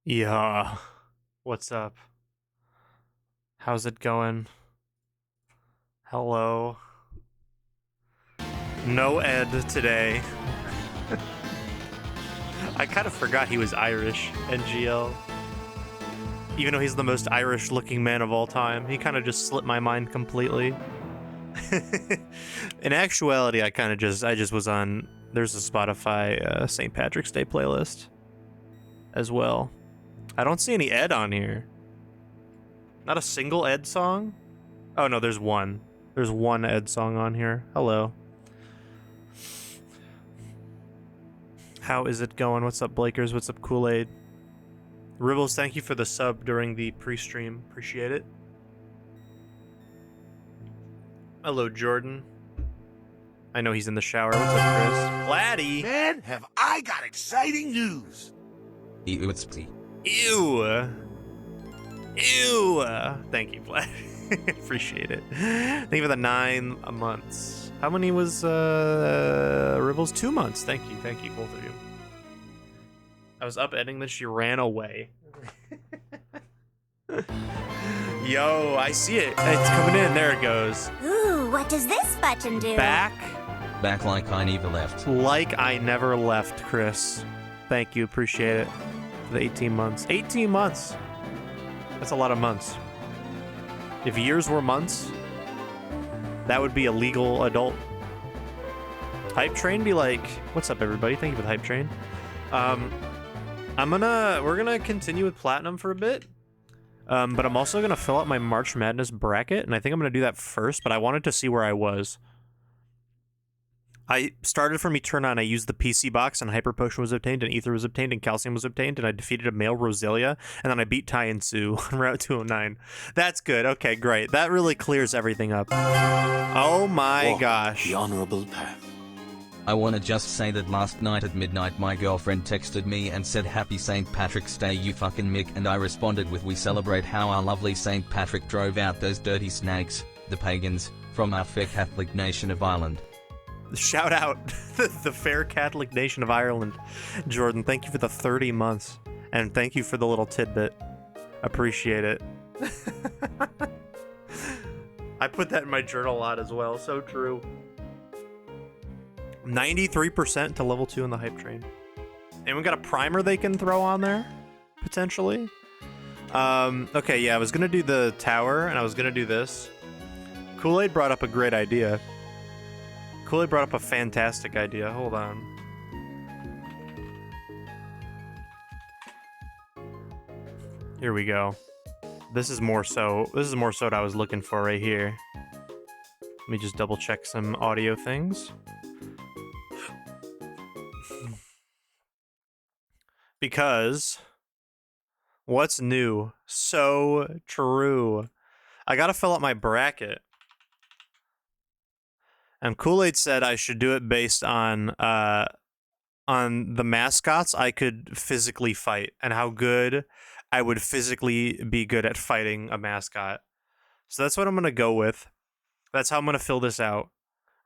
Yeah. What's up? How's it going? Hello. No Ed today. I kind of forgot he was Irish, NGL. Even though he's the most Irish looking man of all time, he kind of just slipped my mind completely. In actuality, I just was on, there's a Spotify St. Patrick's Day playlist as well. I don't see any Ed on here. Not a single Ed song? Oh no, there's one. There's one Ed song on here. Hello. How is it going? What's up, Blakers? What's up, Kool-Aid? Ribbles, thank you for the sub during the pre-stream. Appreciate it. Hello, Jordan. I know he's in the shower. What's up, Chris? Platy! Man, have I got exciting news! Ew, it's pee. Ew! Ew! Thank you, Platy. Appreciate it. Thank you for the 9 months. How many was Ribbles? 2 months. Thank you, both of you. I was upending that she ran away. Yo, I see it. It's coming in. There it goes. Ooh, what does this button do? Back Back like I never left. like I never left, Chris. Thank you. Appreciate it. For the 18 months. 18 months. That's a lot of months. If years were months, that would be a legal adult. Hype Train be like, what's up, everybody? Thank you for the Hype Train. We're gonna continue with Platinum for a bit. But I'm also gonna fill out my March Madness bracket, and I think I'm gonna do that first, but I wanted to see where I was. I started from Eterna, and I used the PC box, and Hyper Potion was obtained, and Ether was obtained, and Calcium was obtained, and I defeated a male Roselia, and then I beat Tai and Sue on Route 209. That's good. Okay, great. That really clears everything up. Oh my Walk gosh. the honorable path. I wanna just say that last night at midnight my girlfriend texted me and said happy St. Patrick's Day you fucking Mick, and I responded with we celebrate how our lovely St. Patrick drove out those dirty snakes, the pagans, from our fair Catholic nation of Ireland. Shout out the fair Catholic nation of Ireland. Jordan, thank you for the 30 months. And thank you for the little tidbit. Appreciate it. I put that in my journal a lot as well. So true. 93% to level 2 in the Hype Train. Anyone got a primer they can throw on there? Potentially? Okay, yeah, I was gonna do the tower, and I was gonna do this. Kool-Aid brought up a great idea. Kool-Aid brought up a fantastic idea. Hold on. Here we go. This is more so what I was looking for right here. Let me just double check some audio things. Because what's new? So true. I gotta fill out my bracket. And Kool-Aid said I should do it based on the mascots I could physically fight and how good I would physically be good at fighting a mascot. So that's what I'm gonna go with. That's how I'm gonna fill this out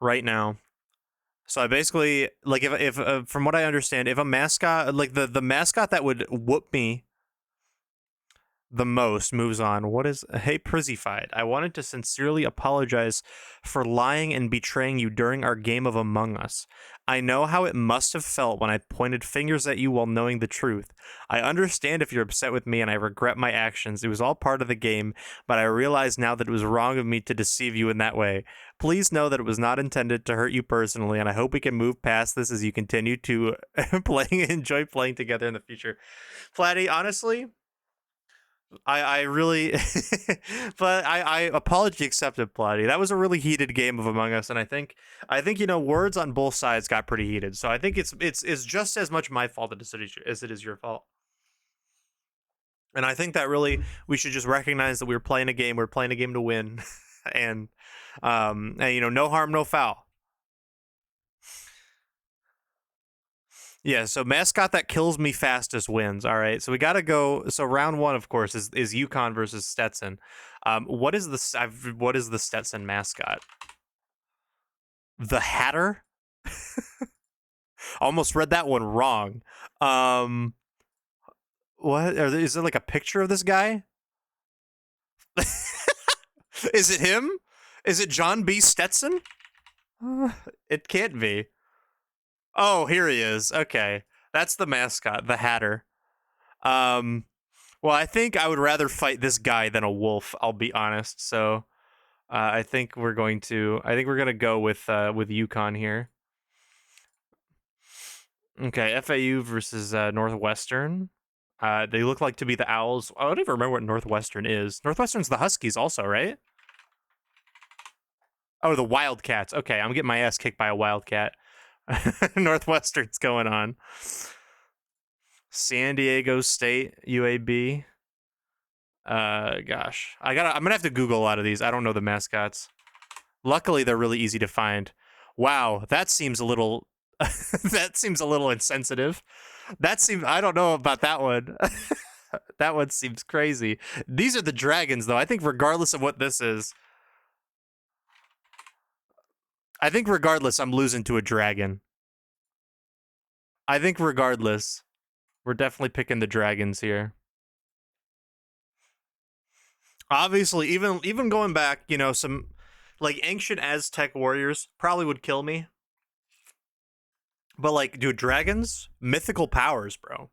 right now. So I basically, like, if from what I understand, if a mascot, like the mascot that would whoop me the most moves on. Hey, Przzyfied, I wanted to sincerely apologize for lying and betraying you during our game of Among Us. I know how it must have felt when I pointed fingers at you while knowing the truth. I understand if you're upset with me and I regret my actions. It was all part of the game, but I realize now that it was wrong of me to deceive you in that way. Please know that it was not intended to hurt you personally, and I hope we can move past this as you continue to enjoy playing together in the future. Platy, honestly, I really, but I apology accepted, Platy. That was a really heated game of Among Us, and I think words on both sides got pretty heated. So I think it's just as much my fault as it is your fault. And I think that really we should just recognize that we were playing a game. We're playing a game to win, and no harm, no foul. Yeah, so mascot that kills me fastest wins. All right, so we got to go. So round 1, of course, is Yukon versus Stetson. What is the Stetson mascot? The Hatter. Almost read that one wrong. What? Is there like a picture of this guy? Is it him? Is it John B. Stetson? It can't be. Oh, here he is. Okay. That's the mascot, the Hatter. Well, I think I would rather fight this guy than a wolf, I'll be honest. So, I think we're going to go with Yukon here. Okay, FAU versus Northwestern. They look like to be the Owls. I don't even remember what Northwestern is. Northwestern's the Huskies also, right? Oh, the Wildcats. Okay, I'm getting my ass kicked by a Wildcat. Northwestern's going on. San Diego State, UAB. Gosh. I'm gonna have to Google a lot of these. I don't know the mascots. Luckily, they're really easy to find. Wow, that seems a little that seems a little insensitive. I don't know about that one. That one seems crazy. These are the dragons, though. I think regardless of what this is, I'm losing to a dragon. I think regardless, we're definitely picking the dragons here. Obviously, even going back, some like ancient Aztec warriors probably would kill me. But like, dude, dragons, mythical powers, bro.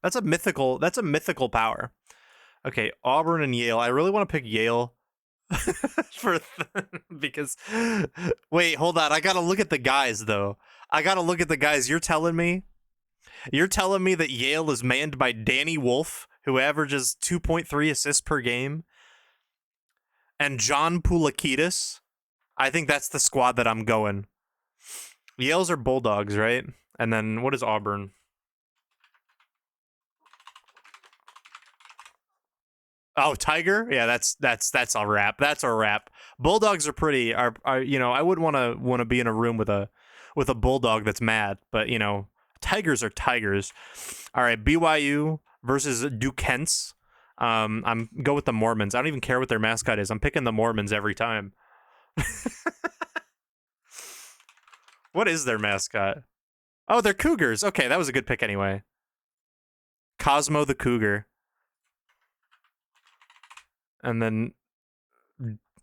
That's a mythical power. Okay, Auburn and Yale. I really want to pick Yale because wait, hold on. I got to look at the guys though. You're telling me that Yale is manned by Danny Wolf, who averages 2.3 assists per game, and John Pulakidis. I think that's the squad that I'm going. Yale's are Bulldogs, right? And then what is Auburn? Oh, Tiger? Yeah, that's a wrap. That's a wrap. Bulldogs are I wouldn't want to be in a room with a bulldog that's mad, but tigers are tigers. All right, BYU versus Duquesne. I'm go with the Mormons. I don't even care what their mascot is. I'm picking the Mormons every time. What is their mascot? Oh, they're Cougars. Okay, that was a good pick anyway. Cosmo the Cougar. And then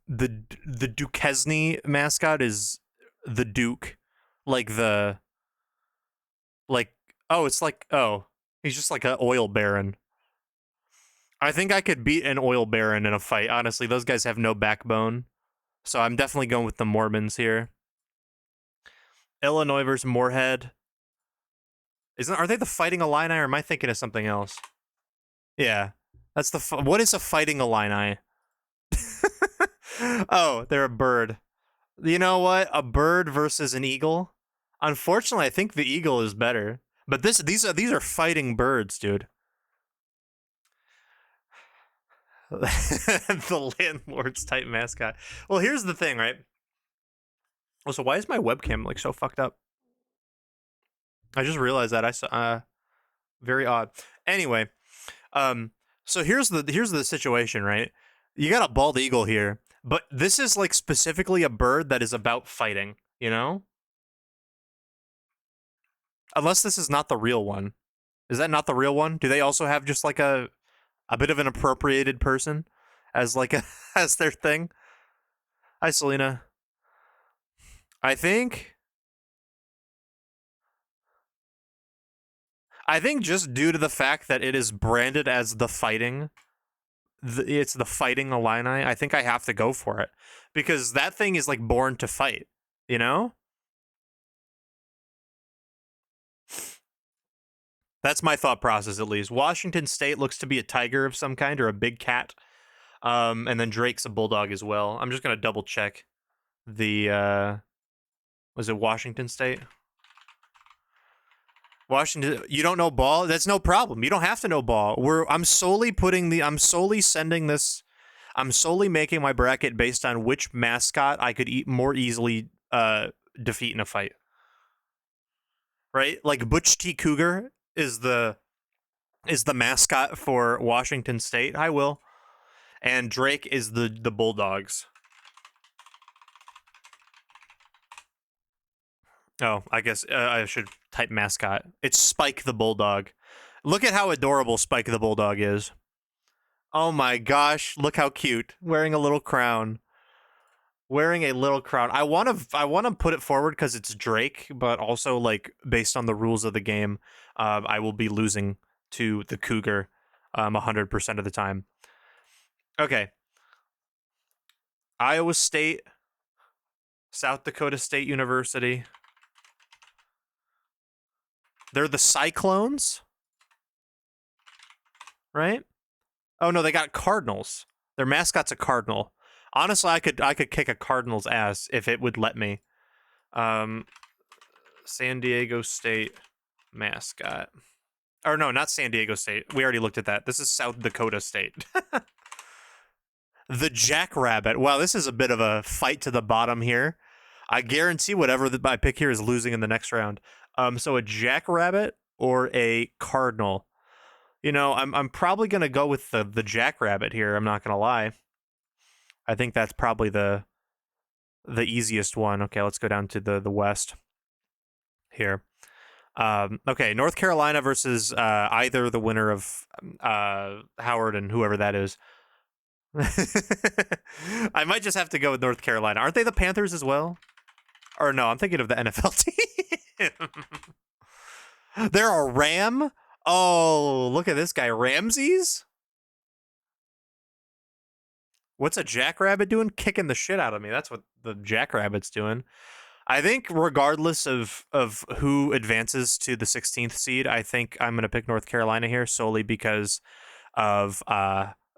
the Duquesne mascot is the Duke. He's just like an oil baron. I think I could beat an oil baron in a fight. Honestly, those guys have no backbone. So I'm definitely going with the Mormons here. Illinois versus Moorhead. Are they the Fighting Illini, or am I thinking of something else? Yeah, that's what is a Fighting Illini? Oh, they're a bird. You know what? A bird versus an eagle. Unfortunately, I think the eagle is better. But these are fighting birds, dude. The landlord's type mascot. Well, here's the thing, right? So why is my webcam like so fucked up? I just realized that. I saw very odd. Anyway, so here's the situation, right? You got a bald eagle here, but this is like specifically a bird that is about fighting, Unless this is not the real one. Is that not the real one? Do they also have just like a bit of an appropriated person as like as their thing? Hi, Selena. I think just due to the fact that it is branded as the fighting, it's the Fighting Illini, I think I have to go for it. Because that thing is like born to fight, That's my thought process, at least. Washington State looks to be a tiger of some kind or a big cat. And then Drake's a bulldog as well. I'm just going to double check the, was it Washington State? Washington, you don't know ball? That's no problem. You don't have to know ball. I'm solely making my bracket based on which mascot I could more easily defeat in a fight. Right? Like Butch T. Cougar is the mascot for Washington State. Hi, Will. And Drake is the Bulldogs. Oh, I guess I should type mascot. It's Spike the Bulldog. Look at how adorable Spike the Bulldog is. Oh my gosh, look how cute. Wearing a little crown. Wearing a little crown. I want to put it forward because it's Drake, but also like based on the rules of the game, I will be losing to the Cougar 100% of the time. Okay. Iowa State, South Dakota State University. They're the Cyclones, right? Oh no, they got Cardinals. Their mascot's a cardinal. Honestly, I could kick a Cardinals ass if it would let me. San Diego State mascot. Or no, not San Diego State. We already looked at that. This is South Dakota State. The Jackrabbit. Wow, this is a bit of a fight to the bottom here. I guarantee whatever my pick here is losing in the next round. So a Jackrabbit or a Cardinal. You know, I'm probably gonna go with the Jackrabbit here. I'm not gonna lie. I think that's probably the easiest one. Okay, let's go down to the West here. Okay, North Carolina versus either the winner of Howard and whoever that is. I might just have to go with North Carolina. Aren't they the Panthers as well? Or no, I'm thinking of the NFL team. They're a Ram? Oh, look at this guy. Ramses? What's a Jackrabbit doing? Kicking the shit out of me. That's what the Jackrabbit's doing. I think regardless of who advances to the 16th seed, I think I'm going to pick North Carolina here solely because of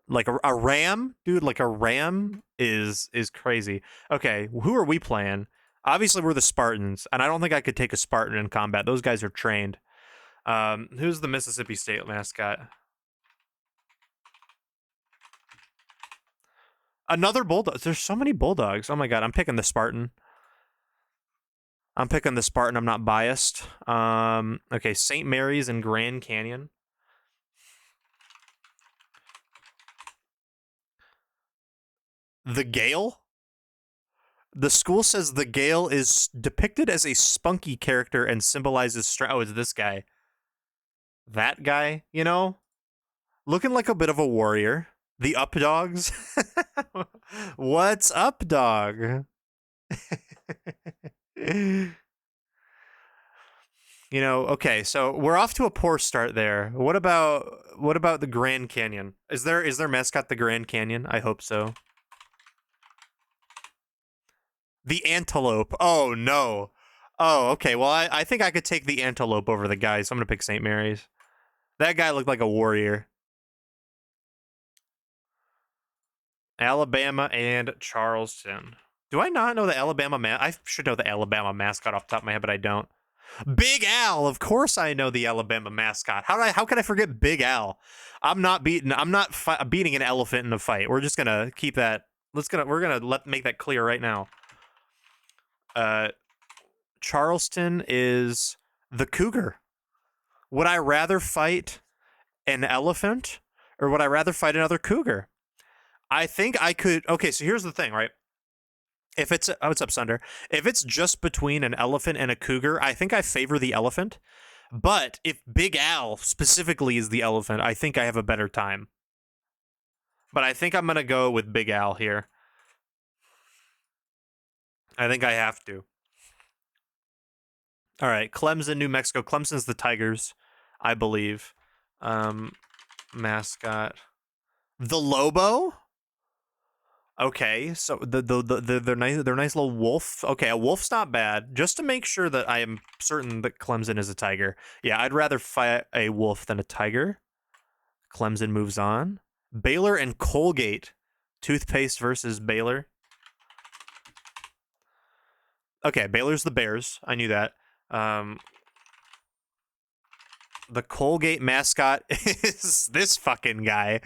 like a ram, dude, like a ram is crazy. Okay, who are we playing? Obviously we're the Spartans, and I don't think I could take a Spartan in combat. Those guys are trained. Who's the Mississippi State mascot? Another bulldog. There's so many bulldogs. Oh my god, I'm picking the Spartan. I'm not biased. Okay, St. Mary's and Grand Canyon. The Gale? The school says the Gale is depicted as a spunky character and symbolizes strength. Oh, it's this guy. That guy, you know? Looking like a bit of a warrior. The Up Dogs. What's up, dog? You know, okay, so we're off to a poor start there. What about the Grand Canyon? Is their mascot the Grand Canyon? I hope so. The Antelope. Oh no. Oh, okay. Well, I think I could take the Antelope over the guy, so I'm gonna pick St. Mary's. That guy looked like a warrior. Alabama and Charleston. Do I not know the Alabama I should know the Alabama mascot off the top of my head, but I don't. Big Al, of course I know the Alabama mascot. How can I forget Big Al? I'm not beating an elephant in a fight. We're just gonna keep that. We're gonna make that clear right now. Charleston is the Cougar. Would I rather fight an elephant or would I rather fight another cougar? I think I could. Okay, so here's the thing, right? If it's what's up, Sunder? If it's just between an elephant and a cougar, I think I favor the elephant. But if Big Al specifically is the elephant, I think I have a better time. But I think I'm gonna go with Big Al here. I think I have to. All right, Clemson, New Mexico. Clemson's the Tigers, I believe. Mascot, the Lobo. Okay, so their nice little wolf. Okay, a wolf's not bad. Just to make sure that I am certain that Clemson is a tiger. Yeah, I'd rather fight a wolf than a tiger. Clemson moves on. Baylor and Colgate. Toothpaste versus Baylor. Okay, Baylor's the Bears. I knew that. The Colgate mascot is this fucking guy.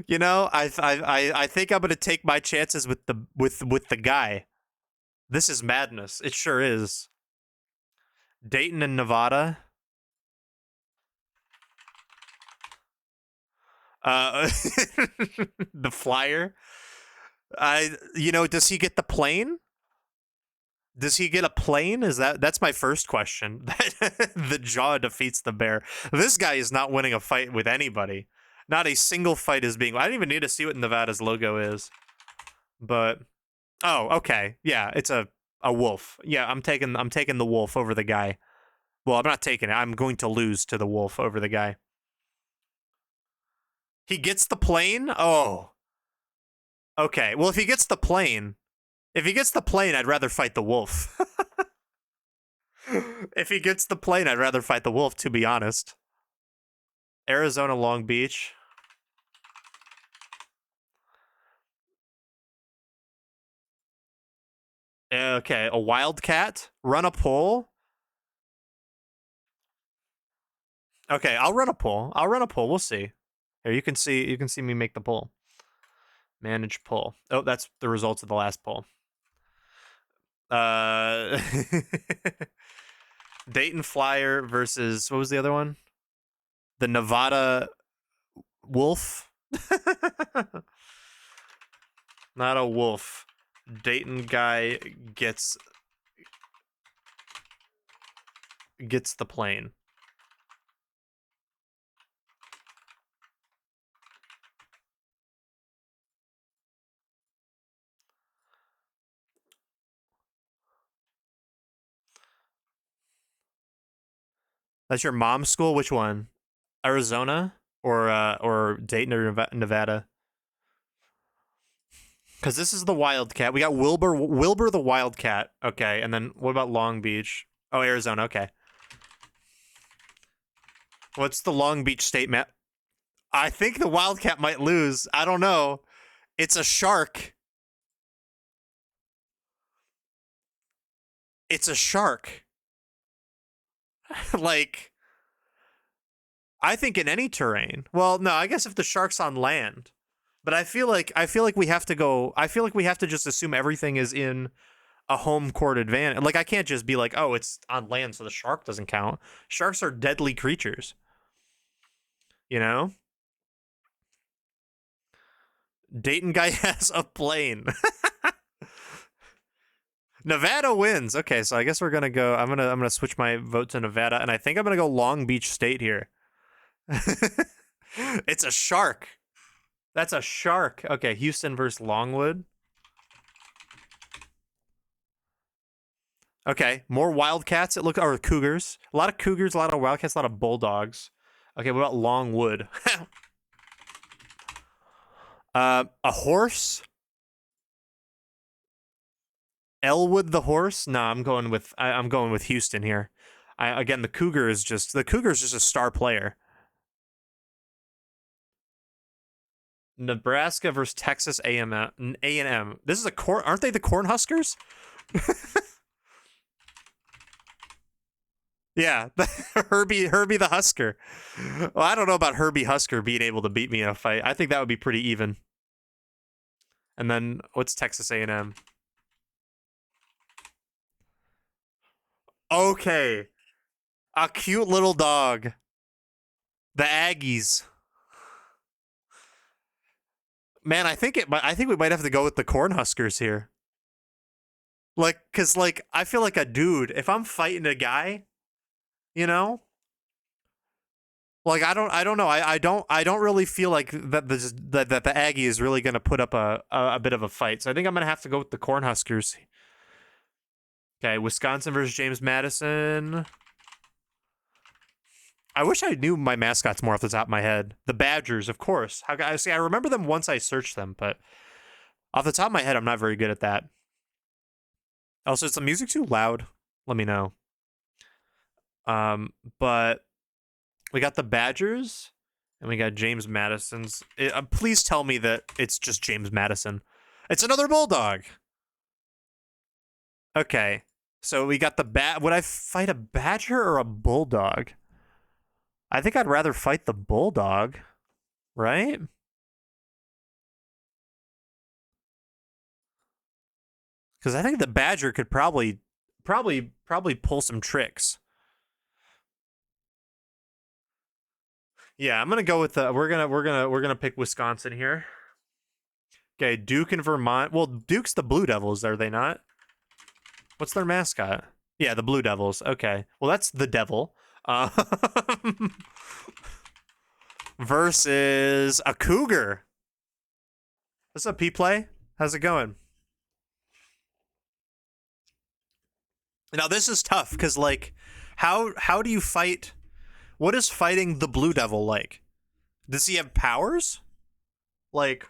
You know, I think I'm gonna take my chances with the guy. This is madness. It sure is. Dayton and Nevada. The Flyer. You know, does he get the plane? Does he get a plane? That's my first question. The jaw defeats the bear. This guy is not winning a fight with anybody. Not a single fight is being. I don't even need to see what Nevada's logo is. But oh, okay, yeah, it's a wolf. Yeah, I'm taking the wolf over the guy. Well, I'm not taking it. I'm going to lose to the wolf over the guy. He gets the plane? Oh. Okay. Well, if he gets the plane, I'd rather fight the wolf. If he gets the plane, I'd rather fight the wolf, to be honest. Arizona, Long Beach. Okay, a wildcat. Run a poll. Okay, I'll run a poll. We'll see. Here, you can see me make the poll. Manage poll. Oh, that's the results of the last poll. Dayton Flyer versus, what was the other one? The Nevada Wolf. Not a wolf. Dayton guy gets the plane. That's your mom's school? Which one? Arizona or Dayton or Nevada? Because this is the Wildcat. We got Wilbur the Wildcat. Okay, and then what about Long Beach? Oh, Arizona. Okay. What's the Long Beach state map? I think the Wildcat might lose. I don't know. It's a shark. It's a shark. Like, I think in any terrain. Well, no, I guess if the shark's on land. But I feel like we have to go. I feel like we have to just assume everything is in a home court advantage. Like, I can't just be like, oh, it's on land, so the shark doesn't count. Sharks are deadly creatures. You know? Dayton guy has a plane. Nevada wins. Okay, so I guess we're gonna go. I'm gonna switch my vote to Nevada, and I think I'm gonna go Long Beach State here. It's a shark. That's a shark. Okay, Houston versus Longwood. Okay, more Wildcats. Or Cougars. A lot of Cougars, a lot of Wildcats, a lot of Bulldogs. Okay, what about Longwood? A horse. Elwood the horse? No, I'm going with Houston here. Again, the Cougar is just a star player. Nebraska versus Texas A&M. This is aren't they the Cornhuskers? Yeah, Herbie the Husker. Well, I don't know about Herbie Husker being able to beat me in a fight. I think that would be pretty even. And then what's Texas A&M? Okay. A cute little dog. The Aggies. Man, I think we might have to go with the Cornhuskers here. Like, cause like I feel like a dude, if I'm fighting a guy, you know? Like I don't know. I don't really feel like that the Aggie is really gonna put up a bit of a fight. So I think I'm gonna have to go with the Cornhuskers. Okay, Wisconsin versus James Madison. I wish I knew my mascots more off the top of my head. The Badgers, of course. I remember them once I searched them, but off the top of my head, I'm not very good at that. Also, is the music too loud? Let me know. But we got the Badgers, and we got James Madison's. Please tell me that it's just James Madison. It's another Bulldog. Okay, so we got the Would I fight a Badger or a Bulldog? I think I'd rather fight the Bulldog, right? Because I think the Badger could probably pull some tricks. Yeah, I'm gonna go with the. We're gonna pick Wisconsin here. Okay, Duke and Vermont. Well, Duke's the Blue Devils, are they not? What's their mascot? Yeah, the Blue Devils. Okay. Well, that's the devil. Versus a cougar. What's up, P-Play? How's it going? Now, this is tough, because, like, how do you fight... What is fighting the Blue Devil like? Does he have powers? Like...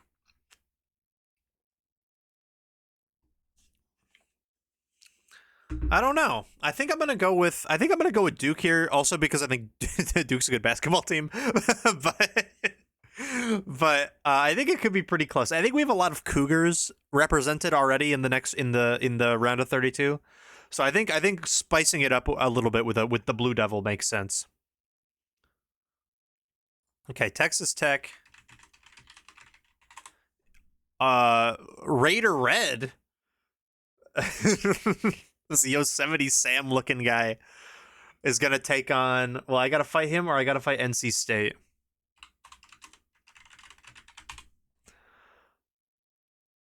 I don't know. I think I'm gonna go with Duke here, also because I think Duke's a good basketball team. but I think it could be pretty close. I think we have a lot of Cougars represented already in the round of 32. So I think spicing it up a little bit with the Blue Devil makes sense. Okay, Texas Tech. Raider Red. This Yosemite Sam looking guy is going to take on... Well, I got to fight him or I got to fight NC State.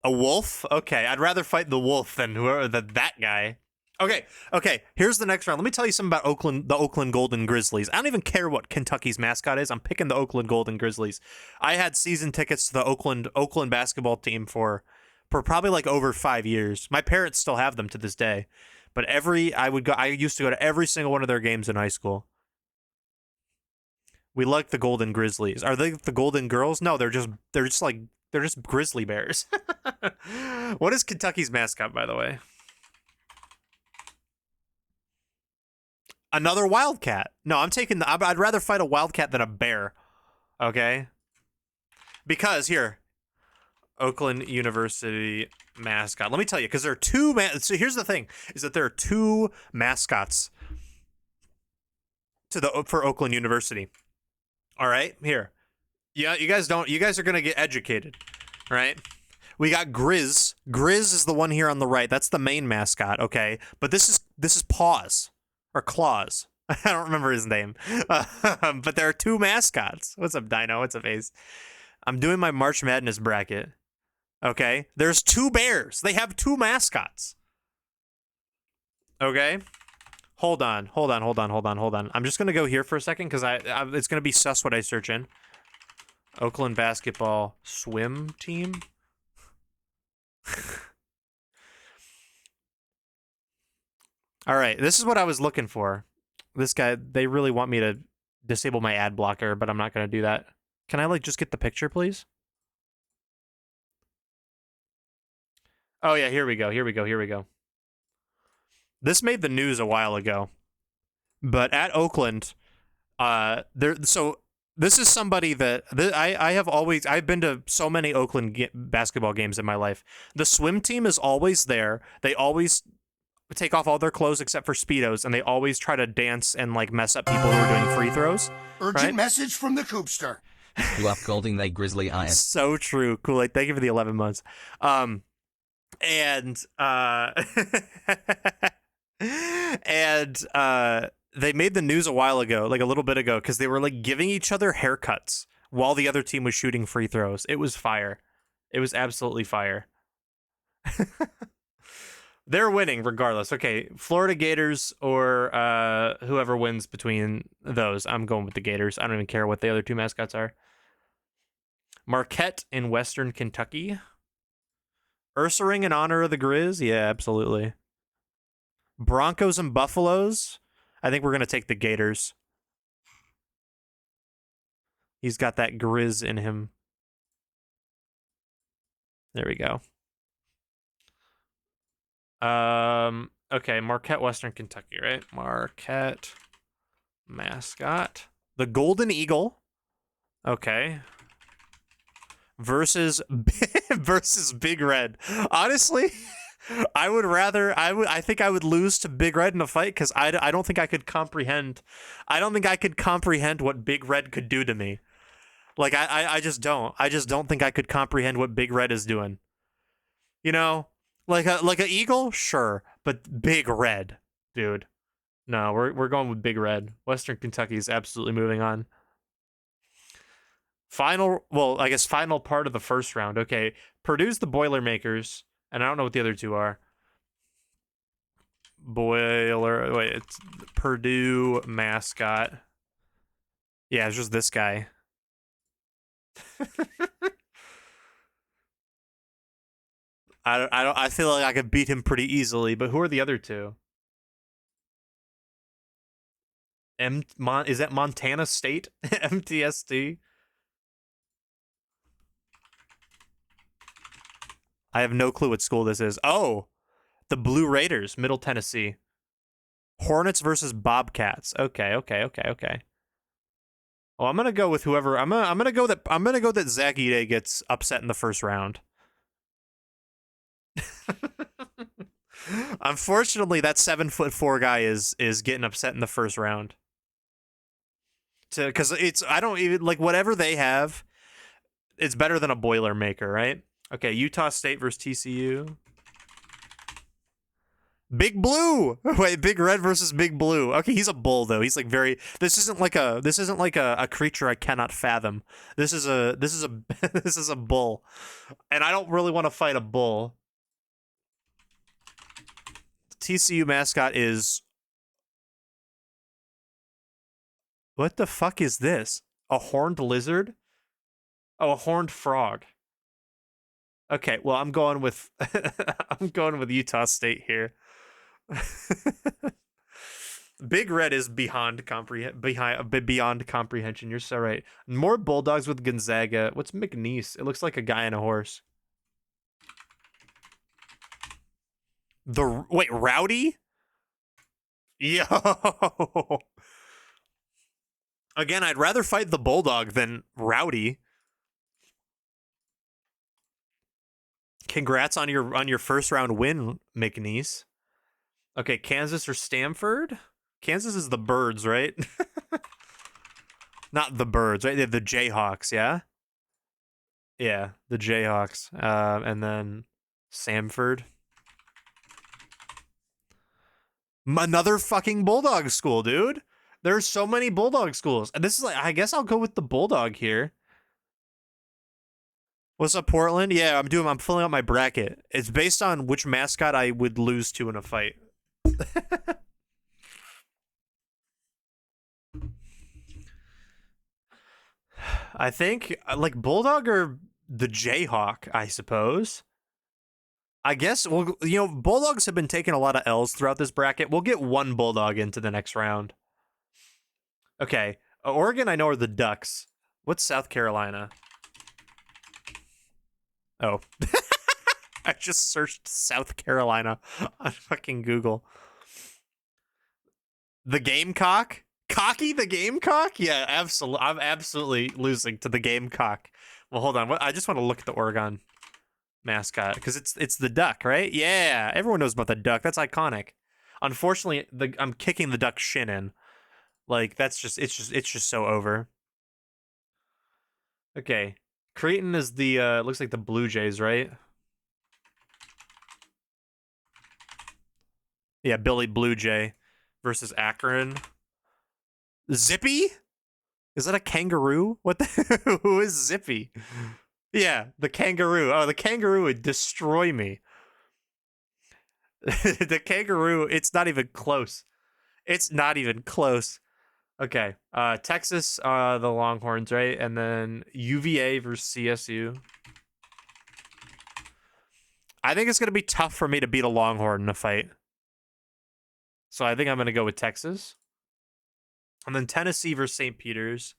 A wolf? Okay, I'd rather fight the wolf than that guy. Okay, here's the next round. Let me tell you something about the Oakland Golden Grizzlies. I don't even care what Kentucky's mascot is. I'm picking the Oakland Golden Grizzlies. I had season tickets to the Oakland basketball team for probably like over 5 years. My parents still have them to this day. But I used to go to every single one of their games in high school. We like the Golden Grizzlies. Are they the Golden Girls? No, they're just grizzly bears. What is Kentucky's mascot, by the way? Another wildcat. No, I'd rather fight a wildcat than a bear. Okay? Because here, Oakland University mascot. Let me tell you, because there are two. So here's the thing: is that there are two mascots for Oakland University. All right, here. Yeah, you guys are gonna get educated, right? We got Grizz. Grizz is the one here on the right. That's the main mascot. Okay, but this is Paws or Claws. I don't remember his name. But there are two mascots. What's up, Dino? What's up, Ace? I'm doing my March Madness bracket. Okay, there's two bears. They have two mascots. Okay, hold on. I'm just gonna go here for a second because it's gonna be sus what I search in. Oakland basketball swim team. All right, this is what I was looking for. This guy, they really want me to disable my ad blocker, but I'm not gonna do that. Can I just get the picture, please? Oh yeah, here we go. This made the news a while ago. But at Oakland, this is somebody that I've been to so many Oakland basketball games in my life. The swim team is always there. They always take off all their clothes except for Speedos, and they always try to dance and mess up people who are doing free throws. Urgent message from the Coopster. You up Golding they Grizzly eyes. So true. Kool-Aid, thank you for the 11 months. And they made the news a while ago, a little bit ago, because they were giving each other haircuts while the other team was shooting free throws. It was fire. It was absolutely fire. They're winning regardless. Okay, Florida Gators or whoever wins between those. I'm going with the Gators. I don't even care what the other two mascots are. Marquette in Western Kentucky. Ursa Ring in honor of the Grizz? Yeah, absolutely. Broncos and Buffaloes? I think we're going to take the Gators. He's got that Grizz in him. There we go. Okay, Marquette, Western Kentucky, right? Marquette mascot. The Golden Eagle. Okay. Versus Big Red. Honestly, I think I would lose to Big Red in a fight because I don't think I could comprehend. I don't think I could comprehend what Big Red could do to me. I just don't. I just don't think I could comprehend what Big Red is doing. You know, like a eagle, sure, but Big Red, dude. No, we're going with Big Red. Western Kentucky is absolutely moving on. Final part of the first round. Okay, Purdue's the Boilermakers, and I don't know what the other two are. Boiler. Wait, it's Purdue mascot. Yeah, it's just this guy. I feel like I could beat him pretty easily, but who are the other two? Is that Montana State? MTST? I have no clue what school this is. Oh, the Blue Raiders, Middle Tennessee. Hornets versus Bobcats. Okay. Well, I'm gonna go with whoever. I'm gonna go that Zach Ide gets upset in the first round. Unfortunately, that 7'4" guy is getting upset in the first round. Because I don't even like whatever they have. It's better than a Boilermaker, right? Okay, Utah State versus TCU. Big Blue. Wait, Big Red versus Big Blue. Okay, he's a bull though. He's like very. This isn't like a creature I cannot fathom. This is a this is a bull, and I don't really want to fight a bull. TCU mascot is. What the fuck is this? A horned lizard? Oh, a horned frog. Okay, well I'm going with I'm going with Utah State here. Big Red is beyond comprehension. You're so right. More Bulldogs with Gonzaga. What's McNeese? It looks like a guy on a horse. Wait, Rowdy? Yo. Again, I'd rather fight the Bulldog than Rowdy. Congrats on your first round win, McNeese. Okay, Kansas or Stanford? Kansas is the Birds, right? Not the Birds, right? They're the Jayhawks, yeah? Yeah, the Jayhawks. And then Samford. Another fucking Bulldog school, dude. There's so many Bulldog schools. And this is like, I guess I'll go with the Bulldog here. What's up, Portland? Yeah, I'm filling out my bracket. It's based on which mascot I would lose to in a fight. I think like Bulldog or the Jayhawk, I suppose. I guess Bulldogs have been taking a lot of L's throughout this bracket. We'll get one Bulldog into the next round. Okay, Oregon I know are the Ducks. What's South Carolina? Oh. I just searched South Carolina on fucking Google. The Gamecock? Cocky the Gamecock? Yeah, absolutely. I'm absolutely losing to the Gamecock. Well, hold on. I just want to look at the Oregon mascot because it's the duck, right? Yeah, everyone knows about the duck. That's iconic. Unfortunately, I'm kicking the duck shin in. Like it's just so over. Okay, Creighton is the looks like the Blue Jays, right? Yeah, Billy Blue Jay versus Akron. Zippy? Is that a kangaroo? What the who is Zippy? Yeah, the kangaroo. Oh, the kangaroo would destroy me. The kangaroo, it's not even close. It's not even close. Okay. Texas, the Longhorns, right? And then UVA versus CSU. I think it's gonna be tough for me to beat a Longhorn in a fight. So I think I'm gonna go with Texas. And then Tennessee versus St. Peter's.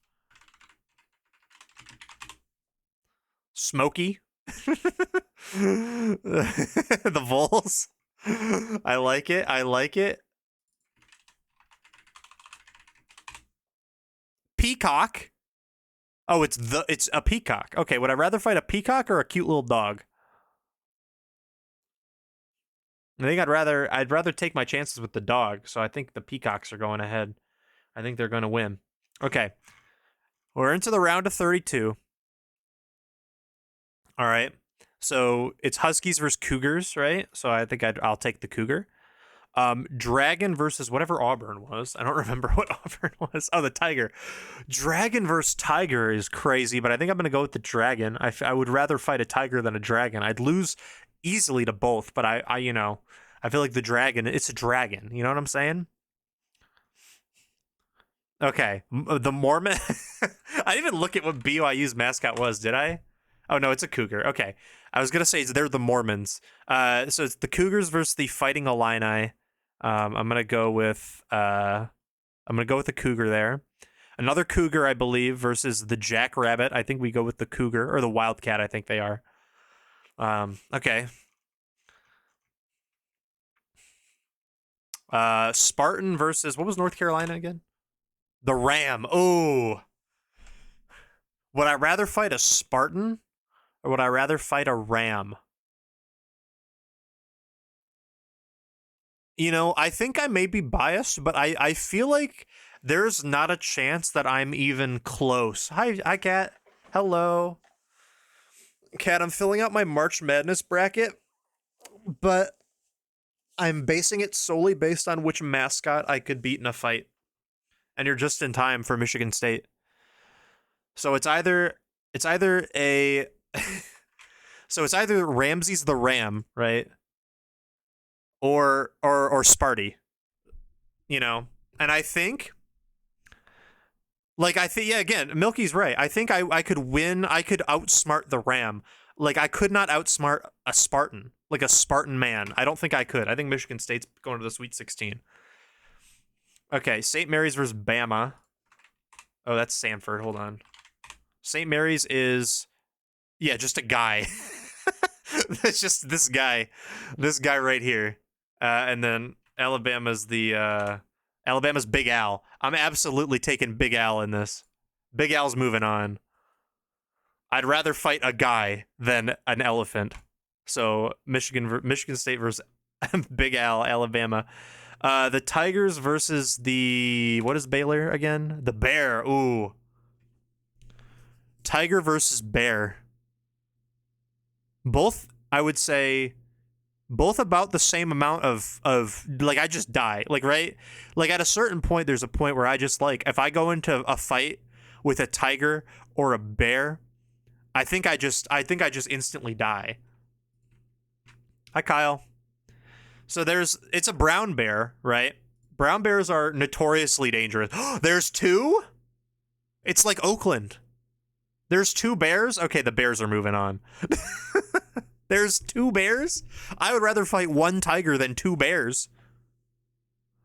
Smokey. The Vols. I like it. I like it. Peacock. Oh, it's a peacock. Okay, would I rather fight a peacock or a cute little dog? I think I'd rather take my chances with the dog, so I think the peacocks are going ahead. I think they're going to win. Okay. We're into the round of 32. All right. So it's Huskies versus Cougars, right? So I think I'll take the Cougar. Dragon versus whatever Auburn was. I don't remember what Auburn was. Oh, the Tiger. Dragon versus Tiger is crazy, but I think I'm going to go with the Dragon. I would rather fight a Tiger than a Dragon. I'd lose easily to both, but I I feel like the dragon, it's a dragon. You know what I'm saying? Okay, the Mormon. I didn't even look at what BYU's mascot was, did I? Oh no, it's a cougar. Okay, I was gonna say they're the Mormons. So it's the Cougars versus the Fighting Illini. I'm gonna go with the cougar there. Another cougar, I believe, versus the Jackrabbit. I think we go with the cougar or the Wildcat. I think they are. Okay. Spartan versus what was North Carolina again? The Ram. Oh. Would I rather fight a Spartan or would I rather fight a Ram? You know, I think I may be biased, but I feel like there's not a chance that I'm even close. Hi, Kat. Hello. Kat, I'm filling out my March Madness bracket, but I'm basing it solely based on which mascot I could beat in a fight. And you're just in time for Michigan State. So it's either a so it's either Ramses the Ram, right? Or Sparty. You know. And I think yeah, again, Milky's right. I think I could win, I could outsmart the Ram. Like I could not outsmart a Spartan. Like a Spartan man. I don't think I could. I think Michigan State's going to the Sweet 16. Okay, St. Mary's versus Bama. Oh, that's Sanford. Hold on. St. Mary's is, yeah, just a guy. That's just this guy right here. And then Alabama's Big Al. I'm absolutely taking Big Al in this. Big Al's moving on. I'd rather fight a guy than an elephant. So Michigan State versus Big Al, Alabama. The Tigers versus what is Baylor again? The Bear. Ooh. Tiger versus Bear. Both, I would say, both about the same amount of like I just die. Like, right? Like at a certain point, there's a point where I just like, if I go into a fight with a tiger or a bear, I think I just instantly die. Hi, Kyle. So it's a brown bear, right? Brown bears are notoriously dangerous. There's two? It's like Oakland. There's two bears? Okay, the bears are moving on. There's two bears? I would rather fight one tiger than two bears.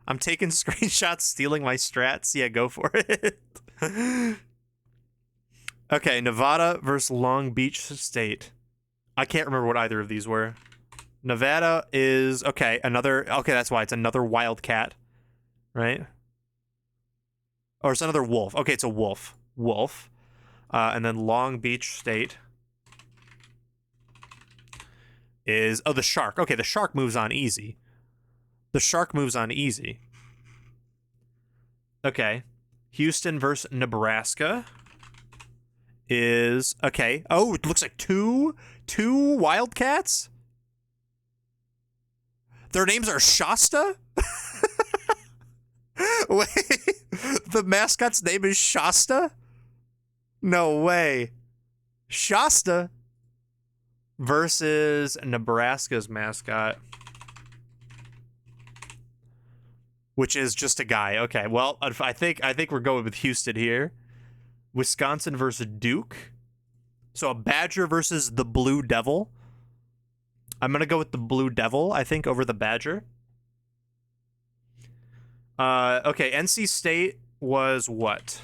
I'm taking screenshots, stealing my strats. Yeah, go for it. Okay, Nevada versus Long Beach State. I can't remember what either of these were. Nevada is, okay, that's why it's another Wildcat, right? Or it's another wolf. Okay, it's a wolf. Wolf. And then Long Beach State is, the shark. Okay, the shark moves on easy. Okay. Houston versus Nebraska is, okay. Oh, it looks like two Wildcats? Their names are Shasta? Wait, the mascot's name is Shasta? No way. Shasta versus Nebraska's mascot, which is just a guy. Okay, well, I think we're going with Houston here. Wisconsin versus Duke. So a Badger versus the Blue Devil. I'm going to go with the Blue Devil, I think, over the Badger. Okay, NC State was what?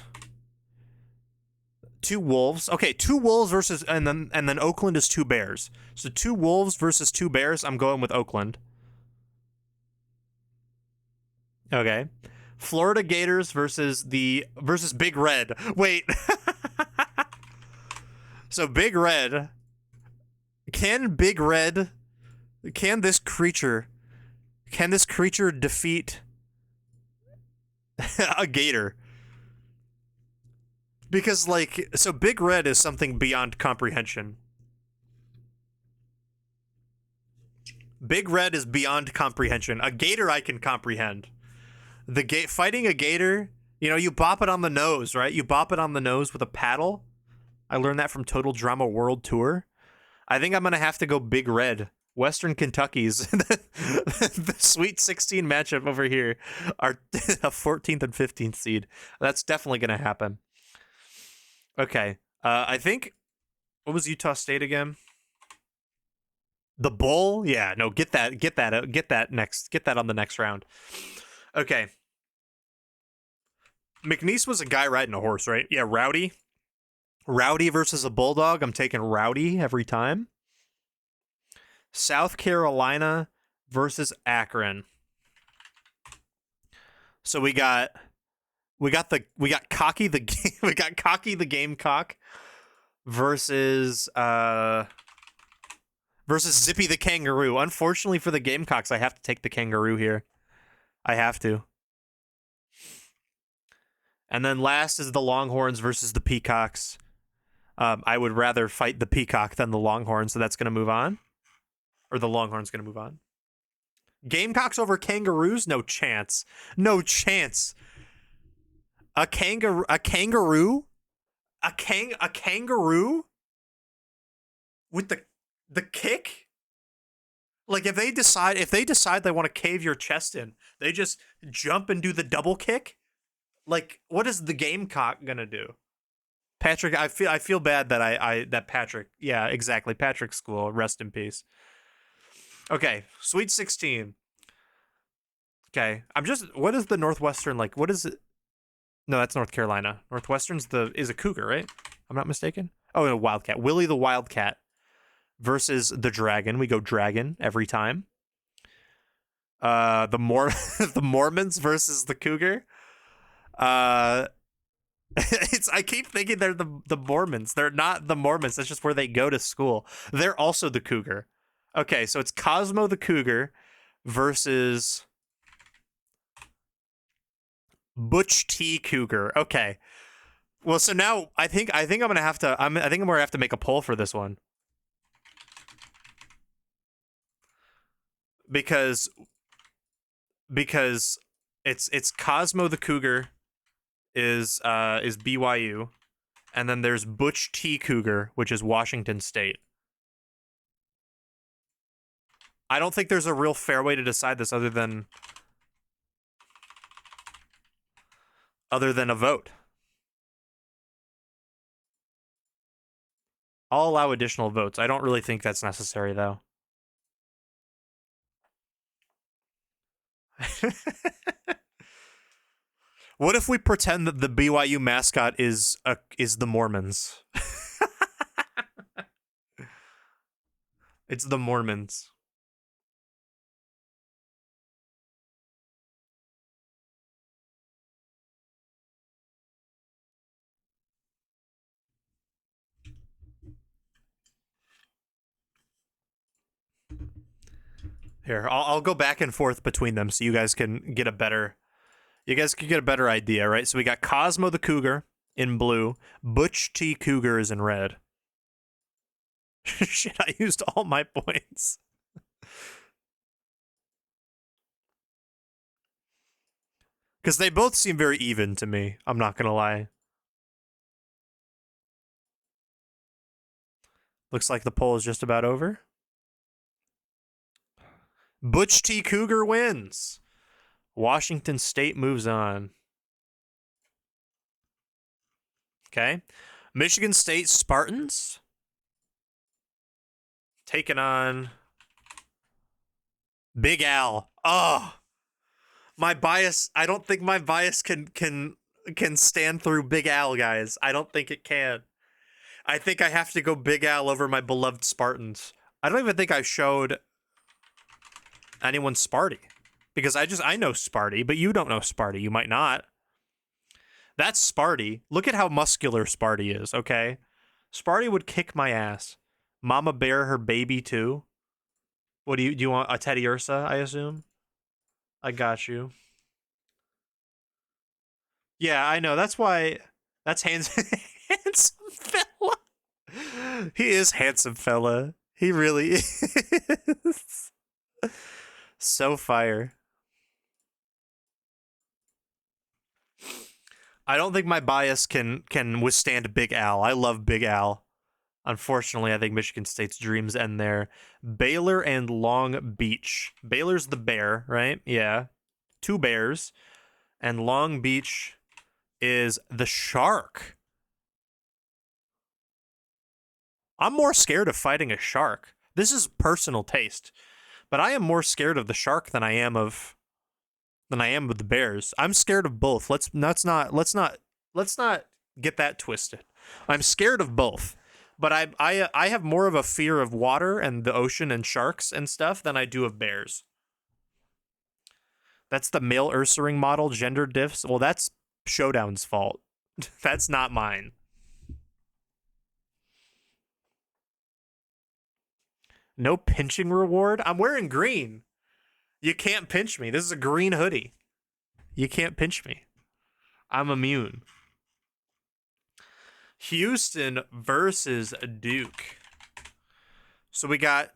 Two Wolves. Okay, two Wolves versus, and then Oakland is two Bears. So two Wolves versus two Bears. I'm going with Oakland. Okay. Florida Gators versus Big Red. Wait. So Big Red. Can this creature defeat a gator? Because, like, so Big Red is something beyond comprehension. Big Red is beyond comprehension. A gator I can comprehend. Fighting a gator, you bop it on the nose, right? You bop it on the nose with a paddle. I learned that from Total Drama World Tour. I think I'm going to have to go Big Red Western Kentucky's the Sweet 16 matchup over here are a 14th and 15th seed. That's definitely going to happen. Okay. I think, what was Utah State again? The Bull? Yeah, no, get that on the next round. Okay. McNeese was a guy riding a horse, right? Yeah, Rowdy. Rowdy versus a Bulldog. I'm taking Rowdy every time. South Carolina versus Akron. So we got Cocky the Gamecock versus Zippy the Kangaroo. Unfortunately for the Gamecocks, I have to take the Kangaroo here. I have to. And then last is the Longhorns versus the Peacocks. I would rather fight the Peacock than the Longhorn, so that's going to move on. Or the Longhorn's going to move on. Gamecocks over Kangaroos? No chance. No chance. A kangaroo? A kangaroo with the kick? Like if they decide they want to cave your chest in, they just jump and do the double kick? Like what is the Gamecock going to do? Patrick, I feel bad that that Patrick, yeah, exactly. Patrick School, rest in peace. Okay, Sweet 16. Okay, what is the Northwestern like? What is it? No, that's North Carolina. Northwestern's is a Cougar, right? I'm not mistaken. Oh, no, Wildcat. Willie the Wildcat versus the Dragon. We go Dragon every time. The Mormons versus the Cougar. I keep thinking they're the Mormons. They're not the Mormons. That's just where they go to school. They're also the Cougar. Okay, so it's Cosmo the Cougar versus Butch T Cougar. Okay. Well, so now I think I'm gonna have to make a poll for this one because it's Cosmo the Cougar is BYU, and then there's Butch T Cougar, which is Washington State. I don't think there's a real fair way to decide this other than a vote. I'll allow additional votes. I don't really think that's necessary, though. What if we pretend that the BYU mascot is the Mormons? It's the Mormons. Here, I'll go back and forth between them so you guys can get a better idea, right? So we got Cosmo the Cougar in blue, Butch T Cougar is in red. Shit, I used all my points. Because they both seem very even to me, I'm not gonna lie. Looks like the poll is just about over. Butch T Cougar wins. Washington State moves on. Okay. Michigan State Spartans taking on Big Al. Oh, my bias. I don't think my bias can stand through Big Al, guys. I don't think it can. I think I have to go Big Al over my beloved Spartans. I don't even think I showed anyone Sparty. Because I know Sparty, but you don't know Sparty. You might not. That's Sparty. Look at how muscular Sparty is, okay? Sparty would kick my ass. Mama Bear her baby too. What do you want a Teddy Ursa, I assume? I got you. Yeah, I know. That's why handsome fella. He is handsome fella. He really is. So fire. I don't think my bias can withstand Big Al. I love Big Al. Unfortunately, I think Michigan State's dreams end there. Baylor and Long Beach. Baylor's the bear, right? Yeah. 2 bears. And Long Beach is the shark. I'm more scared of fighting a shark. This is personal taste, but I am more scared of the shark than I am of the bears. I'm scared of both. Let's not get that twisted. I'm scared of both, but I have more of a fear of water and the ocean and sharks and stuff than I do of bears. That's the male Ursaring model, gender diffs. Well, that's Showdown's fault. That's not mine. No pinching reward? I'm wearing green. You can't pinch me. This is a green hoodie. You can't pinch me. I'm immune. Houston versus Duke. So we got,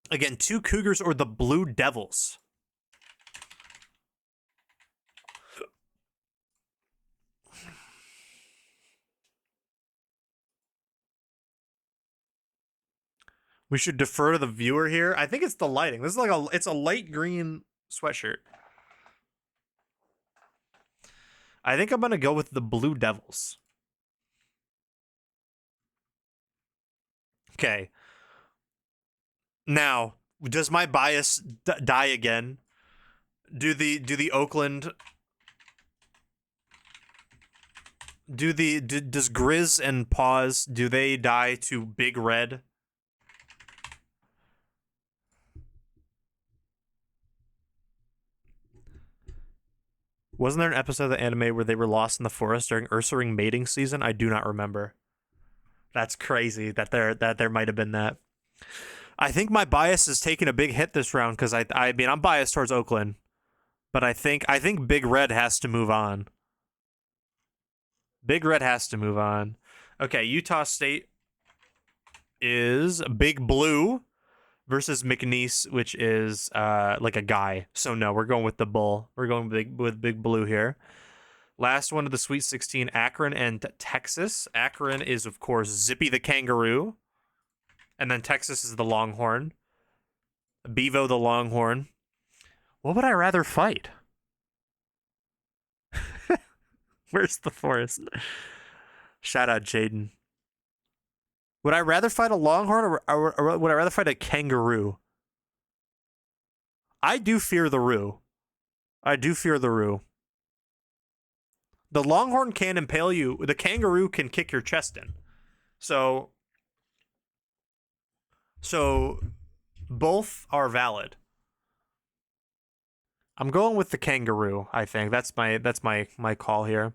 again, 2 Cougars or the Blue Devils. We should defer to the viewer here. I think it's the lighting. This is like it's a light green sweatshirt. I think I'm going to go with the Blue Devils. Okay. Now, does my bias die again? Does Grizz and Paws, do they die to Big Red? Wasn't there an episode of the anime where they were lost in the forest during Ursaring mating season? I do not remember. That's crazy that there might have been that. I think my bias is taking a big hit this round because I mean I'm biased towards Oakland, but I think Big Red has to move on. Big Red has to move on. Okay, Utah State is Big Blue versus McNeese, which is like a guy. So no, we're going with the bull. We're going with Big Blue here. Last one of the Sweet 16, Akron and Texas. Akron is, of course, Zippy the Kangaroo. And then Texas is the Longhorn. Bevo the Longhorn. What would I rather fight? Where's the forest? Shout out Jaden. Would I rather fight a Longhorn or would I rather fight a kangaroo? I do fear the Roo. I do fear the Roo. The Longhorn can impale you. The kangaroo can kick your chest in. So both are valid. I'm going with the kangaroo, I think. That's my call here.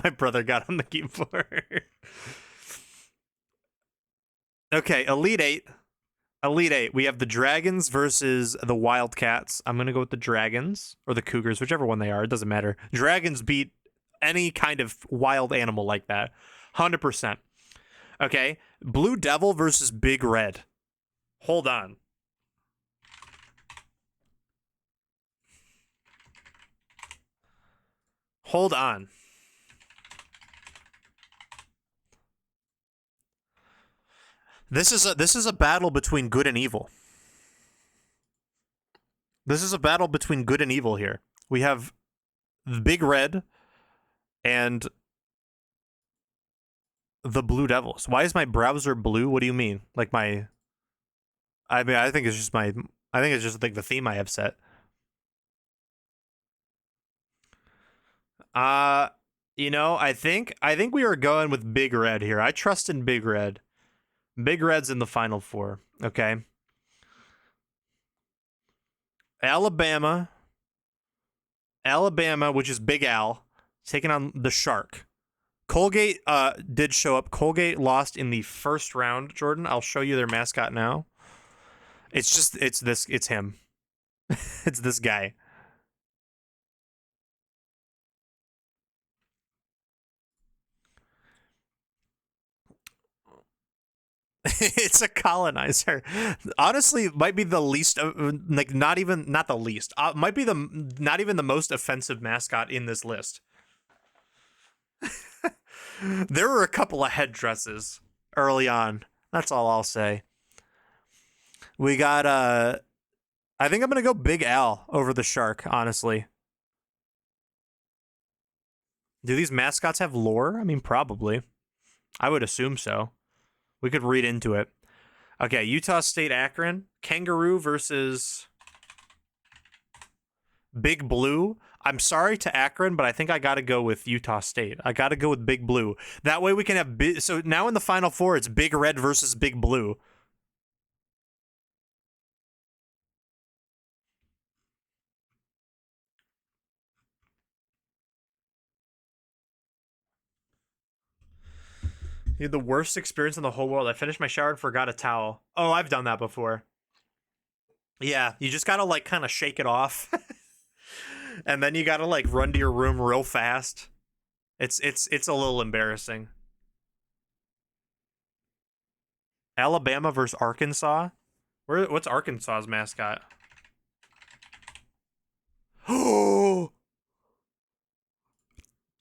My brother got on the keyboard. Okay, Elite 8. Elite 8. We have the Dragons versus the Wildcats. I'm going to go with the Dragons or the Cougars, whichever one they are. It doesn't matter. Dragons beat any kind of wild animal like that. 100%. Okay, Blue Devil versus Big Red. Hold on. Hold on. This is a battle between good and evil. This is a battle between good and evil here. We have the Big Red and the Blue Devils. Why is my browser blue? What do you mean? Like my I mean, I think it's just like the theme I have set. I think we are going with Big Red here. I trust in Big Red. Big Red's in the Final Four. Okay. Alabama, which is Big Al, taking on the Shark. Colgate did show up. Colgate lost in the first round, Jordan. I'll show you their mascot now. It's him. It's this guy. It's a colonizer. Honestly, might be the least, like not the least. Might be not even the most offensive mascot in this list. There were a couple of headdresses early on. That's all I'll say. We got I think I'm gonna go Big Al over the shark, honestly. Do these mascots have lore? I mean, probably. I would assume so. We could read into it. Okay, Utah State Akron. Kangaroo versus Big Blue. I'm sorry to Akron, but I think I gotta go with Utah State. I gotta go with Big Blue. That way we can have so now in the Final Four, it's Big Red versus Big Blue. You had the worst experience in the whole world. I finished my shower and forgot a towel. Oh, I've done that before. Yeah, you just gotta like kind of shake it off. And then you gotta like run to your room real fast. It's a little embarrassing. Alabama versus Arkansas. What's Arkansas's mascot? Oh,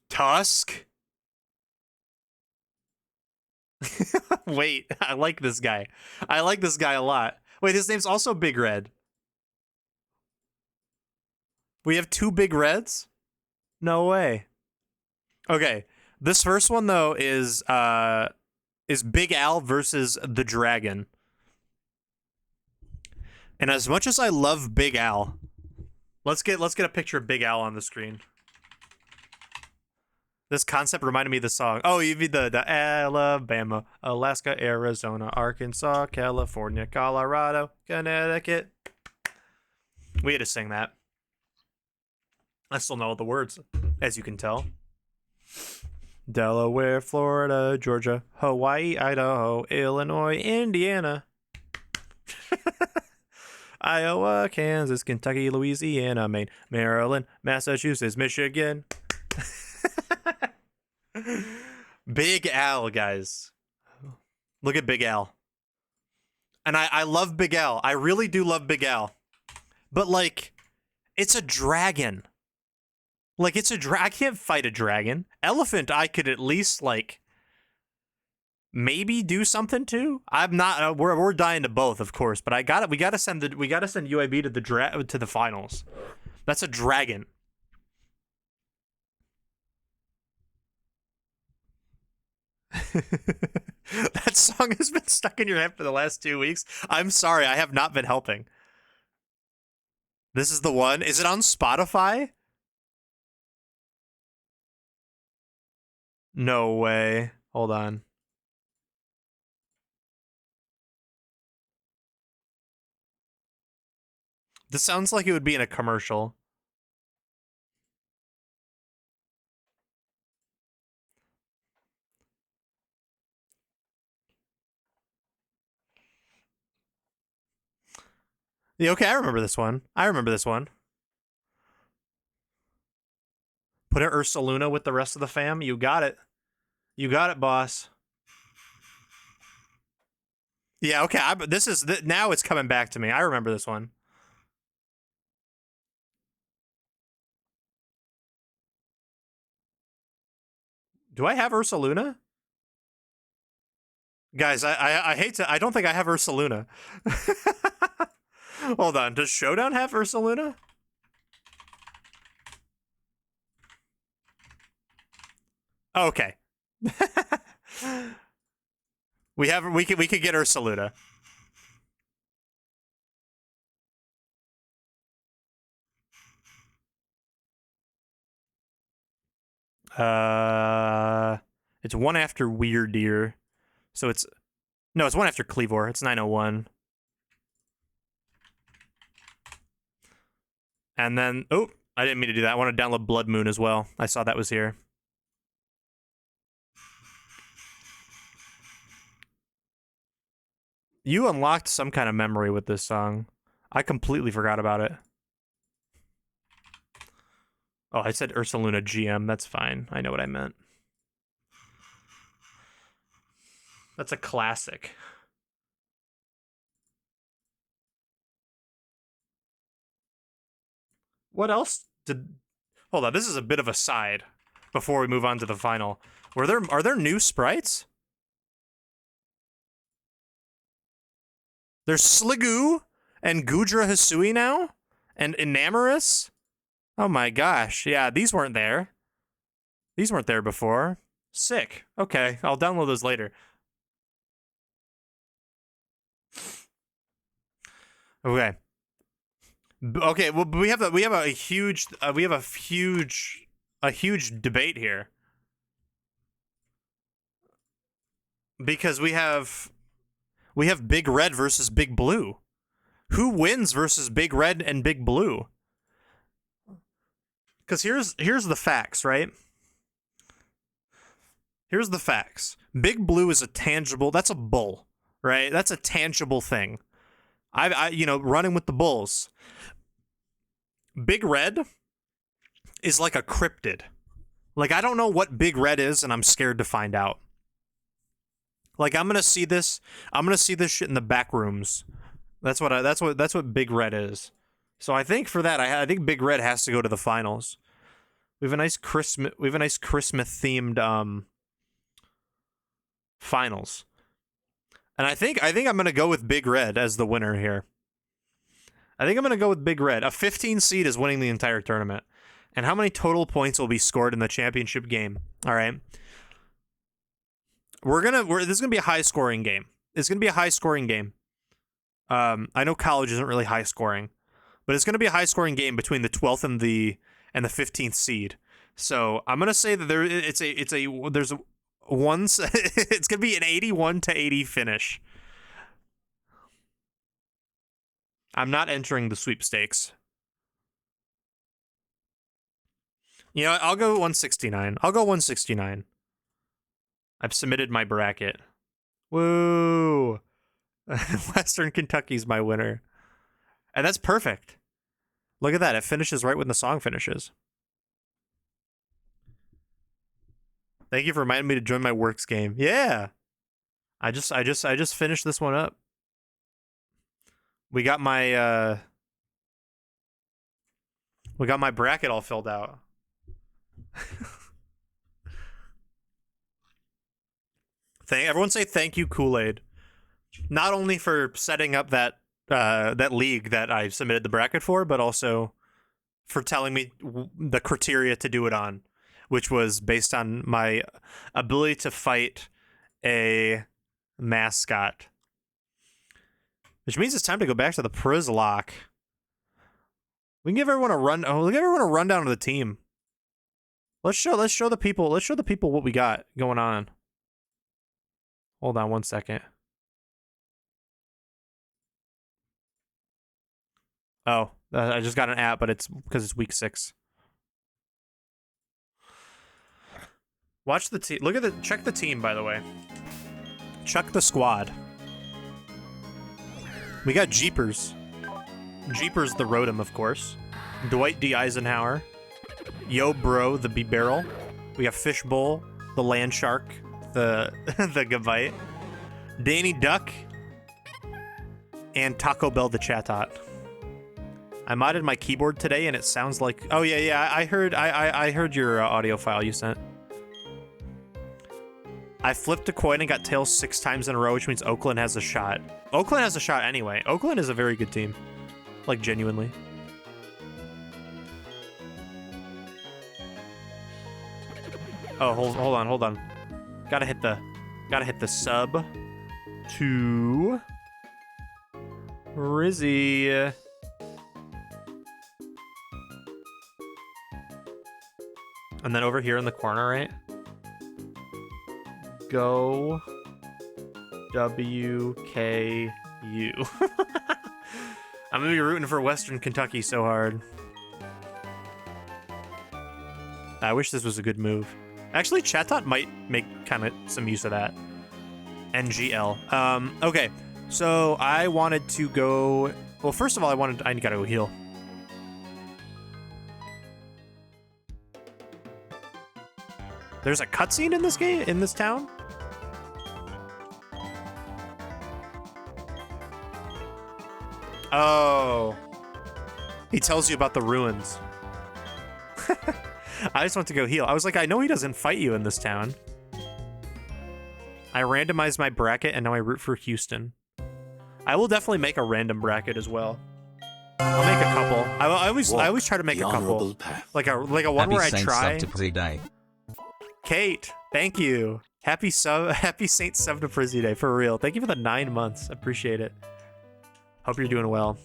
Tusk. Wait, I like this guy. I like this guy a lot. Wait, his name's also Big Red. We have two Big Reds? No way. Okay, this first one though is Big Al versus the Dragon. And as much as I love Big Al, let's get a picture of Big Al on the screen. This concept reminded me of the song. Oh, you mean the Alabama, Alaska, Arizona, Arkansas, California, Colorado, Connecticut. We had to sing that. I still know all the words, as you can tell. Delaware, Florida, Georgia, Hawaii, Idaho, Illinois, Indiana, Iowa, Kansas, Kentucky, Louisiana, Maine, Maryland, Massachusetts, Michigan. Big Al, guys. Look at Big Al. And I love Big Al. I really do love Big Al. But, like, it's a dragon. Like, it's a I can't fight a dragon. Elephant, I could at least, like, maybe do something to. I'm not. We're dying to both, of course. But we gotta send UAB to the finals. That's a dragon. That song has been stuck in your head for the last 2 weeks. I'm sorry, I have not been helping. This is the one. Is it on Spotify? No way. Hold on. This sounds like it would be in a commercial. Yeah, okay, I remember this one. Put it Ursaluna with the rest of the fam. You got it. You got it, boss. Yeah, okay. Now it's coming back to me. I remember this one. Do I have Ursaluna? Guys, I hate to. I don't think I have Ursaluna. Hold on. Does Showdown have Ursaluna? Okay. we could get Ursaluna. It's one after Weird Deer. So it's one after Cleavor. It's 901. And then I didn't mean to do that. I want to download Blood Moon as well. I saw that was here. You unlocked some kind of memory with this song. I completely forgot about it. Oh, I said Ursaluna GM. That's fine. I know what I meant. That's a classic. What else did... Hold on, this is a bit of a side before we move on to the final. Are there new sprites? There's Sliggoo and Gudra Hisui now? And Enamorous? Oh my gosh. Yeah, these weren't there. These weren't there before. Sick. Okay, I'll download those later. Okay. Okay, well, we have a huge debate here. Because we have Big Red versus Big Blue. Who wins versus Big Red and Big Blue? Because here's the facts, right? Here's the facts. Big Blue is a tangible. That's a bull, right? That's a tangible thing. I running with the bulls. Big Red is like a cryptid. Like, I don't know what Big Red is, and I'm scared to find out. Like, I'm gonna see this shit in the back rooms. That's what Big Red is. So I think for that, I think Big Red has to go to the finals. We have a nice Christmas themed finals. And I think I'm gonna go with Big Red as the winner here. I think I'm gonna go with Big Red. A 15 seed is winning the entire tournament. And how many total points will be scored in the championship game? All right. This is gonna be a high scoring game. It's gonna be a high scoring game. I know college isn't really high scoring, but it's gonna be a high scoring game between the 12th and the 15th seed. So I'm gonna say that it's gonna be an 81-80 finish. I'm not entering the sweepstakes. You know, I'll go 169. I'll go 169. I've submitted my bracket. Woo! Western Kentucky's my winner. And that's perfect. Look at that. It finishes right when the song finishes. Thank you for reminding me to join my works game. Yeah. I just finished this one up. We got my bracket all filled out. Everyone say thank you, Kool-Aid. Not only for setting up that league that I submitted the bracket for, but also for telling me the criteria to do it on, which was based on my ability to fight a mascot. Which means it's time to go back to the Przzlocke. We can give everyone a rundown of the team. Let's show the people what we got going on. Hold on one second. Oh, I just got an app, but it's because it's week 6. Watch the team. Check the team, by the way. Check the squad. We got Jeepers. Jeepers the Rotom, of course. Dwight D. Eisenhower. Yo Bro, the B-Barrel. We got Fishbowl, the Land Shark, the Gavite. Danny Duck. And Taco Bell the Chatot. I modded my keyboard today and it sounds like... Oh, yeah, I heard your audio file you sent. I flipped a coin and got tails 6 times in a row, which means Oakland has a shot. Oakland has a shot anyway. Oakland is a very good team. Like, genuinely. Oh, hold on. Gotta hit the sub to Rizzy. And then over here in the corner, right? Go WKU. I'm gonna be rooting for Western Kentucky so hard. I wish this was a good move. Actually, Chatot might make kind of some use of that. NGL. Okay, so I wanted to go... Well, first of all, I gotta go heal. There's a cutscene in this game, in this town? Oh. He tells you about the ruins. I just want to go heal. I was like, I know he doesn't fight you in this town. I randomized my bracket and now I root for Houston. I will definitely make a random bracket as well. I'll make a couple. I always try to make a couple. Like a one Happy where I Saint try. Sub to Prizzy Day. Kate, thank you. Happy Saint Sub to Prizzy Day, for real. Thank you for the 9 months. Appreciate it. Hope you're doing well.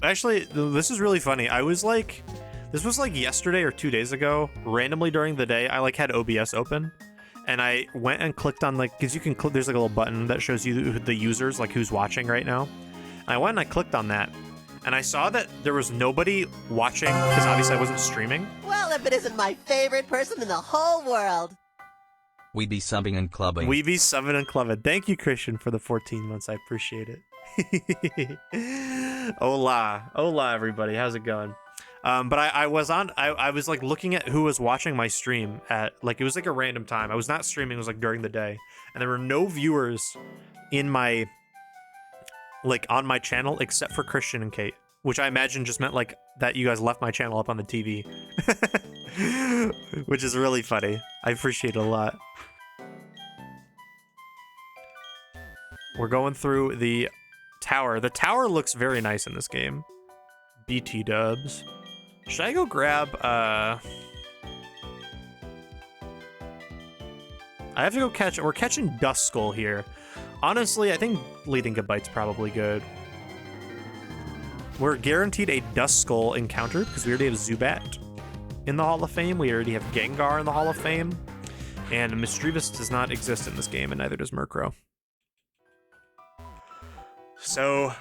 Actually, this is really funny. This was like yesterday or 2 days ago. Randomly during the day, I like had OBS open, and I went and clicked on like, because you can click. There's like a little button that shows you the users, like who's watching right now. And I went and I clicked on that, and I saw that there was nobody watching because obviously I wasn't streaming. Well, if it isn't my favorite person in the whole world. We be subbing and clubbing. We be subbing and clubbing. Thank you, Christian, for the 14 months. I appreciate it. Hola, everybody. How's it going? But I was like looking at who was watching my stream at like, it was like a random time. I was not streaming. It was like during the day, and there were no viewers in my like on my channel except for Christian and Kate, which I imagine just meant like that you guys left my channel up on the TV, which is really funny. I appreciate it a lot. We're going through the tower. The tower looks very nice in this game. BT dubs. Should I go grab, I have to go catch, we're catching Dust Skull here. Honestly, I think leading Goodbite's probably good. We're guaranteed a Dust Skull encounter because we already have Zubat in the Hall of Fame. We already have Gengar in the Hall of Fame. And Misdreavus does not exist in this game, and neither does Murkrow. So...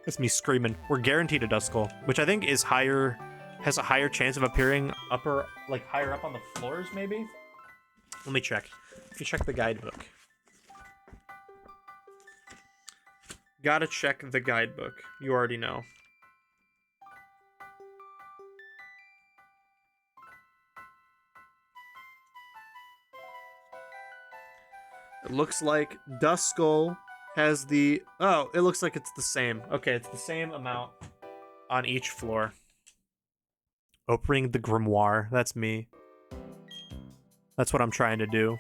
That's me screaming. We're guaranteed a Dust Skull, which I think is higher, has a higher chance of appearing higher up on the floors, maybe? Let me check. Let me check the guidebook. Gotta check the guidebook. You already know. It looks like Dust Skull has the... Oh, it looks like it's the same. Okay, it's the same amount on each floor. Opening the grimoire. That's me. That's what I'm trying to do.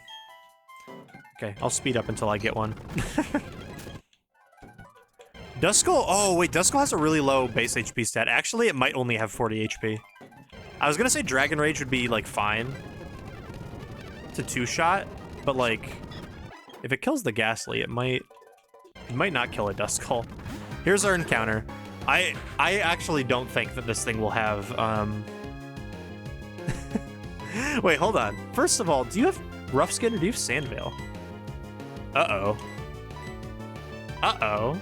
Okay, I'll speed up until I get one. Dust Skull... Oh, wait, Dust Skull has a really low base HP stat. Actually, it might only have 40 HP. I was gonna say Dragon Rage would be, like, fine to two-shot, but, like, if it kills the Ghastly, it might not kill a Dust Skull. Here's our encounter. I actually don't think that this thing will have, Wait, hold on. First of all, do you have Rough Skin or do you have Sandvale? Uh-oh. Uh-oh.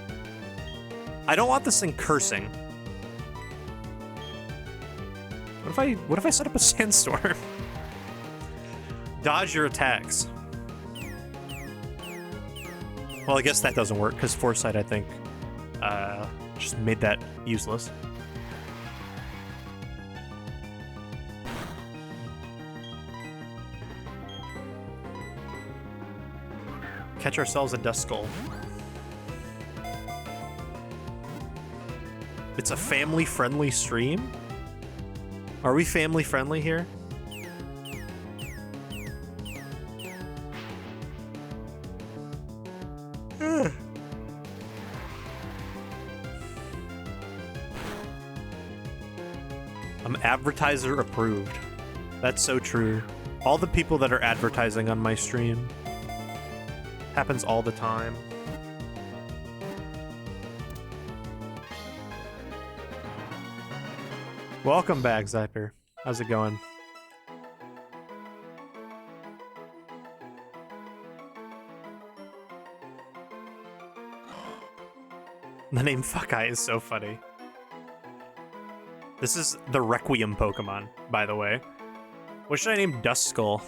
I don't want this thing cursing. What if I set up a Sandstorm? Dodge your attacks. Well, I guess that doesn't work, because Foresight, I think, just made that useless. Catch ourselves a Dust Skull. It's a family-friendly stream? Are we family-friendly here? I'm advertiser approved. That's so true. All the people that are advertising on my stream. Happens all the time. Welcome back, Zyper. How's it going? The name Fuckeye is so funny. This is the Requiem Pokemon, by the way. What should I name Dust Skull?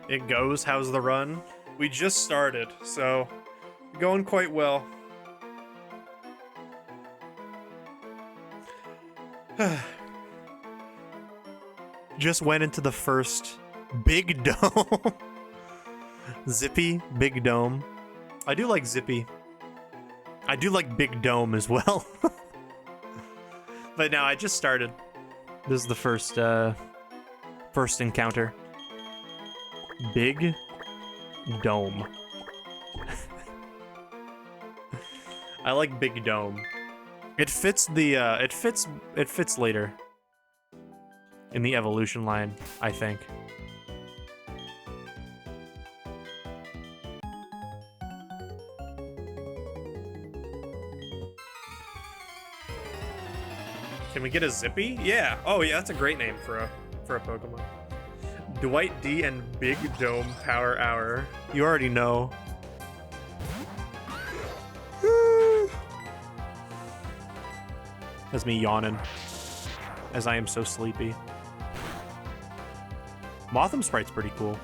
It goes. How's the run? We just started, so going quite well. Just went into the first big dome. Zippy, big dome. I do like Zippy. I do like Big Dome as well. But no, I just started. This is the first first encounter. Big Dome. I like Big Dome. It fits the it fits later in the evolution line, I think. Can we get a Zippy? Yeah. Oh yeah, that's a great name for a Pokemon. Dwight D and Big Dome Power Hour. You already know. That's me yawning, as I am so sleepy. Motham Sprite's pretty cool.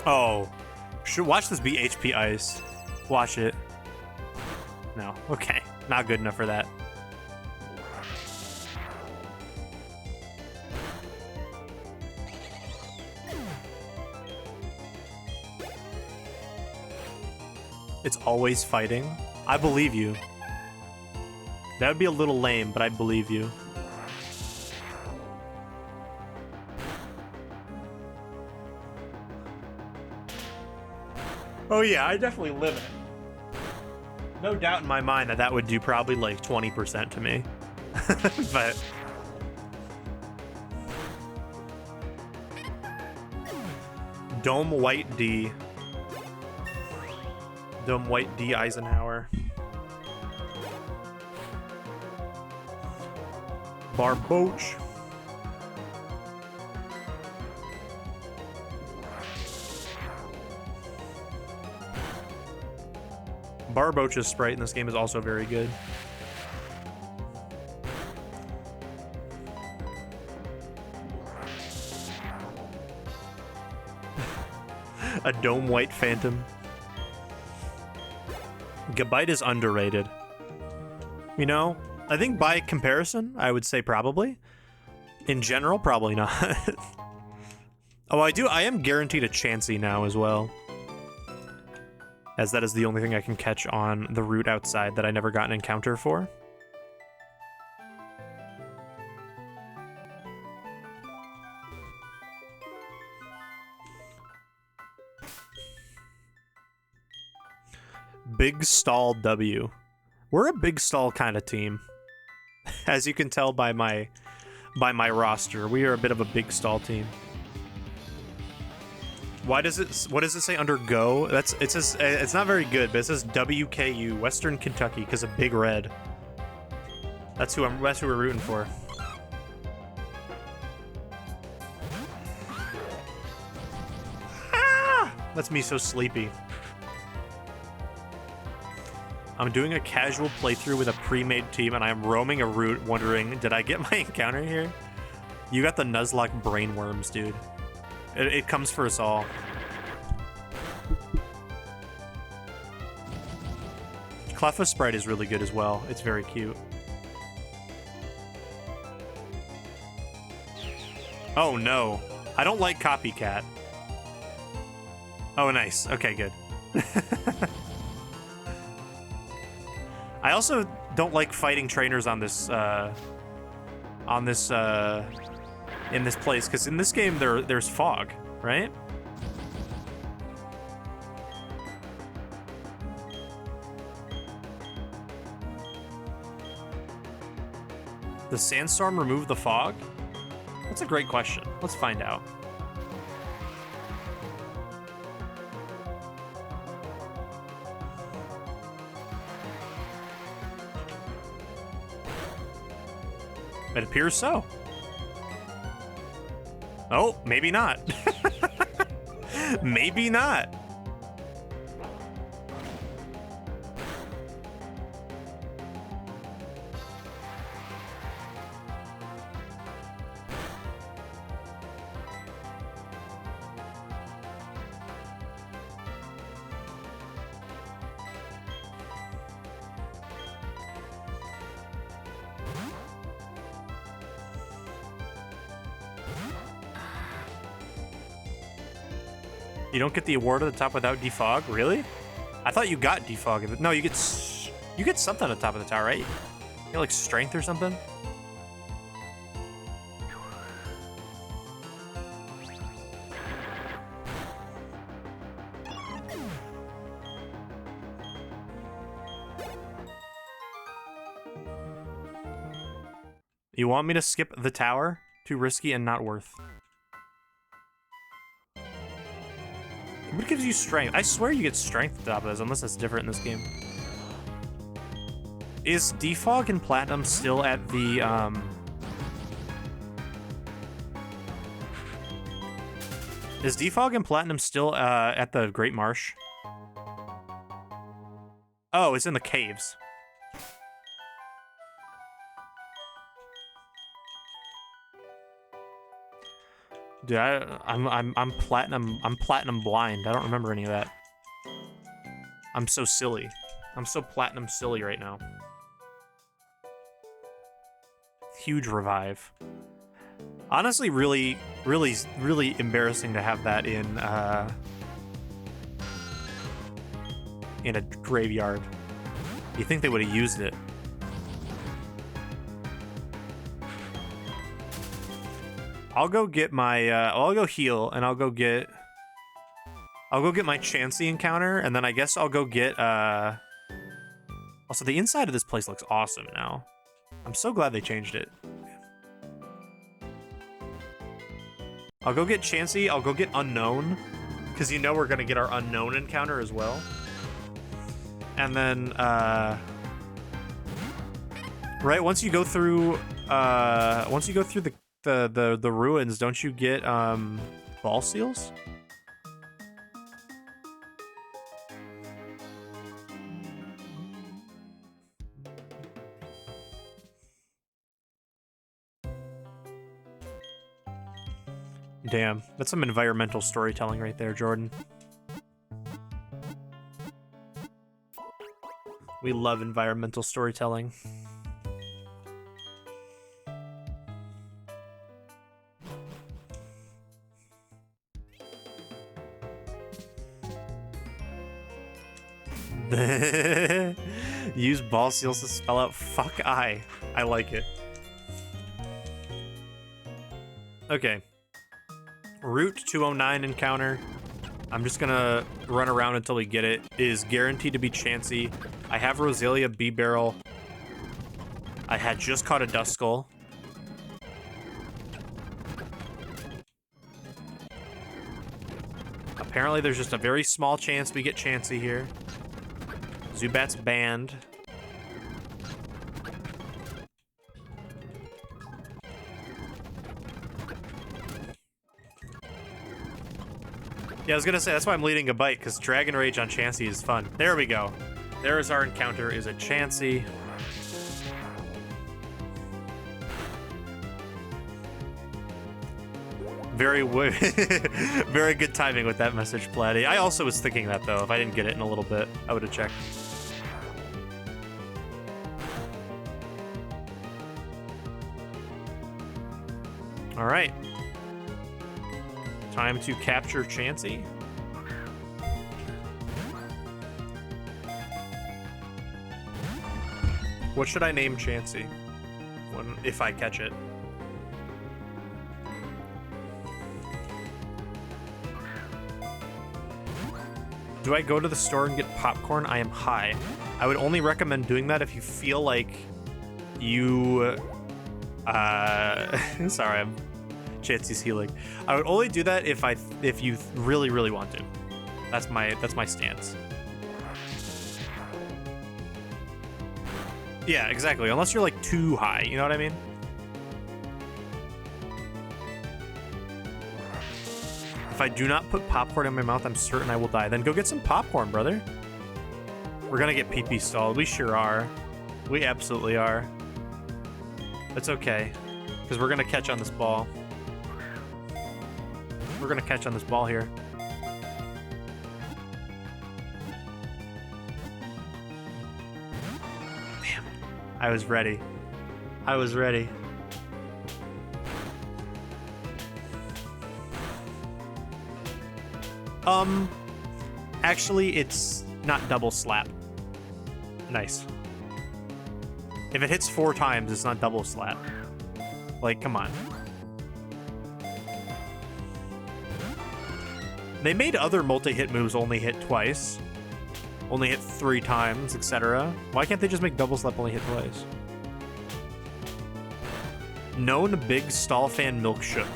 Oh, watch this be HP Ice. Watch it. No, okay, not good enough for that. It's always fighting. I believe you. That would be a little lame, but I believe you. Oh yeah, I definitely live it. No doubt in my mind that that would do probably like 20% to me. But... Dome White D. Dome White D Eisenhower. Barboach. Barboach's sprite in this game is also very good. A Dome White Phantom. Gabite is underrated. You know, I think by comparison, I would say probably. In general, probably not. Oh, I am guaranteed a Chansey now as well. As that is the only thing I can catch on the route outside that I never got an encounter for. Big Stall W. We're a big stall kind of team. As you can tell by my roster, we are a bit of a big stall team. Why does it? What does it say under Go? It says it's not very good, but it says WKU, Western Kentucky, because of Big Red. That's who we're rooting for. Ah! That's me so sleepy. I'm doing a casual playthrough with a pre-made team, and I am roaming a route wondering, did I get my encounter here? You got the Nuzlocke brainworms, dude. It comes for us all. Cleffa Sprite is really good as well. It's very cute. Oh no. I don't like Copycat. Oh, nice. Okay, good. I also don't like fighting trainers on this in this place, because in this game there's fog, right? Does Sandstorm remove the fog? That's a great question. Let's find out. It appears so. Oh, maybe not. Maybe not. You don't get the award at the top without defog? Really? I thought you got defog. No, you get something at the top of the tower, right? Get like strength or something? You want me to skip the tower? Too risky and not worth. What gives you strength? I swear you get strength at the top of this, unless that's different in this game. Is Defog and Platinum still at the, Is Defog and Platinum still, at the Great Marsh? Oh, it's in the caves. Dude, I'm platinum blind. I don't remember any of that. I'm so silly. I'm so platinum silly right now. Huge revive. Honestly, really embarrassing to have that in a graveyard. You think they would have used it? I'll go get my, I'll go heal, and I'll go get my Chansey encounter, and then I guess I'll go get, also, the inside of this place looks awesome now. I'm so glad they changed it. I'll go get Chansey, I'll go get Unknown, because you know we're gonna get our Unknown encounter as well. And then, right, once you go through the ruins, don't you get ball seals? Damn, that's some environmental storytelling right there, Jordan. We love environmental storytelling. Use ball seals to spell out fuck I like it. Okay. Route 209 encounter. I'm just gonna run around until we get it. Is guaranteed to be Chansey. I have Roselia B-Barrel. I had just caught a Duskull. Apparently there's just a very small chance we get Chansey here. Zubat's banned. Yeah, I was gonna say, that's why I'm leading a bite, because Dragon Rage on Chansey is fun. There we go. There is our encounter, is a Chansey. Very very good timing with that message, Platty. I also was thinking that, though. If I didn't get it in a little bit, I would have checked. All right. Time to capture Chansey. What should I name Chansey if I catch it? Do I go to the store and get popcorn? I am high. I would only recommend doing that if you feel like you... sorry, Chansey's healing. I would only do that if you really want to. That's my stance. Yeah, exactly. Unless you're like too high, you know what I mean? If I do not put popcorn in my mouth, I'm certain I will die. Then go get some popcorn, brother. We're gonna get pee-pee stalled. We sure are. We absolutely are. That's okay, because we're gonna catch on this ball. We're gonna catch on this ball here. Damn. I was ready. I was ready. Actually, it's not double slap. Nice. If it hits 4 times, it's not double slap. Like, come on. They made other multi-hit moves only hit twice. Only hit 3 times, etc. Why can't they just make double slap only hit twice? Known big stall fan milk shook.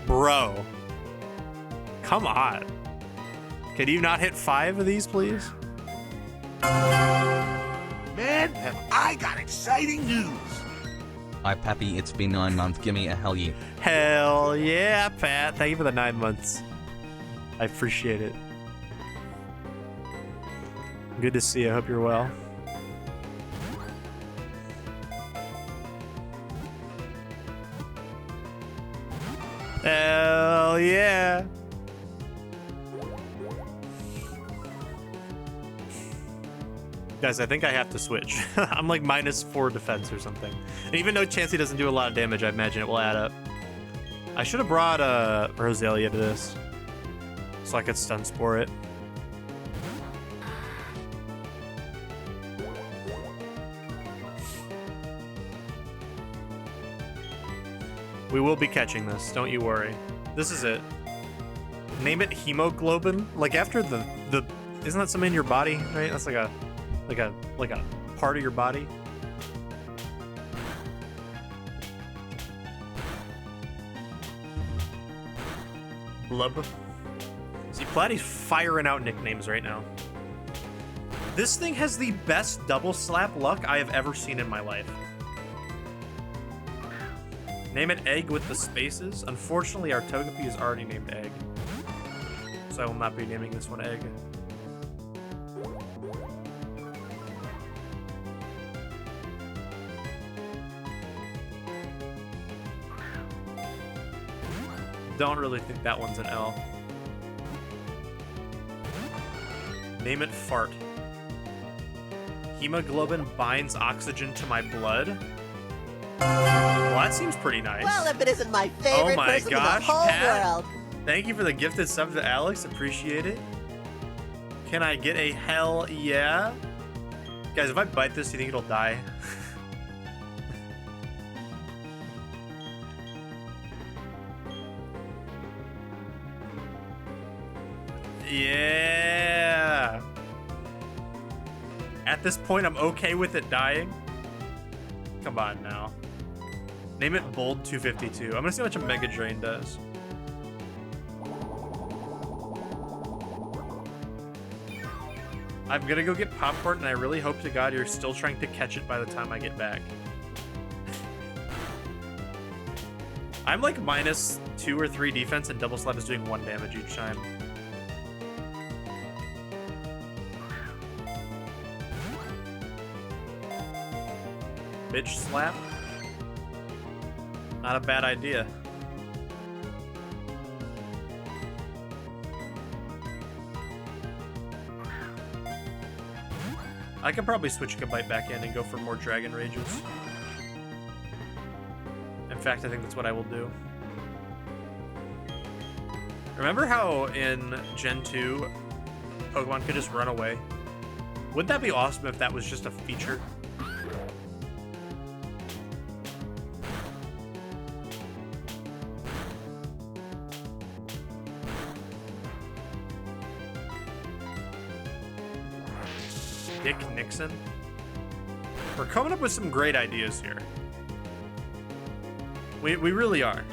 Bro. Come on. Can you not hit 5 of these, please? Man, have I got exciting news. Hi Pappy, it's been 9 months, gimme a hell yeah. Hell yeah, Pat. Thank you for the 9 months. I appreciate it. Good to see you. I hope you're well. Hell yeah. Guys, I think I have to switch. I'm like -4 defense or something. And even though Chansey doesn't do a lot of damage, I imagine it will add up. I should have brought Rosalia to this so I could stun spore it. We will be catching this, don't you worry. This is it. Name it hemoglobin. Like after the isn't that something in your body, right? That's like a part of your body. Blub. See, Platty's firing out nicknames right now. This thing has the best double slap luck I have ever seen in my life. Name it Egg with the spaces. Unfortunately, our Togepi is already named Egg. So I will not be naming this one Egg. Don't really think that one's an L. Name it Fart. Hemoglobin binds oxygen to my blood. Well, that seems pretty nice. Well, if it isn't my favorite person in the whole world. Thank you for the gifted sub to Alex. Appreciate it. Can I get a hell yeah? Guys, if I bite this, do you think it'll die? Yeah. At this point, I'm okay with it dying. Come on now. Name it Bold 252. I'm gonna see how much a Mega Drain does. I'm gonna go get popcorn, and I really hope to God you're still trying to catch it by the time I get back. I'm like -2 or 3 defense, and double slap is doing 1 damage each time. Bitch slap. Not a bad idea. I could probably switch Kabite back in and go for more Dragon Rages. In fact, I think that's what I will do. Remember how in Gen 2, Pokemon could just run away? Wouldn't that be awesome if that was just a feature? Dick Nixon. We're coming up with some great ideas here. We really are.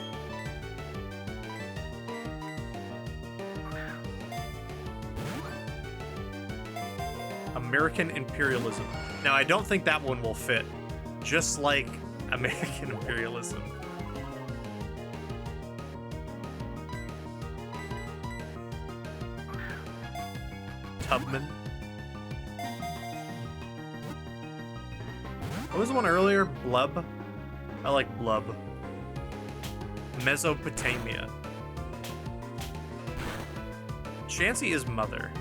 American imperialism. Now, I don't think that one will fit. Just like American imperialism. Tubman. What was the one earlier? Blub? I like Blub. Mesopotamia. Chansey is mother.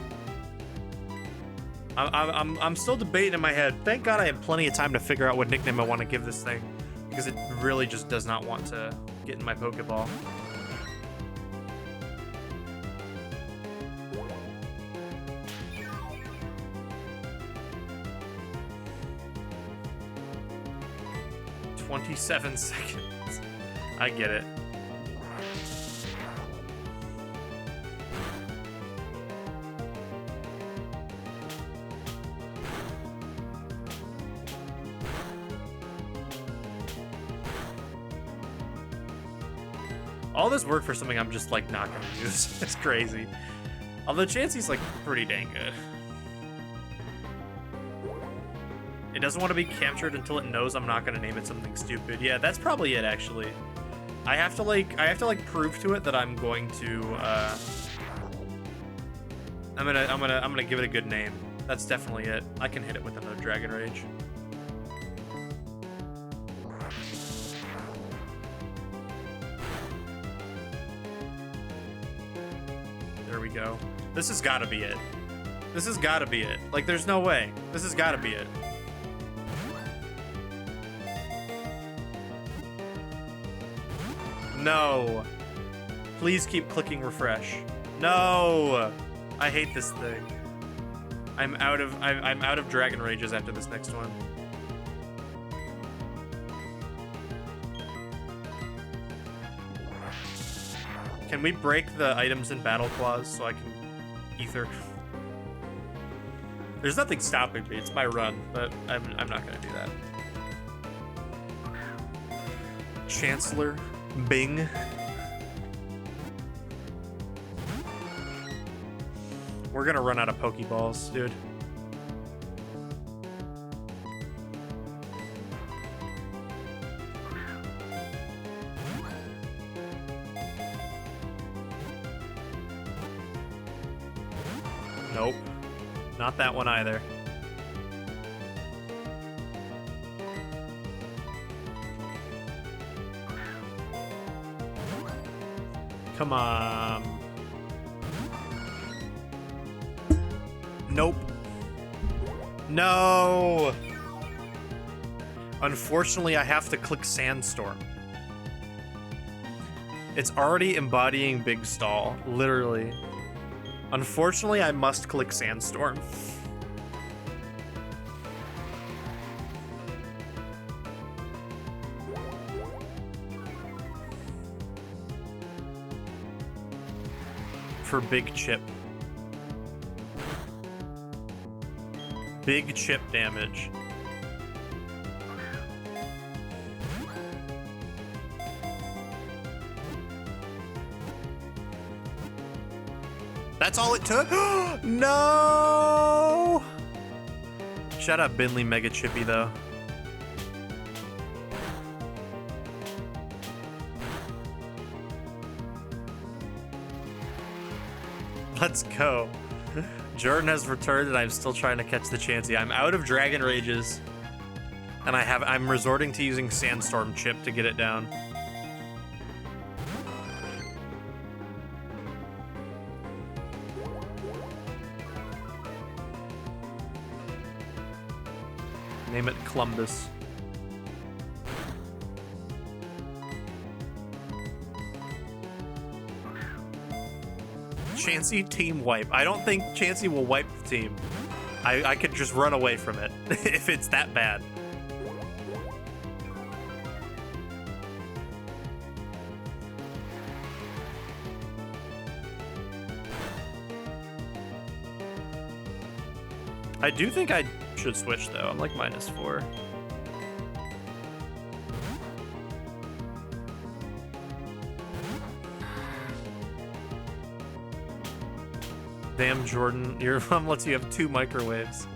I'm still debating in my head. Thank God I have plenty of time to figure out what nickname I want to give this thing, because it really just does not want to get in my Pokeball. 27 seconds. I get it. All this work for something I'm just like not gonna use. It's crazy. Although Chansey's like pretty dang good. It doesn't want to be captured until it knows I'm not gonna name it something stupid. Yeah, that's probably it actually. I have to like prove to it that I'm going to I'm gonna give it a good name. That's definitely it. I can hit it with another Dragon Rage. There we go. This has got to be it. This has got to be it. Like, there's no way. This has got to be it. No. Please keep clicking refresh. No. I hate this thing. I'm out of Dragon Rages after this next one. Can we break the items in battle clause so I can ether? There's nothing stopping me. It's my run, but I'm not gonna do that. Chancellor, Bing. We're gonna run out of Pokeballs, dude. Nope. Not that one either. Come on. Nope. No! Unfortunately, I have to click Sandstorm. It's already embodying Big Stall, literally. Unfortunately, I must click Sandstorm. For Big Chip. Big Chip damage. That's all it took? No! Shout out Binley Mega Chippy, though. Let's go. Jordan has returned, and I'm still trying to catch the Chansey. I'm out of Dragon Rages, and I'm resorting to using Sandstorm Chip to get it down. Name it Columbus. Chansey team wipe. I don't think Chansey will wipe the team. I could just run away from it if it's that bad. I do think I should switch though. I'm like -4. Damn, Jordan, your mom lets you have 2 microwaves.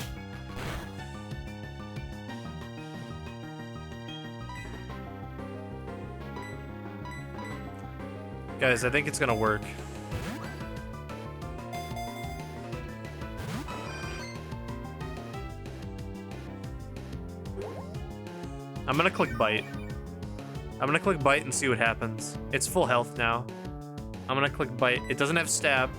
Guys, I think it's gonna work. I'm gonna click bite. I'm gonna click bite and see what happens. It's full health now. I'm gonna click bite. It doesn't have stab.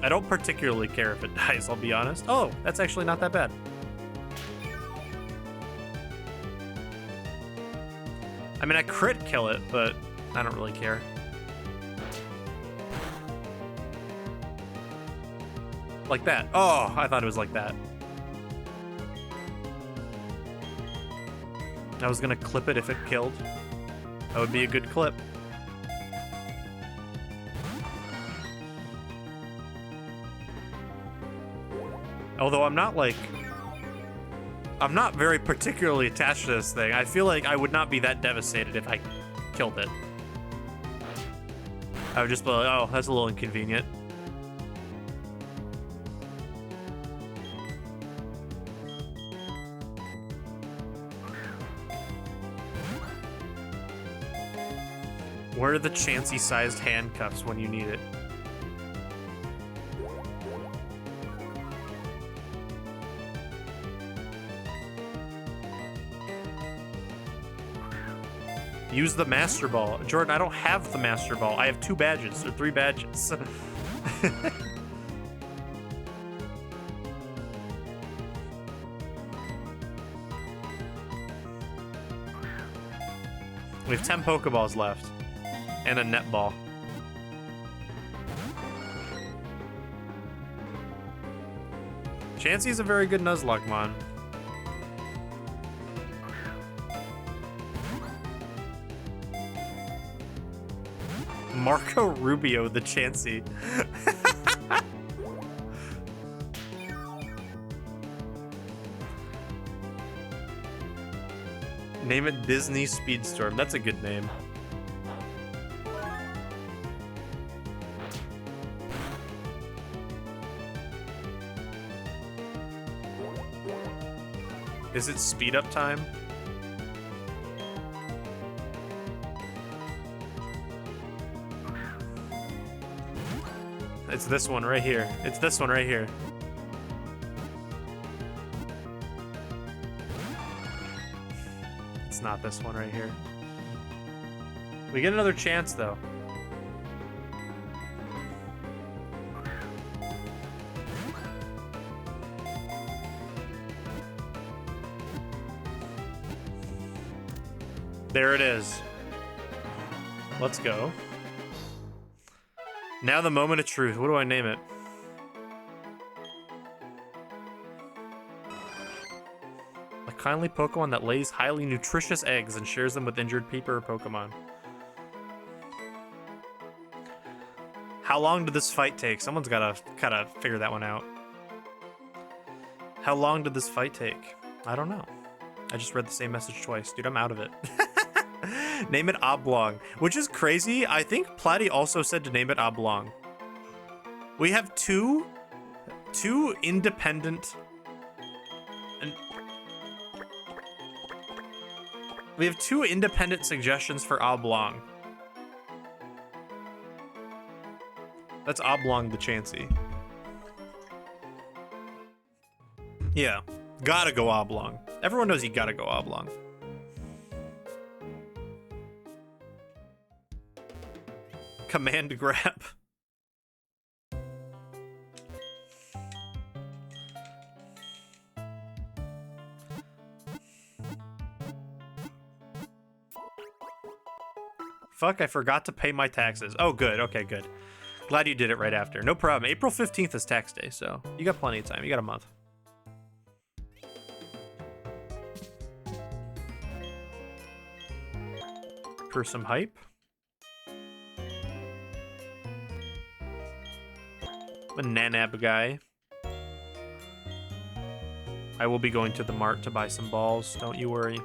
I don't particularly care if it dies, I'll be honest. Oh, that's actually not that bad. I mean, I crit kill it, but I don't really care. Like that. Oh, I thought it was like that. I was gonna clip it if it killed. That would be a good clip. Although I'm not very particularly attached to this thing. I feel like I would not be that devastated if I killed it. I would just be like, oh, that's a little inconvenient. Where are the Chansey-sized handcuffs when you need it? Use the Master Ball. Jordan, I don't have the Master Ball. I have 2 badges, or 3 badges. We have 10 Pokeballs left. And a netball. Chansey's a very good Nuzlocke mon. Marco Rubio, the Chansey. Name it Disney Speedstorm. That's a good name. Is it speed up time? It's this one right here. It's this one right here. It's not this one right here. We get another chance though. There it is. Let's go. Now the moment of truth. What do I name it? A kindly Pokemon that lays highly nutritious eggs and shares them with injured people or Pokemon. How long did this fight take? Someone's gotta figure that one out. How long did this fight take? I don't know. I just read the same message twice. Dude, I'm out of it. Name it Oblong, which is crazy. I think Platy also said to name it Oblong. We have two independent... We have 2 independent suggestions for Oblong. That's Oblong the Chansey. Yeah, gotta go Oblong. Everyone knows you gotta go Oblong. Command grab. Fuck, I forgot to pay my taxes. Oh, good. Okay, good. Glad you did it right after. No problem. April 15th is tax day, so you got plenty of time. You got a month. For some hype. A Nanab guy. I will be going to the mart to buy some balls. Don't you worry.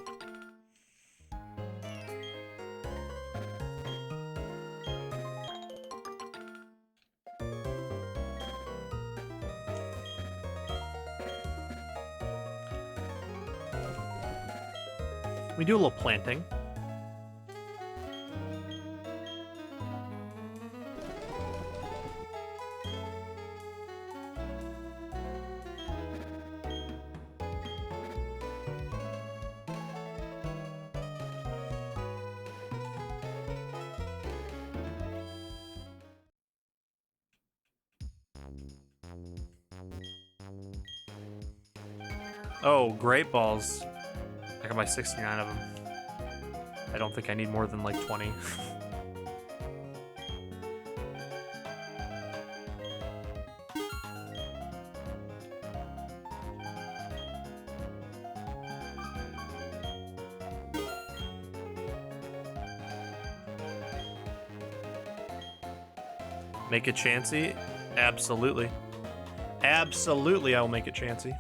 We do a little planting. Oh, great balls. I got my 69 of them. I don't think I need more than like 20. Make it chancy? Absolutely. Absolutely, I will make it chancy.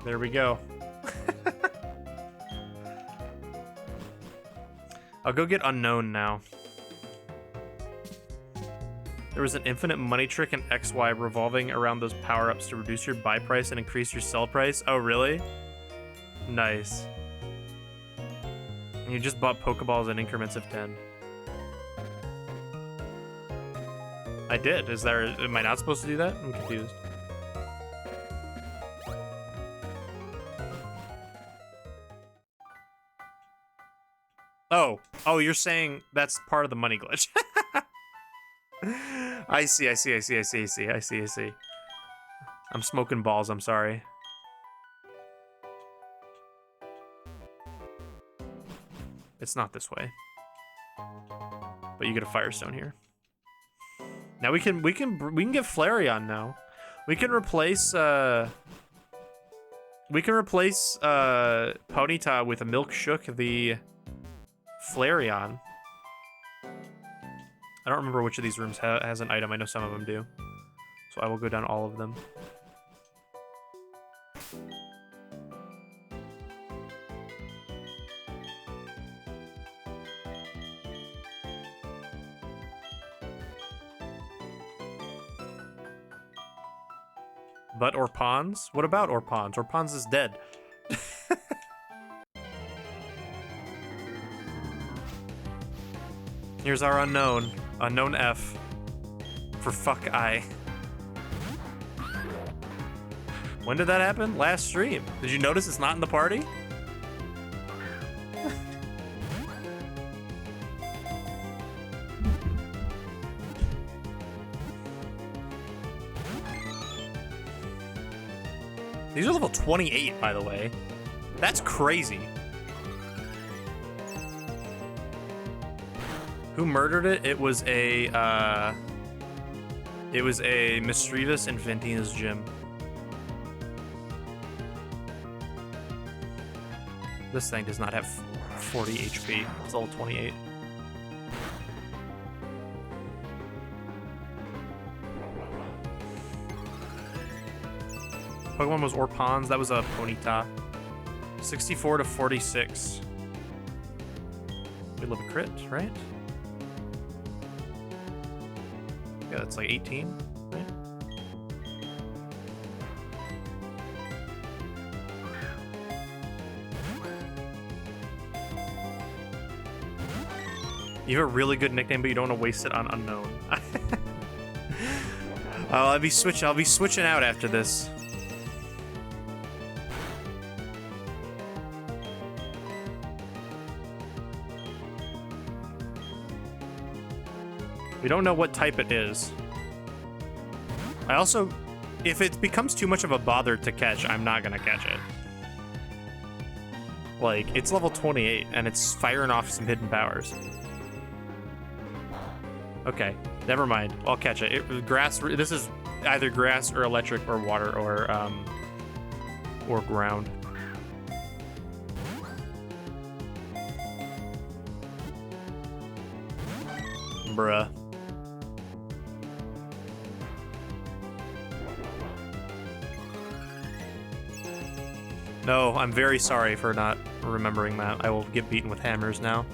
There we go. I'll go get Unknown now. There was an infinite money trick in XY revolving around those power-ups to reduce your buy price and increase your sell price. Oh, really? Nice. And you just bought Pokeballs in increments of 10. I did. Am I not supposed to do that? I'm confused. Oh, you're saying that's part of the money glitch. I see. I'm smoking balls, I'm sorry. It's not this way. But you get a Firestone here. Now we can get Flareon now. We can replace Ponyta with a Milk Shook the Flareon. I don't remember which of these rooms has an item. I know some of them do. So I will go down all of them. But Orpons? What about Orpons? Orpons is dead. Here's our unknown. Unknown F. For fuck I. When did that happen? Last stream. Did you notice it's not in the party? These are level 28, by the way. That's crazy. Who murdered it? It was a Mischievous in Ventina's gym. This thing does not have 40 HP. It's level 28. Pokemon was Orpons. That was a Ponyta. 64 to 46. We love a crit, right? Yeah, that's like 18, right? You have a really good nickname, but you don't want to waste it on Unknown. I'll be switching out after this. We don't know what type it is. I also, if it becomes too much of a bother to catch, I'm not gonna catch it. Like, it's level 28, and it's firing off some hidden powers. Okay, never mind. I'll catch it. Grass. This is either grass or electric or water or ground. Bruh. No, I'm very sorry for not remembering that. I will get beaten with hammers now.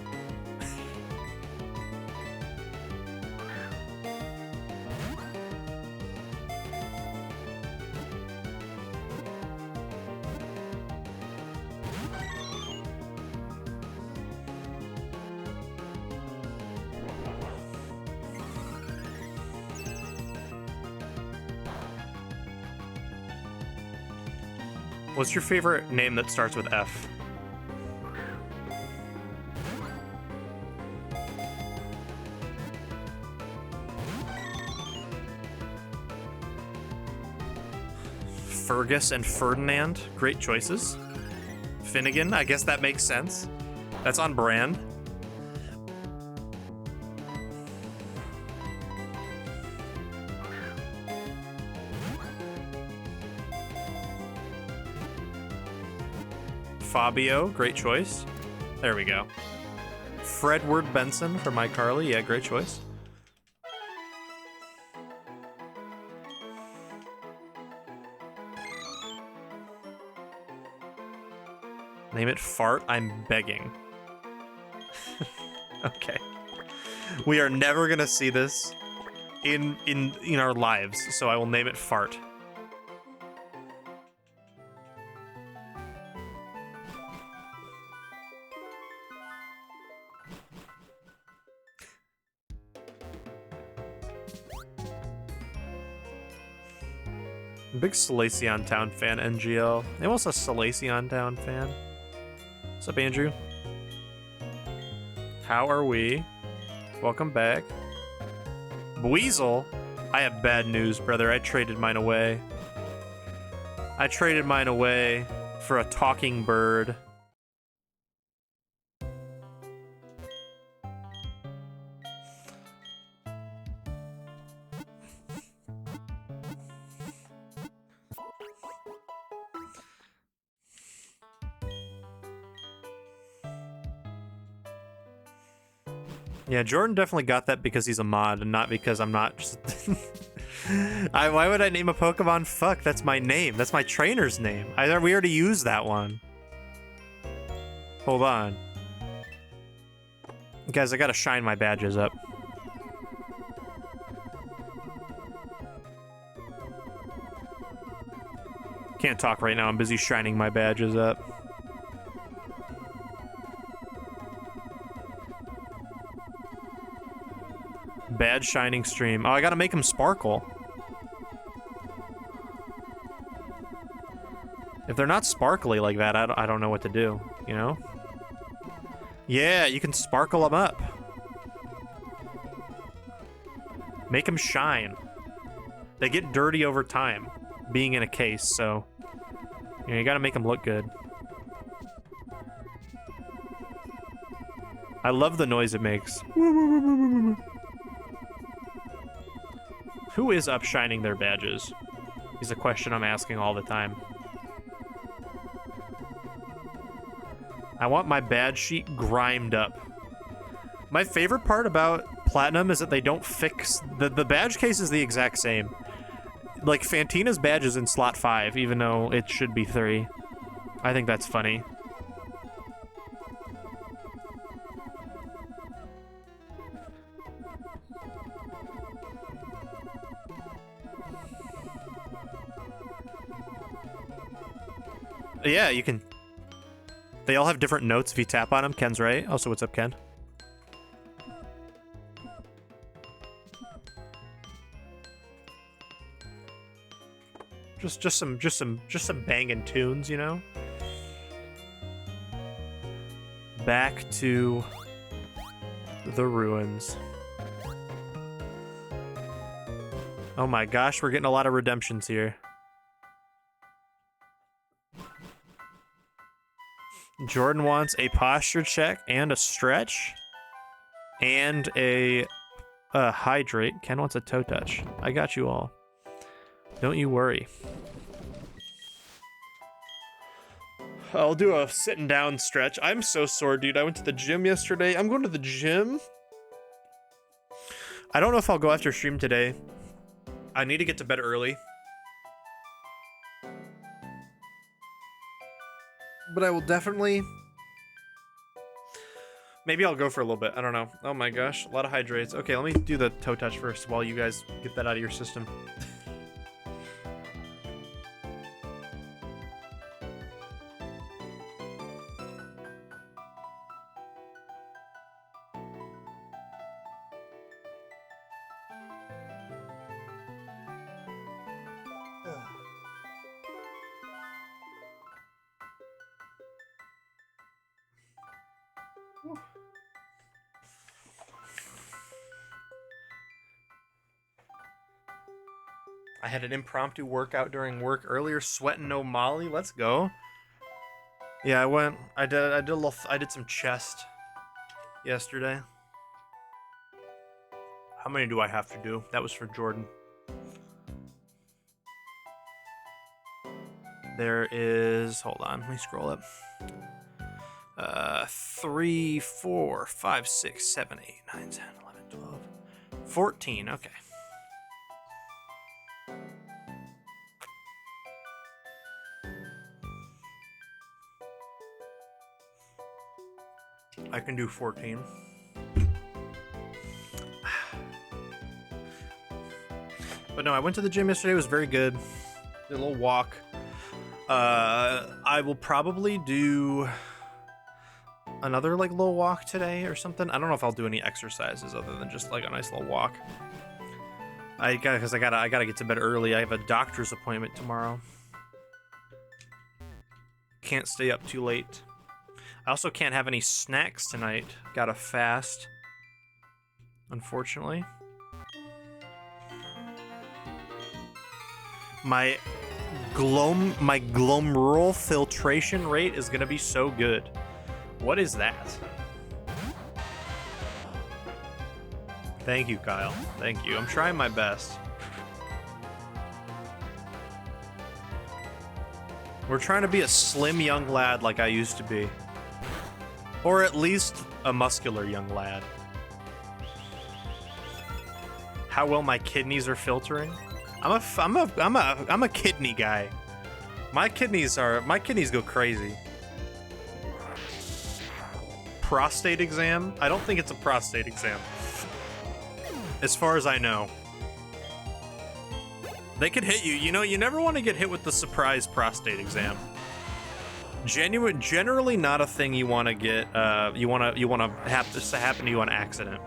What's your favorite name that starts with F? Fergus and Ferdinand, great choices. Finnegan, I guess that makes sense. That's on brand. Fabio, great choice. There we go. Fredward Benson from iCarly, yeah, great choice. Name it Fart, I'm begging. Okay. We are never gonna see this in our lives, so I will name it Fart. Big Salacion Town fan, NGL. Anyone else a Salacion Town fan? What's up, Andrew? How are we? Welcome back. Weasel? I have bad news, brother. I traded mine away. I traded mine away for a talking bird. Yeah, Jordan definitely got that because he's a mod and not because I'm not just... why would I name a Pokemon? Fuck, that's my name. That's my trainer's name. We already used that one. Hold on. Guys, I gotta shine my badges up. Can't talk right now. I'm busy shining my badges up. Bad shining stream. Oh, I gotta make them sparkle. If they're not sparkly like that, I don't know what to do, you know? Yeah, you can sparkle them up. Make them shine. They get dirty over time, being in a case, so... You know, you gotta make them look good. I love the noise it makes. Who is upshining their badges? Is a question I'm asking all the time. I want my badge sheet grimed up. My favorite part about Platinum is that they don't fix... The badge case is the exact same. Like, Fantina's badge is in slot 5, even though it should be 3. I think that's funny. Yeah, you can... They all have different notes if you tap on them. Ken's right. Also, what's up, Ken? Just some banging tunes, you know? Back to the ruins. Oh my gosh, we're getting a lot of redemptions here. Jordan wants a posture check and a stretch and a hydrate. Ken wants a toe touch. I got you all. Don't you worry. I'll do a sitting down stretch. I'm so sore, dude. I went to the gym yesterday. I'm going to the gym. I don't know if I'll go after stream today. I need to get to bed early. But I will definitely... Maybe I'll go for a little bit. I don't know. Oh my gosh. A lot of hydrates. Okay, let me do the toe touch first while you guys get that out of your system. I had an impromptu workout during work earlier, sweating no molly. Let's go. Yeah, I did some chest yesterday. How many do I have to do? That was for Jordan. There is, hold on, let me scroll up. 3, 4, 5, 6, 7, 8, 9, 10, 11, 12, 14. Okay. I can do 14. But no, I went to the gym yesterday. It was very good. Did a little walk. I will probably do another like little walk today or something. I don't know if I'll do any exercises other than just like a nice little walk. I gotta get to bed early. I have a doctor's appointment tomorrow. Can't stay up too late. I also can't have any snacks tonight. Gotta fast, unfortunately. My glomerular filtration rate is gonna be so good. What is that? Thank you, Kyle. Thank you. I'm trying my best. We're trying to be a slim young lad like I used to be. Or at least a muscular young lad. How well my kidneys are filtering? I'm a kidney guy. My kidneys go crazy. Prostate exam? I don't think it's a prostate exam. As far as I know. They could hit you. You know, you never want to get hit with the surprise prostate exam. Generally not a thing you want to get. You want to have this to happen to you on accident.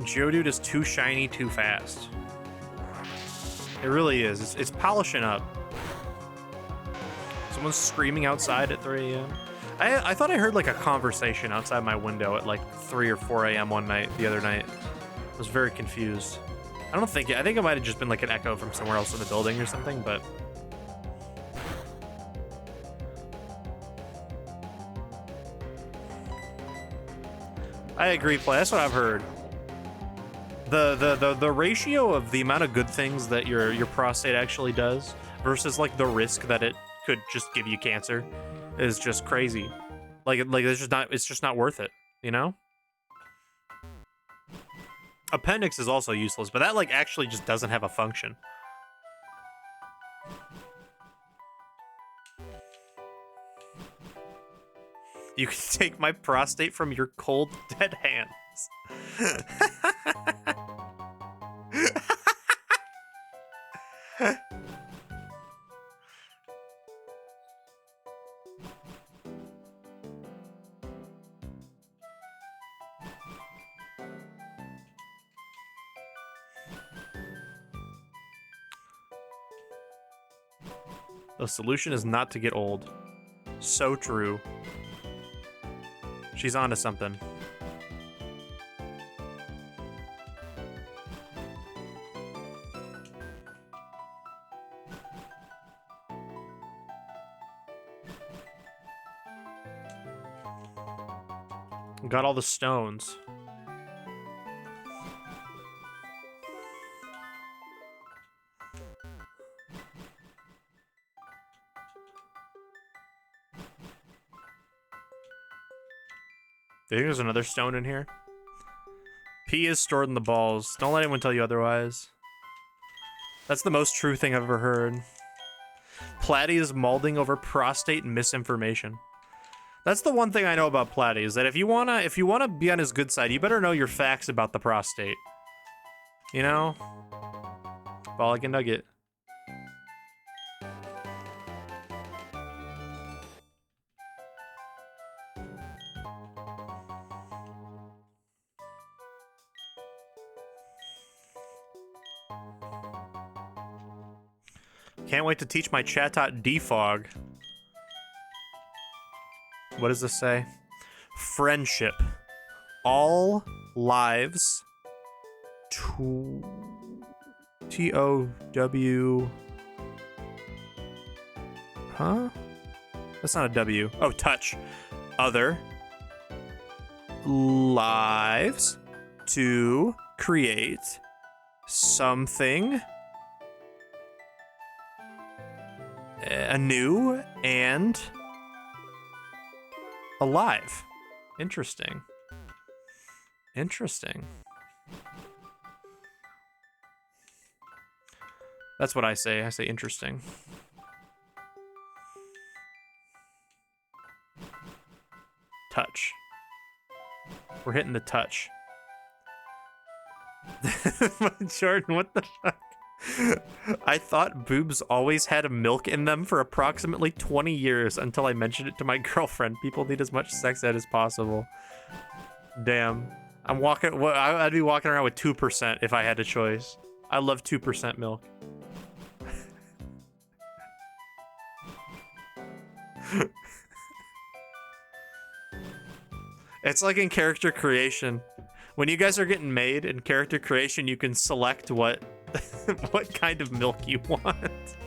Geodude is too shiny too fast. It really is. It's polishing up. Someone's screaming outside at 3 a.m. I thought I heard like a conversation outside my window at like 3 or 4 a.m. one night, the other night. I was very confused. I think it might have just been like an echo from somewhere else in the building or something, but... I agree, Play. That's what I've heard. The ratio of the amount of good things that your prostate actually does versus like the risk that it could just give you cancer is just crazy. Like it's just not worth it, you know? Appendix is also useless, but that like actually just doesn't have a function. You can take my prostate from your cold, dead hands. The solution is not to get old. So true. She's onto something. Got all the stones. Do you think there's another stone in here? P is stored in the balls. Don't let anyone tell you otherwise. That's the most true thing I've ever heard. Platy is molding over prostate misinformation. That's the one thing I know about Platy, is that if you wanna be on his good side, you better know your facts about the prostate. You know? Ball like a nugget. Can't wait to teach my Chatot defog. What does this say? Friendship. All lives. T-O-W. Huh? That's not a W. Oh, touch. Other. lives to create something anew and alive. Interesting. Interesting. That's what I say. I say interesting. Touch. We're hitting the touch. Jordan, what the fuck? I thought boobs always had milk in them for approximately 20 years until I mentioned it to my girlfriend. People need as much sex ed as possible. Damn. I'd be walking around with 2% if I had a choice. I love 2% milk. It's like in character creation. When you guys are getting made in character creation, you can select what what kind of milk you want.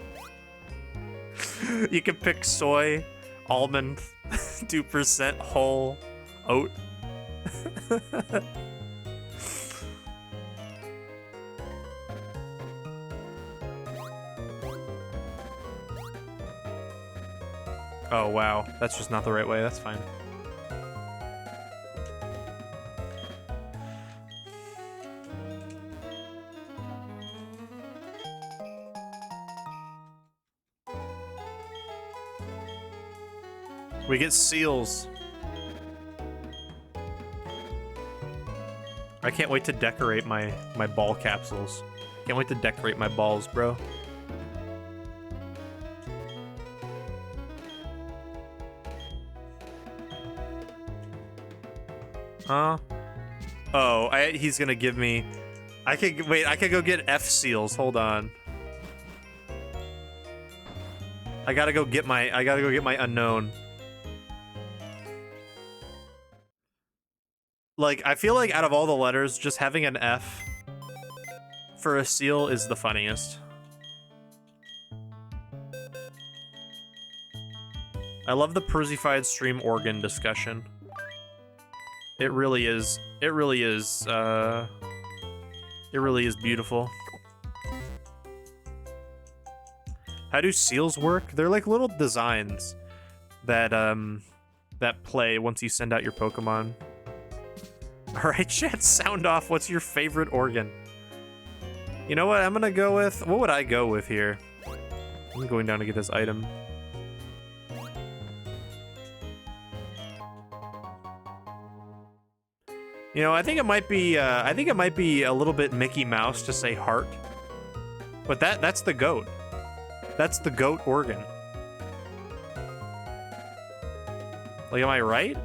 You can pick soy, almond, 2% whole, oat. Oh wow, that's just not the right way. That's fine. We get seals. I can't wait to decorate my ball capsules. Can't wait to decorate my balls, bro. Huh? Oh, he's gonna give me... I could go get F seals. Hold on. I gotta go get my unknown. Like, I feel like out of all the letters, just having an F for a seal is the funniest. I love the Przzyfied stream organ discussion. It really is beautiful. How do seals work? They're like little designs that play once you send out your Pokemon. Alright, chat, sound off. What's your favorite organ? You know what? I'm gonna go with... What would I go with here? I'm going down to get this item. You know, I think it might be a little bit Mickey Mouse to say heart. But that's the goat. That's the goat organ. Like, am I right?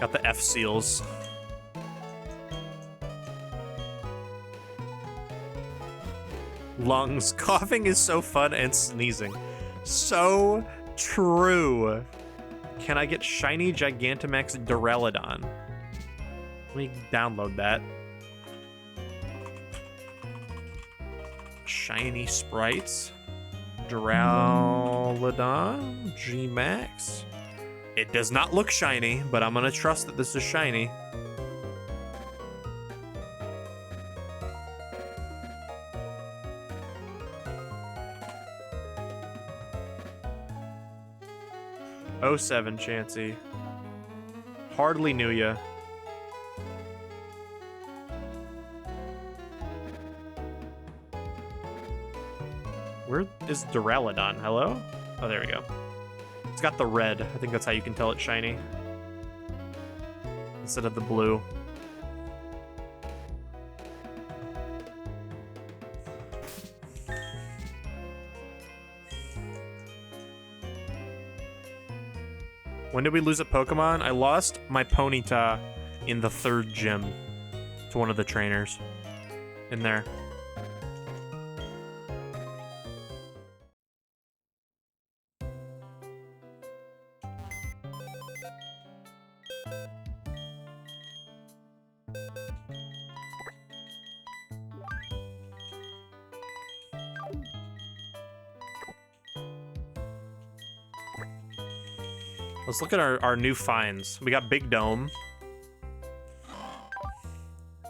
Got the F seals. Lungs. Coughing is so fun, and sneezing. So true. Can I get shiny Gigantamax Duraludon? Let me download that. Shiny sprites. Duraludon G-Max. It does not look shiny, but I'm gonna trust that this is shiny. Oh 07 Chansey. Hardly knew ya. Where is Duraludon? Hello? Oh, there we go. It's got the red. I think that's how you can tell it's shiny. Instead of the blue. When did we lose a Pokemon? I lost my Ponyta in the 3rd gym to one of the trainers in there. Let's look at our new finds. We got Big Dome.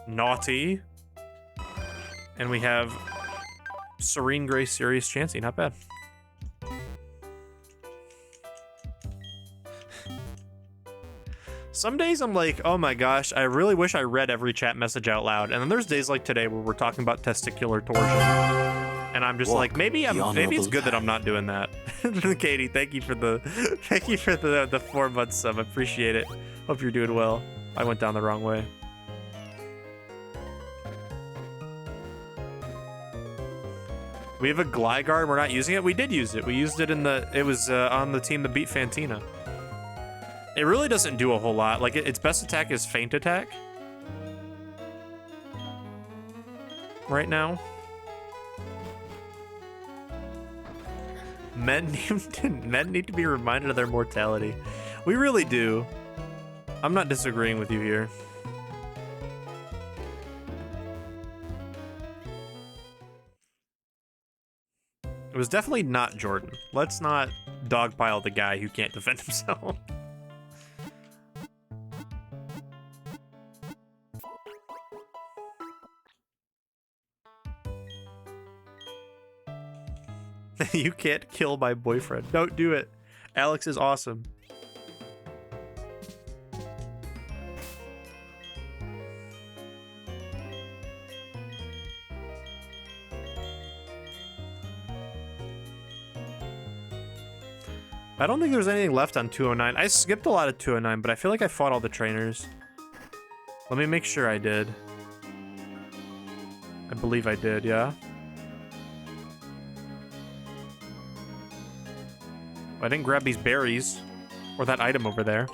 Naughty. And we have Serene Grace, Serious Chansey. Not bad. Some days I'm like, oh my gosh, I really wish I read every chat message out loud. And then there's days like today where we're talking about testicular torsion. And I'm just like, maybe it's good that I'm not doing that. Katie, thank you for the 4 months sub. I appreciate it. Hope you're doing well. I went down the wrong way. We have a Gligar and we're not using it. We did use it. We used it it was on the team that beat Fantina. It really doesn't do a whole lot. Like, its best attack is Feint Attack. Right now. Men need to be reminded of their mortality. We really do. I'm not disagreeing with you here. It was definitely not Jordan. Let's not dogpile the guy who can't defend himself. You can't kill my boyfriend. Don't do it. Alex is awesome. I don't think there's anything left on 209. I skipped a lot of 209, but I feel like I fought all the trainers. Let me make sure I did. I believe I did, yeah. I didn't grab these berries or that item over there.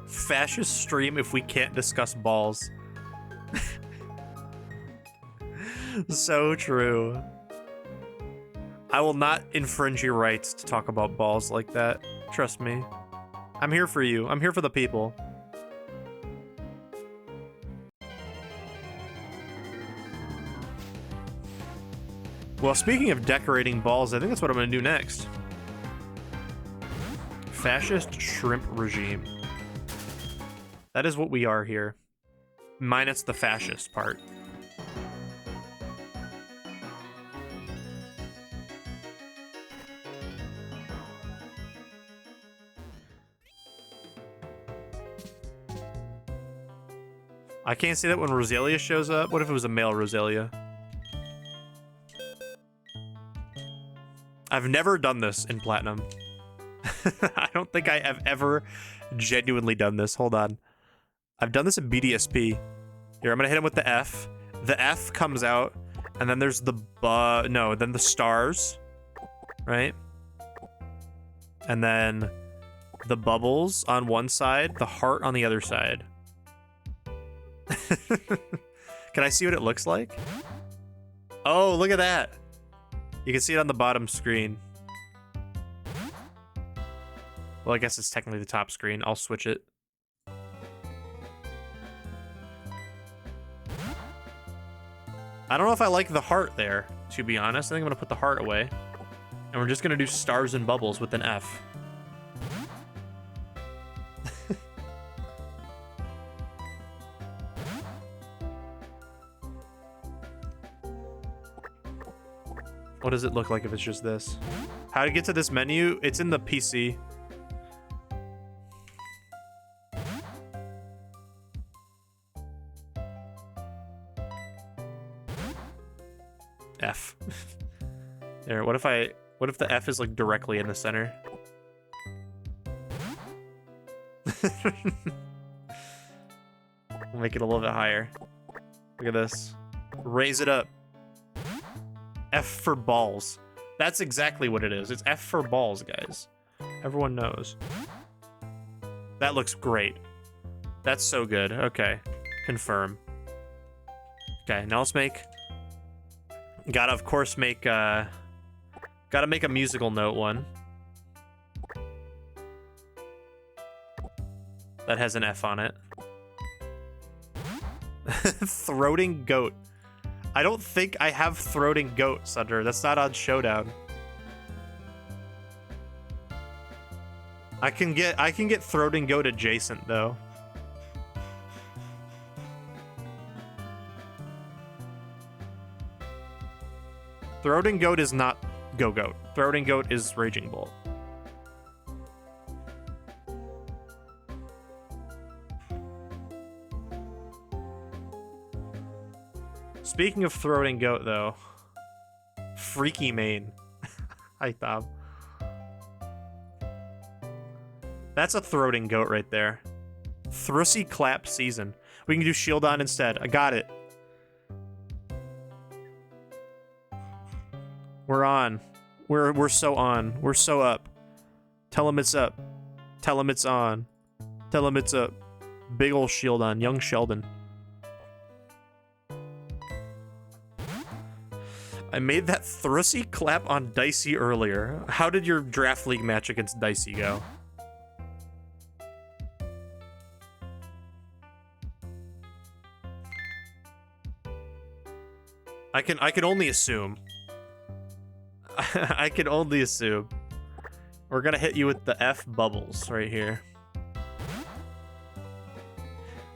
Fascist stream if we can't discuss balls. So true. I will not infringe your rights to talk about balls like that. Trust me. I'm here for you. I'm here for the people. Well, speaking of decorating balls, I think that's what I'm going to do next. Fascist shrimp regime. That is what we are here. Minus the fascist part. I can't say that when Roselia shows up. What if it was a male Roselia? I've never done this in Platinum. I don't think I have ever genuinely done this. Hold on. I've done this in BDSP. Here, I'm gonna hit him with the F. The F comes out, and then there's the then the stars, right? And then the bubbles on one side, the heart on the other side. Can I see what it looks like? Oh, look at that. You can see it on the bottom screen. Well, I guess it's technically the top screen. I'll switch it. I don't know if I like the heart there, to be honest. I think I'm going to put the heart away. And we're just going to do stars and bubbles with an F. What does it look like if it's just this? How to get to this menu? It's in the PC. F. There, what if the F is like directly in the center? We'll make it a little bit higher. Look at this. Raise it up. F for balls. That's exactly what it is. It's F for balls, guys. Everyone knows. That looks great. That's so good. Okay. Confirm. Okay, now let's make... Gotta, of course, make... Gotta make a musical note one. That has an F on it. Throating goat. I don't think I have throating goat, Sunder. That's not on Showdown. I can get throating goat adjacent though. Throating goat is not go-goat. Throating goat is Raging Bolt. Speaking of throating goat, though, freaky mane. Hi, Tom. That's a throating goat right there. Thrusy clap season. We can do shield on instead. I got it. We're on. We're so on. We're so up. Tell him it's up. Tell him it's on. Tell him it's up. Big ol' shield on. Young Sheldon. I made that Thrusy clap on Dicey earlier. How did your draft league match against Dicey go? I can only assume. I can only assume. We're gonna hit you with the F bubbles right here.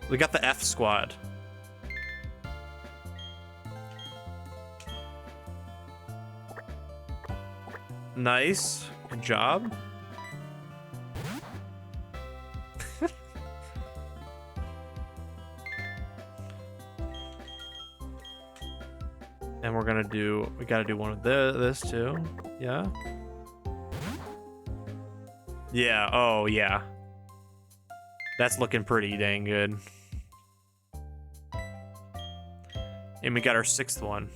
We got the F squad. Nice. Good job. And we're gonna do, we gotta do one of this too. Yeah. Yeah, oh yeah. That's looking pretty dang good. And we got our 6th one.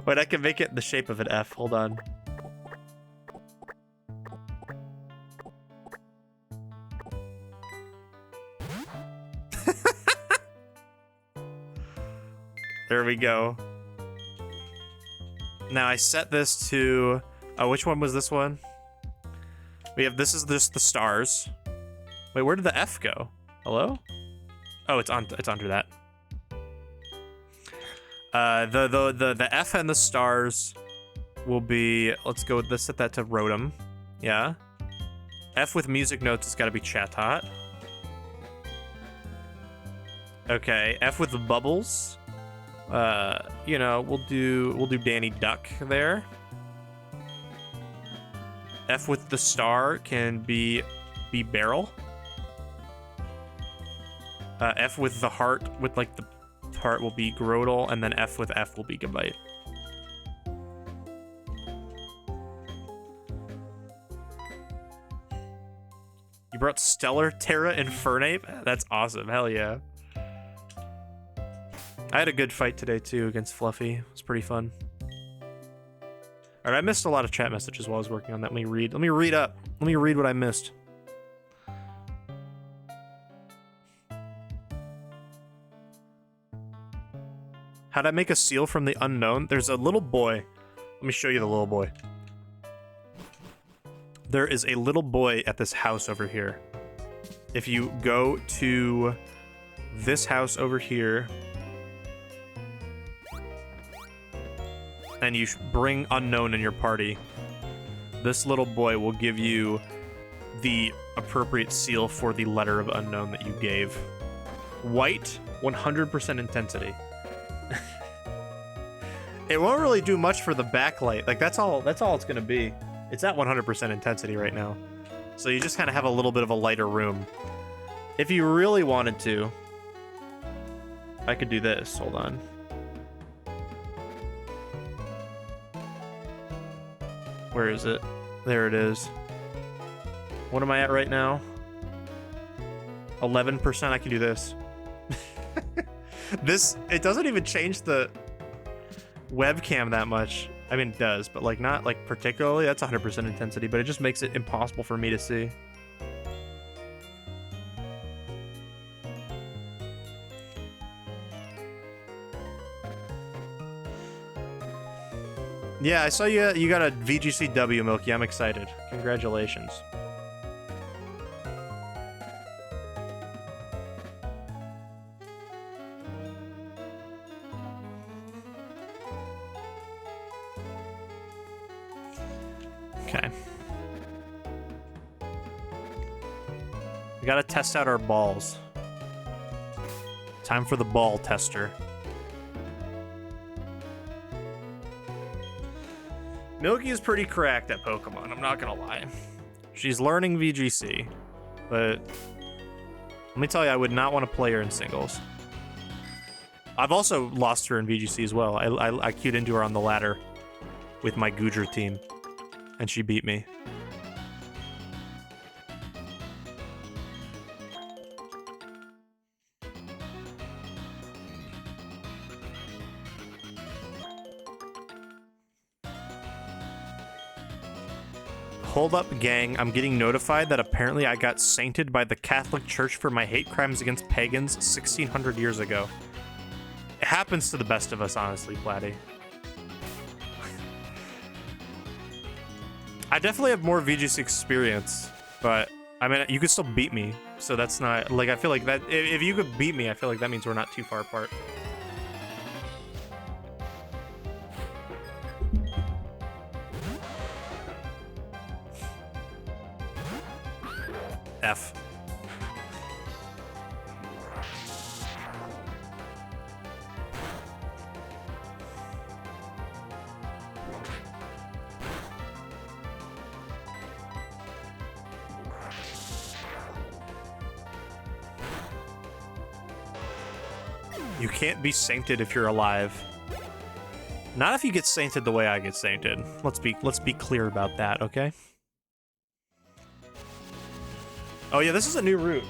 Wait, I can make it in the shape of an F. Hold on. There we go. Now I set this to... Oh, which one was this one? We have... This is just the stars. Wait, where did the F go? Hello? Oh, it's under that. The F and the stars will be... Let's go with this. Set that to Rotom. Yeah. F with music notes has got to be Chatot. Okay. F with the bubbles. You know, we'll do Danny Duck there. F with the star can be Barrel. F with the heart, with like the heart will be Grodel, and then F with F will be Gabite. You brought Stellar, Terra, and Fernape? That's awesome. Hell yeah. I had a good fight today, too, against Fluffy. It was pretty fun. Alright, I missed a lot of chat messages while I was working on that. Let me read. Let me read up. Let me read what I missed. How'd I make a seal from the unknown? There's a little boy. Let me show you the little boy. There is a little boy at this house over here. If you go to this house over here, and you bring unknown in your party, this little boy will give you the appropriate seal for the letter of unknown that you gave. White, 100% intensity. It won't really do much for the backlight. Like that's all it's gonna be. It's at 100% intensity right now. So you just kind of have a little bit of a lighter room. If you really wanted to, I could do this. Hold on. Where is it? There it is. What am I at right now? 11%. I can do this. It doesn't even change the webcam that much. I mean, it does, but like not like particularly. That's 100% intensity, but it just makes it impossible for me to see. Yeah, I saw you got a VGCW, Milky. I'm excited. Congratulations. Okay. We gotta test out our balls. Time for the ball tester. Milky is pretty cracked at Pokemon, I'm not gonna lie. She's learning VGC, but let me tell you, I would not want to play her in singles. I've also lost her in VGC as well. I queued into her on the ladder with my Goodra team, and she beat me. Hold up, gang. I'm getting notified that apparently I got sainted by the Catholic Church for my hate crimes against pagans 1,600 years ago. It happens to the best of us, honestly, Platty. I definitely have more VGC experience, but I mean, you could still beat me, so that's not, like, I feel like that, if you could beat me, I feel like that means we're not too far apart. F. You can't be sainted if you're alive. Not if you get sainted the way I get sainted. Let's be clear about that, okay? Oh yeah, this is a new route.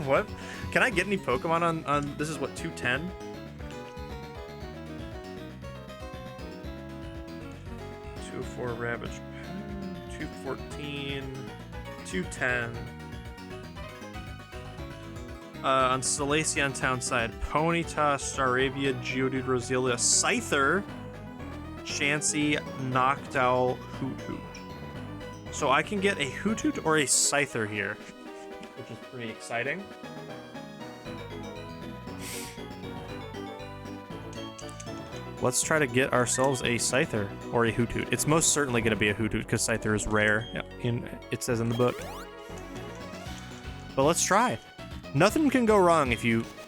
What? Can I get any Pokemon on this is what, 210? 204 Ravage, 214, 210. On Salacion Townside, Ponyta, Staravia, Geodude, Roselia, Scyther, Chansey, Noctowl, Hoothoot. So I can get a Hoothoot or a Scyther here, which is pretty exciting. Let's try to get ourselves a Scyther or a Hoothoot. It's most certainly going to be a Hoothoot because Scyther is rare, it says in the book. But let's try. Nothing can go wrong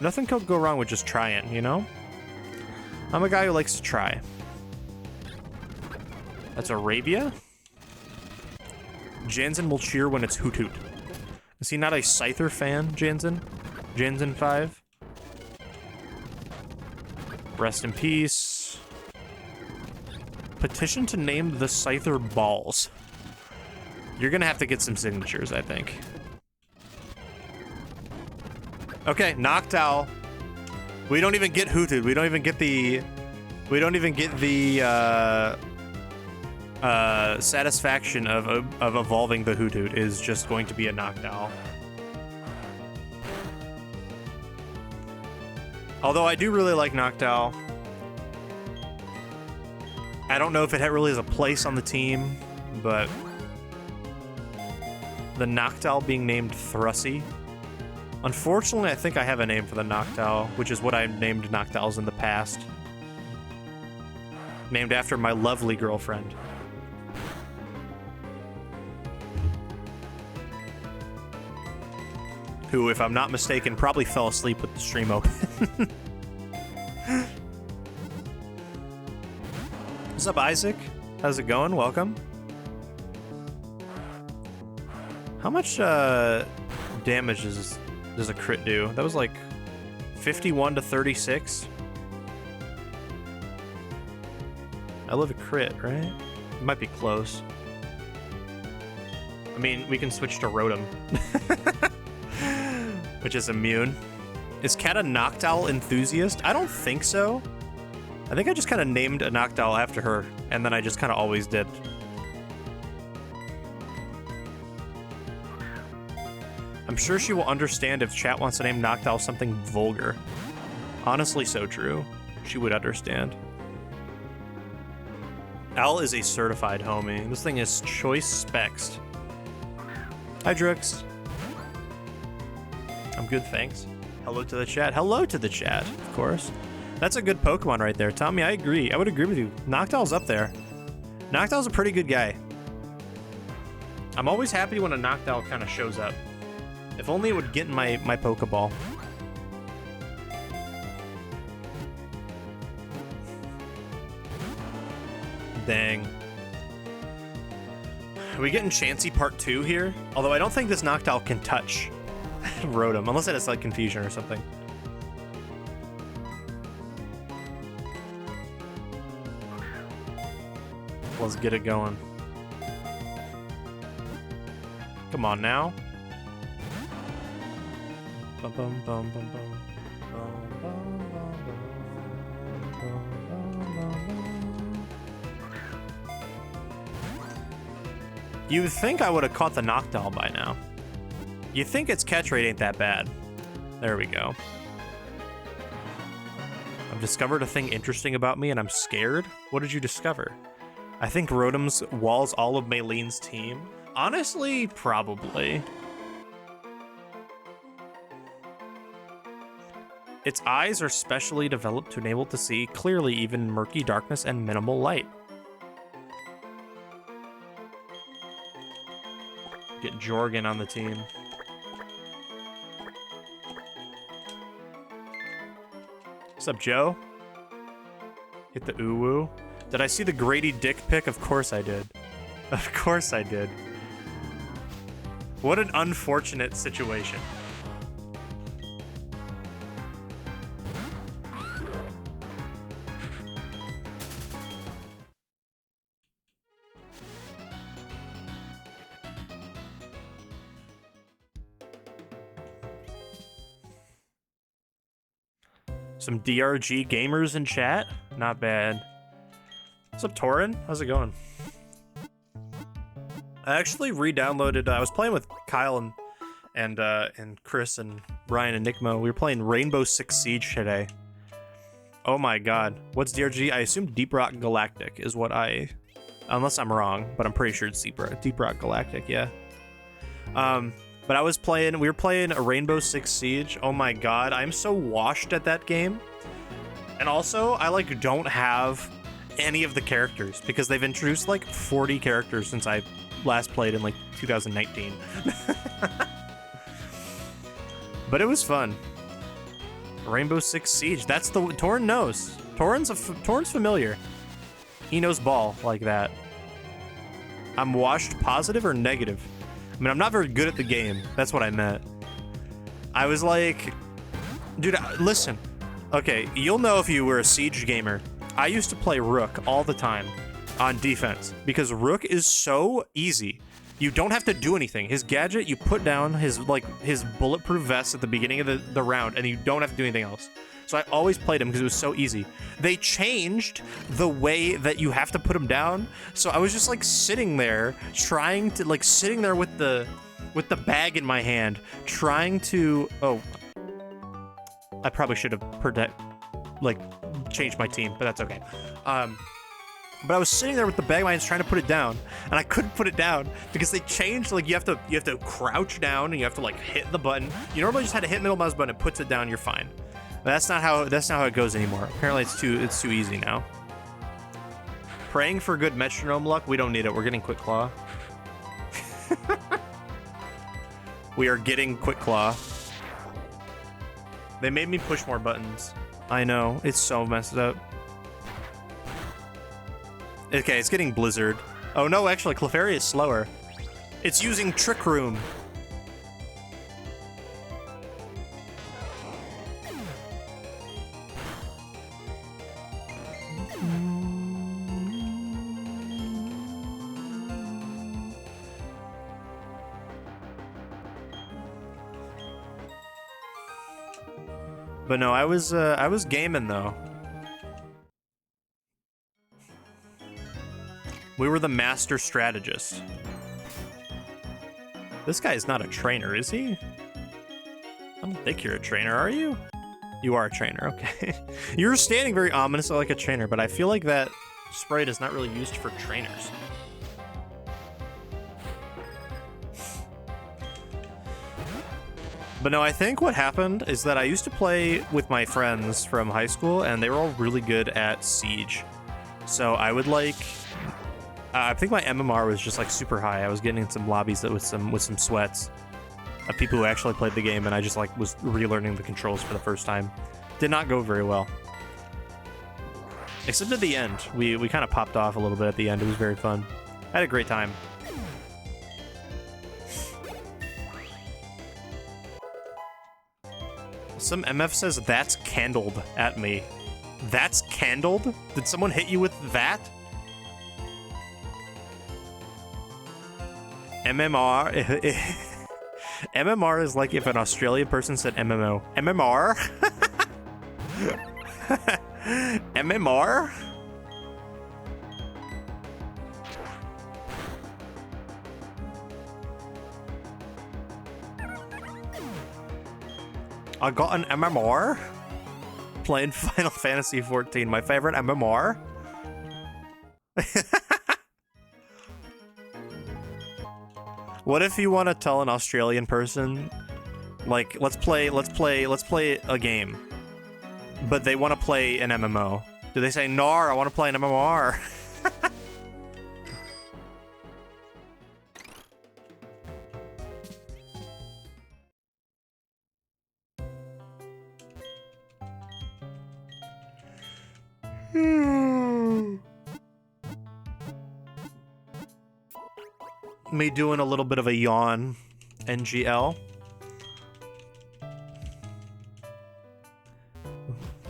nothing can go wrong with just trying, you know? I'm a guy who likes to try. That's Arabia. Jansen will cheer when it's Hoothoot. Is he not a Scyther fan, Jansen? Jansen 5. Rest in peace. Petition to name the Scyther balls. You're gonna have to get some signatures, I think. Okay, Noctowl. We don't even get Hoothoot. We don't even get the satisfaction of evolving the Hoothoot is just going to be a Noctowl. Although I do really like Noctowl. I don't know if it really has a place on the team, but the Noctowl being named Thrussie. Unfortunately, I think I have a name for the Noctowl, which is what I've named Noctowls in the past. Named after my lovely girlfriend. Who, if I'm not mistaken, probably fell asleep with the stream open. What's up, Isaac? How's it going? Welcome. How much damage does a crit do? That was like 51 to 36. I love a crit, right? It might be close. I mean, we can switch to Rotom. Which is immune. Is Cat a Noctowl enthusiast? I don't think so. I think I just kind of named a Noctowl after her, and then I just kind of always did. I'm sure she will understand if chat wants to name Noctowl something vulgar. Honestly, so true. She would understand. Al is a certified homie. This thing is choice specs. Hi, Drux. I'm good, thanks. Hello to the chat. Hello to the chat, of course. That's a good Pokemon right there. Tommy, I agree. I would agree with you. Noctowl's up there. Noctowl's a pretty good guy. I'm always happy when a Noctowl kind of shows up. If only it would get in my Pokeball. Dang. Are we getting Chansey Part 2 here? Although I don't think this Noctowl can touch Rotom, unless it has like Confusion or something. Let's get it going. Come on now. Bum, bum, bum, bum, bum. Bum, bum, bum, bum, bum, bum, bum. You'd think I would have caught the Noctowl by now. You think its catch rate ain't that bad. There we go. I've discovered a thing interesting about me and I'm scared. What did you discover? I think Rotom's walls all of Maylene's team. Honestly, probably. Its eyes are specially developed to enable it to see clearly even in murky darkness and minimal light. Get Jorgen on the team. What's up, Joe? Hit the uwu. Did I see the Grady dick pic? Of course I did. Of course I did. What an unfortunate situation. Some DRG gamers in chat? Not bad. What's up, Torin? How's it going? I actually re-downloaded. I was playing with Kyle and Chris and Brian and Nickmo. We were playing Rainbow Six Siege today. Oh my god, what's DRG? I assume Deep Rock Galactic is what I, unless I'm wrong, but I'm pretty sure it's Deep Rock Galactic. Yeah. But we were playing a Rainbow Six Siege. Oh my god, I'm so washed at that game. And also, I like don't have any of the characters because they've introduced like 40 characters since I last played in like 2019. But it was fun. Rainbow Six Siege. That's the Torn knows. Torn's familiar. He knows ball like that. I'm washed positive or negative? I mean, I'm not very good at the game. That's what I meant. I was like, dude, listen. Okay, you'll know if you were a Siege gamer. I used to play Rook all the time on defense because Rook is so easy. You don't have to do anything. His gadget, you put down his bulletproof vest at the beginning of the round and you don't have to do anything else. So I always played him because it was so easy. They changed the way that you have to put him down. So I was just like sitting there trying to sitting there with the bag in my hand trying to I probably should have changed my team, but that's okay. But I was sitting there with the bag in my hands trying to put it down, and I couldn't put it down because they changed. Like you have to crouch down and you have to hit the button. You normally just had to hit middle mouse button, it puts it down, you're fine. But that's not how it goes anymore. Apparently it's too easy now. Praying for good metronome luck. We don't need it. We're getting Quick Claw. We are getting Quick Claw. They made me push more buttons. I know, it's so messed up. Okay, it's getting Blizzard. Oh no, actually, Clefairy is slower. It's using Trick Room. But no, I was gaming though. We were the master strategist. This guy is not a trainer, is he? I don't think you're a trainer, are you? You are a trainer, okay. You're standing very ominously like a trainer, but I feel like that sprite is not really used for trainers. But no, I think what happened is that I used to play with my friends from high school, and they were all really good at Siege. So I would I think my MMR was just like super high. I was getting in some lobbies that with some sweats of people who actually played the game, and I just like was relearning the controls for the first time. Did not go very well. Except at the end. We kind of popped off a little bit at the end. It was very fun. I had a great time. Some MF says that's candled at me. That's candled? Did someone hit you with that? MMR. MMR is like if an Australian person said MMO. MMR? MMR? I got an MMR? Playing Final Fantasy XIV, my favorite MMR? What if you want to tell an Australian person, like, let's play a game, but they want to play an MMO? Do they say, "Nar, I want to play an MMR"? Me doing a little bit of a yawn, NGL.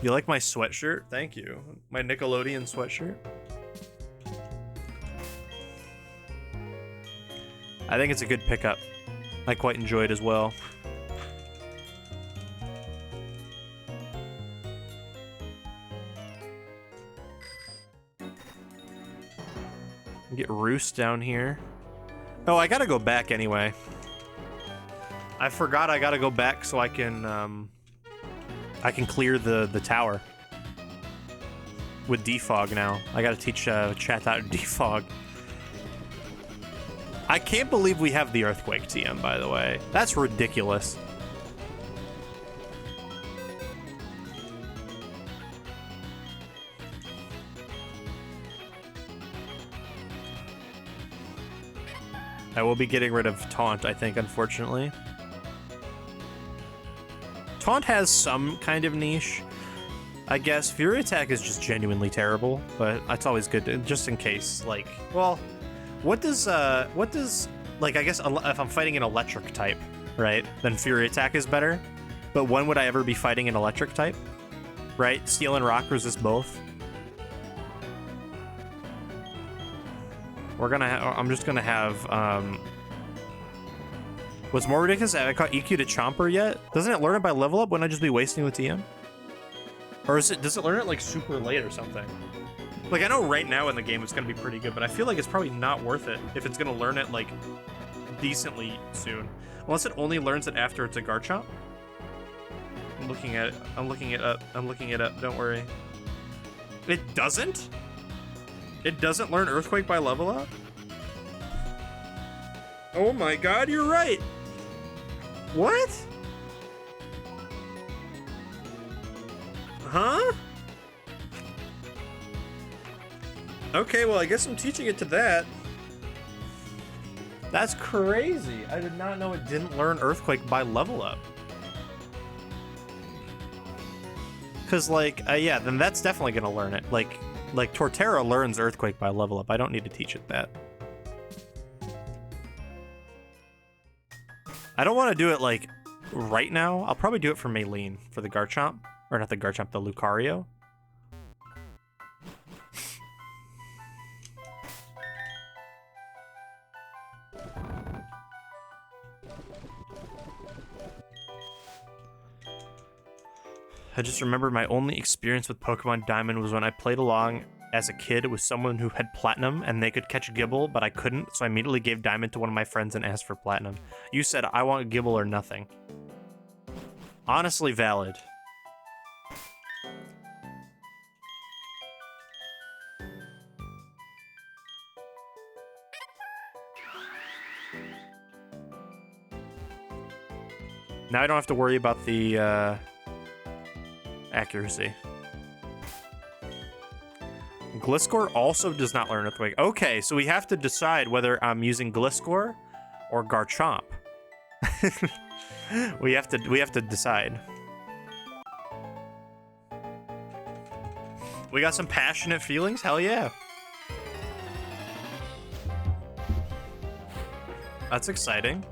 You like my sweatshirt? Thank you. My Nickelodeon sweatshirt. I think it's a good pickup. I quite enjoy it as well. Get Roost down here. Oh, I gotta go back anyway. I forgot I gotta go back so I can clear the tower with defog now. I gotta teach chat how to defog. I can't believe we have the earthquake TM, by the way. That's ridiculous. I will be getting rid of Taunt, I think, unfortunately. Taunt has some kind of niche, I guess. Fury Attack is just genuinely terrible, but it's always good to, just in case. Like, well, what does, like, I guess if I'm fighting an electric type, right, then Fury Attack is better. But when would I ever be fighting an electric type? Right? Steel and Rock resist both. I'm just gonna have, what's more ridiculous, have I caught EQ to Chomper yet? Doesn't it learn it by level up? Wouldn't I just be wasting the TM? Or does it learn it like super late or something? Like, I know right now in the game it's gonna be pretty good, but I feel like it's probably not worth it if it's gonna learn it like decently soon. Unless it only learns it after it's a Garchomp. I'm looking at it. I'm looking it up. Don't worry. It doesn't? It doesn't learn Earthquake by level up? Oh my god, you're right! What? Huh? Okay, well, I guess I'm teaching it to that. That's crazy. I did not know it didn't learn Earthquake by level up. Cause like, yeah, then that's definitely gonna learn it. Like Torterra learns Earthquake by level up. I don't need to teach it that. I don't want to do it like right now. I'll probably do it for Maylene, for the Garchomp. Or not the Garchomp, the Lucario. I just remember my only experience with Pokemon Diamond was when I played along as a kid with someone who had Platinum and they could catch Gibble, but I couldn't, so I immediately gave Diamond to one of my friends and asked for Platinum. You said, I want Gibble or nothing. Honestly valid. Now I don't have to worry about the, accuracy. Gliscor also does not learn Earthquake. Okay, so we have to decide whether I'm using Gliscor or Garchomp. we have to decide. We got some passionate feelings? Hell yeah. That's exciting.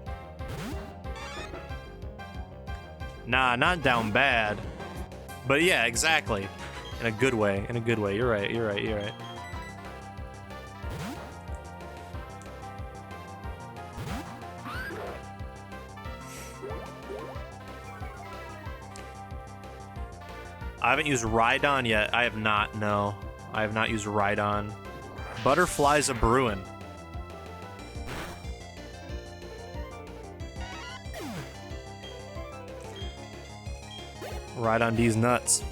Nah, not down bad. But yeah, exactly. In a good way. In a good way. You're right. You're right. You're right. I haven't used Rhydon yet. I have not, no. I have not used Rhydon. Butterfly's a Bruin. Rhydon D's nuts.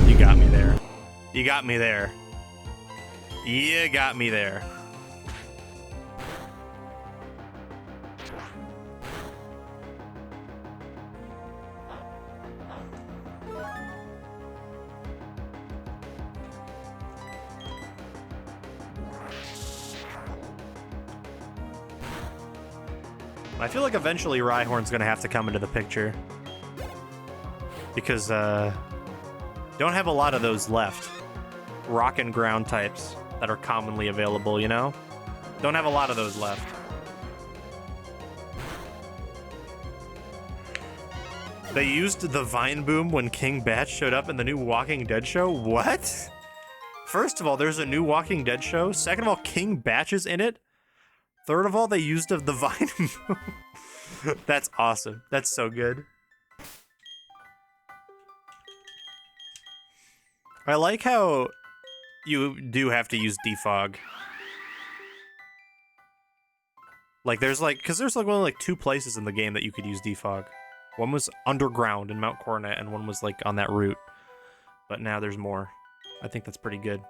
You got me there. You got me there. You got me there. I feel like eventually Rhyhorn's gonna have to come into the picture. Because, don't have a lot of those left. Rock and ground types that are commonly available, you know? Don't have a lot of those left. They used the Vine Boom when King Batch showed up in the new Walking Dead show? What? First of all, there's a new Walking Dead show. Second of all, King Batch is in it. Third of all, they used the Vine Boom. That's awesome. That's so good. I like how you do have to use defog. Like, there's like, because there's like only like 2 places in the game that you could use defog. One was underground in Mount Coronet, and one was like on that route. But now there's more. I think that's pretty good.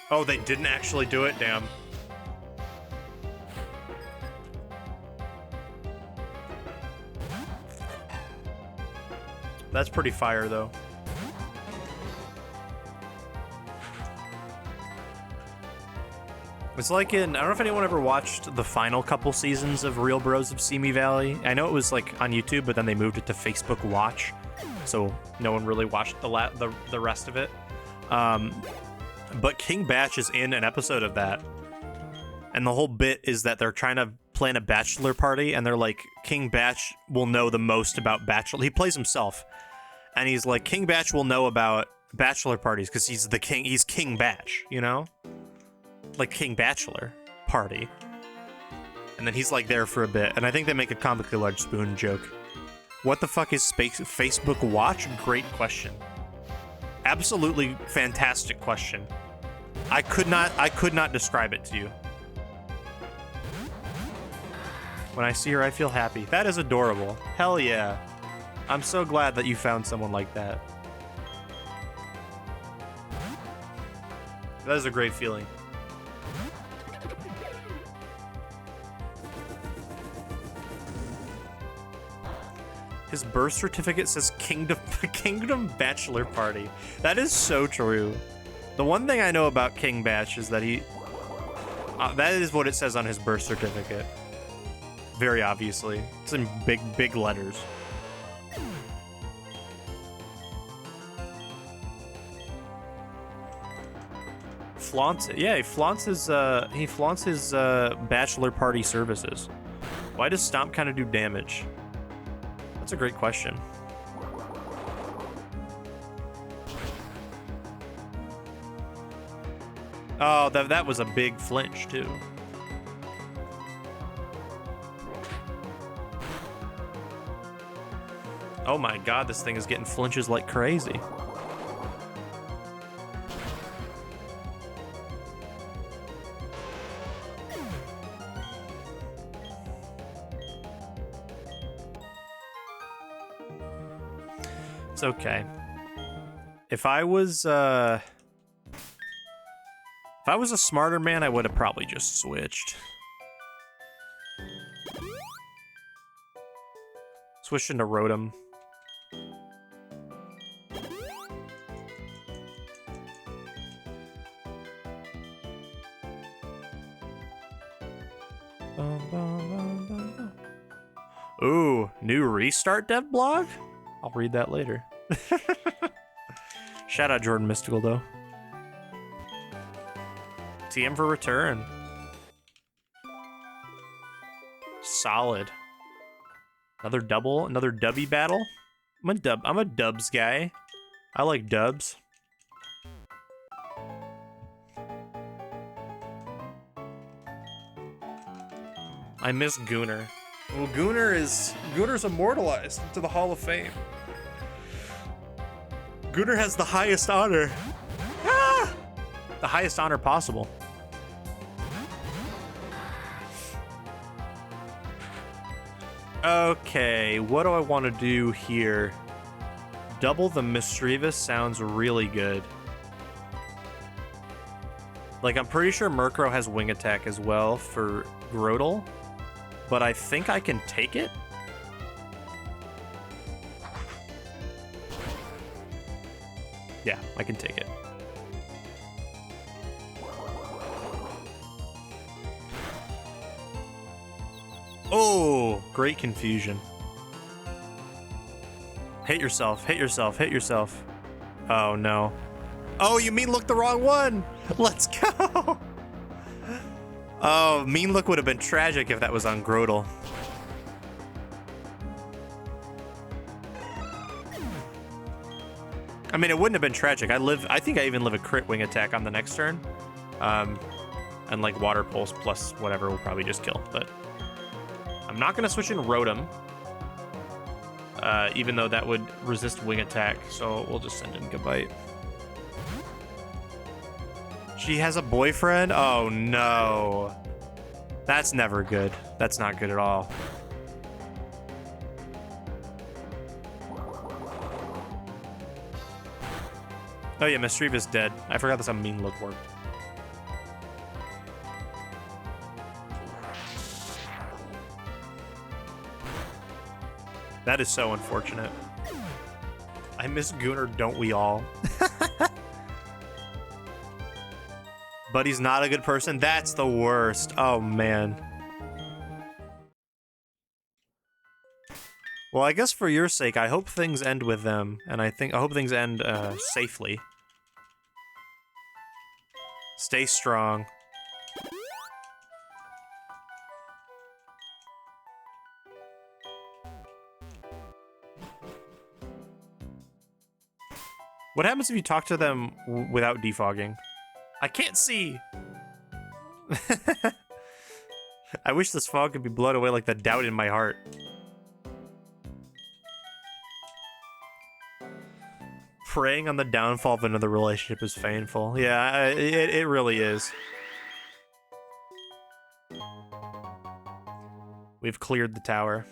Oh, they didn't actually do it? Damn. That's pretty fire, though. It's like in, I don't know if anyone ever watched the final couple seasons of Real Bros of Simi Valley. I know it was like on YouTube, but then they moved it to Facebook Watch, so no one really watched the rest of it. But King Batch is in an episode of that, and the whole bit is that they're trying to plan a bachelor party, and they're like, King Batch will know the most about bachelor. He plays himself, and he's like, King Batch will know about bachelor parties because he's the king. He's King Batch, you know, like King Bachelor party. And then he's like there for a bit, and I think they make a comically large spoon joke. What the fuck is Facebook Watch? Great question. Absolutely fantastic question. I could not describe it to you. When I see her, I feel happy. That is adorable. Hell yeah. I'm so glad that you found someone like that. That is a great feeling. His birth certificate says Kingdom Bachelor Party. That is so true. The one thing I know about King Batch is that he... that is what it says on his birth certificate. Very obviously. It's in big letters. Flaunts it. Yeah, he flaunts his bachelor party services. Why does Stomp kind of do damage? That's a great question. Oh, that was a big flinch, too. Oh my god, this thing is getting flinches like crazy. It's okay. If I was a smarter man, I would have probably just switched. Switch into Rotom. Ooh, new restart dev blog? I'll read that later. Shout out Jordan Mystical, though. TM for return. Solid. Another double, another dubby battle. I'm a dubs guy. I like dubs. I miss Gooner. Well, Gooner's immortalized into the Hall of Fame. Gooner has the highest honor. Ah! The highest honor possible. Okay, what do I want to do here? Double the Mischievous sounds really good. Like, I'm pretty sure Murkrow has Wing Attack as well for Grotle, but I think I can take it? Yeah, I can take it. Oh, great confusion. Hit yourself, hit yourself, hit yourself. Oh, no. Oh, you mean look the wrong one. Let's go. Oh, mean look would have been tragic if that was on Grotle. I mean, it wouldn't have been tragic. I think I even live a crit Wing Attack on the next turn. And like Water Pulse plus whatever will probably just kill, but I'm not gonna switch in Rotom. Even though that would resist Wing Attack, so we'll just send in Gabite. She has a boyfriend? Oh no. That's never good. That's not good at all. Oh yeah, Mischievous dead. I forgot that's how mean look worked. That is so unfortunate. I miss Gooner, don't we all? But he's not a good person. That's the worst. Oh, man. Well, I guess for your sake, I hope things end with them. And I hope things end safely. Stay strong. What happens if you talk to them without defogging? I can't see. I wish this fog could be blown away like the doubt in my heart. Preying on the downfall of another relationship is painful. Yeah, it really is. We've cleared the tower.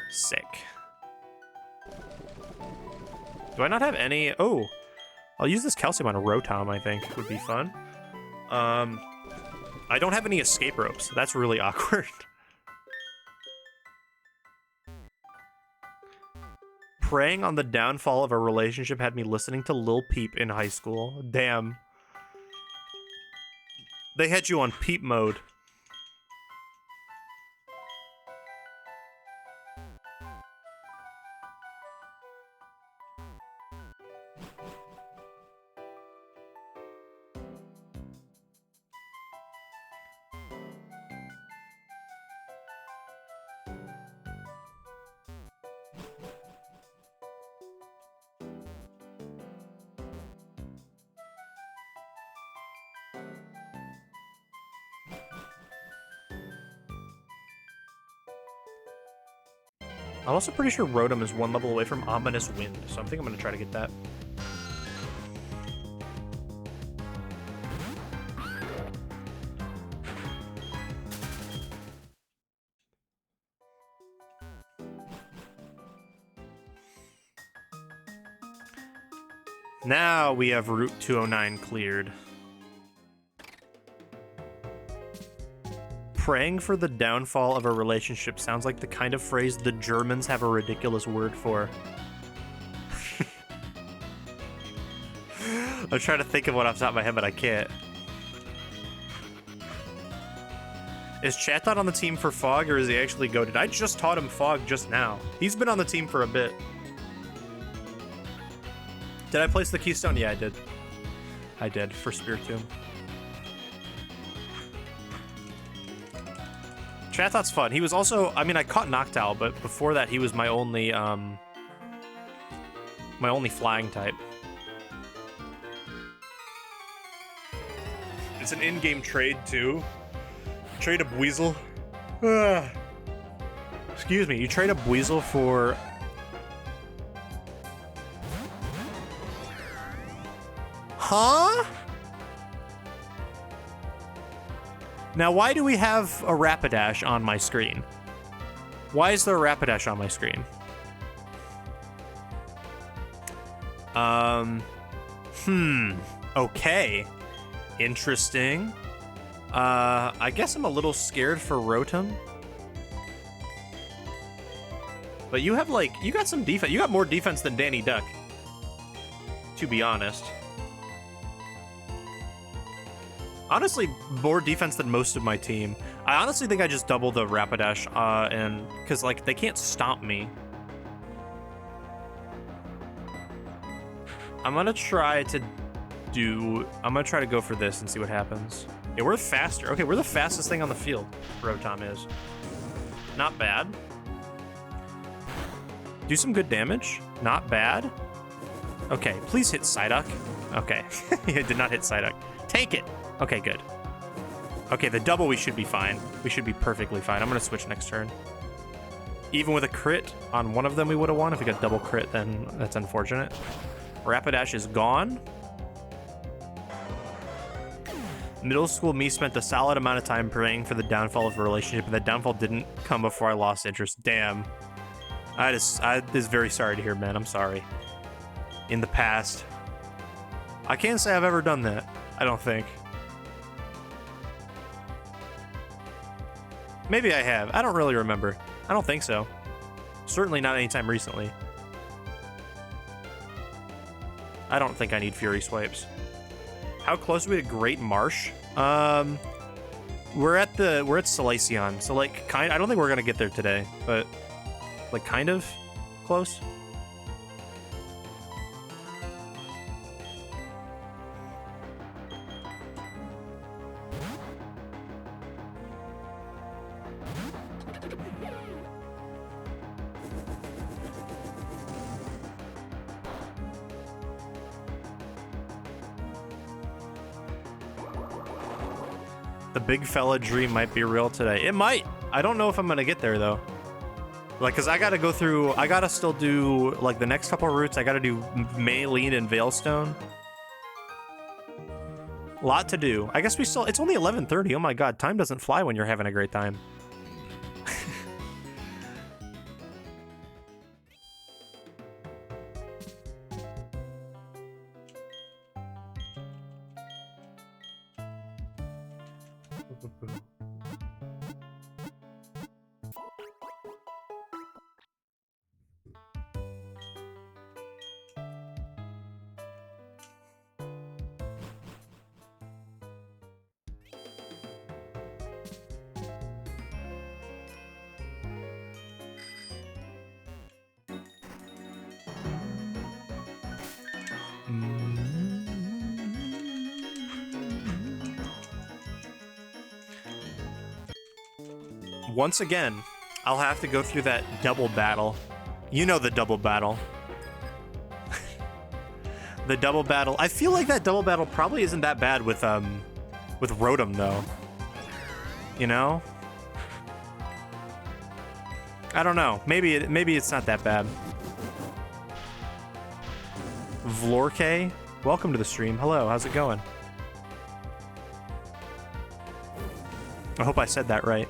Sick. Do I not have any? Oh, I'll use this calcium on a Rotom, I think would be fun. I don't have any escape ropes. That's really awkward. Preying on the downfall of a relationship had me listening to Lil Peep in high school. Damn. They had you on Peep mode. I'm also pretty sure Rotom is one level away from Ominous Wind, so I think I'm going to try to get that. Now we have Route 209 cleared. Praying for the downfall of a relationship sounds like the kind of phrase the Germans have a ridiculous word for. I'm trying to think of one off the top of my head, but I can't. Is Chatot on the team for Fog, or is he actually goated? I just taught him Fog just now. He's been on the team for a bit. Did I place the Keystone? Yeah, I did. I did, for Spiritomb. Chatot's fun. He was also, I mean, I caught Noctowl, but before that, he was my only flying type. It's an in-game trade, too. Trade a Buizel. Excuse me, you trade a Buizel for... Huh? Now, why do we have a Rapidash on my screen? Why is there a Rapidash on my screen? Okay. Interesting. I guess I'm a little scared for Rotom. But you have, like, you got some defense. You got more defense than Danny Duck, to be honest. Honestly, more defense than most of my team. I honestly think I just double the Rapidash, and because, like, they can't stop me. I'm gonna try to go for this and see what happens. Yeah, we're faster. Okay, we're the fastest thing on the field. Rotom is. Not bad. Do some good damage. Not bad. Okay, please hit Psyduck. Okay, it did not hit Psyduck. Take it. Okay, good. Okay, the double, we should be fine. We should be perfectly fine. I'm gonna switch next turn. Even with a crit on one of them, we would have won. If we got double crit, then that's unfortunate. Rapidash is gone. Middle school me spent a solid amount of time praying for the downfall of a relationship, and the downfall didn't come before I lost interest. Damn. I is very sorry to hear, man. I'm sorry. In the past. I can't say I've ever done that. I don't think. Maybe I have. I don't really remember. I don't think so. Certainly not anytime recently. I don't think I need Fury Swipes. How close are we to Great Marsh? We're at Salacion, so like I don't think we're gonna get there today, but like kind of close. The big fella dream might be real today. It might. I don't know if I'm gonna get there though. Like, cause I gotta go through. I gotta still do like the next couple routes. I gotta do Maylene and Veilstone. Lot to do. I guess we still. It's only 11:30. Oh my god, time doesn't fly when you're having a great time. Once again, I'll have to go through that double battle. You know the double battle. The double battle. I feel like that double battle probably isn't that bad with Rotom though. You know? I don't know. Maybe it's not that bad. Vlorke, welcome to the stream. Hello, how's it going? I hope I said that right.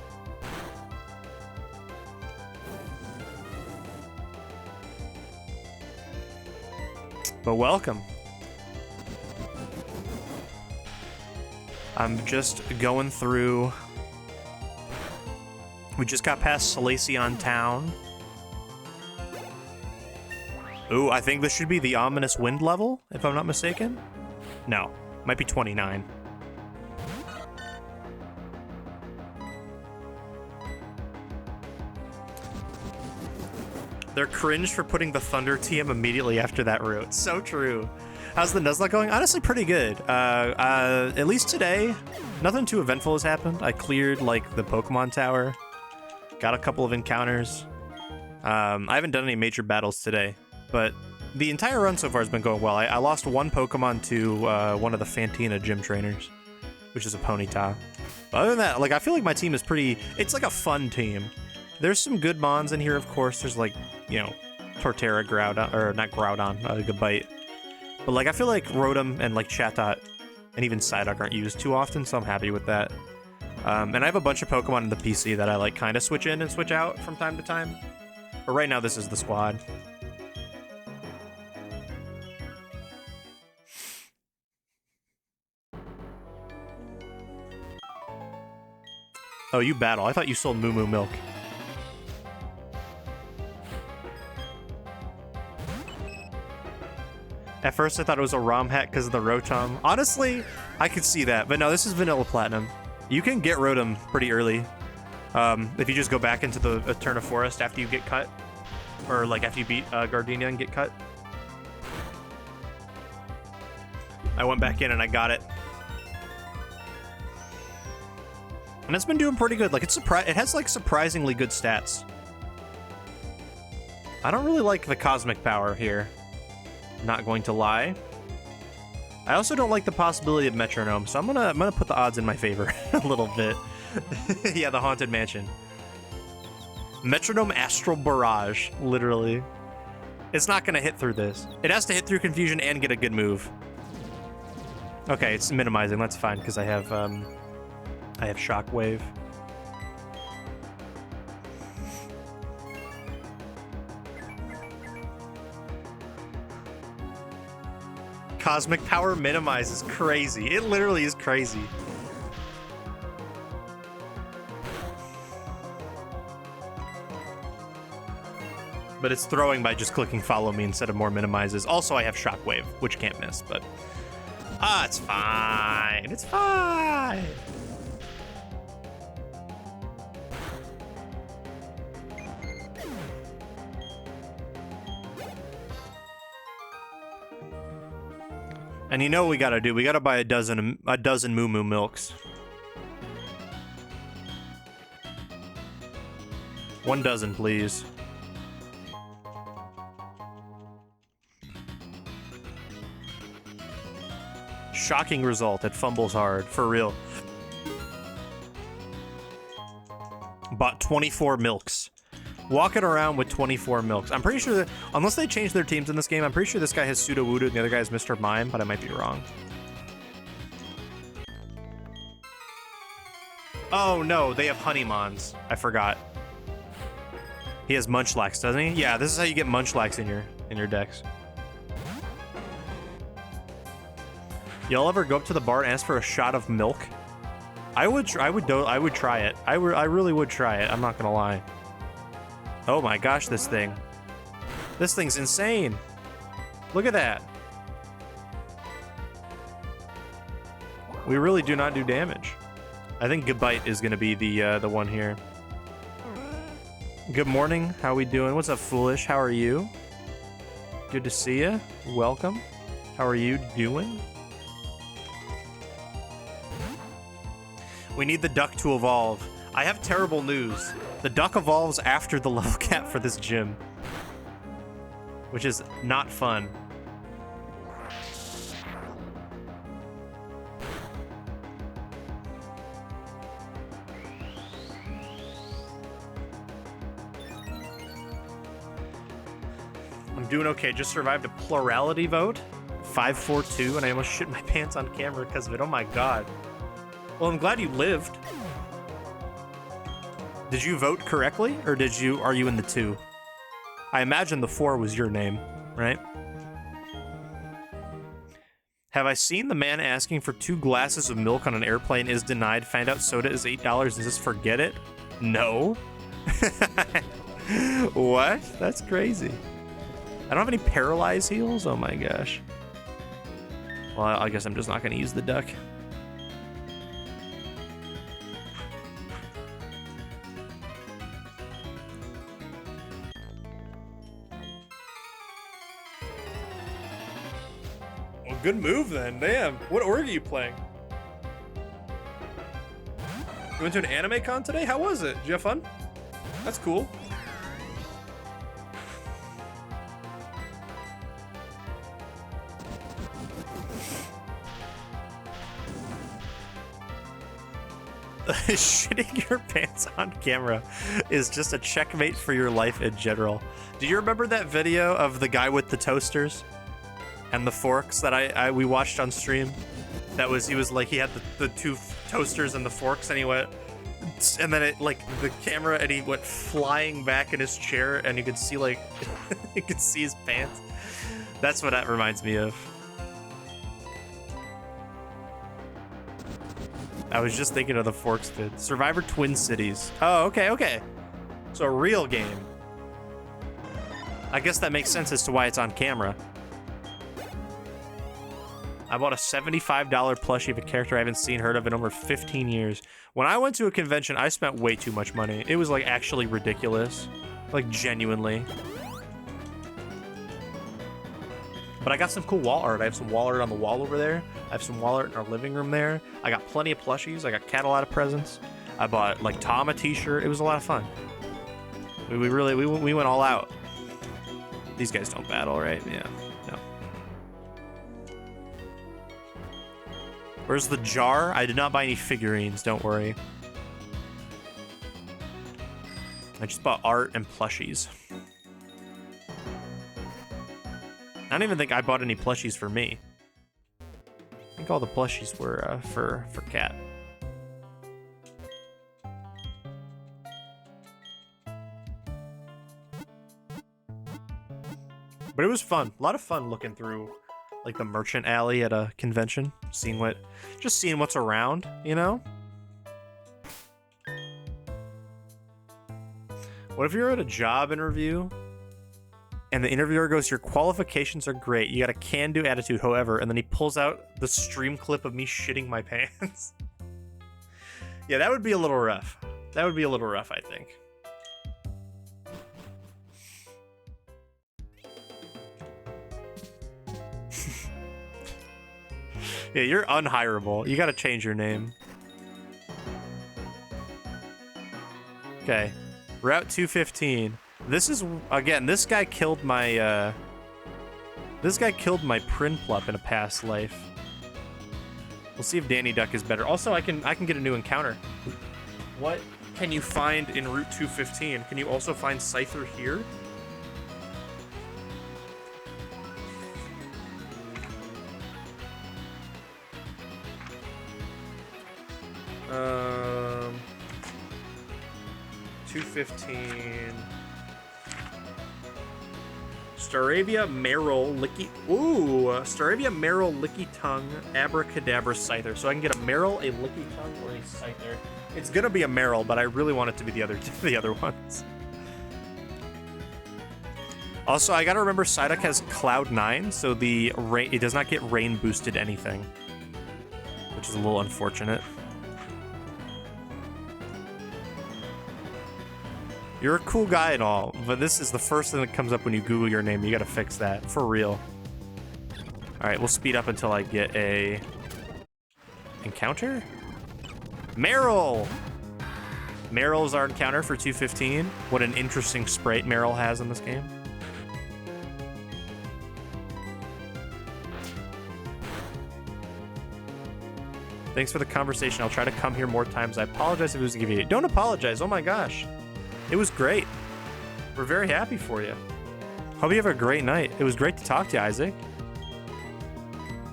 But welcome. I'm just going through. We just got past Salacion Town. Ooh, I think this should be the ominous wind level, if I'm not mistaken. No, might be 29. They're cringe for putting the Thunder TM immediately after that route. So true. How's the Nuzlocke going? Honestly, pretty good. At least today, nothing too eventful has happened. I cleared, like, the Pokemon Tower. Got a couple of encounters. I haven't done any major battles today, but the entire run so far has been going well. I lost one Pokemon to one of the Fantina gym trainers, which is a Ponyta. But other than that, like, I feel like my team is pretty... It's like a fun team. There's some good Mons in here, of course. There's, like, you know, Torterra, Groudon, or not Groudon, Gabite. But, like, I feel like Rotom and, like, Chatot and even Psyduck aren't used too often, so I'm happy with that. And I have a bunch of Pokemon in the PC that I, like, kind of switch in and switch out from time to time. But right now, this is the squad. Oh, you battle. I thought you sold Moo Moo Milk. At first, I thought it was a ROM hack because of the Rotom. Honestly, I could see that. But no, this is Vanilla Platinum. You can get Rotom pretty early. If you just go back into the Eterna Forest after you get cut. Or, like, after you beat Gardenia and get cut. I went back in and I got it. And it's been doing pretty good. Like, it has, like, surprisingly good stats. I don't really like the Cosmic Power here. Not going to lie. I also don't like the possibility of Metronome, so I'm gonna put the odds in my favor a little bit. Yeah, the Haunted Mansion. Metronome Astral Barrage, literally. It's not gonna hit through this. It has to hit through Confusion and get a good move. Okay, it's minimizing. That's fine because I have Shockwave. Cosmic Power minimize is crazy. It literally is crazy. But it's throwing by just clicking follow me instead of more minimizes. Also, I have Shockwave, which can't miss, but... it's fine. It's fine. And you know what we gotta do? We gotta buy a dozen Moo Moo Milks. 1 dozen, please. Shocking result. It fumbles hard, for real. Bought 24 milks. Walking around with 24 milks. I'm pretty sure that, unless they change their teams in this game, I'm pretty sure this guy has Sudowoodo and the other guy has Mr. Mime, but I might be wrong. Oh no, they have Honeymons. I forgot. He has Munchlax, doesn't he? Yeah, this is how you get Munchlax in your decks. Y'all ever go up to the bar and ask for a shot of milk? I would try it. I really would try it. I'm not gonna lie. Oh my gosh, this thing. This thing's insane. Look at that. We really do not do damage. I think Gabite is gonna be the one here. Good morning. How we doing? What's up, Foolish? How are you? Good to see you. Welcome. How are you doing? We need the duck to evolve. I have terrible news. The duck evolves after the level cap for this gym, which is not fun. I'm doing okay. Just survived a plurality vote, 542, and I almost shit my pants on camera because of it. Oh my god. Well, I'm glad you lived. Did you vote correctly, or are you in the 2? I imagine the 4 was your name, right? Have I seen the man asking for 2 glasses of milk on an airplane is denied? Find out soda is $8 and just forget it? No. What? That's crazy. I don't have any paralyzed heals? Oh my gosh. Well, I guess I'm just not going to use the duck. Well, good move then. Damn. What org are you playing? You went to an anime con today? How was it? Did you have fun? That's cool. Shitting your pants on camera is just a checkmate for your life in general. Do you remember that video of the guy with the toasters and the forks that we watched on stream? That was, he was like, he had the 2 toasters and the forks, and he went, and then it, like, the camera, and he went flying back in his chair, and you could see, like, you could see his pants. That's what that reminds me of. I was just thinking of the forks dude. Survivor Twin Cities. Oh, okay, okay. So a real game. I guess that makes sense as to why it's on camera. I bought a $75 plushie of a character I haven't seen, heard of in over 15 years. When I went to a convention, I spent way too much money. It was like actually ridiculous. Like genuinely. But I got some cool wall art. I have some wall art on the wall over there. I have some wall art in our living room there. I got plenty of plushies. I got Cat a lot of presents. I bought like Tom a t-shirt. It was a lot of fun. We went all out. These guys don't battle, right? Yeah. No. Where's the jar? I did not buy any figurines, don't worry. I just bought art and plushies. I don't even think I bought any plushies for me. I think all the plushies were for Cat. But it was fun. A lot of fun looking through like the merchant alley at a convention, seeing what's around, you know? What if you're at a job interview and the interviewer goes, your qualifications are great, you got a can-do attitude, however, and then he pulls out the stream clip of me shitting my pants? Yeah, that would be a little rough. That would be a little rough, I think. Yeah, you're unhireable. You gotta change your name. Okay. Route 215. This is, again, this guy killed my Prinplup in a past life. We'll see if Danny Duck is better. Also, I can get a new encounter. What can you find in Route 215? Can you also find Scyther here? Um, 215. Staravia, Meryl, Licky. Ooh, Staravia, Meryl, Licky Tongue, Abracadabra, Scyther. So I can get a Meryl, a Licky Tongue, or a Scyther. It's gonna be a Meryl, but I really want it to be the other ones. Also, I gotta remember Psyduck has Cloud 9, so it does not get rain boosted anything, which is a little unfortunate. You're a cool guy and all, but this is the first thing that comes up when you Google your name. You gotta fix that, for real. Alright, we'll speed up until I get a encounter? Meryl! Meryl is our encounter for 215. What an interesting sprite Meryl has in this game. Thanks for the conversation. I'll try to come here more times. I apologize if it was a give you. Don't apologize. Oh my gosh. It was great. We're very happy for you. Hope you have a great night. It was great to talk to you, Isaac.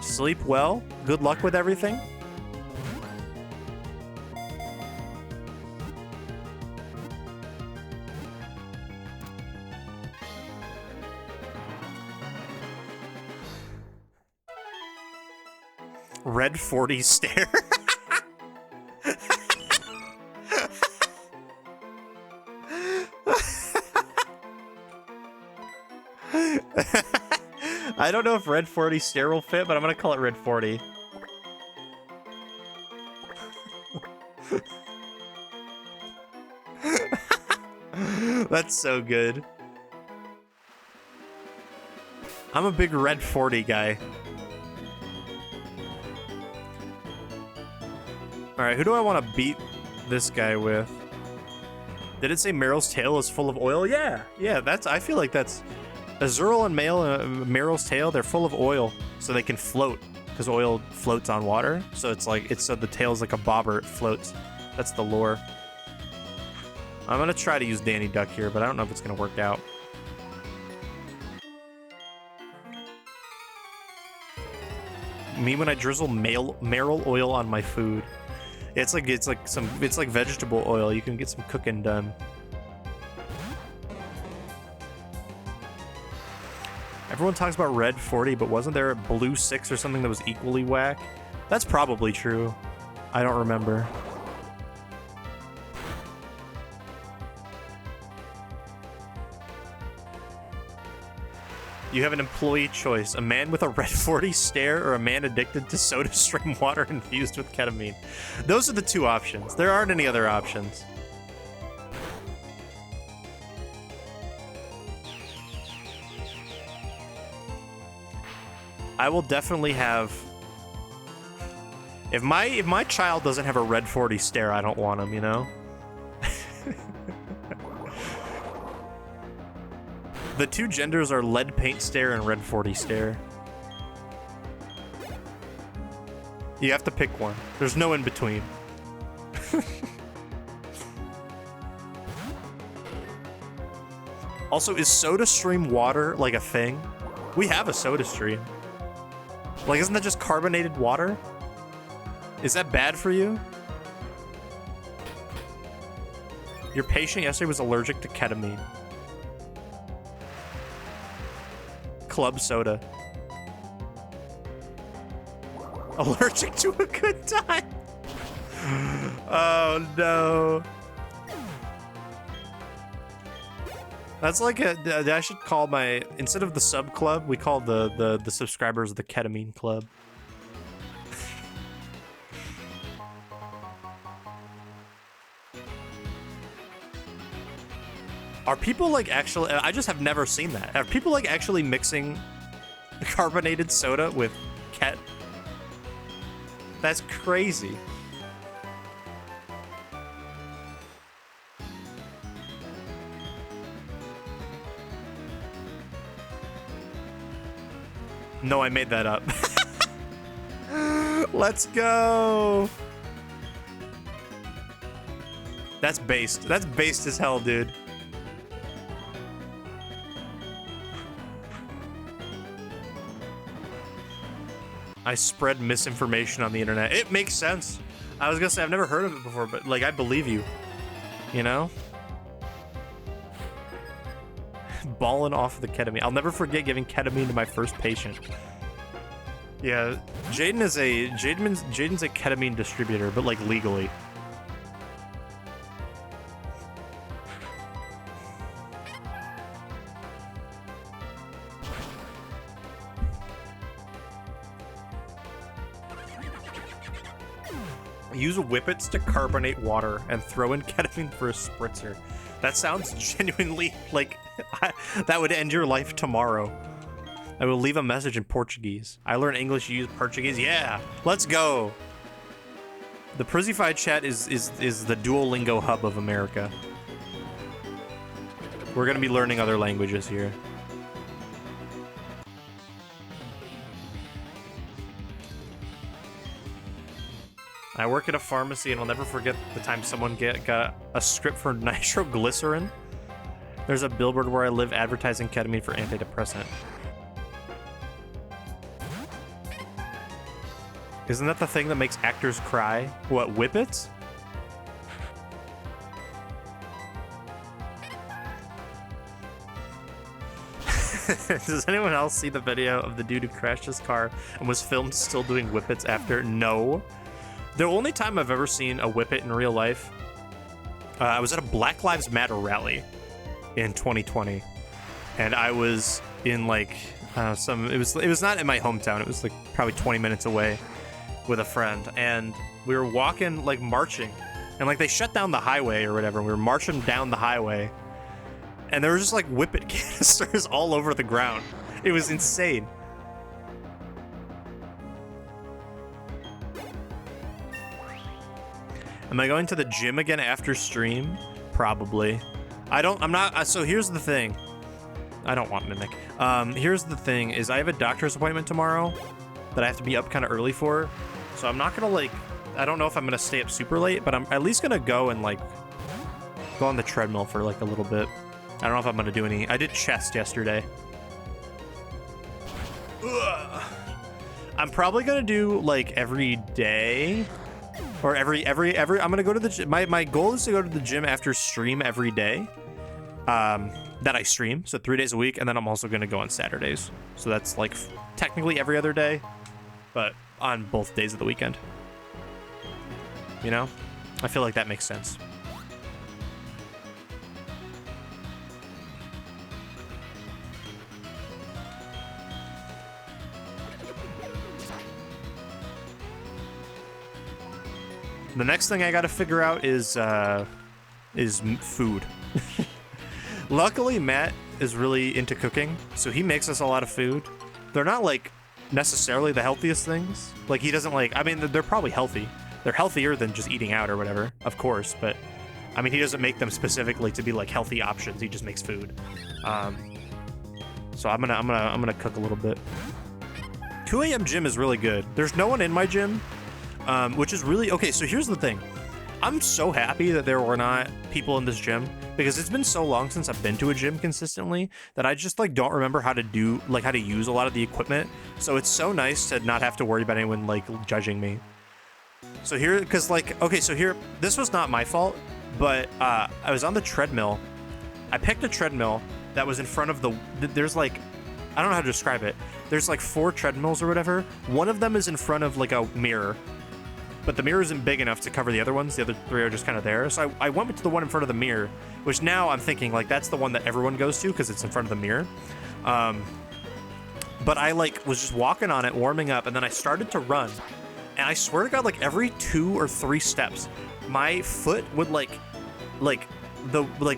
Sleep well. Good luck with everything. Red 40 stare. I don't know if Red 40 stare will fit, but I'm gonna call it Red 40. That's so good. I'm a big Red 40 guy. Alright, who do I want to beat this guy with? Did it say Meryl's tail is full of oil? Yeah, that's. I feel like that's... Azurill and Meryl's tail, they're full of oil, so they can float, because oil floats on water. So it's like, so the tail's like a bobber, it floats. That's the lore. I'm gonna try to use Danny Duck here, but I don't know if it's gonna work out. Me when I drizzle Meryl oil on my food. It's like vegetable oil. You can get some cooking done. Everyone talks about Red 40, but wasn't there a Blue 6 or something that was equally whack? That's probably true. I don't remember. You have an employee choice. A man with a Red 40 stare or a man addicted to soda stream water infused with ketamine. Those are the two options. There aren't any other options. I will definitely have... If my child doesn't have a Red 40 stare, I don't want him, you know? The two genders are lead paint stare and Red 40 stare. You have to pick one. There's no in between. Also, is soda stream water like a thing? We have a soda stream. Like, isn't that just carbonated water? Is that bad for you? Your patient yesterday was allergic to ketamine. Club soda. Allergic to a good time. Oh no. That's like I should call my, instead of the sub club, we call the subscribers the ketamine club. Are people like actually, I just have never seen that. Are people like actually mixing carbonated soda with ket? That's crazy. No, I made that up. Let's go. That's based. That's based as hell, dude. I spread misinformation on the internet. It makes sense. I was gonna say I've never heard of it before, but like I believe you. You know? Balling off the ketamine. I'll never forget giving ketamine to my first patient. Yeah, Jaden's a ketamine distributor, but like legally. Use whippets to carbonate water and throw in ketamine for a spritzer. That sounds genuinely like that would end your life tomorrow. I will leave a message in Portuguese. I learn English, you use Portuguese. Yeah, let's go. The Przzyfied chat is the Duolingo hub of America. We're gonna be learning other languages here. I work at a pharmacy and I'll never forget the time someone got a script for nitroglycerin. There's a billboard where I live advertising ketamine for antidepressant. Isn't that the thing that makes actors cry? What, whippets? Does anyone else see the video of the dude who crashed his car and was filmed still doing whippets after? No. The only time I've ever seen a whippet in real life, I was at a Black Lives Matter rally in 2020, and I was in like it was not in my hometown. It was like probably 20 minutes away with a friend, and we were walking, like marching, and like they shut down the highway or whatever. We were marching down the highway, and there were just like whippet canisters all over the ground. It was insane. Am I going to the gym again after stream? Probably. I'm not, so here's the thing. I don't want Mimic. Here's the thing, is I have a doctor's appointment tomorrow that I have to be up kind of early for. So I'm not gonna like, I don't know if I'm gonna stay up super late, but I'm at least gonna go and like, go on the treadmill for like a little bit. I don't know if I'm gonna do any, I did chest yesterday. Ugh. I'm probably gonna do like every day. Or every I'm gonna go to the gym. My goal is to go to the gym after stream every day. That I stream, so 3 days a week, and then I'm also gonna go on Saturdays. So that's like technically every other day, but on both days of the weekend. You know? I feel like that makes sense. The next thing I gotta figure out is food. Luckily, Matt is really into cooking, so he makes us a lot of food. They're not like necessarily the healthiest things. Like he doesn't like, I mean, they're probably healthy. They're healthier than just eating out or whatever, of course, but I mean, he doesn't make them specifically to be like healthy options. He just makes food. So I'm gonna cook a little bit. 2 a.m. gym is really good. There's no one in my gym. Which is really okay. So here's the thing. I'm so happy that there were not people in this gym, because it's been so long since I've been to a gym consistently that I just like don't remember how to use a lot of the equipment. So it's so nice to not have to worry about anyone like judging me. So here, because like, okay, so here, this was not my fault, but I was on the treadmill. I picked a treadmill that was in front of there's like, I don't know how to describe it. There's like 4 treadmills or whatever. One of them is in front of like a mirror, but the mirror isn't big enough to cover the other ones. The other 3 are just kind of there. So I went to the one in front of the mirror, which now I'm thinking like that's the one that everyone goes to because it's in front of the mirror. But I like was just walking on it, warming up, and then I started to run. And I swear to God, like every 2 or 3 steps, my foot would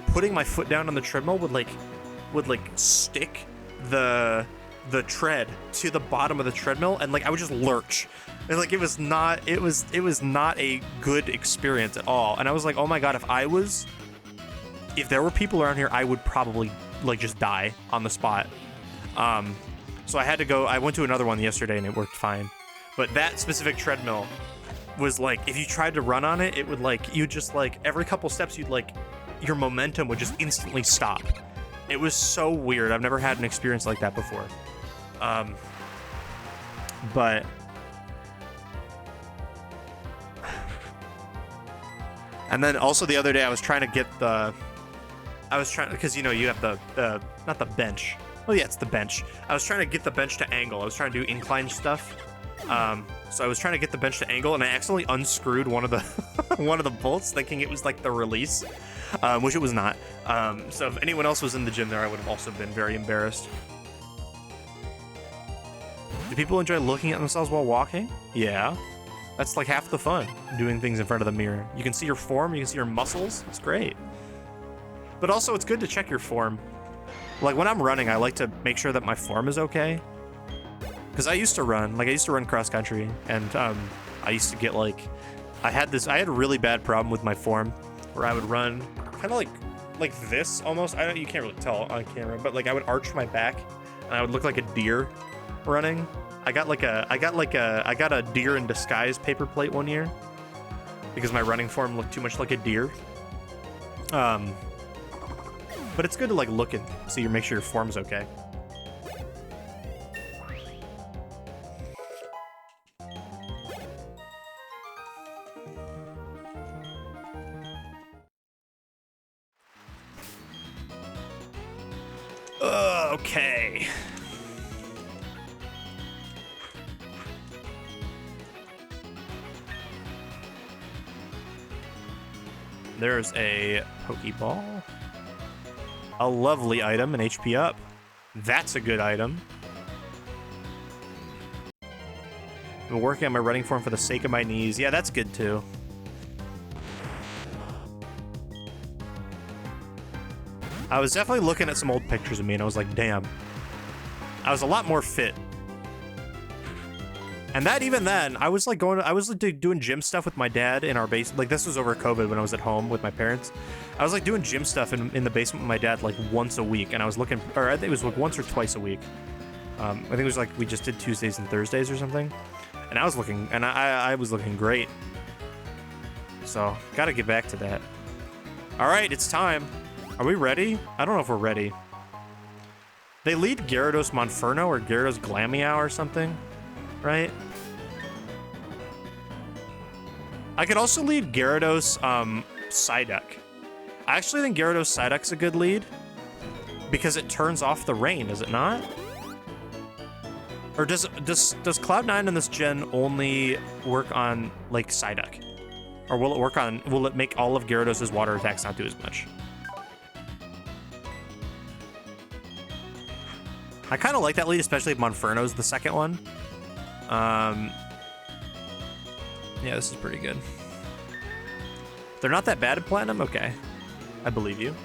putting my foot down on the treadmill would stick the tread to the bottom of the treadmill, and like I would just lurch. And like it was not a good experience at all. And I was like, oh my God, if there were people around here, I would probably like just die on the spot. So I had to go. I went to another one yesterday and it worked fine. But that specific treadmill was like, if you tried to run on it, it would like, you just like every couple steps, you'd like, your momentum would just instantly stop. It was so weird. I've never had an experience like that before. But and then also the other day I was trying to get because you know you have the not the bench. Oh yeah, it's the bench. I was trying to get the bench to angle. I was trying to do incline stuff. So I was trying to get the bench to angle, and I accidentally unscrewed one of the one of the bolts, thinking it was like the release, which it was not. So if anyone else was in the gym there, I would have also been very embarrassed. Do people enjoy looking at themselves while walking? Yeah. That's like half the fun, doing things in front of the mirror. You can see your form, you can see your muscles. It's great. But also, it's good to check your form. Like when I'm running, I like to make sure that my form is okay. Because I used to run cross country, and I used to get like, I had a really bad problem with my form, where I would run kind of like this almost. You can't really tell on camera, but like I would arch my back, and I would look like a deer running. I got a deer in disguise paper plate one year because my running form looked too much like a deer. But it's good to like look and see make sure your form's okay. Okay. There's a Pokeball. A lovely item, an HP up. That's a good item. I've been working on my running form for the sake of my knees. Yeah, that's good too. I was definitely looking at some old pictures of me and I was like, damn. I was a lot more fit. And that even then, I was like doing gym stuff with my dad in our basement. Like this was over COVID when I was at home with my parents. I was like doing gym stuff in the basement with my dad like once a week. And I was looking, or I think it was like once or twice a week. I think it was like we just did Tuesdays and Thursdays or something. And I was looking, and I was looking great. So, gotta get back to that. All right, it's time. Are we ready? I don't know if we're ready. They lead Gyarados Monferno or Gyarados Glameow or something, right? I could also lead Gyarados Psyduck. I actually think Gyarados Psyduck's a good lead because it turns off the rain, does it not? Or does Cloud9 in this gen only work on like Psyduck? Or will it make all of Gyarados' water attacks not do as much? I kind of like that lead, especially if Monferno's the second one. Yeah, this is pretty good. They're not that bad at Platinum? Okay. I believe you.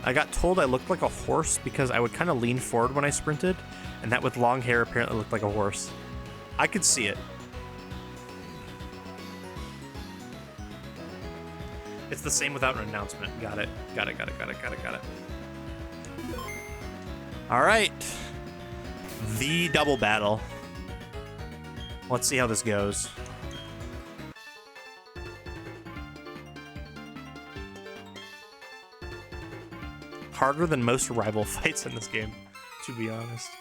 I got told I looked like a horse because I would kind of lean forward when I sprinted, and that with long hair apparently looked like a horse. I could see it. It's the same without an announcement. Got it. Got it. All right. The double battle. Let's see how this goes. Harder than most rival fights in this game, to be honest.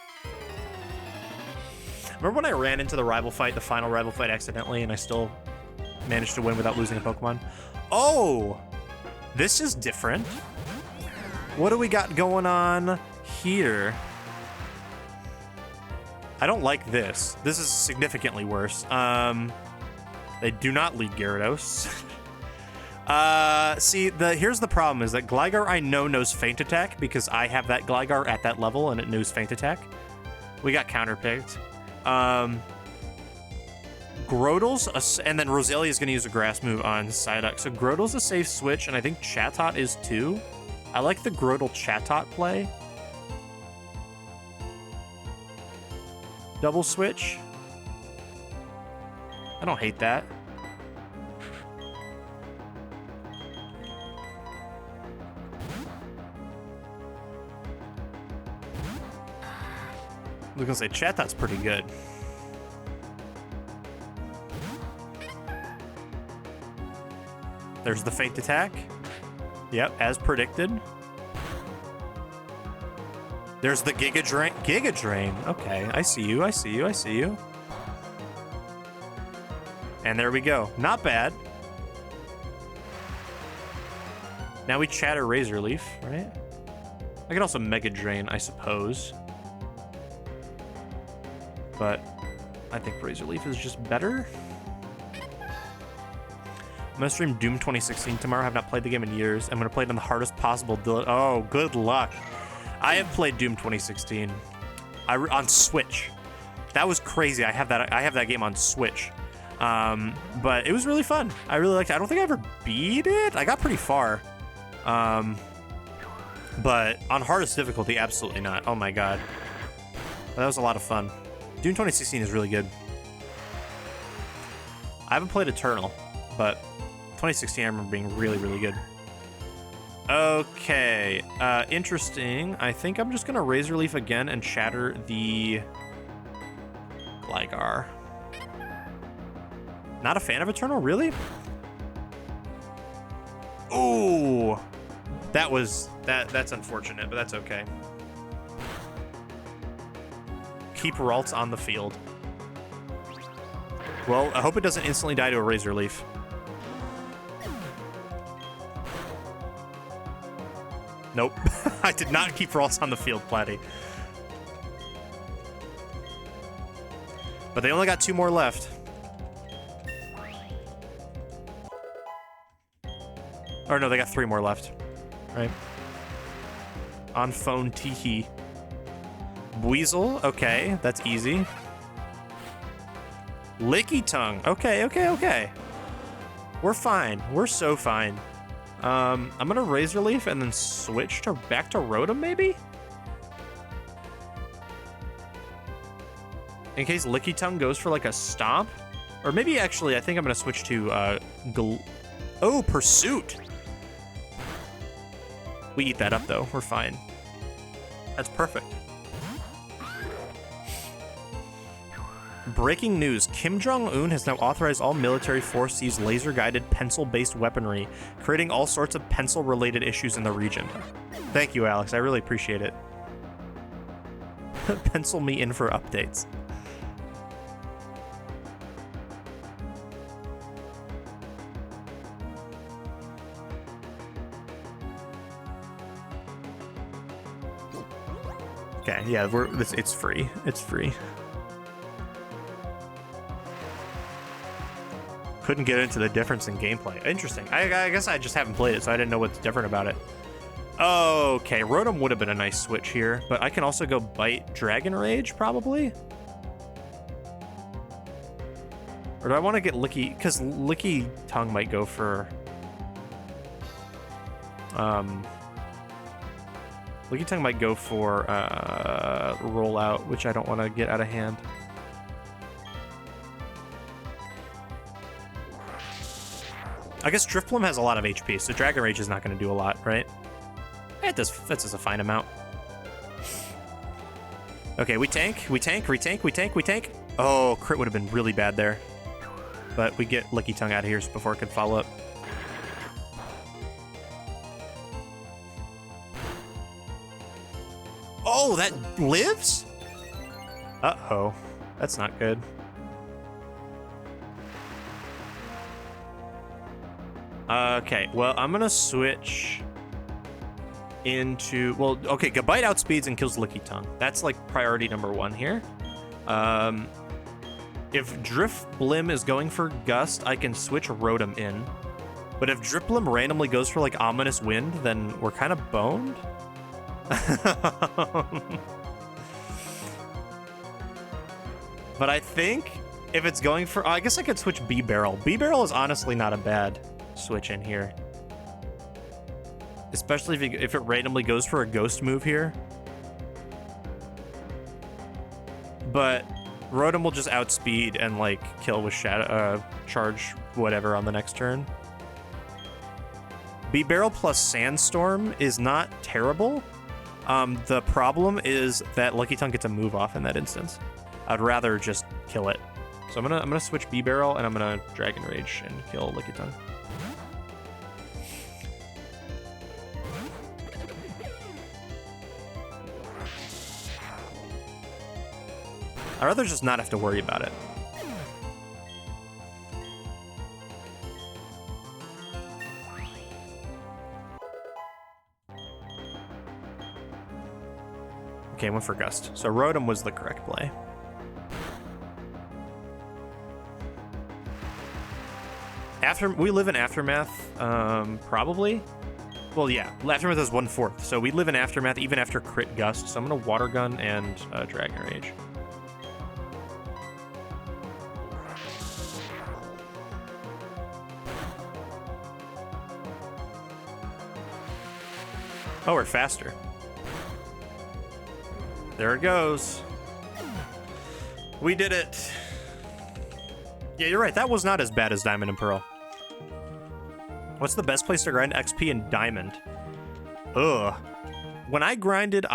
Remember when I ran into the rival fight, the final rival fight accidentally, and I still managed to win without losing a Pokemon? Oh! This is different. What do we got going on here? I don't like this. This is significantly worse. They do not lead Gyarados. See, here's the problem is that Gligar I know knows Feint Attack because I have that Gligar at that level and it knows Feint Attack. We got counterpicked. Grodel's, and then Roselia is going to use a grass move on Psyduck. So Grodel's a safe switch, and I think Chatot is too. I like the Grodel Chatot play. Double switch. I don't hate that. I was gonna say Chatot's pretty good. There's the Feint Attack. Yep, as predicted. There's the Giga Drain. Giga Drain. Okay, I see you. And there we go. Not bad. Now we chatter Razor Leaf, right? I could also Mega Drain, I suppose. But I think Razor Leaf is just better. I'm gonna stream Doom 2016 tomorrow. I have not played the game in years. I'm gonna play it on the hardest possible. Oh, good luck. I have played Doom 2016 on Switch. That was crazy. I have that game on Switch. But it was really fun. I really liked it. I don't think I ever beat it. I got pretty far. But on hardest difficulty, absolutely not. Oh my god. That was a lot of fun. Doom 2016 is really good. I haven't played Eternal, but 2016 I remember being really, really good. Okay, interesting. I think I'm just gonna Razor Leaf again and shatter the Gligar. Not a fan of Eternal, really? Ooh, that's unfortunate, but that's okay. Keep Ralts on the field. Well, I hope it doesn't instantly die to a Razor Leaf. Nope. I did not keep Ralts on the field, Platy. But they only got 2 more left. Or no, they got 3 more left. Right. On phone teehee. Weasel, okay, that's easy. Licky tongue, okay, okay, okay. We're fine. We're so fine. I'm gonna Razor Leaf and then switch to back to Rotom, maybe? In case Licky Tongue goes for like a stomp. Or maybe actually, I think I'm gonna switch to oh, Pursuit. We eat that up though, we're fine. That's perfect. Breaking news, Kim Jong-un has now authorized all military force to use laser-guided pencil-based weaponry, creating all sorts of pencil-related issues in the region. Thank you, Alex. I really appreciate it. Pencil me in for updates. Okay, yeah, it's free. It's free. Couldn't get into the difference in gameplay. Interesting. I guess I just haven't played it, so I didn't know what's different about it. Okay, Rotom would have been a nice switch here, but I can also go Bite Dragon Rage, probably? Or do I want to get Licky? Because Licky Tongue might go for... Licky Tongue might go for Rollout, which I don't want to get out of hand. I guess Drifblim has a lot of HP, so Dragon Rage is not going to do a lot, right? It does. That's just a fine amount. Okay, we tank, we tank, retank, we tank, we tank. Oh, crit would have been really bad there. But we get Licky Tongue out of here before it could follow up. Oh, that lives? Uh-oh. That's not good. Okay, well, I'm gonna switch into... Well, okay, Gabite outspeeds and kills Licky Tongue. That's, like, priority number 1 here. If Drifblim is going for Gust, I can switch Rotom in. But if Drifblim randomly goes for, like, Ominous Wind, then we're kind of boned. But I think if it's going for... I guess I could switch B-Barrel. B-Barrel is honestly not a bad switch in here. Especially if it randomly goes for a Ghost move here. But Rotom will just outspeed and, like, kill with Shadow... charge whatever on the next turn. B-Barrel plus Sandstorm is not terrible. The problem is that Licky Tongue gets a move off in that instance. I'd rather just kill it. So I'm gonna switch B-Barrel and I'm gonna Dragon Rage and kill Licky Tongue. I'd rather just not have to worry about it. Okay, I went for Gust. So Rotom was the correct play. We live in Aftermath, probably. Well, yeah, Aftermath is 1/4, so we live in Aftermath even after crit Gust. So I'm gonna Water Gun and Dragon Rage. Oh, we're faster. There it goes. We did it. Yeah, you're right. That was not as bad as Diamond and Pearl. What's the best place to grind XP in Diamond? Ugh. When I grinded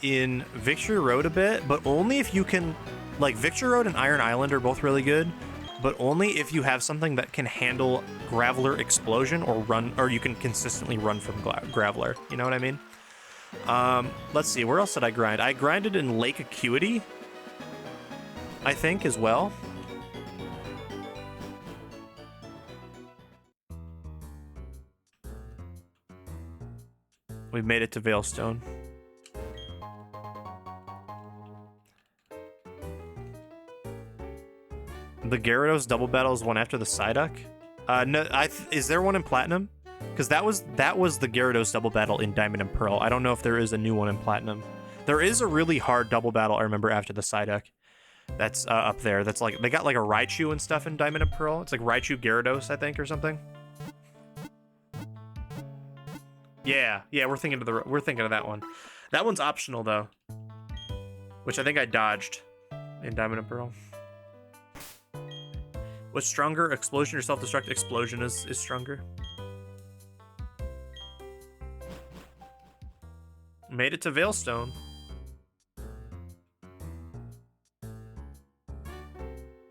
in Victory Road a bit, but only if you can... Like, Victory Road and Iron Island are both really good, but only if you have something that can handle Graveler Explosion or you can consistently run from Graveler. You know what I mean? Let's see, where else did I grind? I grinded in Lake Acuity, I think, as well. We've made it to Veilstone. The Gyarados double battle is one after the Psyduck? No, is there one in Platinum? Because that was the Gyarados double battle in Diamond and Pearl. I don't know if there is a new one in Platinum. There is a really hard double battle I remember after the Psyduck. That's up there. That's like they got like a Raichu and stuff in Diamond and Pearl. It's like Raichu Gyarados, I think, or something. Yeah, we're thinking of that one. That one's optional though, which I think I dodged in Diamond and Pearl. What's stronger, explosion or self-destruct? Explosion is stronger. Made it to Veilstone.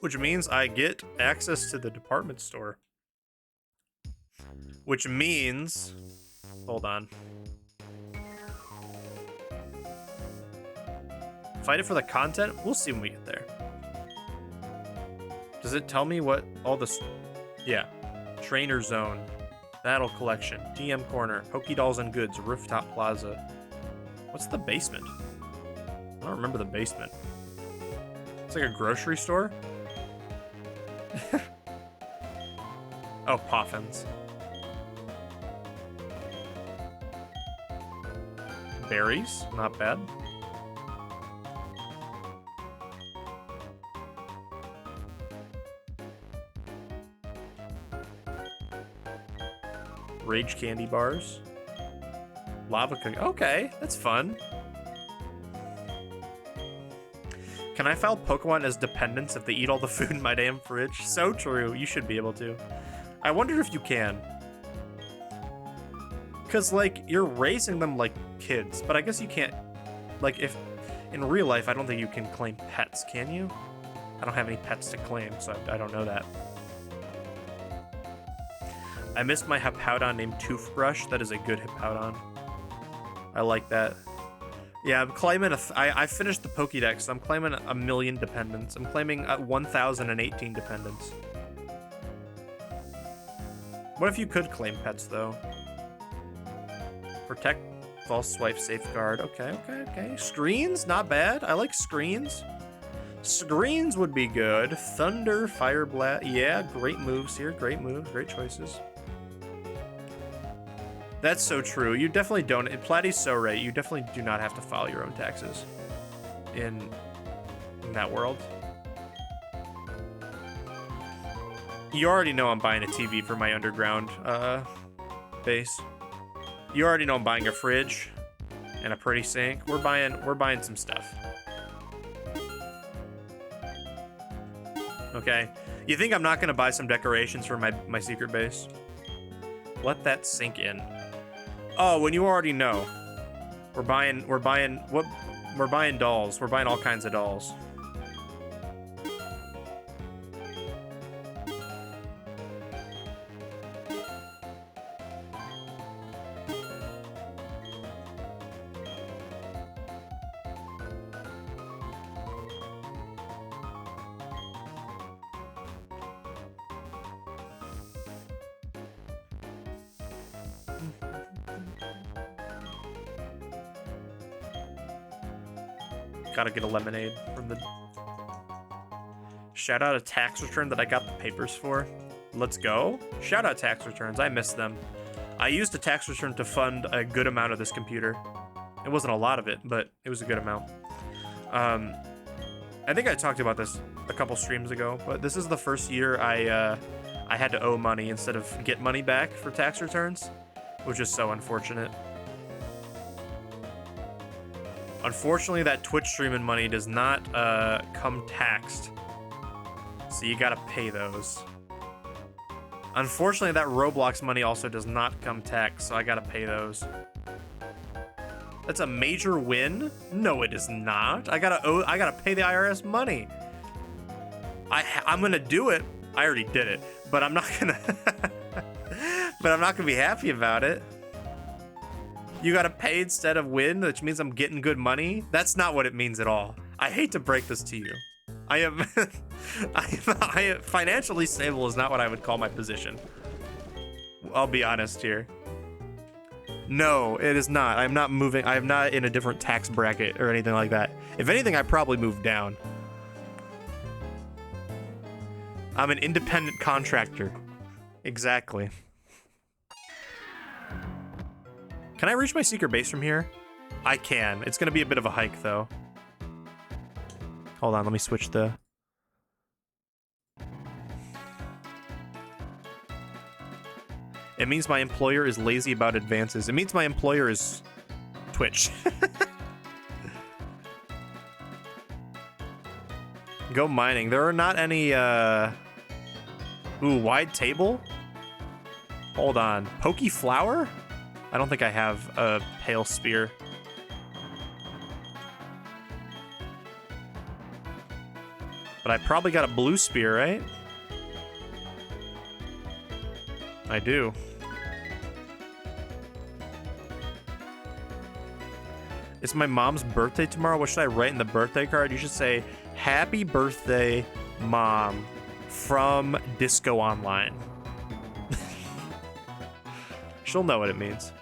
Which means I get access to the department store. Which means... Hold on. Fight it for the content? We'll see when we get there. Does it tell me what all this... Yeah. Trainer Zone. Battle Collection. TM Corner. Pokédolls and Goods. Rooftop Plaza. What's the basement? I don't remember the basement. It's like a grocery store? Oh, Poffins. Berries, not bad. Rage candy bars. Lava cookie. Okay, that's fun. Can I file Pokemon as dependents if they eat all the food in my damn fridge? So true. You should be able to. I wonder if you can. Because, like, you're raising them like kids, but I guess you can't. Like, if in real life, I don't think you can claim pets, can you? I don't have any pets to claim, so I don't know that. I missed my Hippowdon named Toothbrush. That is a good Hippowdon. I like that. Yeah, I'm claiming I finished the Pokédex, so I'm claiming 1,000,000 dependents. I'm claiming 1,018 dependents. What if you could claim pets, though? Protect, false swipe, safeguard. Okay. Screens, not bad. I like screens. Screens would be good. Thunder, Fire Blast. Yeah, great moves here. Great moves, great choices. That's so true. You definitely don't. Platty's so right. You definitely do not have to file your own taxes in that world. You already know I'm buying a TV for my underground base. You already know I'm buying a fridge and a pretty sink. We're buying some stuff. Okay. You think I'm not gonna buy some decorations for my secret base? Let that sink in. Oh, when you already know. We're buying dolls. We're buying all kinds of dolls. Gotta get a lemonade from the... Shout out a tax return that I got the papers for. Let's go. Shout out tax returns. I miss them. I used a tax return to fund a good amount of this computer. It wasn't a lot of it, but it was a good amount. I think I talked about this a couple streams ago, but this is the first year I had to owe money instead of get money back for tax returns, which is so unfortunate. Unfortunately, that Twitch streaming money does not come taxed, so you gotta pay those. Unfortunately, that Roblox money also does not come taxed, so I gotta pay those. That's a major win? No, it is not. I gotta pay the IRS money. I'm gonna do it. I already did it, but I'm not gonna. But I'm not gonna be happy about it. You gotta pay instead of win, which means I'm getting good money. That's not what it means at all. I hate to break this to you. I am financially stable is not what I would call my position. I'll be honest here. No, it is not. I'm not moving. I'm not in a different tax bracket or anything like that. If anything, I probably moved down. I'm an independent contractor. Exactly. Can I reach my secret base from here? I can. It's gonna be a bit of a hike, though. Hold on, let me switch the... It means my employer is lazy about advances. It means my employer is Twitch. Go mining. There are not any, Ooh, wide table? Hold on. Pokey flower? I don't think I have a pale spear. But I probably got a blue spear, right? I do. It's my mom's birthday tomorrow. What should I write in the birthday card? You should say, "Happy birthday, Mom, from Disco Online." She'll know what it means.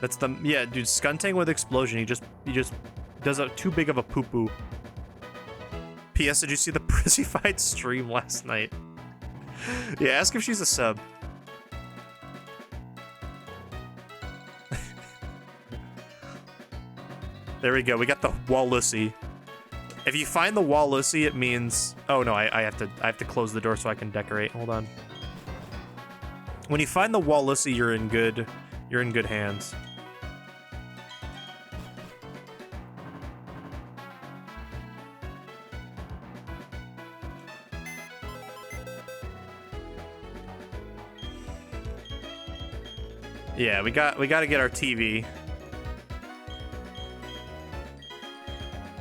That's the, yeah, dude, Skuntank with explosion. He just does a too big of a poo-poo. P.S. Did you see the Przzyfied stream last night? Yeah, ask if she's a sub. There we go. We got the Wallussy. If you find the Wallussy, it means... Oh no, I have to close the door so I can decorate. Hold on. When you find the Wallussy, you're in good hands. Yeah, we got to get our TV.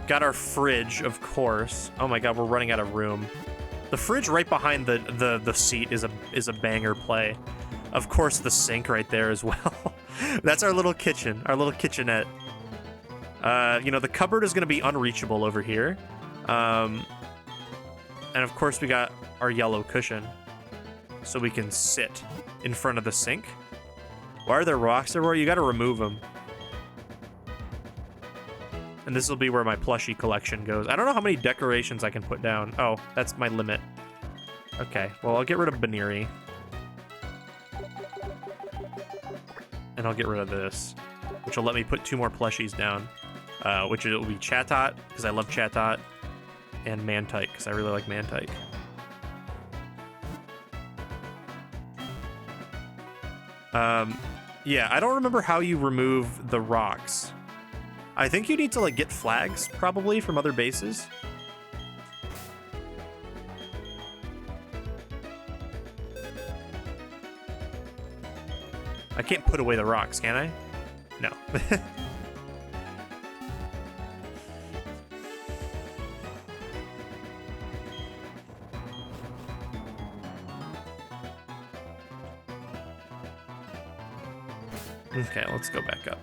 Got our fridge, of course. Oh my god, we're running out of room. The fridge right behind the seat is a banger play. Of course, the sink right there as well. That's our little kitchen, our little kitchenette. You know, the cupboard is gonna be unreachable over here. And of course, we got our yellow cushion, so we can sit in front of the sink. Why are there rocks everywhere? You gotta remove them. And this will be where my plushie collection goes. I don't know how many decorations I can put down. Oh, that's my limit. Okay, well, I'll get rid of Baneri. And I'll get rid of this, which will let me put 2 more plushies down. Which will be Chatot, because I love Chatot, and Mantike, because I really like Mantike. Yeah, I don't remember how you remove the rocks. I think you need to, like, get flags, probably, from other bases. I can't put away the rocks, can I? No. Okay, let's go back up.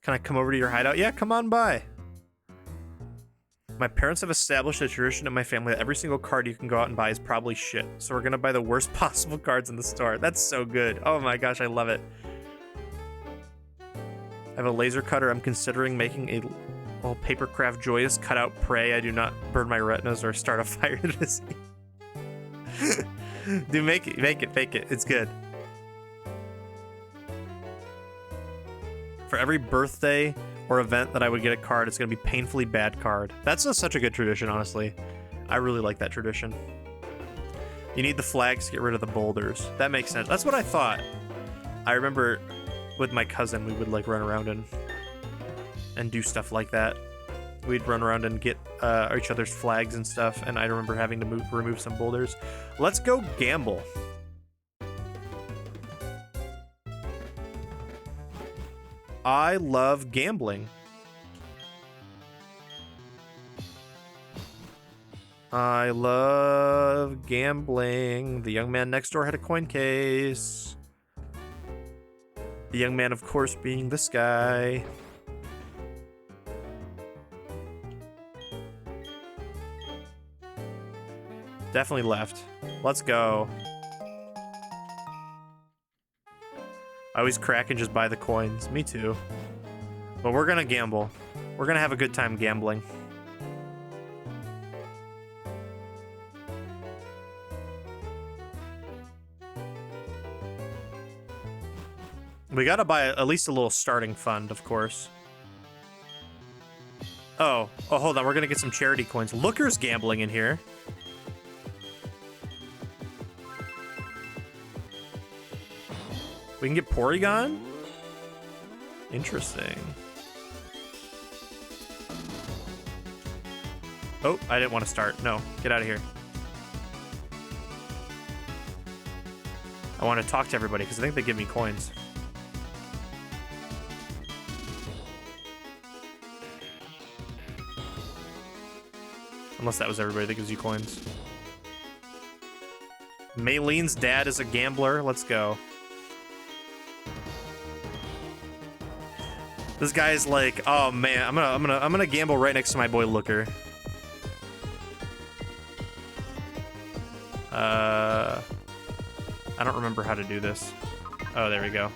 Can I come over to your hideout? Yeah, come on by. My parents have established a tradition in my family that every single card you can go out and buy is probably shit. So we're gonna buy the worst possible cards in the store. That's so good. Oh my gosh, I love it. I have a laser cutter. I'm considering making a little papercraft joyous cutout. Pray I do not burn my retinas or start a fire this. Dude, make it. It's good. For every birthday or event that I would get a card, it's gonna be painfully bad card. That's such a good tradition, honestly. I really like that tradition. You need the flags to get rid of the boulders. That makes sense. That's what I thought. I remember with my cousin, we would like run around and do stuff like that. We'd run around and get each other's flags and stuff, and I remember having to remove some boulders. Let's go gamble. I love gambling. I love gambling. The young man next door had a coin case. The young man, of course, being this guy. Definitely left. Let's go. I always crack and just buy the coins. Me too. But we're gonna gamble. We're gonna have a good time gambling. We gotta buy at least a little starting fund, of course. Oh, hold on. We're gonna get some charity coins. Looker's gambling in here. We can get Porygon? Interesting. Oh, I didn't want to start. No, get out of here. I want to talk to everybody because I think they give me coins. Unless that was everybody that gives you coins. Maylene's dad is a gambler. Let's go. This guy's like, oh man, I'm gonna gamble right next to my boy Looker. I don't remember how to do this. Oh, there we go.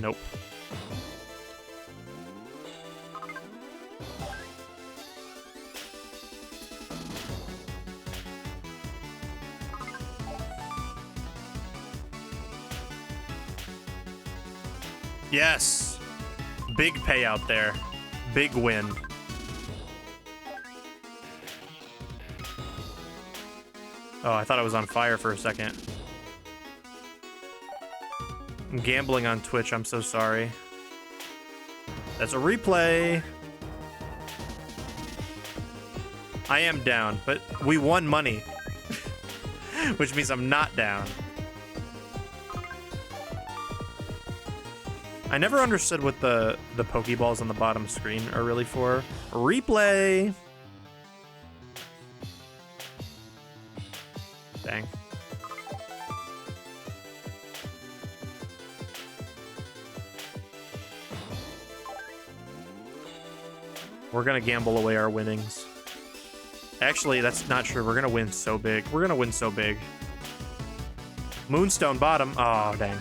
Nope. Yes. Big payout there. Big win. Oh, I thought I was on fire for a second. I'm gambling on Twitch. I'm so sorry. That's a replay. I am down, but we won money. Which means I'm not down. I never understood what the Pokeballs on the bottom screen are really for. Replay! Dang. We're gonna gamble away our winnings. Actually, that's not true. We're gonna win so big. We're gonna win so big. Moonstone bottom. Oh, dang.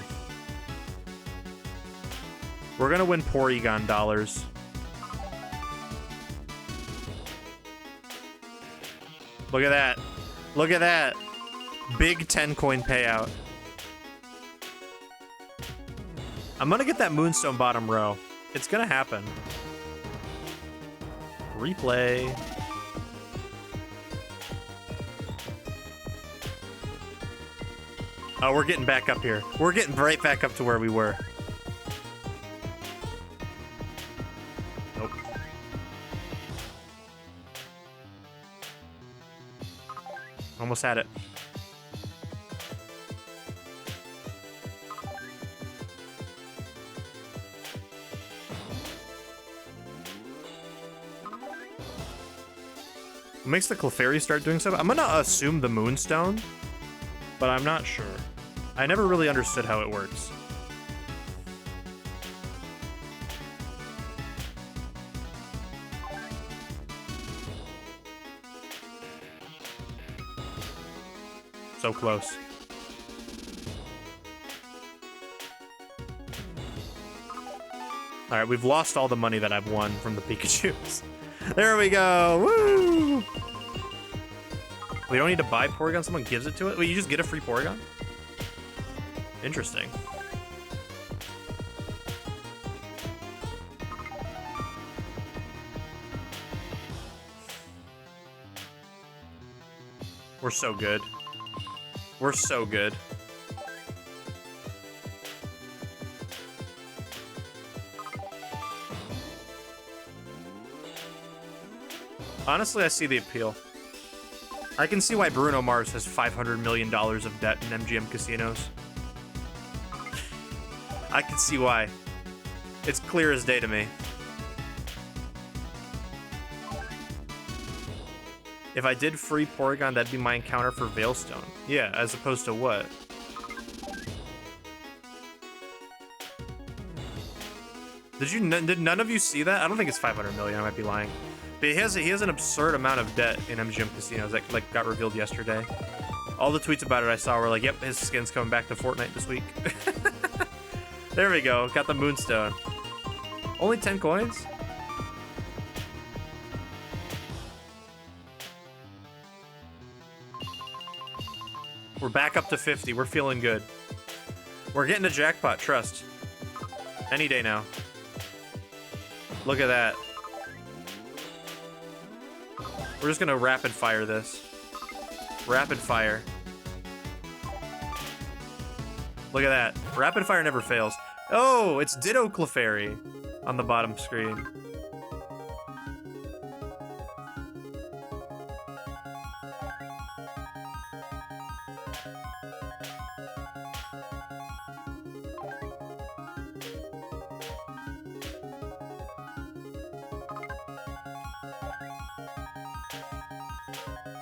We're gonna win Porygon dollars. Look at that. Look at that. Big 10 coin payout. I'm gonna get that Moonstone bottom row. It's gonna happen. Replay. Oh, we're getting back up here. We're getting right back up to where we were. Nope. Almost had it. What makes the Clefairy start doing stuff? I'm gonna assume the Moonstone, but I'm not sure. I never really understood how it works. So close. All right, we've lost all the money that I've won from the Pikachus. There we go. Woo! We don't need to buy Porygon. Someone gives it to it. Wait, you just get a free Porygon? Interesting. We're so good. We're so good. Honestly, I see the appeal. I can see why Bruno Mars has $500 million of debt in MGM casinos. I can see why. It's clear as day to me. If I did free Porygon, that'd be my encounter for Veilstone. Yeah, as opposed to what? Did none of you see that? I don't think it's 500 million. I might be lying. But he has an absurd amount of debt in MGM Casinos that like got revealed yesterday. All the tweets about it I saw were like, "Yep, his skin's coming back to Fortnite this week." There we go. Got the Moonstone. Only 10 coins. We're back up to 50. We're feeling good. We're getting a jackpot, trust. Any day now. Look at that. We're just gonna rapid fire this. Rapid fire. Look at that. Rapid fire never fails. Oh, it's Ditto Clefairy on the bottom screen.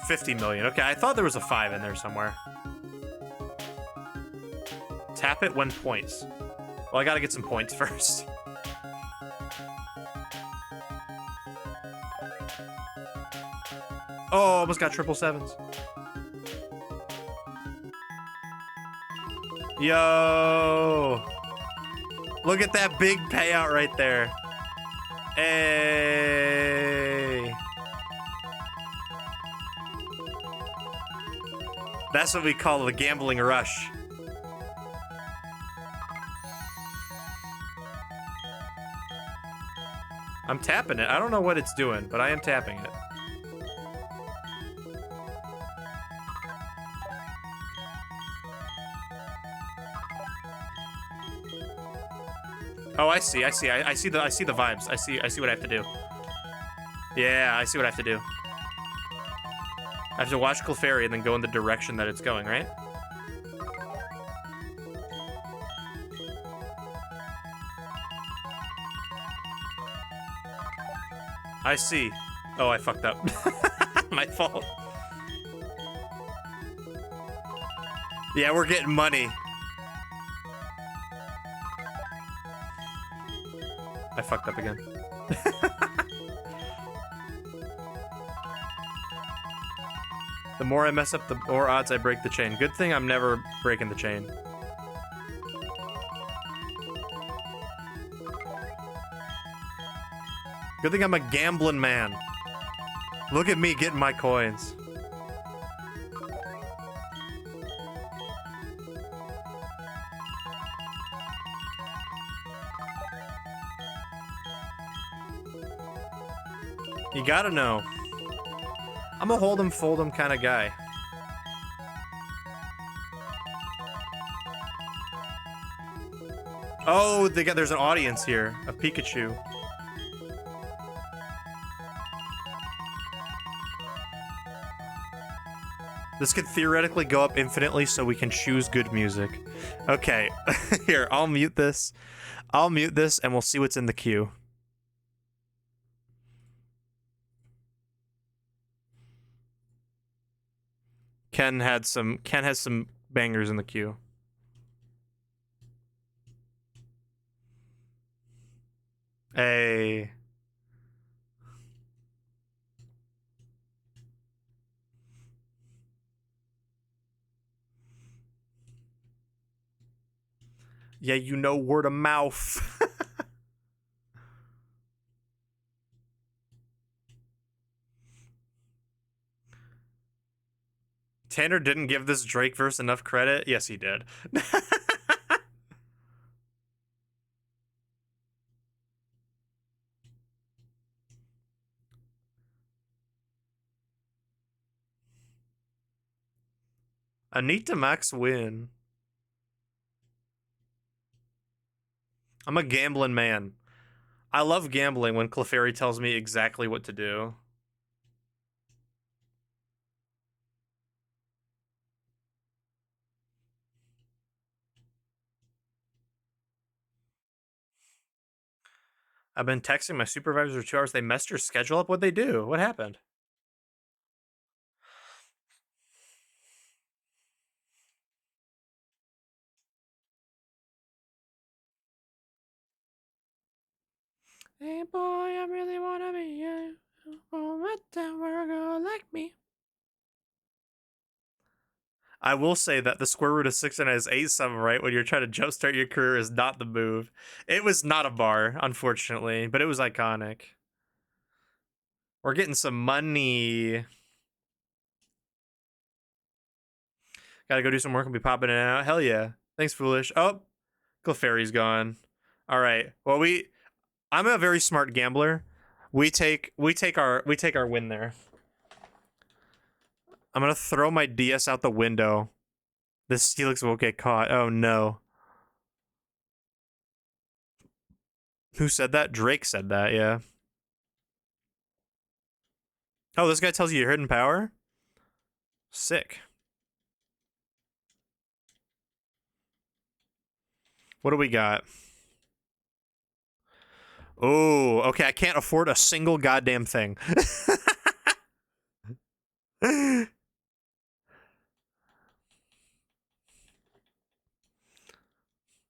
$50 million. Okay, I thought there was a 5 in there somewhere. Tap it when points. Well, I gotta get some points first. Oh, almost got 777s. Yo! Look at that big payout right there. Hey! That's what we call the gambling rush. I'm tapping it. I don't know what it's doing, but I am tapping it. Oh, I see. I see the vibes. I see what I have to do. Yeah, I see what I have to do. I have to watch Clefairy and then go in the direction that it's going, right? I see. Oh, I fucked up. My fault. Yeah, we're getting money. I fucked up again. The more I mess up, the more odds I break the chain. Good thing I'm never breaking the chain. Good thing I'm a gambling man. Look at me getting my coins. You gotta know. I'm a hold 'em, fold 'em kind of guy. Oh, there's an audience here of Pikachu. This could theoretically go up infinitely so we can choose good music. Okay, here, I'll mute this. I'll mute this and we'll see what's in the queue. Ken has some bangers in the queue. Hey. Yeah, you know, word of mouth. Tanner didn't give this Drake verse enough credit. Yes, he did. Anita Max win. I'm a gambling man. I love gambling when Clefairy tells me exactly what to do. I've been texting my supervisor for 2 hours. They messed your schedule up. What'd they do? What happened? Hey boy, I really wanna be a girl like me. I will say that the square root of 6 and is 8 7, right? When you're trying to jumpstart your career is not the move. It was not a bar, unfortunately, but it was iconic. We're getting some money. Gotta go do some work and be popping in and out. Hell yeah. Thanks, Foolish. Oh, Clefairy's gone. All right. Well, I'm a very smart gambler. We take our win there. I'm gonna throw my DS out the window. This Steelix won't get caught. Oh no. Who said that? Drake said that, yeah. Oh, this guy tells you your hidden power? Sick. What do we got? Oh, okay, I can't afford a single goddamn thing.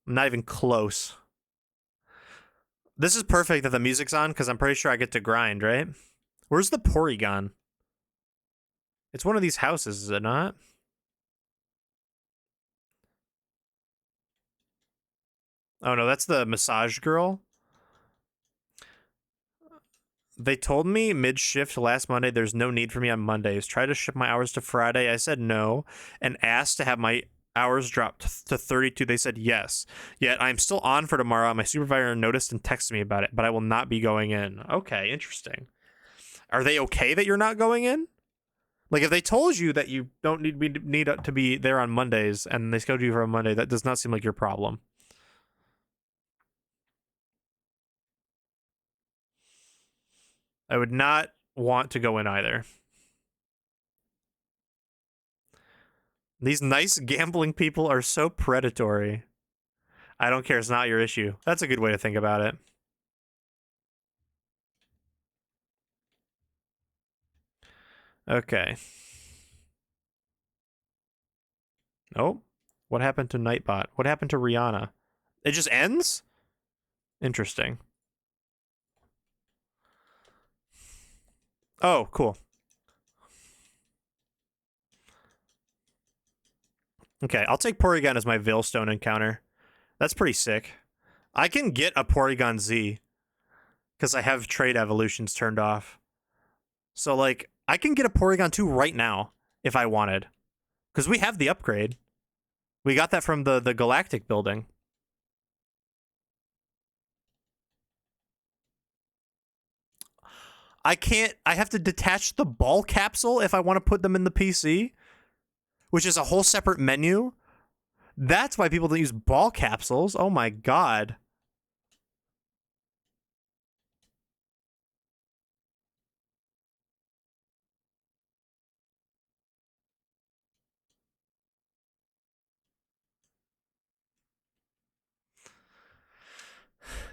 I'm not even close. This is perfect that the music's on because I'm pretty sure I get to grind, right? Where's the Porygon? It's one of these houses, is it not? Oh no, that's the massage girl. They told me mid-shift last Monday there's no need for me on Mondays. Try to shift my hours to Friday. I said no and asked to have my hours dropped to 32. They said yes. Yet I'm still on for tomorrow. My supervisor noticed and texted me about it, but I will not be going in. Okay, interesting. Are they okay that you're not going in? Like, if they told you that you don't need to be there on Mondays and they schedule you for a Monday, that does not seem like your problem. I would not want to go in either. These nice gambling people are so predatory. I don't care. It's not your issue. That's a good way to think about it. Okay. Oh, what happened to Nightbot? What happened to Rihanna? It just ends? Interesting. Oh, cool. Okay, I'll take Porygon as my Veilstone encounter. That's pretty sick. I can get a Porygon Z because I have trade evolutions turned off. So, like, I can get a Porygon 2 right now if I wanted. Because we have the upgrade. We got that from the Galactic building. I can't. I have to detach the ball capsule if I want to put them in the PC, which is a whole separate menu. That's why people don't use ball capsules. Oh my god.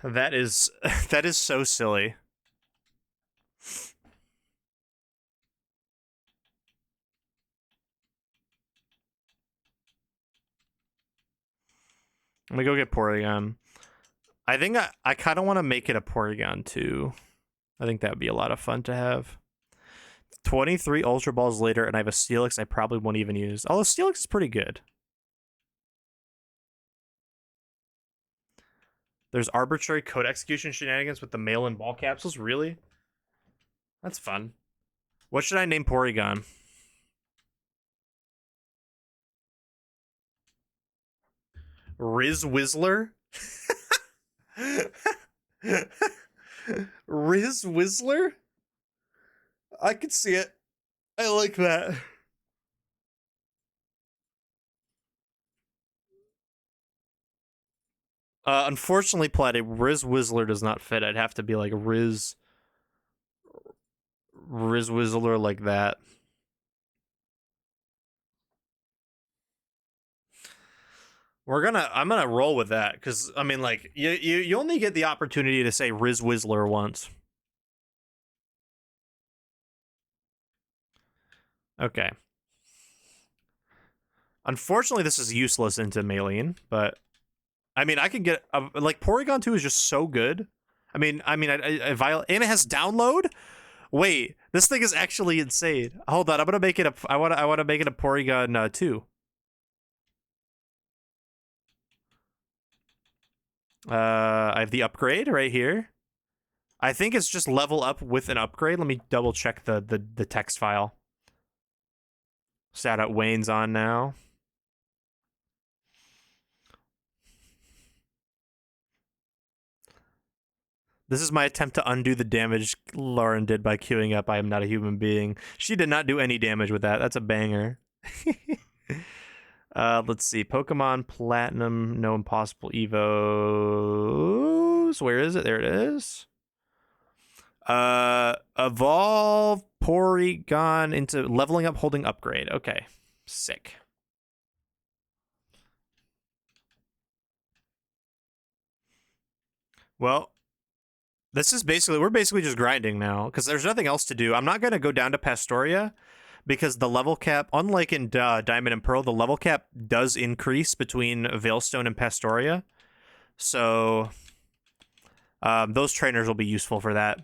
That is that is so silly. Let me go get Porygon. I think I kind of want to make it a Porygon too. I think that would be a lot of fun to have. 23 Ultra Balls later, and I have a Steelix I probably won't even use. Although Steelix is pretty good. There's arbitrary code execution shenanigans with the mail-in ball capsules. Really? That's fun. What should I name Porygon? Riz Whistler? Riz Whistler? I could see it. I like that. Unfortunately, Platy, Riz Whistler does not fit. I'd have to be like Riz Whistler like that. I'm gonna roll with that because I mean, like, you only get the opportunity to say Riz Whizzler once. Okay. Unfortunately, this is useless into Maylene, but I mean, I could get like Porygon 2 is just so good. I mean, and it has download. Wait, this thing is actually insane. Hold on, I'm gonna make it a. I want to make it a Porygon 2. I have the upgrade right here. I think it's just level up with an upgrade. Let me double check the text file. Shout out Wayne's on now. This is my attempt to undo the damage Lauren did by queuing up I Am Not a Human Being. She did not do any damage with that. That's a banger. Let's see. Pokemon Platinum, no impossible Evos. Where is it? There it is. Evolve Porygon into leveling up holding upgrade. Okay. Sick. Well, we're basically just grinding now because there's nothing else to do. I'm not going to go down to Pastoria because the level cap, unlike in Diamond and Pearl, the level cap does increase between Veilstone and Pastoria. So those trainers will be useful for that.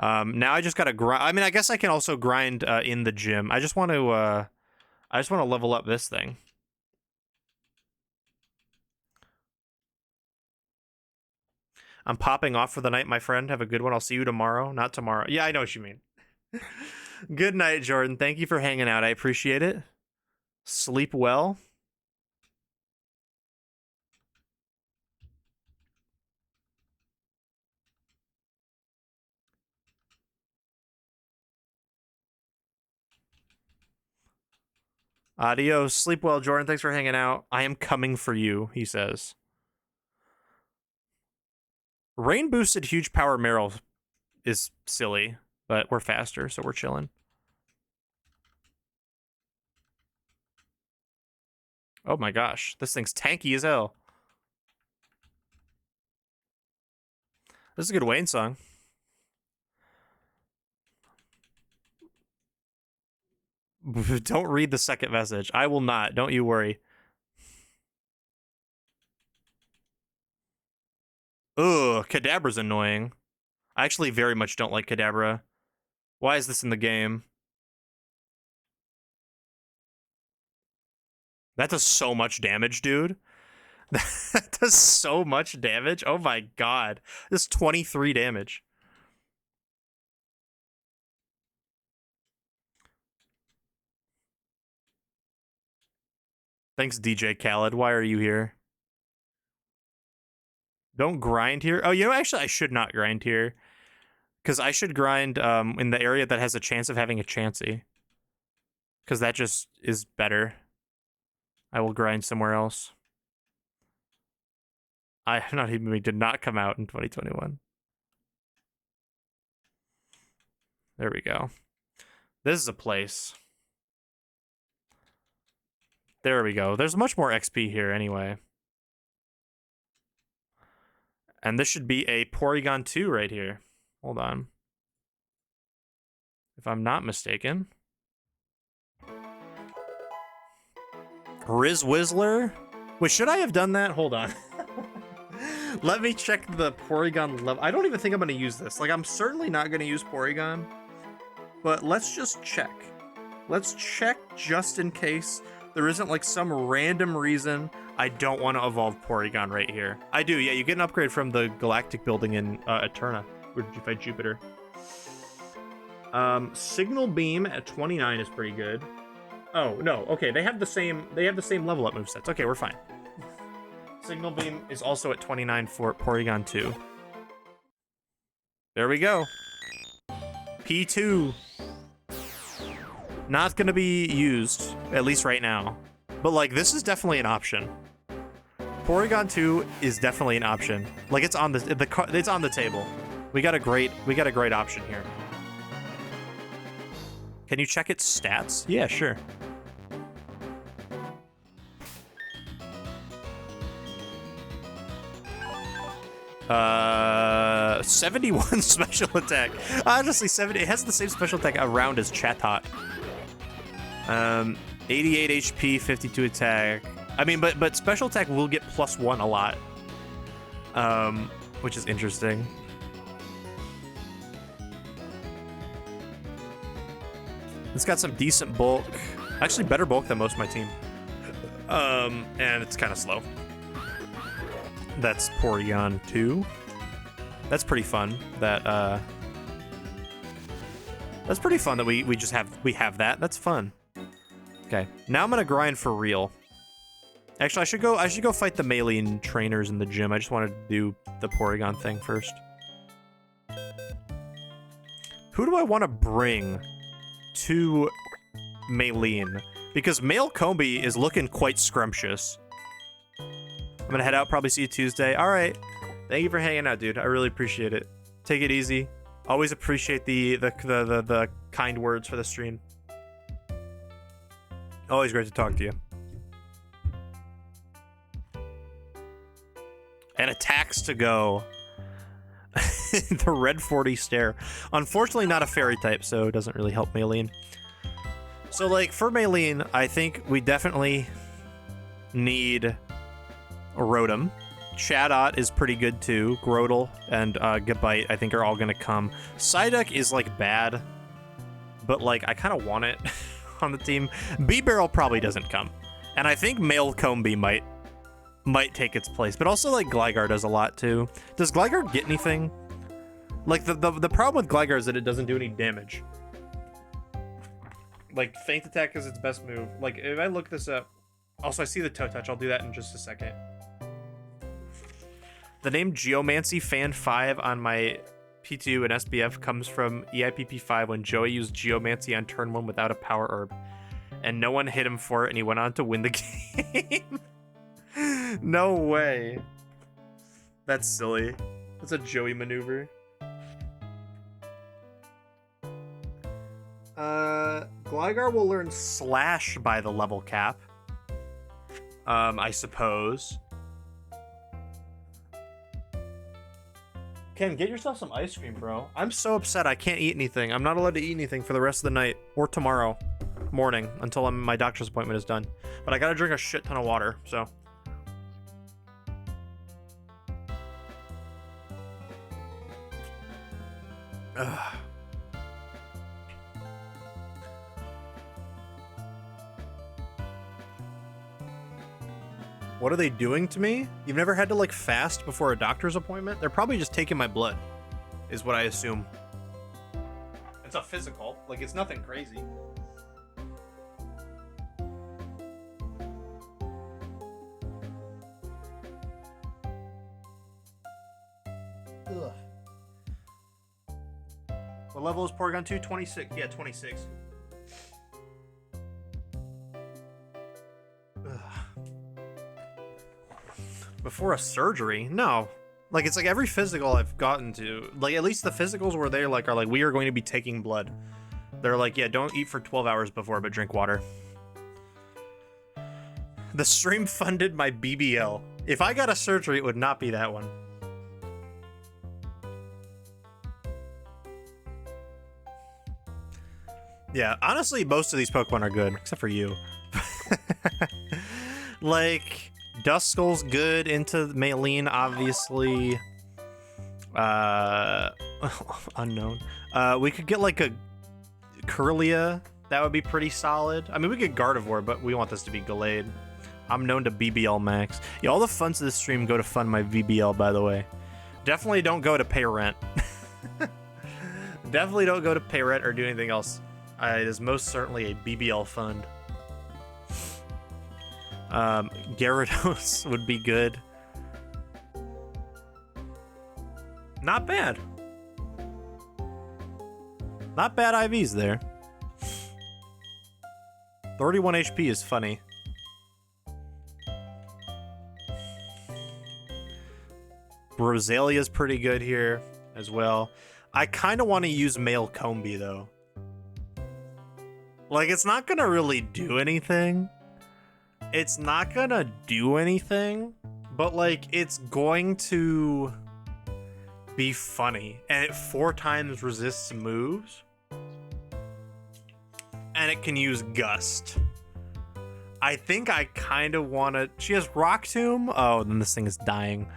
Now I just got to grind. I mean, I guess I can also grind in the gym. I just want to level up this thing. I'm popping off for the night, my friend. Have a good one. I'll see you tomorrow. Not tomorrow. Yeah, I know what you mean. Good night, Jordan. Thank you for hanging out. I appreciate it. Sleep well. Adios. Sleep well, Jordan. Thanks for hanging out. I am coming for you, he says. Rain boosted huge power Meryl is silly, but we're faster, so we're chilling. Oh my gosh, this thing's tanky as hell. This is a good Wayne song. Don't read the second message. I will not. Don't you worry. Ugh, Kadabra's annoying. I actually very much don't like Kadabra. Why is this in the game? That does so much damage, dude. That does so much damage. Oh my god. This 23 damage. Thanks, DJ Khaled. Why are you here? Don't grind here. Oh, you know, actually, I should not grind here. Because I should grind in the area that has a chance of having a Chansey. Because that just is better. I will grind somewhere else. I am not even did not come out in 2021. There we go. This is a place. There we go. There's much more XP here anyway. And this should be a Porygon 2 right here. Hold on. If I'm not mistaken. Riz Whizzler? Wait, should I have done that? Hold on. Let me check the Porygon level. I don't even think I'm going to use this. Like, I'm certainly not going to use Porygon. But let's just check. Let's check just in case there isn't, like, some random reason I don't want to evolve Porygon right here. I do, yeah. You get an upgrade from the Galactic Building in Eterna, where you fight Jupiter. Signal Beam at 29 is pretty good. Oh, no. Okay, they have the same level up movesets. Okay, we're fine. Signal Beam is also at 29 for Porygon 2. There we go. P2. Not gonna be used, at least right now. But like, this is definitely an option. Porygon 2 is definitely an option. Like, it's on it's on the table. We got a great option here. Can you check its stats? Yeah, sure. 71 special attack. Honestly, 70. It has the same special attack around as Chatot. 88 HP, 52 attack. I mean, but special attack will get +1 a lot. Which is interesting. It's got some decent bulk. Actually, better bulk than most of my team. And it's kind of slow. That's Porygon 2. That's pretty fun. That's pretty fun that we have that. That's fun. Okay, now I'm gonna grind for real. Actually, I should go fight the Maylene trainers in the gym. I just wanted to do the Porygon thing first. Who do I want to bring to Maylene? Because Male Combi is looking quite scrumptious. I'm gonna head out, probably see you Tuesday. All right. Thank you for hanging out, dude. I really appreciate it. Take it easy. Always appreciate the kind words for the stream. Always great to talk to you. And attacks to go. The red 40 stare. Unfortunately, not a fairy type, so it doesn't really help Maylene. So, like, for Maylene, I think we definitely need a Rotom. Chatot is pretty good too. Grotle and Gabite, I think, are all gonna come. Psyduck is like bad, but like I kind of want it on the team. B-Barrel probably doesn't come, and I think Male Combi might take its place. But also like Gligar does a lot too. Does Gligar get anything? Like the problem with Gligar is that it doesn't do any damage. Like Feint Attack is its best move. Like if I look this up, also I see the Toe Touch. I'll do that in just a second. The name Geomancy Fan 5 on my P2 and SBF comes from EIPP5 when Joey used Geomancy on turn 1 without a power herb. And no one hit him for it, and he went on to win the game. No way. That's silly. That's a Joey maneuver. Gligar will learn Slash by the level cap. I suppose. Ken, get yourself some ice cream, bro. I'm so upset I can't eat anything. I'm not allowed to eat anything for the rest of the night or tomorrow morning until my doctor's appointment is done. But I gotta drink a shit ton of water, so. Ugh. What are they doing to me? You've never had to like fast before a doctor's appointment? They're probably just taking my blood, is what I assume. It's a physical, like it's nothing crazy. Ugh. What level is Porygon 2? 26. Yeah, 26. Before a surgery? No. Like, it's like every physical I've gotten to, like, at least the physicals where they like are like, we are going to be taking blood. They're like, yeah, don't eat for 12 hours before, but drink water. The stream funded my BBL. If I got a surgery, it would not be that one. Yeah, honestly, most of these Pokemon are good, except for you. Like, Duskull's good into Maylene, obviously. Unknown. We could get like a Kirlia. That would be pretty solid. I mean, we could Gardevoir, but we want this to be Gallade. I'm known to BBL max. Yeah, all the funds of this stream go to fund my VBL, by the way. Definitely don't go to pay rent. Definitely don't go to pay rent or do anything else. It is most certainly a BBL fund. Gyarados would be good. Not bad. Not bad IVs there. 31 HP is funny. Rosalia's pretty good here as well. I kind of want to use Male Combi though. Like, it's not gonna really do anything. It's not gonna do anything, but like, it's going to be funny. And it 4 times resists moves. And it can use Gust. I think I kind of want to... She has Rock Tomb? Oh, then this thing is dying.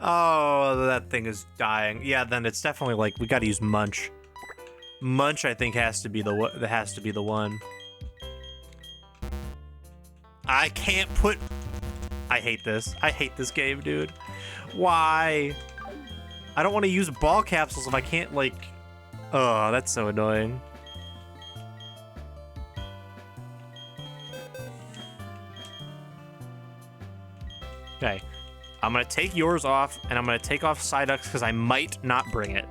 Oh, that thing is dying. Yeah, then it's definitely like, we got to use Munch. Munch, I think, has to be the one. I can't put... I hate this. I hate this game, dude. Why? I don't want to use ball capsules if I can't, like... Oh, that's so annoying. Okay. I'm going to take yours off, and I'm going to take off Psyducks because I might not bring it.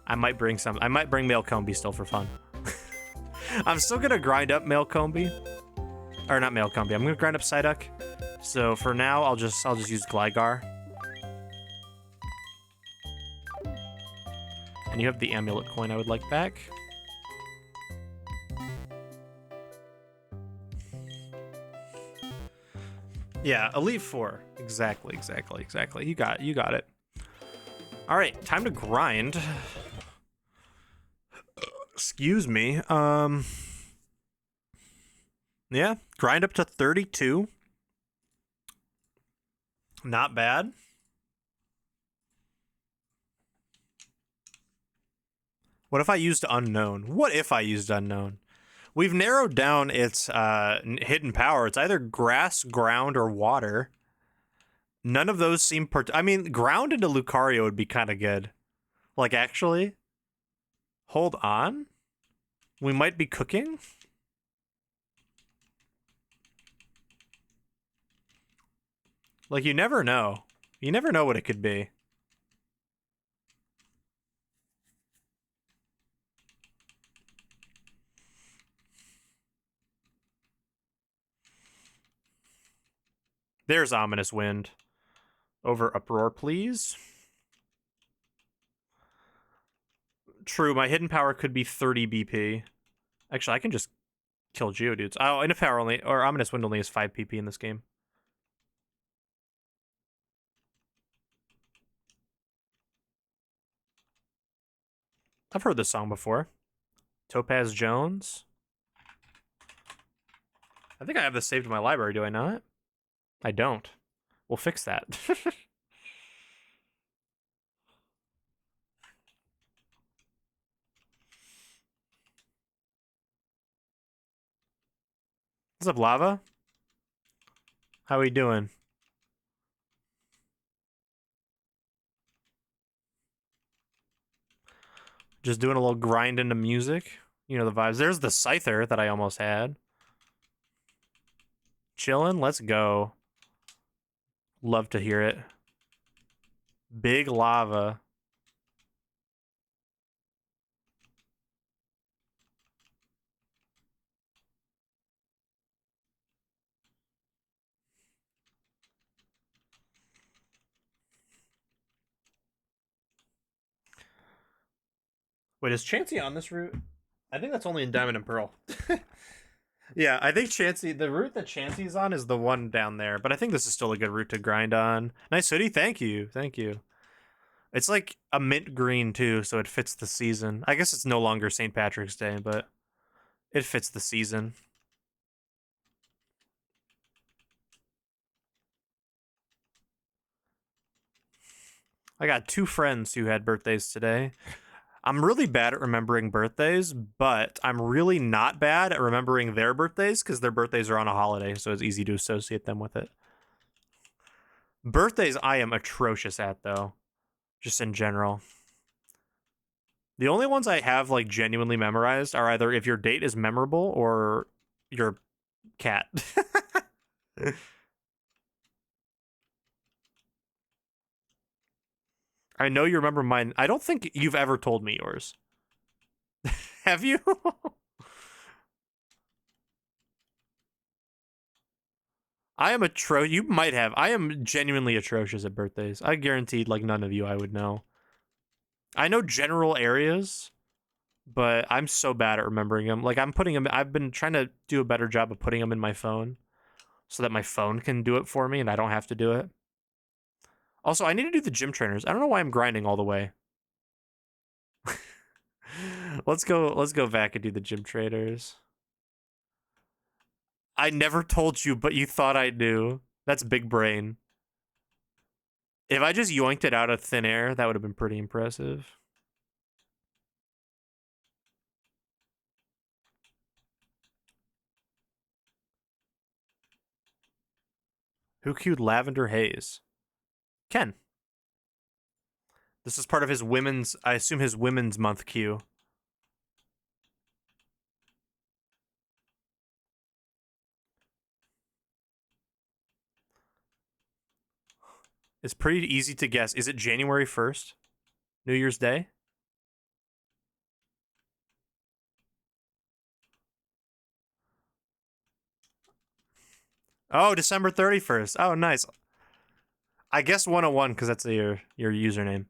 I might bring Malecombi still for fun. I'm still going to grind up Malecombi. Or not Malecombi. I'm going to grind up Psyduck. So for now, I'll just use Gligar. And you have the amulet coin I would like back. Yeah, Elite Four. Exactly. You got it. All right, time to grind. Excuse me. Yeah, grind up to 32. Not bad. What if I used Unknown? We've narrowed down its hidden power. It's either grass, ground, or water. None of those seem... I mean, ground into Lucario would be kind of good. Like, actually... Hold on. We might be cooking. Like, you never know. You never know what it could be. There's Ominous Wind. Over Uproar, please. True, my hidden power could be 30 BP. Actually, I can just kill Geodudes. Oh, Inner Power only, or Ominous Wind only has 5 PP in this game. I've heard this song before. Topaz Jones. I think I have this saved in my library, do I not? I don't. We'll fix that. What's up, Lava? How we doing? Just doing a little grind into music. You know the vibes. There's the Scyther that I almost had. Chillin', let's go. Love to hear it. Big Lava. Wait, is Chansey on this route? I think that's only in Diamond and Pearl. Yeah, I think the route that Chansey's on is the one down there, but I think this is still a good route to grind on. Nice hoodie, thank you. It's like a mint green too, so it fits the season. I guess it's no longer St. Patrick's Day, but it fits the season. I got 2 friends who had birthdays today. I'm really bad at remembering birthdays, but I'm really not bad at remembering their birthdays because their birthdays are on a holiday, so it's easy to associate them with it. Birthdays I am atrocious at, though, just in general. The only ones I have, like, genuinely memorized are either if your date is memorable or your cat. I know you remember mine. I don't think you've ever told me yours. Have you? I am you might have. I am genuinely atrocious at birthdays. I guaranteed like none of you I would know. I know general areas, but I'm so bad at remembering them. Like I've been trying to do a better job of putting them in my phone so that my phone can do it for me and I don't have to do it. Also, I need to do the gym trainers. I don't know why I'm grinding all the way. Let's go back and do the gym trainers. I never told you, but you thought I knew. That's big brain. If I just yoinked it out of thin air, that would have been pretty impressive. Who queued Lavender Haze? Ken. This is part of his women's, I assume his women's month queue. It's pretty easy to guess. Is it January 1st? New Year's Day? Oh, December 31st. Oh, nice. I guess 101 because that's your username.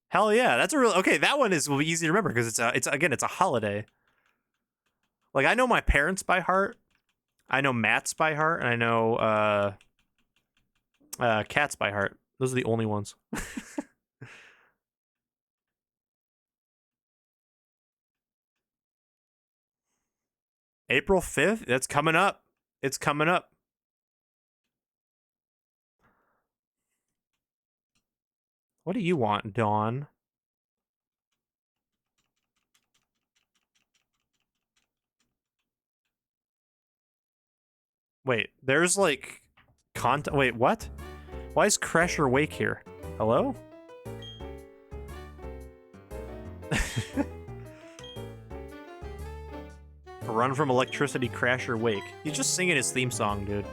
Hell yeah, that's a real okay. That one will be easy to remember because it's a holiday. Like I know my parents by heart, I know Matt's by heart, and I know Cat's by heart. Those are the only ones. April 5th. That's coming up. It's coming up. What do you want, Dawn? Wait, there's like content. Wait, what? Why is Crasher Wake here? Hello? Run from electricity, Crasher Wake. He's just singing his theme song, dude.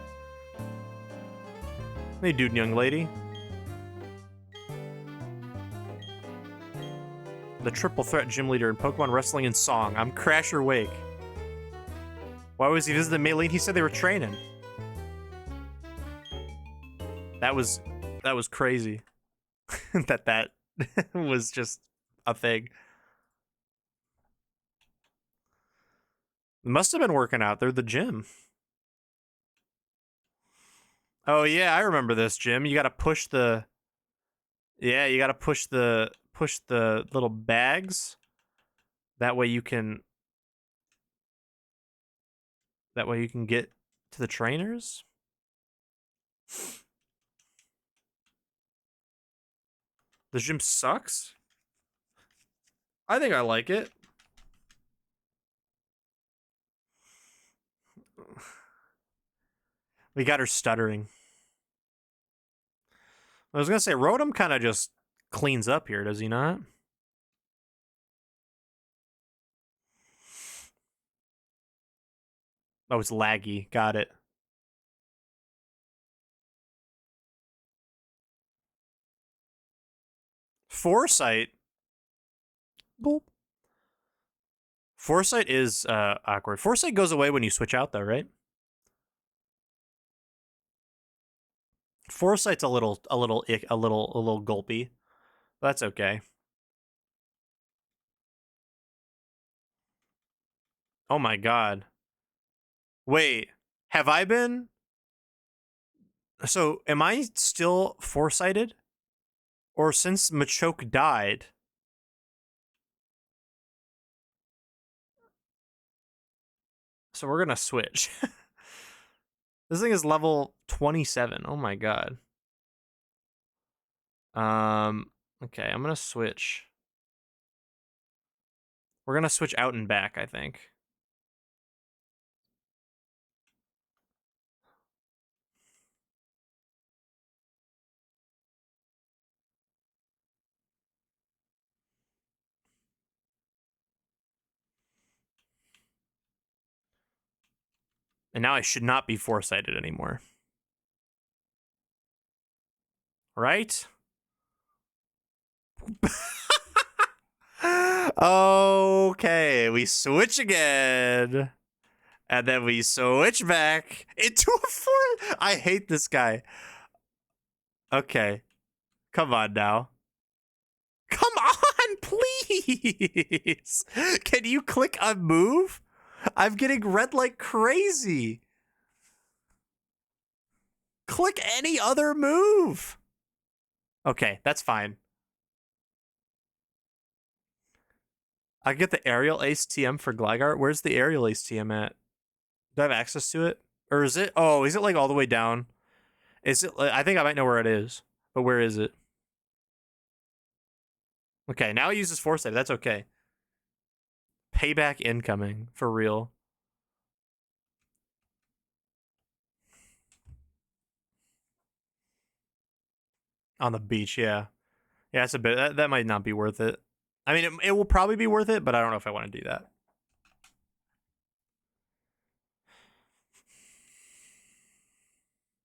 Hey, dude, young lady. The triple threat gym leader in Pokemon Wrestling and Song. I'm Crasher Wake. Why was he visiting Maylene? He said they were training. That was crazy. that was just a thing. Must have been working out. They're the gym. Oh yeah, I remember this, Jim. You gotta push the. Yeah, you gotta push the little bags. That way you can. That way you can get to the trainers. The gym sucks. I think I like it. We got her stuttering. I was gonna say, Rotom kind of just cleans up here, does he not? Oh, it's laggy. Got it. Foresight. Boop. Foresight is awkward. Foresight goes away when you switch out, though, right? Foresight's a little gulpy. That's okay. Oh my god. Wait, have I been? So, am I still foresighted? Or since Machoke died? So we're gonna switch. This thing is level 27. Oh my god. Okay, I'm gonna switch. We're gonna switch out and back, I think. And now I should not be foresighted anymore. Right? Okay, we switch again. And then we switch back into a four. I hate this guy. Okay. Come on now. Come on, please. Can you click a move? I'm getting red like crazy. Click any other move. Okay, that's fine. I get the aerial ace TM for Gligar. Where's the aerial ace TM at? Do I have access to it? Or is it? Oh, is it like all the way down? Is it? I think I might know where it is. But where is it? Okay, now he uses Foresight. That's okay. Payback incoming. For real. On the beach, yeah. Yeah, it's a bit. That might not be worth it. I mean, it will probably be worth it, but I don't know if I want to do that.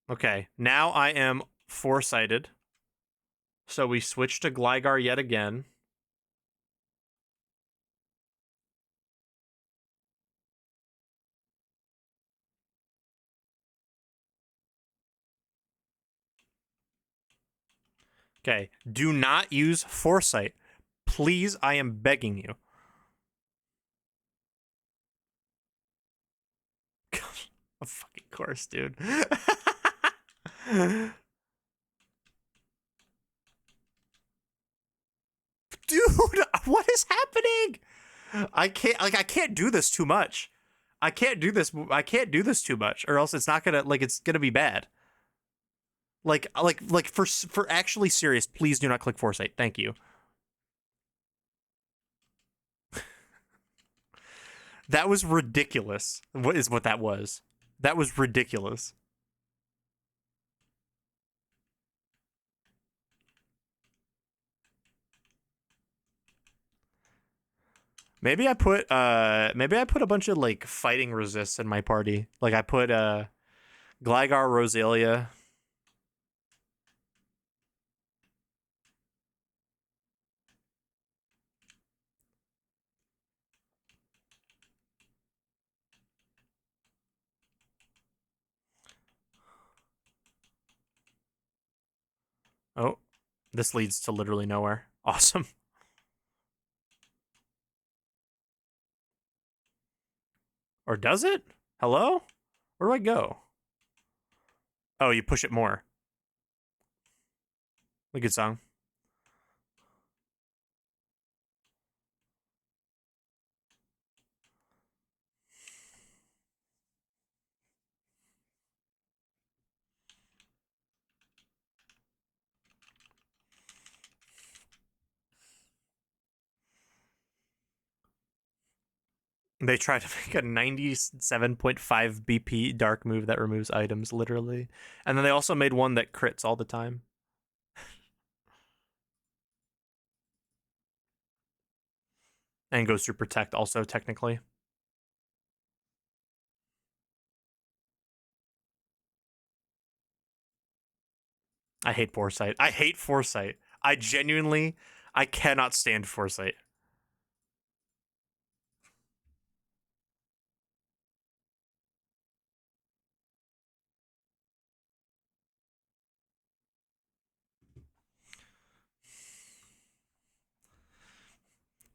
Okay, now I am foresighted. So we switch to Gligar yet again. Okay, do not use Foresight. Please, I am begging you. Of fucking course, dude. Dude, what is happening? I can't do this too much. I can't do this too much, or else it's not gonna it's gonna be bad. For actually serious, please do not click Foresight. Thank you. That was ridiculous. What is what that was? That was ridiculous. Maybe I put a bunch of like fighting resists in my party. Like I put Gligar, Roselia. Oh, this leads to literally nowhere. Awesome. Or does it? Hello? Where do I go? Oh, you push it more. A good song. They try to make a 97.5 BP dark move that removes items, literally. And then they also made one that crits all the time. And goes through Protect also, technically. I hate Foresight. I hate Foresight. I cannot stand Foresight.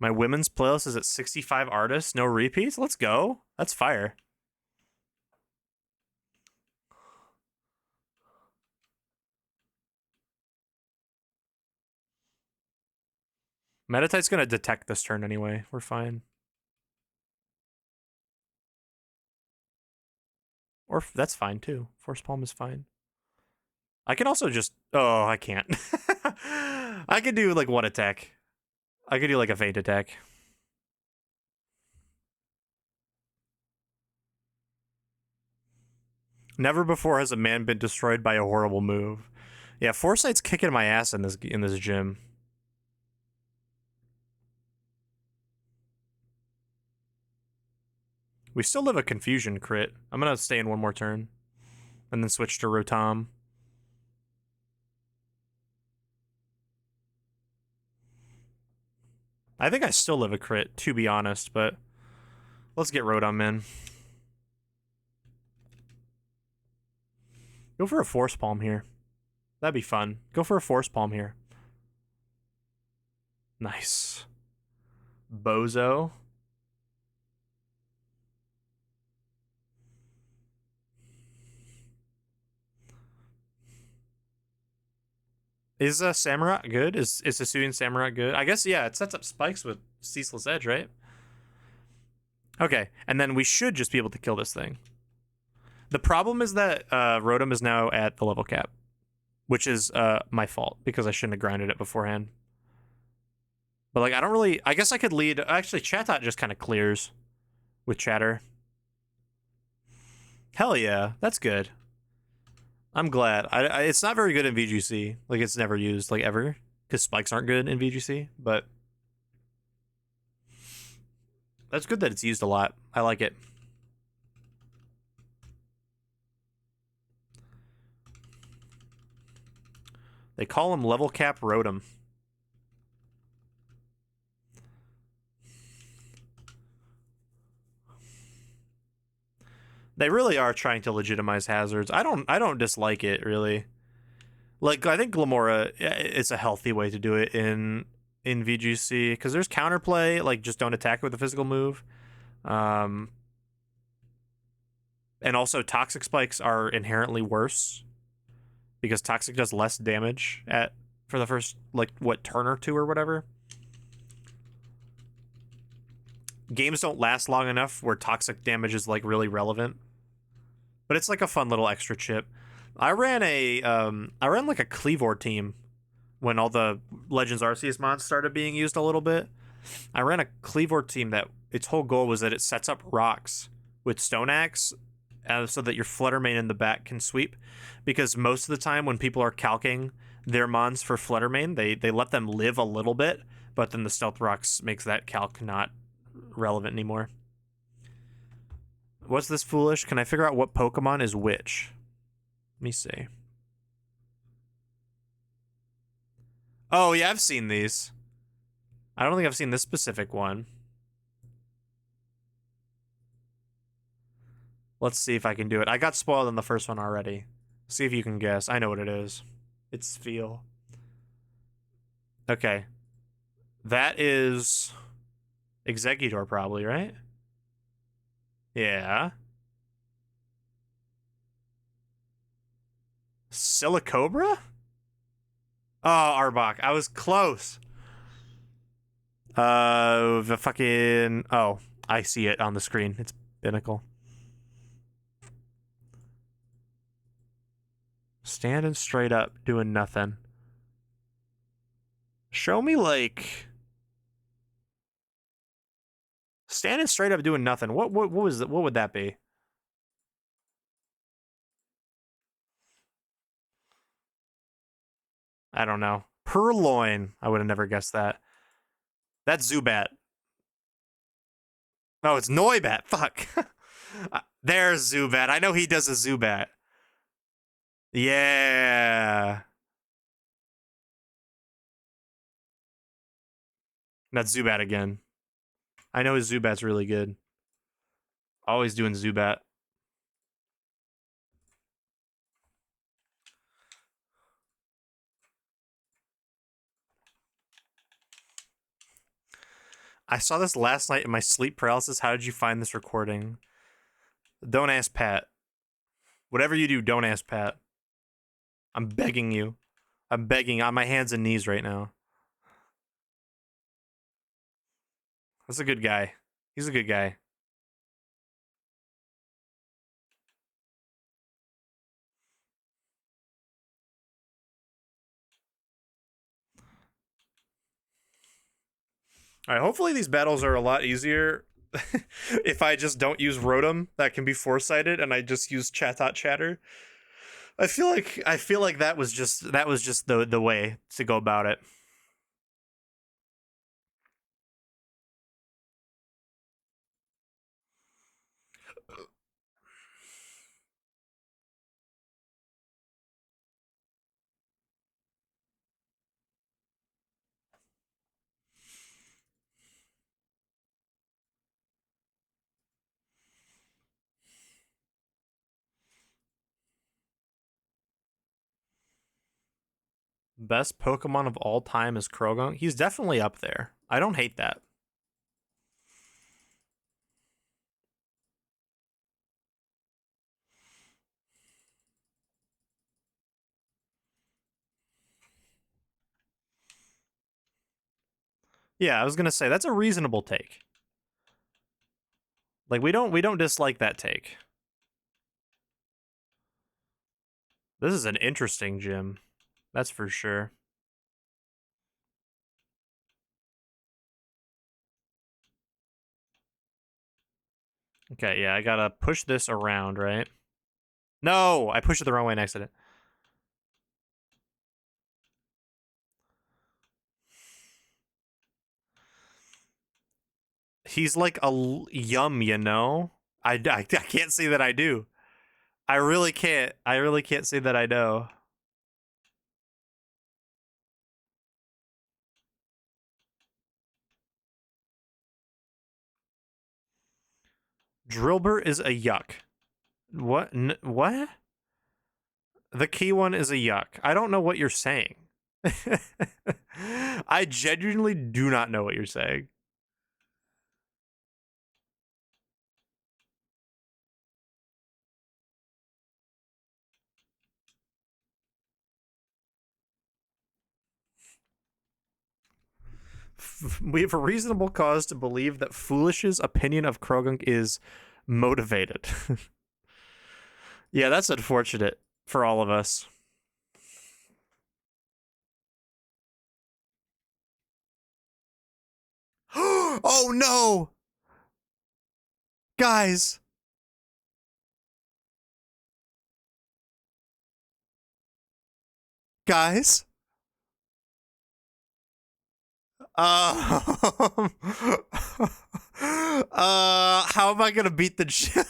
My women's playlist is at 65 artists, no repeats. Let's go. That's fire. Meditite's gonna detect this turn anyway. We're fine. Or that's fine too. Force Palm is fine. I can also just. Oh, I can't. I could do like one attack. I could do like a feint attack. Never before has a man been destroyed by a horrible move. Yeah, Foresight's kicking my ass in this gym. We still have a confusion crit. I'm gonna stay in one more turn, and then switch to Rotom. I think I still live a crit, to be honest, but let's get Rotom in. Go for a Force Palm here. That'd be fun. Go for a Force Palm here. Nice. Bozo. Is Samurott good? Is Hisuian Samurott good? I guess, yeah, it sets up spikes with Ceaseless Edge, right? Okay, and then we should just be able to kill this thing. The problem is that Rotom is now at the level cap, which is my fault because I shouldn't have grinded it beforehand. But like, I don't really. I guess I could lead. Actually, Chatot just kind of clears with Chatter. Hell yeah, that's good. I'm glad. It's not very good in VGC. Like, it's never used like ever because spikes aren't good in VGC. But that's good that it's used a lot. I like it. They call him level cap Rotom. They really are trying to legitimize hazards. I don't dislike it really. Like, I think Glamora, it's a healthy way to do it in VGC because there's counterplay. Like, just don't attack with a physical move. And also toxic spikes are inherently worse because toxic does less damage for the first like what turn or two or whatever. Games don't last long enough where toxic damage is like really relevant. But it's like a fun little extra chip. I ran like a Cleavor team when all the Legends Arceus mods started being used a little bit. I ran a Cleavor team that its whole goal was that it sets up rocks with Stone Axe so that your Flutter Mane in the back can sweep. Because most of the time when people are calcing their mons for Flutter Mane, they let them live a little bit, but then the Stealth Rocks makes that calc not relevant anymore. What's this foolish? Can I figure out what Pokemon is which? Let me see. Oh, yeah, I've seen these. I don't think I've seen this specific one. Let's see if I can do it. I got spoiled on the first one already. See if you can guess. I know what it is. It's Feel. Okay. That is Exeggutor, probably, right? Yeah. Silicobra? Oh, Arbok. I was close. The fucking... Oh, I see it on the screen. It's Binnacle. Standing straight up, doing nothing. Show me, like... Standing straight up, doing nothing. What was it? What would that be? I don't know. Purloin. I would have never guessed that. That's Zubat. Oh, it's Noibat. Fuck. There's Zubat. I know he does a Zubat. Yeah. That's Zubat again. I know his Zubat's really good. Always doing Zubat. I saw this last night in my sleep paralysis. How did you find this recording? Don't ask Pat. Whatever you do, don't ask Pat. I'm begging you. I'm begging on my hands and knees right now. That's a good guy. He's a good guy. All right, hopefully these battles are a lot easier if I just don't use Rotom that can be foresighted and I just use Chatot Chatter. I feel like that was just the way to go about it. Best Pokemon of all time is Krogon. He's definitely up there. I don't hate that. Yeah, I was gonna say that's a reasonable take. Like we don't dislike that take. This is an interesting gym. That's for sure. Okay, yeah, I gotta push this around, right? No, I pushed it the wrong way in accident. He's like a yum, you know? I can't say that I do. I really can't. I really can't say that I know. Drillbur is a yuck. What? What? The key one is a yuck. I don't know what you're saying. I genuinely do not know what you're saying. We have a reasonable cause to believe that Foolish's opinion of Krogunk is motivated. Yeah, that's unfortunate for all of us. Oh no! Guys! Guys? Um, how am I gonna beat the gym?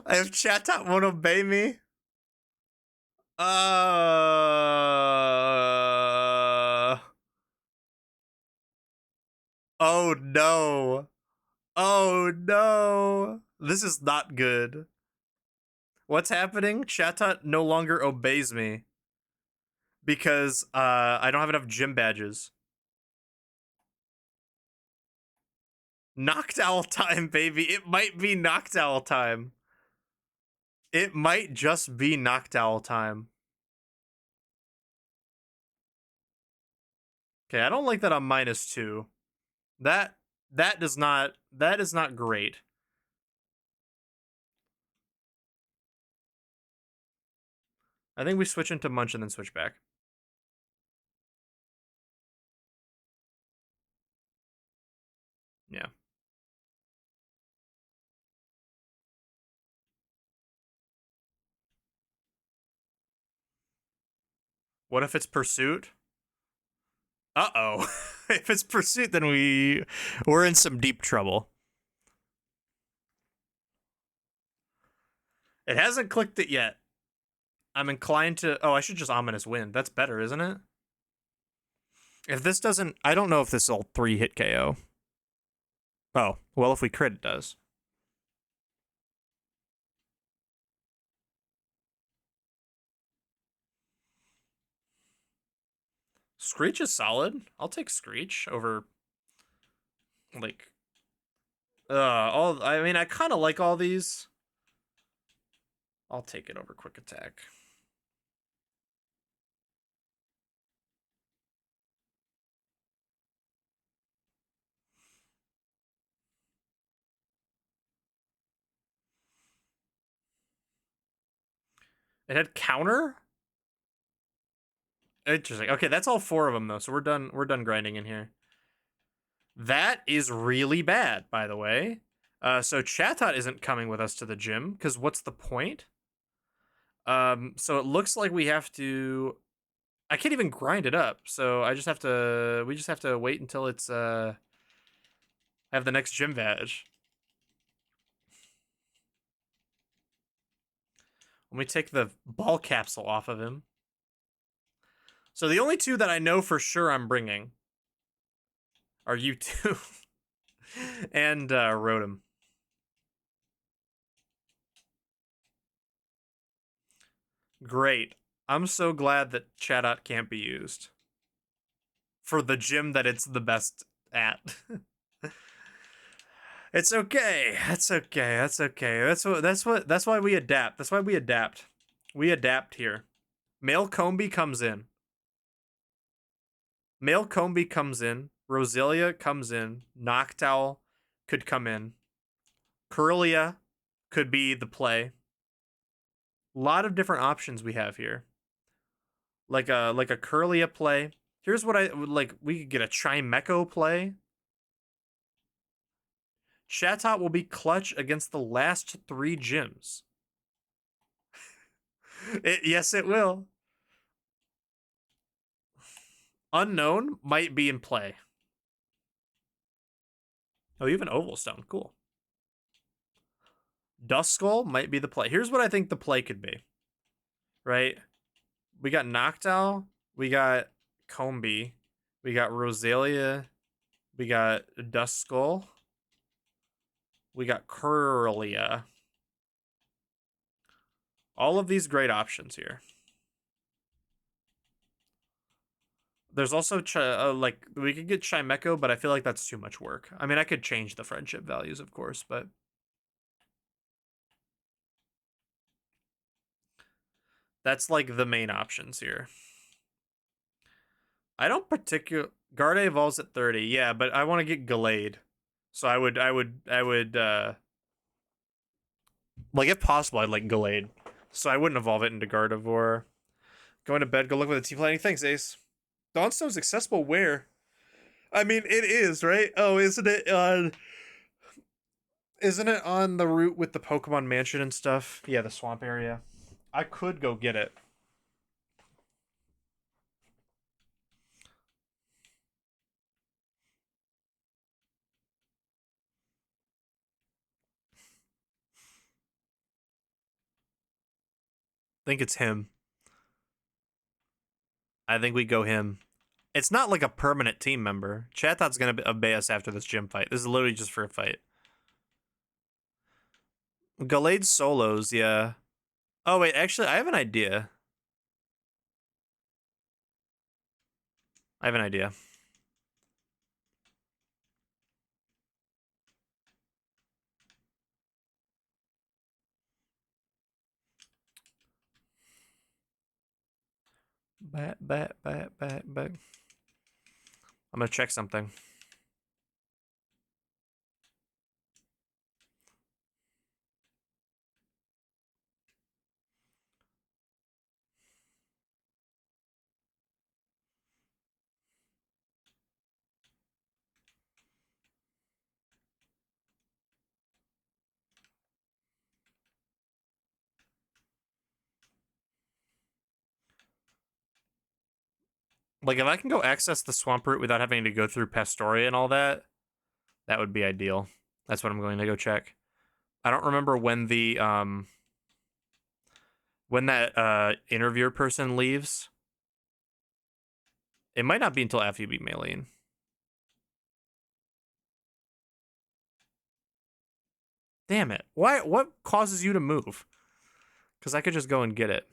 If Chatot won't obey me? Oh no. Oh no. This is not good. What's happening? Chatot no longer obeys me because I don't have enough gym badges. Noctowl time, baby. It might be Noctowl time. It might just be Noctowl time. Okay, I don't like that I'm -2. That is not great. I think we switch into Munch and then switch back. Yeah. What if it's Pursuit? Uh-oh. If it's Pursuit, then we're in some deep trouble. It hasn't clicked it yet. I'm inclined to... Oh, I should just Ominous Wind. That's better, isn't it? If this doesn't... I don't know if this will 3-hit KO. Oh, well, if we crit, it does. Screech is solid. I'll take Screech over... Like... I mean, I kind of like all these. I'll take it over Quick Attack. It had counter? Interesting. Okay, that's all 4 of them though. So we're done grinding in here. That is really bad, by the way. So Chatot isn't coming with us to the gym because what's the point? So it looks like we have to. I can't even grind it up, so I just have to. We just have to wait until it's have the next gym badge. Let me take the ball capsule off of him. So the only 2 that I know for sure I'm bringing are you 2 and Rotom. Great. I'm so glad that Chatot can't be used for the gym that it's the best at. It's okay. That's okay. That's okay. That's why we adapt. That's why we adapt. We adapt here. Male Combi comes in. Male Combi comes in. Roselia comes in. Noctowl could come in. Curlia could be the play. A lot of different options we have here. Like a Curlia play. Here's what I would like. We could get a Chimecho play. Chatot will be clutch against the last 3 gyms. Yes, it will. Unknown might be in play. Oh, you have an Oval Stone. Cool. Duskull might be the play. Here's what I think the play could be. Right? We got Noctowl. We got Combi. We got Roselia. We got Duskull. We got Curlia. All of these great options here. There's also, like, we could get Chimecho, but I feel like that's too much work. I mean, I could change the friendship values, of course, but... that's, like, the main options here. I don't particularly... Garde evolves at 30, yeah, but I want to get Gallade. So I would, like, if possible, I'd like Gallade. So I wouldn't evolve it into Gardevoir. Going to bed, go look with the tea planning. Thanks, Ace. Dawnstone's accessible where? I mean, it is, right? Oh, isn't it on the route with the Pokemon Mansion and stuff? Yeah, the swamp area. I could go get it. I think it's him. I think we go him. It's not like a permanent team member. Chatot's going to obey us after this gym fight. This is literally just for a fight. Gallade solos, yeah. Oh, wait, actually, I have an idea. I have an idea. Bat. I'm going to check something. Like, if I can go access the swamp route without having to go through Pastoria and all that, that would be ideal. That's what I'm going to go check. I don't remember when the, when that, interviewer person leaves. It might not be until after you beat Maylene. Damn it. Why? What causes you to move? Because I could just go and get it.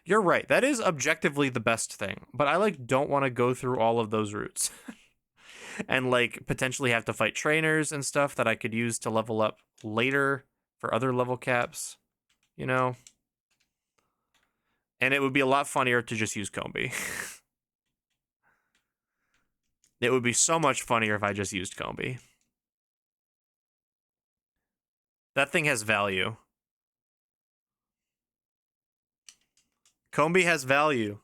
You're right. That is objectively the best thing. But I, like, don't want to go through all of those routes. And, like, potentially have to fight trainers and stuff that I could use to level up later for other level caps. You know? And it would be a lot funnier to just use Combi. It would be so much funnier if I just used Combi. That thing has value. Combi has value.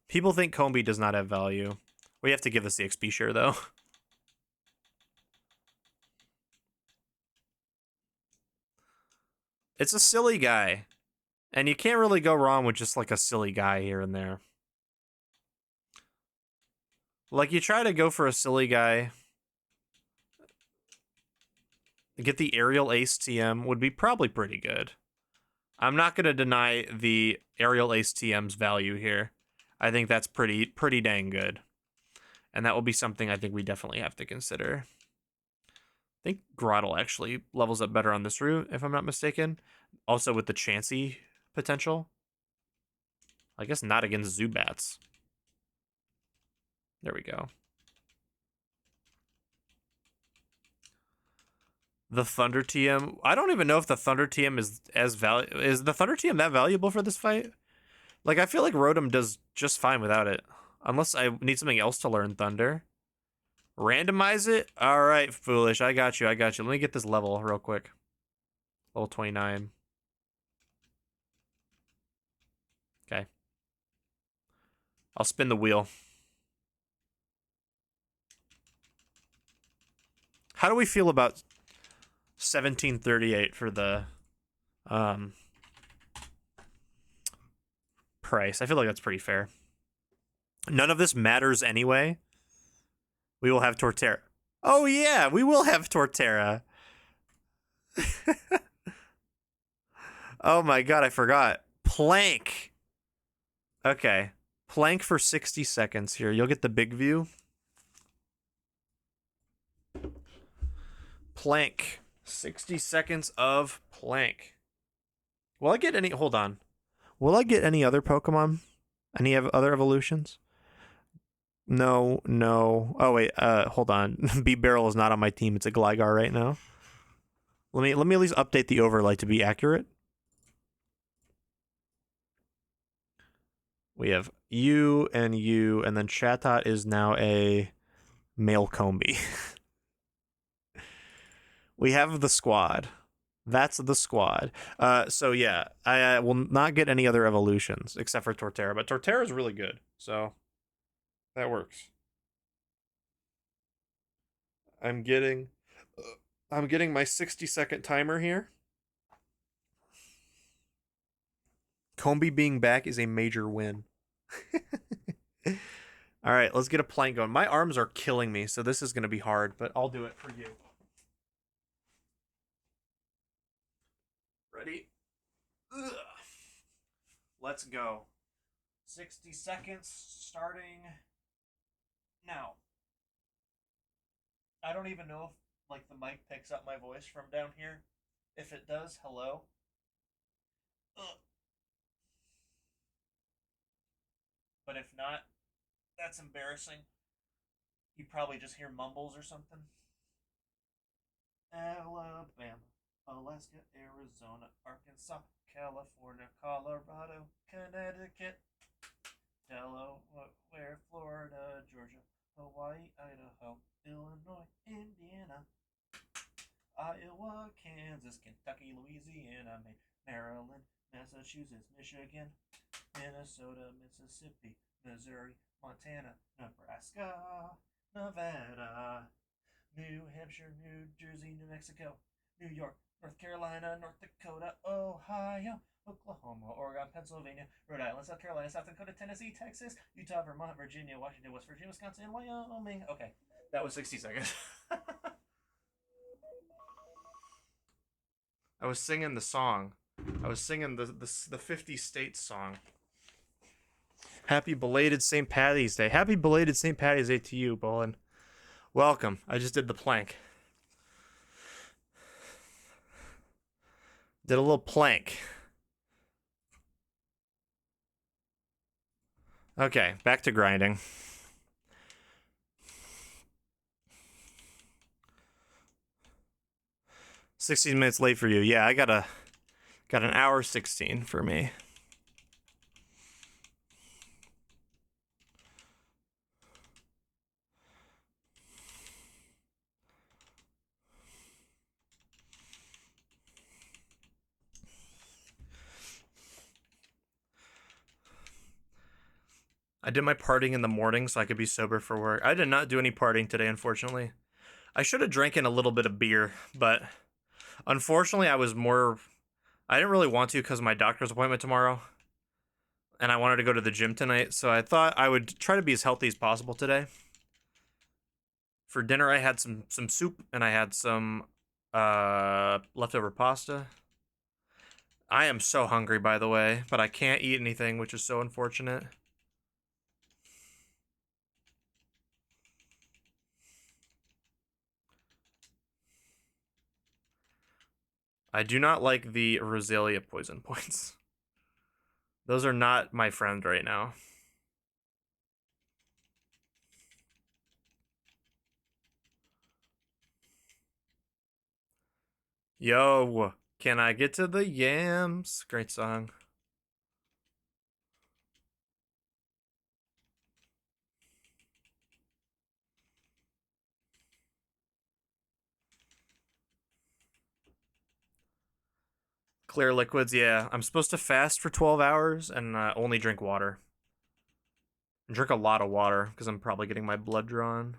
People think Combi does not have value. We have to give this the XP share, though. It's a silly guy. And you can't really go wrong with just, like, a silly guy here and there. Like, you try to go for a silly guy. Get the Aerial Ace TM would be probably pretty good. I'm not going to deny the Aerial Ace TM's value here. I think that's pretty dang good. And that will be something I think we definitely have to consider. I think Grottle actually levels up better on this route, if I'm not mistaken. Also with the Chansey potential. I guess not against Zubats. There we go. The Thunder TM. I don't even know if the Thunder TM is as valuable. Is the Thunder TM that valuable for this fight? Like, I feel like Rotom does just fine without it. Unless I need something else to learn Thunder. Randomize it? Alright, Foolish. I got you. Let me get this level real quick. Level 29. Okay. I'll spin the wheel. How do we feel about 1738 for the price? I feel like that's pretty fair. None of this matters anyway. We will have Torterra. Oh yeah, we will have Torterra. Oh my god, I forgot. Plank. Okay. Plank for 60 seconds here. You'll get the big view. Plank. 60 seconds of Plank. Will I get any... Hold on. Will I get any other Pokemon? Any other evolutions? No. Oh, wait. Hold on. B-Barrel is not on my team. It's a Gligar right now. Let me at least update the overlay to be accurate. We have you, and then Chatot is now a male Combi. We have the squad. That's the squad. So yeah, I will not get any other evolutions except for Torterra, but Torterra is really good, so that works. I'm getting my 60-second timer here. Combi being back is a major win. All right, let's get a plank going. My arms are killing me, so this is going to be hard, but I'll do it for you. Ready? Ugh. Let's go. 60 seconds starting now. I don't even know if like the mic picks up my voice from down here. If it does, hello. Ugh. But if not, that's embarrassing. You probably just hear mumbles or something. Alabama, Alaska, Arizona, Arkansas, California, Colorado, Connecticut, Delaware, Florida, Georgia, Hawaii, Idaho, Illinois, Indiana, Iowa, Kansas, Kentucky, Louisiana, Maryland, Massachusetts, Michigan, Minnesota, Mississippi, Missouri, Montana, Nebraska, Nevada, New Hampshire, New Jersey, New Mexico, New York, North Carolina, North Dakota, Ohio, Oklahoma, Oregon, Pennsylvania, Rhode Island, South Carolina, South Dakota, Tennessee, Texas, Utah, Vermont, Virginia, Washington, West Virginia, Wisconsin, and Wyoming. Okay, that was 60 seconds. I was singing the song. I was singing the 50 States song. Happy belated St. Patty's Day. Happy belated St. Patty's Day to you, Bolin. Welcome. I just did the plank. Did a little plank. Okay, back to grinding. "16 minutes late for you." Yeah, I got an hour 16 for me. I did my partying in the morning so I could be sober for work. I did not do any partying today, unfortunately. I should have drank in a little bit of beer, but unfortunately I didn't really want to because of my doctor's appointment tomorrow. And I wanted to go to the gym tonight, so I thought I would try to be as healthy as possible today. For dinner, I had some soup, and I had some leftover pasta. I am so hungry, by the way, but I can't eat anything, which is so unfortunate. I do not like the Roselia poison points. Those are not my friend right now. Yo, can I get to the yams? Great song. Clear liquids, yeah. I'm supposed to fast for 12 hours and only drink water. Drink a lot of water because I'm probably getting my blood drawn.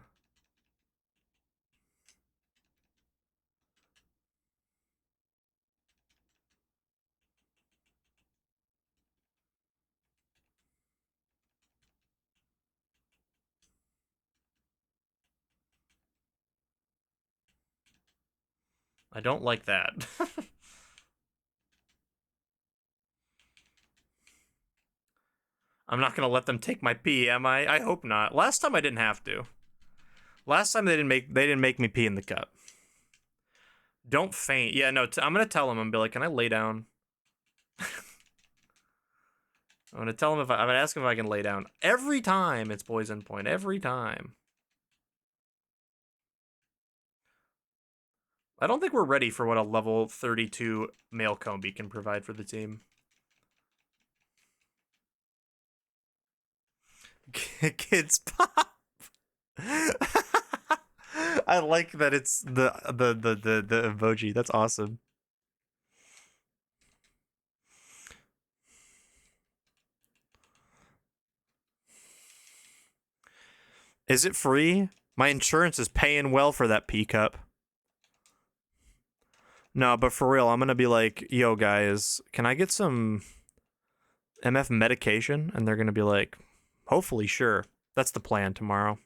I don't like that. I'm not gonna let them take my pee, am I? I hope not. Last time I didn't have to. Last time they didn't make me pee in the cup. Don't faint. Yeah, no. I'm gonna tell them. I'm gonna be like, can I lay down? I'm gonna tell them if I'm gonna ask them if I can lay down. Every time it's poison point. Every time. I don't think we're ready for what a level 32 male Combi can provide for the team. Kids pop. I like that it's the emoji. That's awesome. Is it free? My insurance is paying well for that pee cup. No, but for real, I'm gonna be like, yo guys, can I get some MF medication? And they're gonna be like, hopefully, sure. That's the plan tomorrow.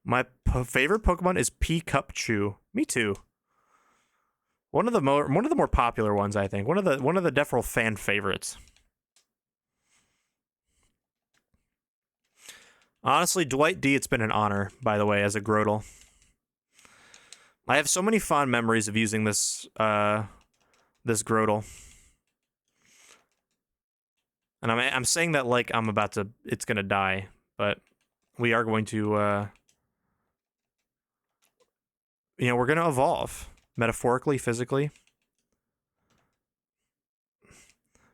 My favorite Pokemon is Pikachu. Me too. One of the more popular ones, I think. One of the definite fan favorites. Honestly, Dwight D, it's been an honor, by the way, as a Grotle. I have so many fond memories of using this this Grotle. And I'm saying that like it's gonna die, but we are going to we're gonna evolve. Metaphorically, physically.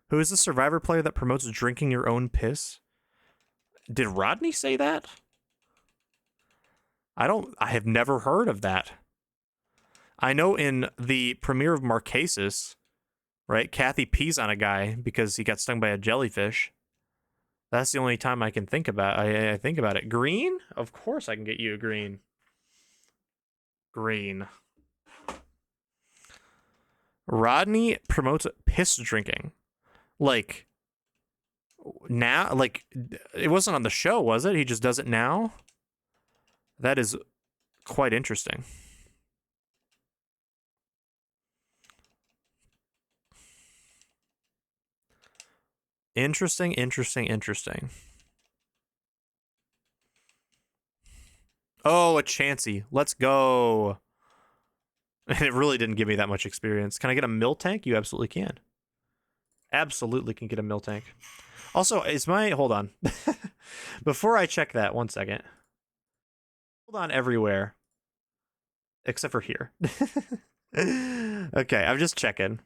Who is the Survivor player that promotes drinking your own piss? Did Rodney say that? I have never heard of that. I know in the premiere of Marquesas, right, Kathy pees on a guy because he got stung by a jellyfish. That's the only time I can think about I think about it. Green? Of course I can get you a green. Green. Rodney promotes piss drinking. Like, now? Like, it wasn't on the show, was it? He just does it now? That is quite interesting. Interesting. Oh, a Chansey. Let's go. And it really didn't give me that much experience. Can I get a Miltank? You absolutely can. Absolutely can get a Miltank. Also, hold on. Before I check that, 1 second. Hold on everywhere. Except for here. Okay, I'm just checking.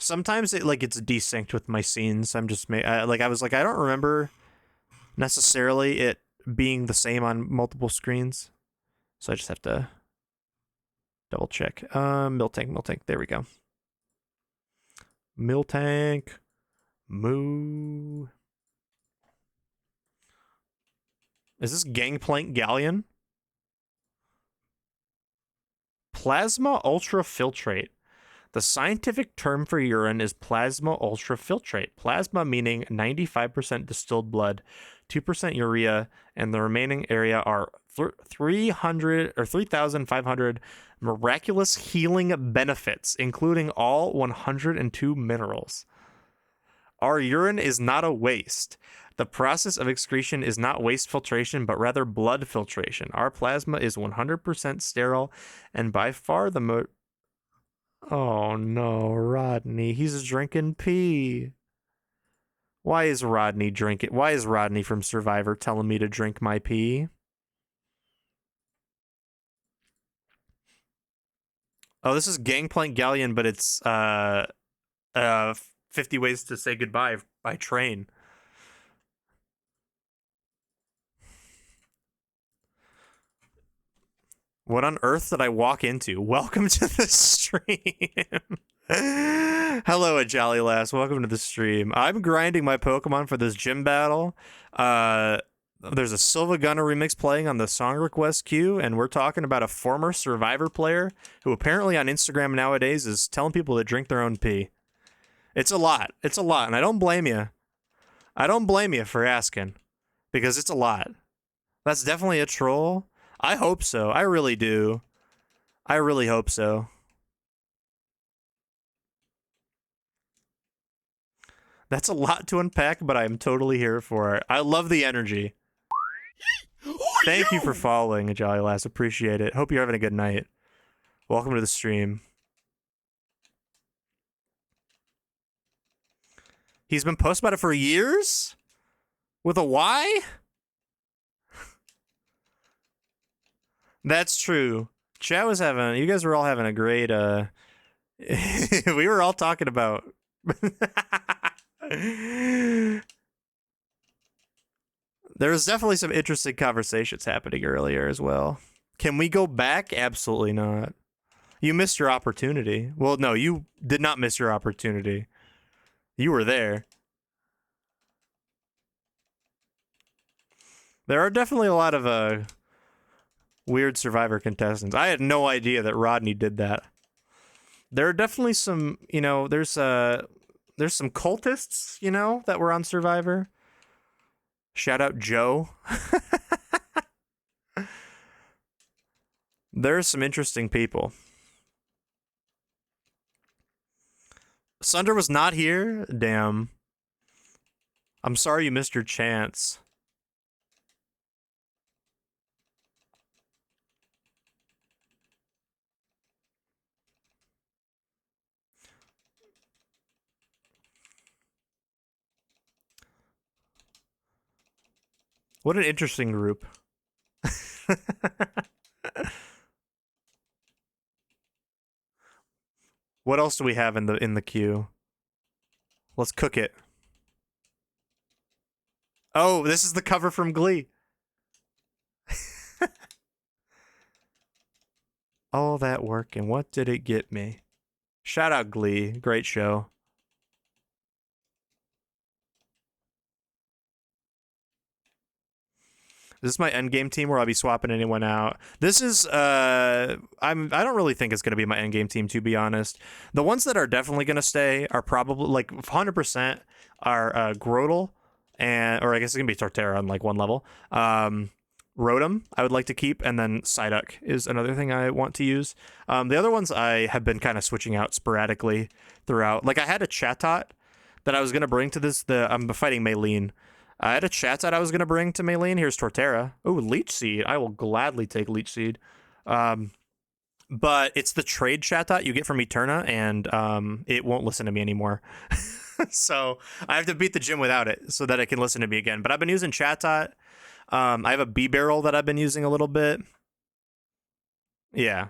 Sometimes it's desynced with my scenes. I'm just I was like, I don't remember necessarily it being the same on multiple screens. So I just have to double check. Miltank. There we go. Miltank. Moo. Is this Gangplank Galleon? Plasma ultrafiltrate. The scientific term for urine is plasma ultrafiltrate. Plasma meaning 95% distilled blood, 2% urea, and the remaining area are 3,500 miraculous healing benefits, including all 102 minerals. Our urine is not a waste. The process of excretion is not waste filtration, but rather blood filtration. Our plasma is 100% sterile and by far the Oh no, Rodney. He's drinking pee. Why is Rodney from Survivor telling me to drink my pee? Oh, this is Gangplank Galleon, but it's 50 Ways to Say Goodbye by Train. What on earth did I walk into? Welcome to the stream. Hello, a jolly lass. Welcome to the stream. I'm grinding my Pokemon for this gym battle. There's a Silva Gunner remix playing on the song request queue, and we're talking about a former Survivor player who apparently on Instagram nowadays is telling people to drink their own pee. It's a lot. It's a lot, and I don't blame you. I don't blame you for asking, because it's a lot. That's definitely a troll. I hope so. I really do. I really hope so. That's a lot to unpack, but I'm totally here for it. I love the energy. Thank you for following, a jolly lass. Appreciate it. Hope you're having a good night. Welcome to the stream. He's been posting about it for years? With a Y? That's true. Chat was having, you guys were all having a great, we were all talking about. There was definitely some interesting conversations happening earlier as well. Can we go back? Absolutely not. You missed your opportunity. Well, no, you did not miss your opportunity. You were there. There are definitely a lot of weird Survivor contestants. I had no idea that Rodney did that. There are definitely some, you know, there's some cultists, you know, that were on Survivor. Shout out Joe. There's some interesting people. Sunder was not here? Damn. I'm sorry you missed your chance. What an interesting group. What else do we have in the queue? Let's cook it. Oh, this is the cover from Glee. All that work, and what did it get me? Shout out Glee. Great show. This is my endgame team where I'll be swapping anyone out. This is I don't really think it's gonna be my endgame team, to be honest. The ones that are definitely gonna stay are probably like 100% are Grotle or I guess it's gonna be Torterra on like one level. Rotom I would like to keep, and then Psyduck is another thing I want to use. The other ones I have been kind of switching out sporadically throughout. Like I had a Chatot that I was gonna bring to this. I'm fighting Maylene. I had a Chatot I was going to bring to Maylene. Here's Torterra. Oh, Leech Seed. I will gladly take Leech Seed. But it's the trade Chatot you get from Eterna, and it won't listen to me anymore. So I have to beat the gym without it so that it can listen to me again. But I've been using Chatot. I have a B-Barrel that I've been using a little bit. Yeah.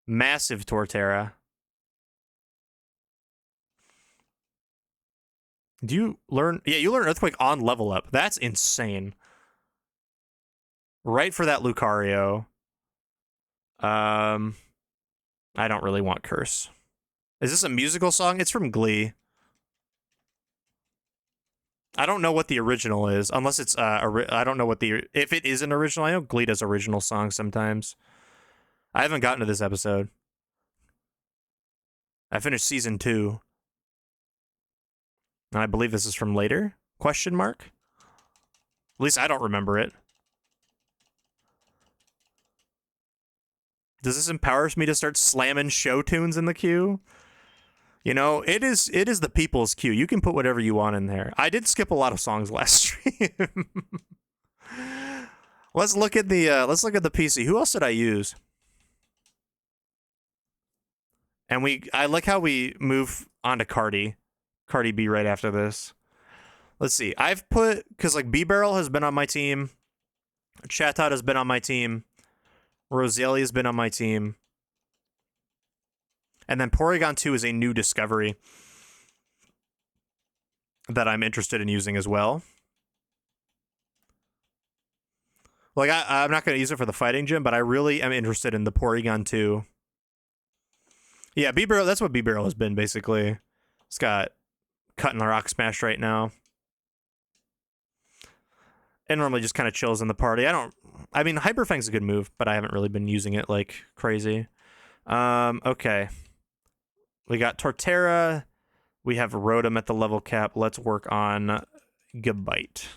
Massive Torterra. Do you learn? Yeah, you learn Earthquake on level up. That's insane. Right for that Lucario. I don't really want Curse. Is this a musical song? It's from Glee. I don't know what the original is, unless it's I don't know what if it is an original. I know Glee does original songs sometimes. I haven't gotten to this episode. I finished season 2. And I believe this is from later? Question mark? At least I don't remember it. Does this empower me to start slamming show tunes in the queue? You know, it is the people's queue. You can put whatever you want in there. I did skip a lot of songs last stream. Let's look at the PC. Who else did I use? And I like how we move on to Cardi B right after this. Let's see. I've put, because like B-Barrel has been on my team. Chatot has been on my team. Roselia has been on my team. And then Porygon 2 is a new discovery that I'm interested in using as well. Like, I'm not going to use it for the fighting gym, but I really am interested in the Porygon 2. Yeah, B-Barrel, that's what B-Barrel has been, basically. It's got Cut and Rock Smash right now. It normally just kind of chills in the party. I mean, Hyper Fang's a good move, but I haven't really been using it like crazy. Okay. We got Torterra. We have Rotom at the level cap. Let's work on Gabite.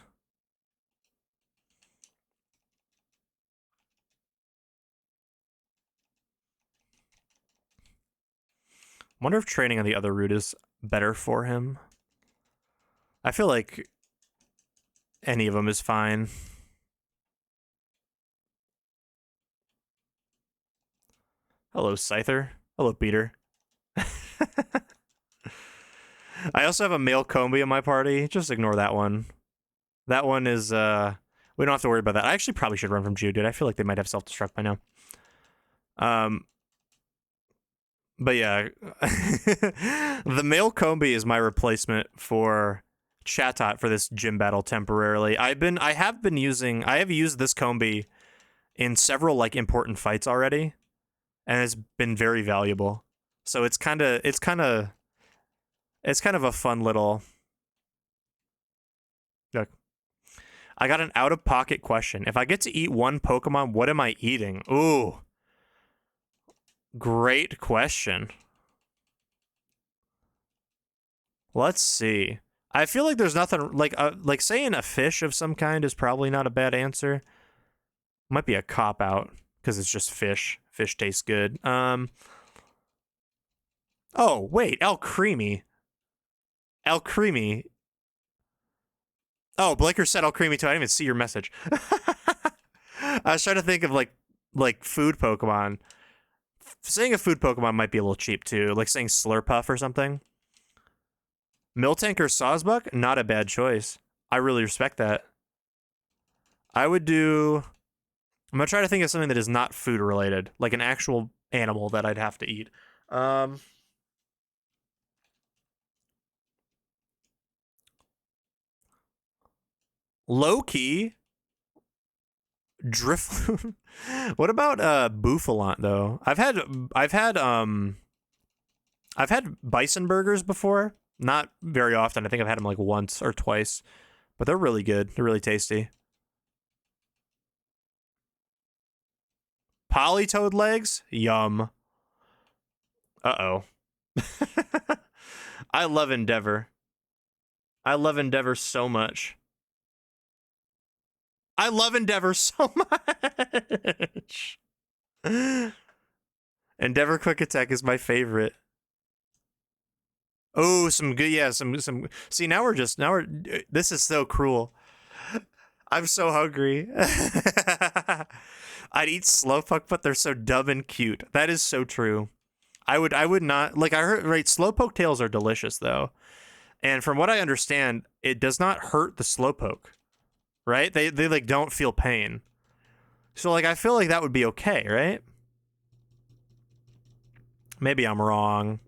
Wonder if training on the other route is better for him. I feel like any of them is fine. Hello, Scyther. Hello, Peter. I also have a male Combi in my party. Just ignore that one. That one is, we don't have to worry about that. I actually probably should run from Geodude. I feel like they might have self-destruct by now. But yeah, the male Combi is my replacement for Chatot for this gym battle temporarily. I have used this Combi in several like important fights already, and it's been very valuable. So it's kind of a fun little. Look, I got an out-of-pocket question. If I get to eat one Pokemon, what am I eating? Ooh. Great question. Let's see. I feel like there's nothing like saying a fish of some kind is probably not a bad answer. Might be a cop out because it's just fish. Fish tastes good. Oh wait, El Creamy. El Creamy. Oh, Blinker said El Creamy too. I didn't even see your message. I was trying to think of like food Pokemon. Saying a food Pokemon might be a little cheap too, like saying Slurpuff or something. Miltank or Sawsbuck, not a bad choice. I really respect that. I'm gonna try to think of something that is not food related, like an actual animal that I'd have to eat. Low key. Drift. What about Bouffalont though? I've had bison burgers before. Not very often. I think I've had them like once or twice, but they're really good. They're really tasty. Polytoad legs? Yum. Uh-oh. I love Endeavor. I love Endeavor so much. I love Endeavor so much. Endeavor Quick Attack is my favorite. Oh, some good, yeah, some. See, this is so cruel. I'm so hungry. I'd eat Slowpoke, but they're so dumb and cute. That is so true. I would not, like, I heard, right, Slowpoke tails are delicious, though. And from what I understand, it does not hurt the Slowpoke. Right? They like don't feel pain. So like I feel like that would be okay, right? Maybe I'm wrong.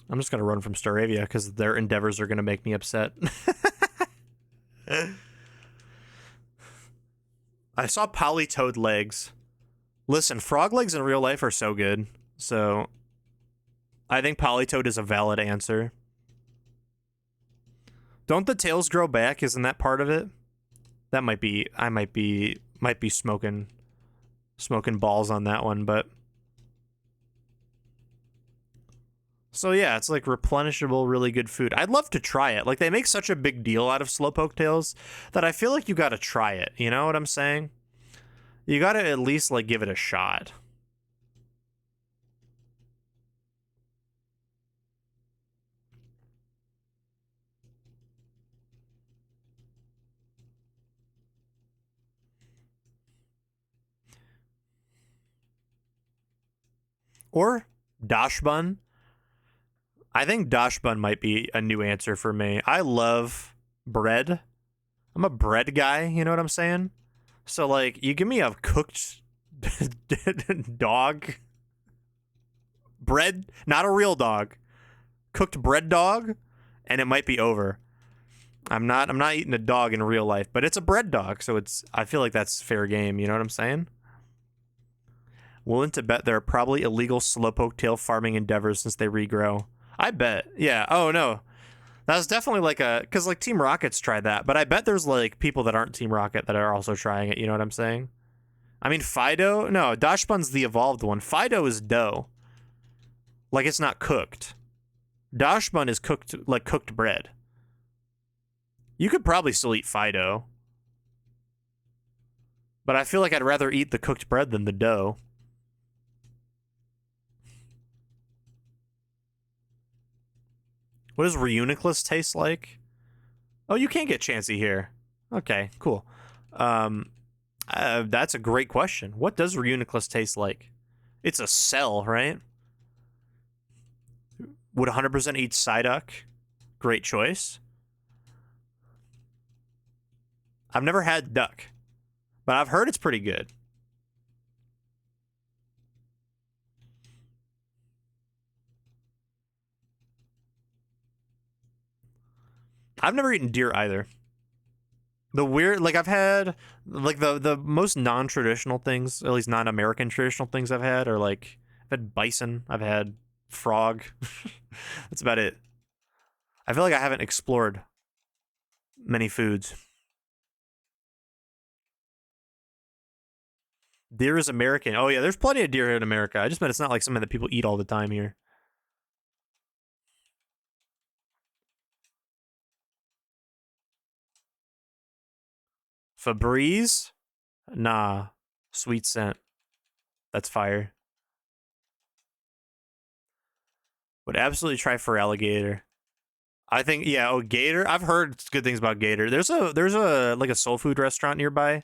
I'm just gonna run from Staravia because their endeavors are gonna make me upset. I saw Polytoad legs. Listen, frog legs in real life are so good. So I think Polytoad is a valid answer. Don't the tails grow back? Isn't that part of it? That might be. I might be smoking balls on that one, but. So yeah, it's like replenishable, really good food. I'd love to try it. Like they make such a big deal out of Slowpoke tails that I feel like you got to try it. You know what I'm saying? You got to at least like give it a shot. Or Dashbun. I think Dashbun might be a new answer for me. I love bread. I'm a bread guy, you know what I'm saying? So, like, you give me a cooked dog. Bread, not a real dog. Cooked bread dog. and it might be over. I'm not eating a dog in real life, but it's a bred dog, so I feel like that's fair game, you know what I'm saying? Willing to bet there are probably illegal slowpoke tail farming endeavors since they regrow. I bet. Yeah. Oh no. That's definitely like cuz like Team Rocket's tried that, but I bet there's like people that aren't Team Rocket that are also trying it, you know what I'm saying? I mean Fido? No, Dachshund's the evolved one. Fido is dough. Like it's not cooked. Dachshund is cooked like cooked bread. You could probably still eat Fido. But I feel like I'd rather eat the cooked bread than the dough. What does Reuniclus taste like? Oh, you can't get Chansey here. Okay, cool. That's a great question. What does Reuniclus taste like? It's a cell, right? Would 100% eat Psyduck? Great choice. I've never had duck, but I've heard it's pretty good. I've never eaten deer either. The weird, like I've had, like the most non-traditional things, at least non-American traditional things I've had are like, I've had bison, I've had frog. That's about it. I feel like I haven't explored many foods. Deer is American. Oh yeah, there's plenty of deer here in America. I just meant it's not like something that people eat all the time here. Febreze? Nah. Sweet scent. That's fire. Would absolutely try for alligator. I think yeah, oh gator. I've heard good things about gator. There's a like a soul food restaurant nearby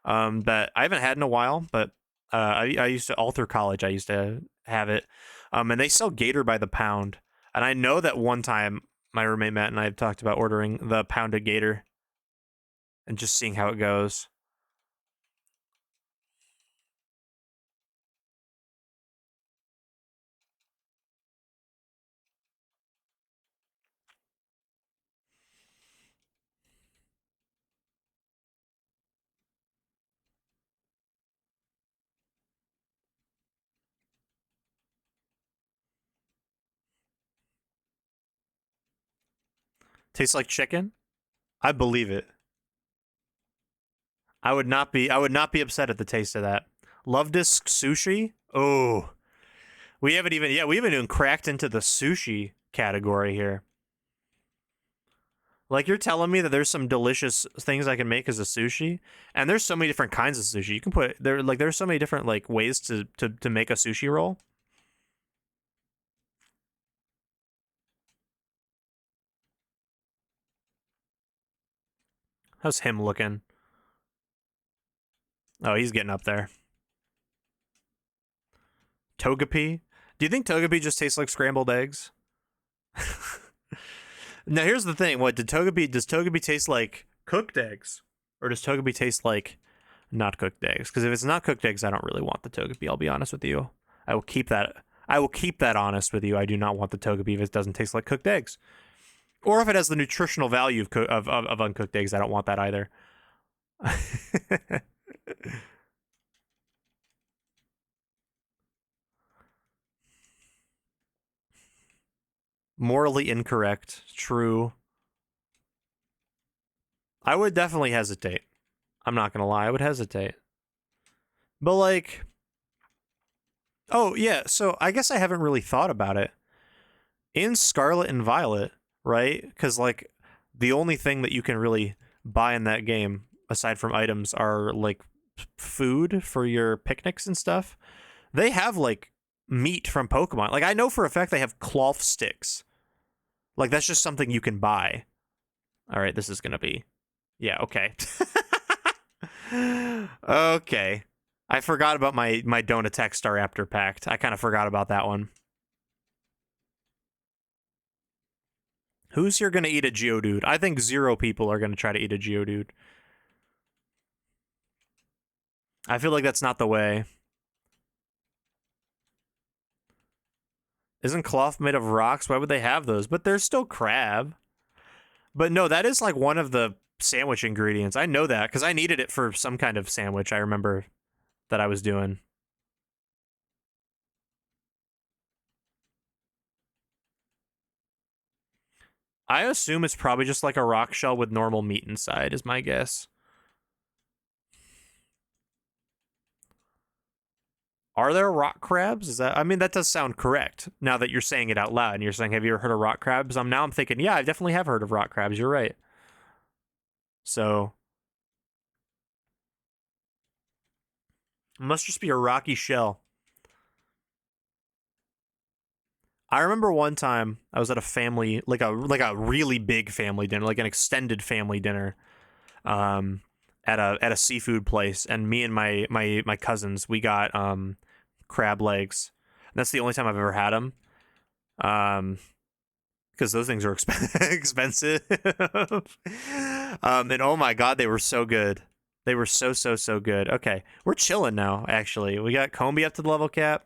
that I haven't had in a while, but I used to all through college I used to have it. And they sell gator by the pound. And I know that one time my roommate Matt and I have talked about ordering the pounded gator and just seeing how it goes. Tastes like chicken? I believe it. I would not be upset at the taste of that. Love disc sushi? Oh. We haven't even cracked into the sushi category here. Like you're telling me that there's some delicious things I can make as a sushi, and there's so many different kinds of sushi. You can put there's so many different like ways to make a sushi roll. How's him looking? Oh, he's getting up there. Togepi? Do you think Togepi just tastes like scrambled eggs? Now here's the thing: what does Togepi taste like cooked eggs, or does Togepi taste like not cooked eggs? Because if it's not cooked eggs, I don't really want the Togepi. I'll be honest with you. I will keep that. I will keep that honest with you. I do not want the Togepi if it doesn't taste like cooked eggs, or if it has the nutritional value of uncooked eggs. I don't want that either. Morally incorrect. True. I would definitely hesitate. I'm not gonna lie. I would hesitate. But like, oh yeah. So I guess I haven't really thought about it in Scarlet and Violet, right? Because like the only thing that you can really buy in that game aside from items are like food for your picnics and stuff. They have like meat from Pokemon. Like I know for a fact they have cloth sticks. Like that's just something you can buy. All right, this is gonna be, yeah, okay, okay. I forgot about my don't attack Staraptor pact. I kind of forgot about that one. Who's here gonna eat a Geodude? I think 0 people are gonna try to eat a Geodude. I feel like that's not the way. Isn't cloth made of rocks? Why would they have those? But there's still crab. But no, that is like one of the sandwich ingredients. I know that because I needed it for some kind of sandwich I remember that I was doing. I assume it's probably just like a rock shell with normal meat inside, is my guess. Are there rock crabs? Is that? I mean, that does sound correct. Now that you're saying it out loud, and you're saying, "Have you ever heard of rock crabs?" Now I'm thinking, yeah, I definitely have heard of rock crabs. You're right. So it must just be a rocky shell. I remember one time I was at a family, like a really big family dinner, like an extended family dinner, at a seafood place, and me and my cousins, we got crab legs. And that's the only time I've ever had them, because those things are expensive. And oh my god, they were so good. They were so good. Okay, we're chilling now. Actually, we got Combi up to the level cap.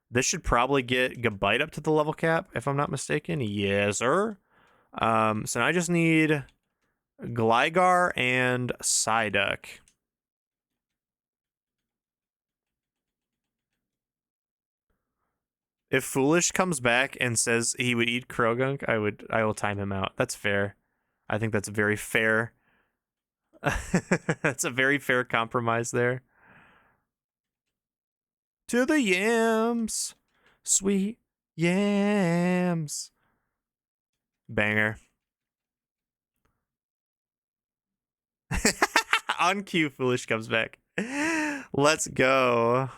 This should probably get Gabite up to the level cap, if I'm not mistaken. Yes, sir. So now I just need Gligar and Psyduck. If Foolish comes back and says he would eat Krogunk, I will time him out. That's fair. I think that's very fair. That's a very fair compromise there. To the yams. Sweet yams. Banger. On cue, Foolish comes back. Let's go.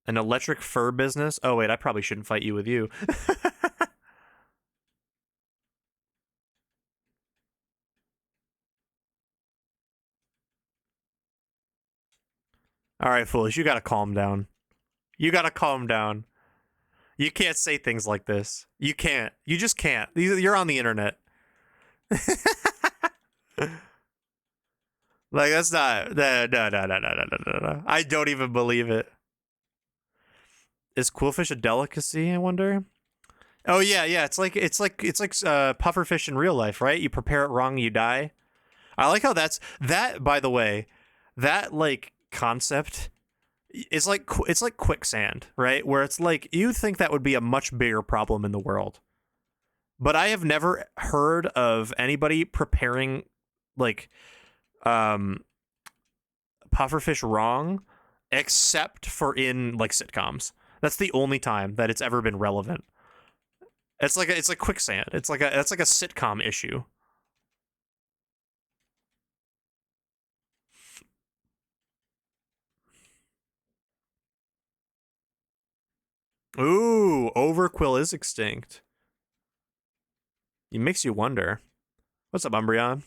An electric fur business? Oh, wait, I probably shouldn't fight you with you. All right, Foolish, you gotta calm down. You gotta calm down. You can't say things like this. You can't. You just can't. You're on the internet. Like, that's not. No. I don't even believe it. Is Quillfish a delicacy, I wonder? Oh yeah. It's like pufferfish in real life, right? You prepare it wrong, you die. I like how that. By the way, that like concept is like it's like quicksand, right? Where it's like you think that would be a much bigger problem in the world, but I have never heard of anybody preparing like pufferfish wrong, except for in like sitcoms. That's the only time that it's ever been relevant. It's like quicksand. It's like a sitcom issue. Ooh, Overquill is extinct. It makes you wonder. What's up, Umbreon?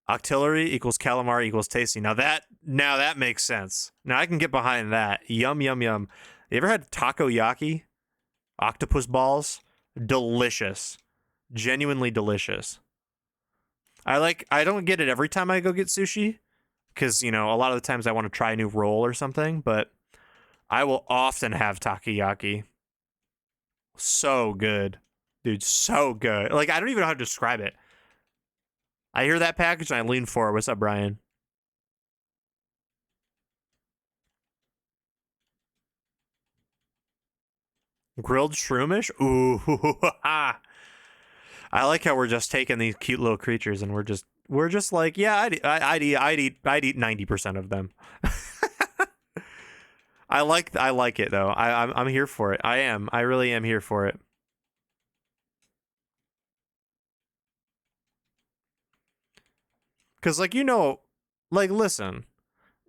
Octillery equals calamari equals tasty. Now that makes sense. Now I can get behind that. Yum. You ever had takoyaki? Octopus balls? Delicious. Genuinely delicious. I don't get it every time I go get sushi, because, you know, a lot of the times I want to try a new roll or something, but I will often have takoyaki. So good. Dude, so good. Like, I don't even know how to describe it. I hear that package and I lean forward. What's up, Brian? Grilled shroomish? Ooh. I like how we're just taking these cute little creatures and we're just like, yeah, I'd eat 90% of them. I like it though. I'm here for it. I really am here for it. Cause like, you know, like, listen,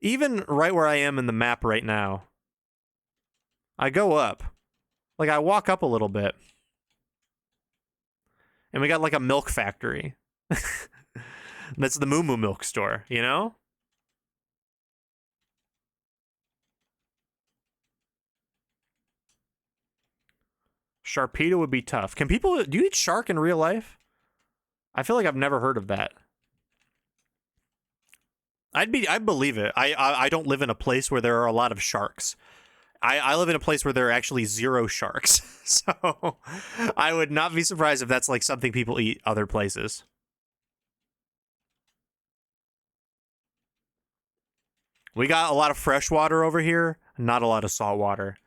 even right where I am in the map right now, I go up. Like, I walk up a little bit. And we got like a milk factory. That's the Moo Moo Milk Store, you know? Sharpedo would be tough. Do you eat shark in real life? I feel like I've never heard of that. I believe it. I don't live in a place where there are a lot of sharks. I live in a place where there are actually 0 sharks. So I would not be surprised if that's like something people eat other places. We got a lot of fresh water over here, not a lot of salt water.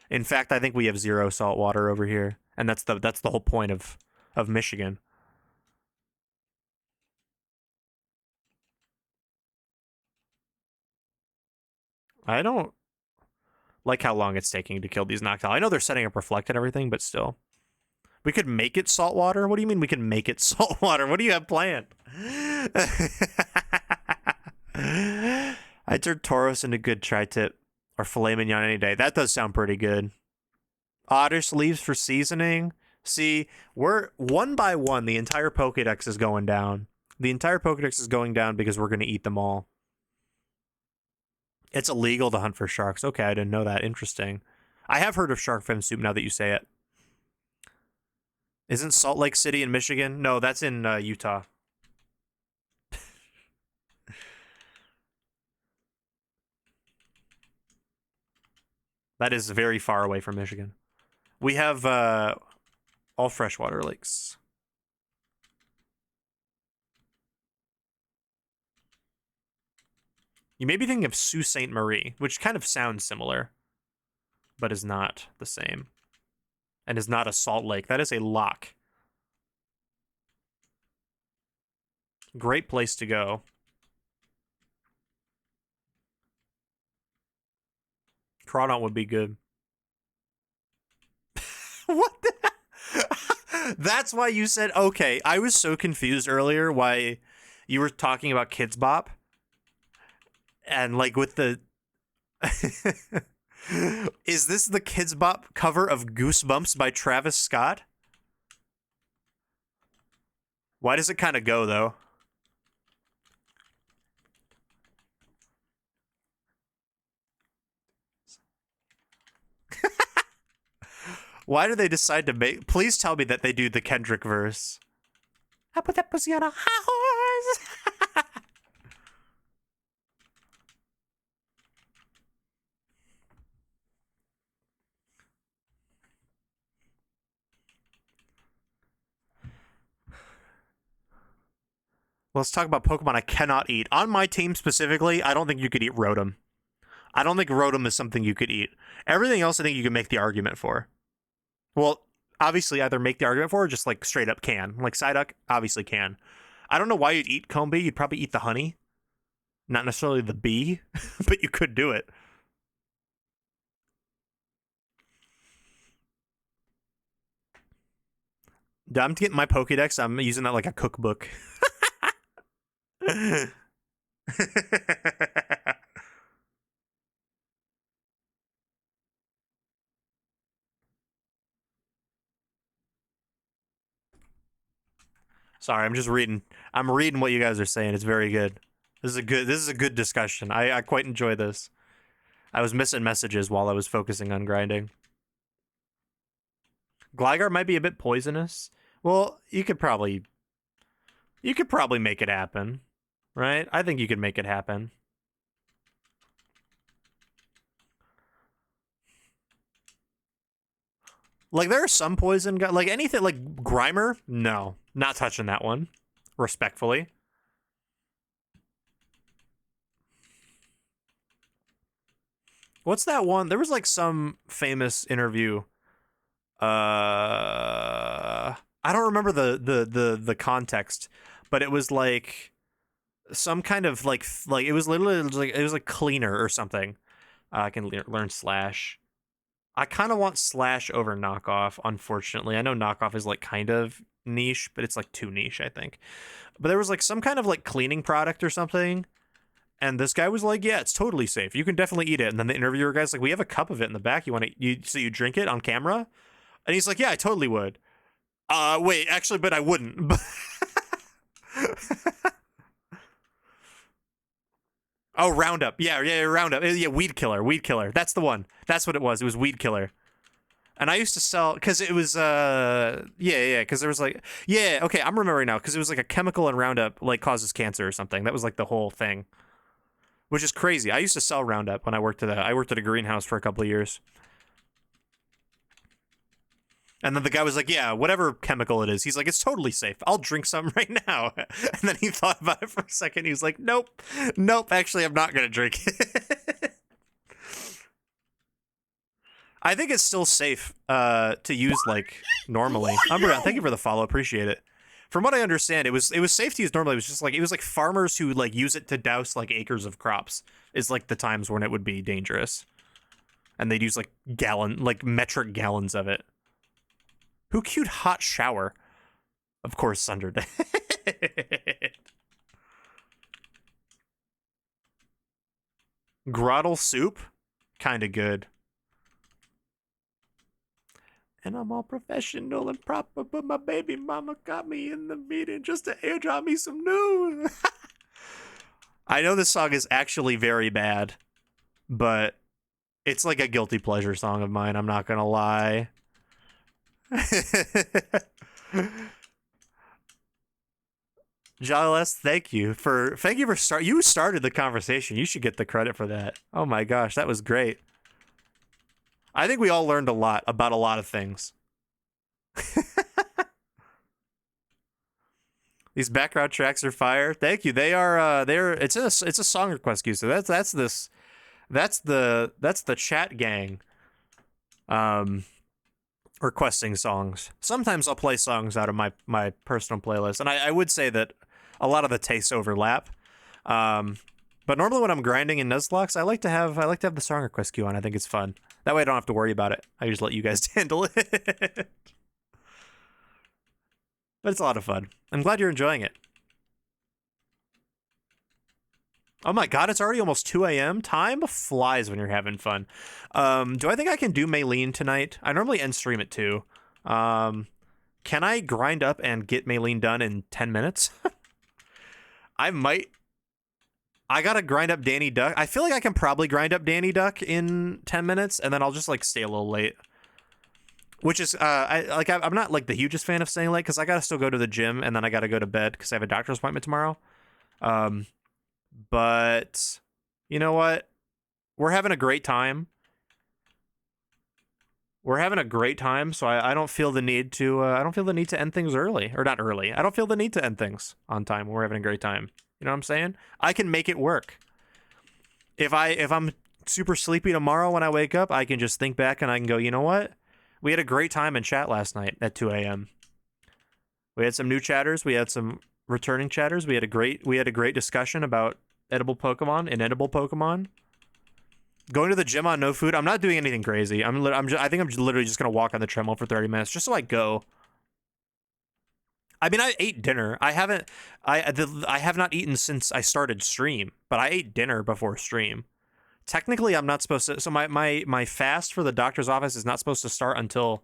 In fact, I think we have 0 salt water over here, and that's the whole point of Michigan. I don't like how long it's taking to kill these Noctowl. I know they're setting up Reflect and everything, but still. We could make it salt water? What do you mean we can make it salt water? What do you have planned? I turned Tauros into good tri-tip or filet mignon any day. That does sound pretty good. Otter sleeves for seasoning. See, we're one by one, the entire Pokédex is going down. The entire Pokédex is going down because we're going to eat them all. It's illegal to hunt for sharks. Okay, I didn't know that. Interesting. I have heard of shark fin soup now that you say it. Isn't Salt Lake City in Michigan? No, that's in Utah. That is very far away from Michigan. We have all freshwater lakes. You may be thinking of Sault Ste. Marie, which kind of sounds similar, but is not the same. And is not a salt lake. That is a lock. Great place to go. Crawdon would be good. What the? That's why you said, okay. I was so confused earlier why you were talking about Kids Bop. And like with the... Is this the Kids Bop cover of Goosebumps by Travis Scott? Why does it kind of go, though? Why do they decide to make... Please tell me that they do the Kendrick verse. I put that pussy on a high horse. Let's talk about Pokemon I cannot eat. On my team specifically, I don't think you could eat Rotom. I don't think Rotom is something you could eat. Everything else I think you can make the argument for. Well, obviously either make the argument for or just like straight up can. Like Psyduck, obviously can. I don't know why you'd eat Combee. You'd probably eat the honey. Not necessarily the bee, but you could do it. I'm getting my Pokédex. I'm using that like a cookbook. Sorry, I'm just reading. I'm reading what you guys are saying. It's very good. This is a good discussion. I quite enjoy this. I was missing messages while I was focusing on grinding. Gligar might be a bit poisonous. Well, you could probably make it happen. Right? I think you could make it happen. Like, there are some poison guys. Like, anything, like Grimer? No. Not touching that one. Respectfully. What's that one? There was, like, some famous interview. I don't remember the context, but it was, like, some kind of, like it was literally, like, it was, like, cleaner or something. I can learn Slash. I kind of want Slash over Knockoff, unfortunately. I know Knockoff is, like, kind of niche, but it's, like, too niche, I think. But there was, like, some kind of, like, cleaning product or something, and this guy was like, yeah, it's totally safe. You can definitely eat it. And then the interviewer guy's like, we have a cup of it in the back. So you drink it on camera? And he's like, yeah, I totally would. Wait, actually, but I wouldn't. Oh, Roundup. Yeah, Roundup. Yeah, Weed Killer. That's the one. That's what it was. It was Weed Killer. And I used to sell, because it was, because there was like, okay, I'm remembering now, because it was like a chemical in Roundup, like, causes cancer or something. That was like the whole thing. which is crazy. I used to sell Roundup when I worked at a greenhouse for a couple of years. And then the guy was like, yeah, whatever chemical it is. He's like, it's totally safe. I'll drink some right now. And then he thought about it for a second. He was like, nope, actually, I'm not going to drink it. I think it's still safe to use, like, normally. Umbreon, thank you for the follow. Appreciate it. From what I understand, it was safe to use normally. It was like farmers who, like, use it to douse, like, acres of crops is, like, the times when it would be dangerous. And they'd use, like, metric gallons of it. Who queued hot shower? Of course, Sunder did. Grottle soup? Kinda good. And I'm all professional and proper, but my baby mama got me in the meeting just to airdrop me some news. I know this song is actually very bad, but it's like a guilty pleasure song of mine, I'm not gonna lie. Jolly thank you for you started the conversation. You should get the credit for that. Oh my gosh, that was great. I think we all learned a lot about a lot of things. These background tracks are fire. Thank you. They are it's a song request queue. So that's the chat gang requesting songs. Sometimes I'll play songs out of my personal playlist, and I would say that a lot of the tastes overlap. But normally when I'm grinding in Nuzlocke, I like to have the song request queue on. I think it's fun. That way I don't have to worry about it. I just let you guys handle it. But it's a lot of fun. I'm glad you're enjoying it. Oh my god, it's already almost 2 a.m. Time flies when you're having fun. Do I think I can do Maylene tonight? I normally end stream at 2. Can I grind up and get Maylene done in 10 minutes? I might. I gotta grind up Danny Duck. I feel like I can probably grind up Danny Duck in 10 minutes, and then I'll just, like, stay a little late. Which is, I'm not, like, the hugest fan of staying late, because I gotta still go to the gym, and then I gotta go to bed, because I have a doctor's appointment tomorrow. But you know what? We're having a great time. So I don't feel the need to end things early, or not early. I don't feel the need to end things on time when we're having a great time. You know what I'm saying? I can make it work. If I'm super sleepy tomorrow when I wake up, I can just think back and I can go, you know what? We had a great time in chat last night at 2 a.m. We had some new chatters. We had some returning chatters. We had a great discussion about edible Pokemon, inedible Pokemon. Going to the gym on no food. I'm not doing anything crazy. I think I'm literally just gonna walk on the treadmill for 30 minutes just so I go. I mean, I ate dinner. I have not eaten since I started stream, but I ate dinner before stream. Technically, I'm not supposed to. So my fast for the doctor's office is not supposed to start until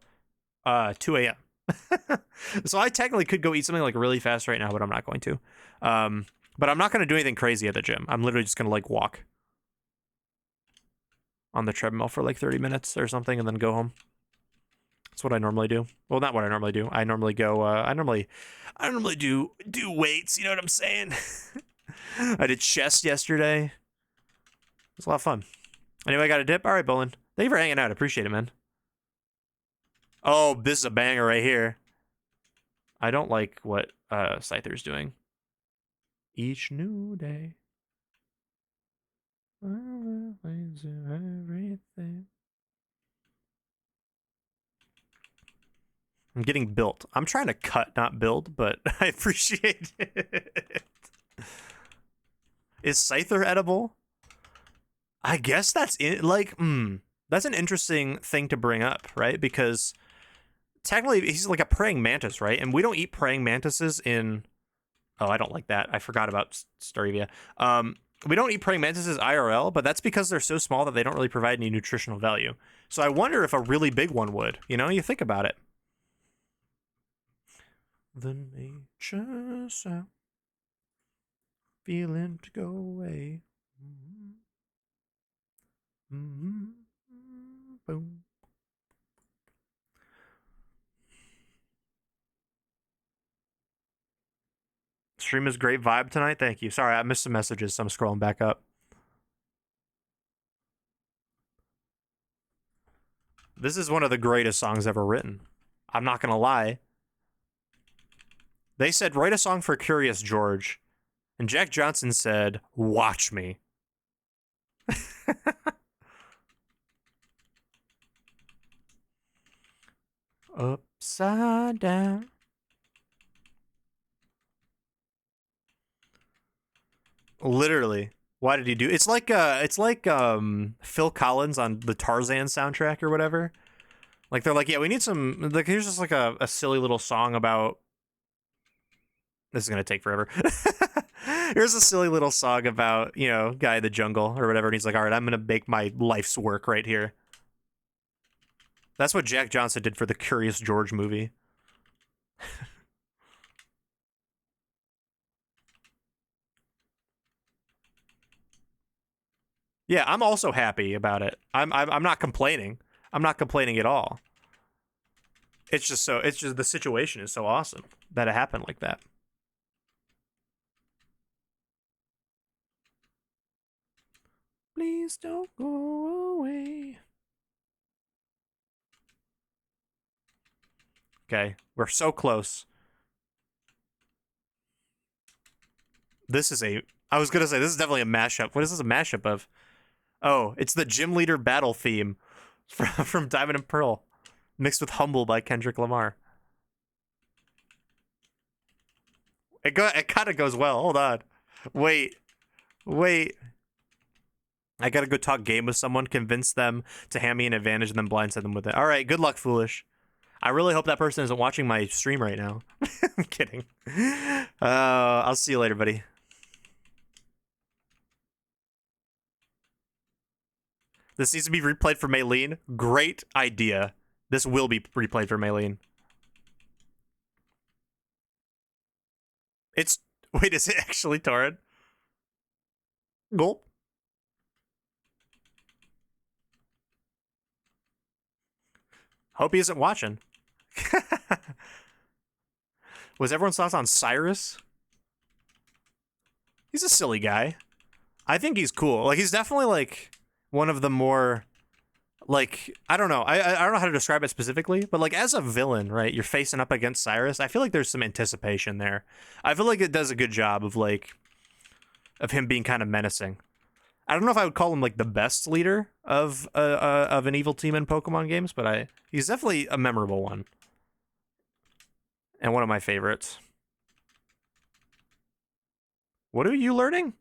2 a.m. So I technically could go eat something like really fast right now, but I'm not going to. But I'm not going to do anything crazy at the gym. I'm literally just going to like walk on the treadmill for like 30 minutes or something and then go home. That's what I normally do. Well, not what I normally do. I normally go, I normally do weights. You know what I'm saying? I did chest yesterday. It was a lot of fun. Anyway, I got a dip. All right, Bolin. Thank you for hanging out. Appreciate it, man. Oh, this is a banger right here. I don't like what Scyther's doing. Each new day. Everything. I'm getting built. I'm trying to cut, not build, but I appreciate it. Is Scyther edible? I guess that's it. Like, that's an interesting thing to bring up, right? Because technically he's like a praying mantis, right? And we don't eat praying mantises in. Oh, I don't like that. I forgot about Starivia. We don't eat praying mantises IRL, but that's because they're so small that they don't really provide any nutritional value. So I wonder if a really big one would. You know, you think about it. The nature sound, feeling to go away. Boom. Stream is great vibe tonight. Thank you. Sorry, I missed some messages, so I'm scrolling back up. This is one of the greatest songs ever written. I'm not gonna lie. They said, write a song for Curious George. And Jack Johnson said, watch me. Upside down. Literally. Why did he do? It's like Phil Collins on the Tarzan soundtrack or whatever. Like they're like, yeah, we need some like here's just like a silly little song about this is gonna take forever. Here's a silly little song about, you know, guy in the jungle or whatever, and he's like, all right, I'm gonna make my life's work right here. That's what Jack Johnson did for the Curious George movie. Yeah, I'm also happy about it. I'm not complaining. I'm not complaining at all. It's just the situation is so awesome that it happened like that. Please don't go away. Okay, we're so close. This is I was gonna say, this is definitely a mashup. What is this a mashup of? Oh, it's the Gym Leader Battle theme from Diamond and Pearl, mixed with Humble by Kendrick Lamar. It kind of goes well. Hold on. Wait. I gotta go talk game with someone, convince them to hand me an advantage, and then blindside them with it. All right, good luck, Foolish. I really hope that person isn't watching my stream right now. I'm kidding. I'll see you later, buddy. This needs to be replayed for Maylene. Great idea. This will be replayed for Maylene. Wait, is it actually Torrid? Gulp. Hope he isn't watching. Was everyone's thoughts on Cyrus? He's a silly guy. I think he's cool. Like, he's definitely, like, one of the more, like, I don't know. I don't know how to describe it specifically, but, like, as a villain, right, you're facing up against Cyrus, I feel like there's some anticipation there. I feel like it does a good job of, like, of him being kind of menacing. I don't know if I would call him, like, the best leader of an evil team in Pokemon games, but he's definitely a memorable one. And one of my favorites. What are you learning?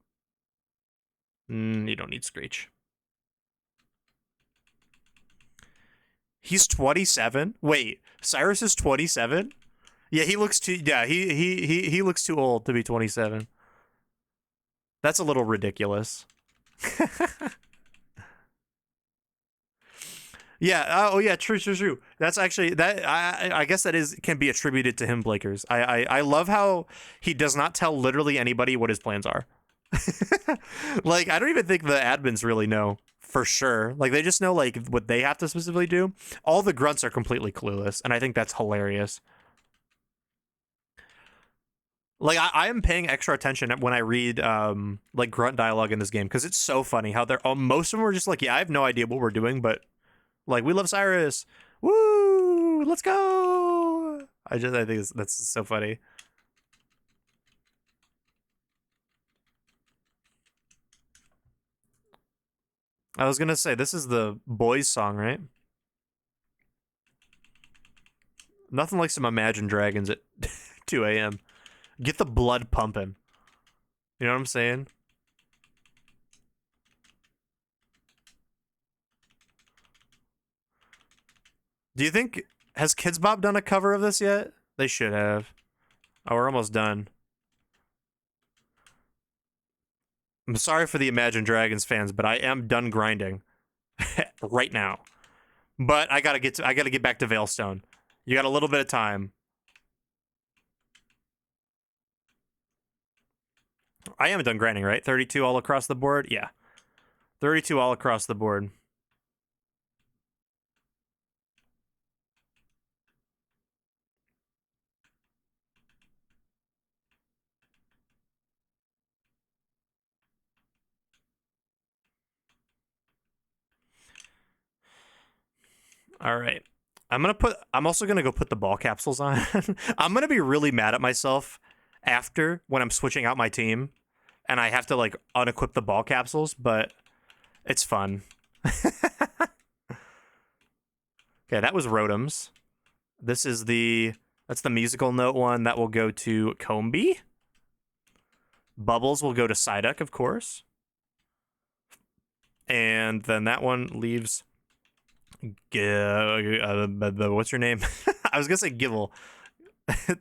You don't need Screech. He's 27? Wait, Cyrus is 27? Yeah, he looks too he looks too old to be 27. That's a little ridiculous. Yeah. Oh, yeah. True. That's actually that. I guess that can be attributed to him, Blakers. I love how he does not tell literally anybody what his plans are. Like, I don't even think the admins really know for sure. Like, they just know like what they have to specifically do. All the grunts are completely clueless, and I think that's hilarious. Like, I am paying extra attention when I read like grunt dialogue in this game because it's so funny how they're most of them are just like, yeah, I have no idea what we're doing, but like, we love Cyrus. Woo! Let's go! I think that's so funny. I was gonna say, this is the boys' song, right? Nothing like some Imagine Dragons at 2 a.m. Get the blood pumping. You know what I'm saying? Do you think, has Kids Bop done a cover of this yet? They should have. Oh, we're almost done. I'm sorry for the Imagine Dragons fans, but I am done grinding right now. But I gotta get back to Veilstone. You got a little bit of time. I haven't done grinding, right? 32 all across the board? Yeah. 32 all across the board. All right. I'm also gonna go put the ball capsules on. I'm gonna be really mad at myself after when I'm switching out my team and I have to like unequip the ball capsules, but it's fun. Okay, that was Rotom's. This is that's the musical note one that will go to Combee. Bubbles will go to Psyduck, of course. And then that one leaves what's your name? I was gonna say Gibble.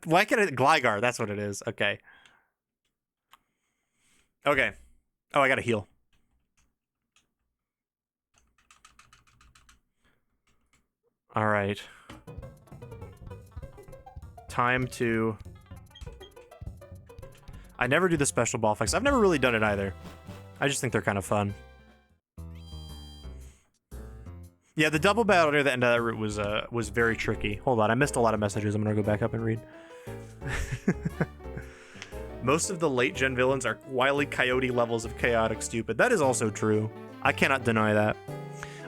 Why can't it Gligar? That's what it is. Okay. Okay. Oh, I gotta heal. All right. Time to... I never do the special ball effects. I've never really done it either. I just think they're kind of fun. Yeah, the double battle near the end of that route was very tricky. Hold on, I missed a lot of messages. I'm gonna go back up and read. Most of the late gen villains are Wile E. Coyote levels of chaotic stupid. That is also true. I cannot deny that.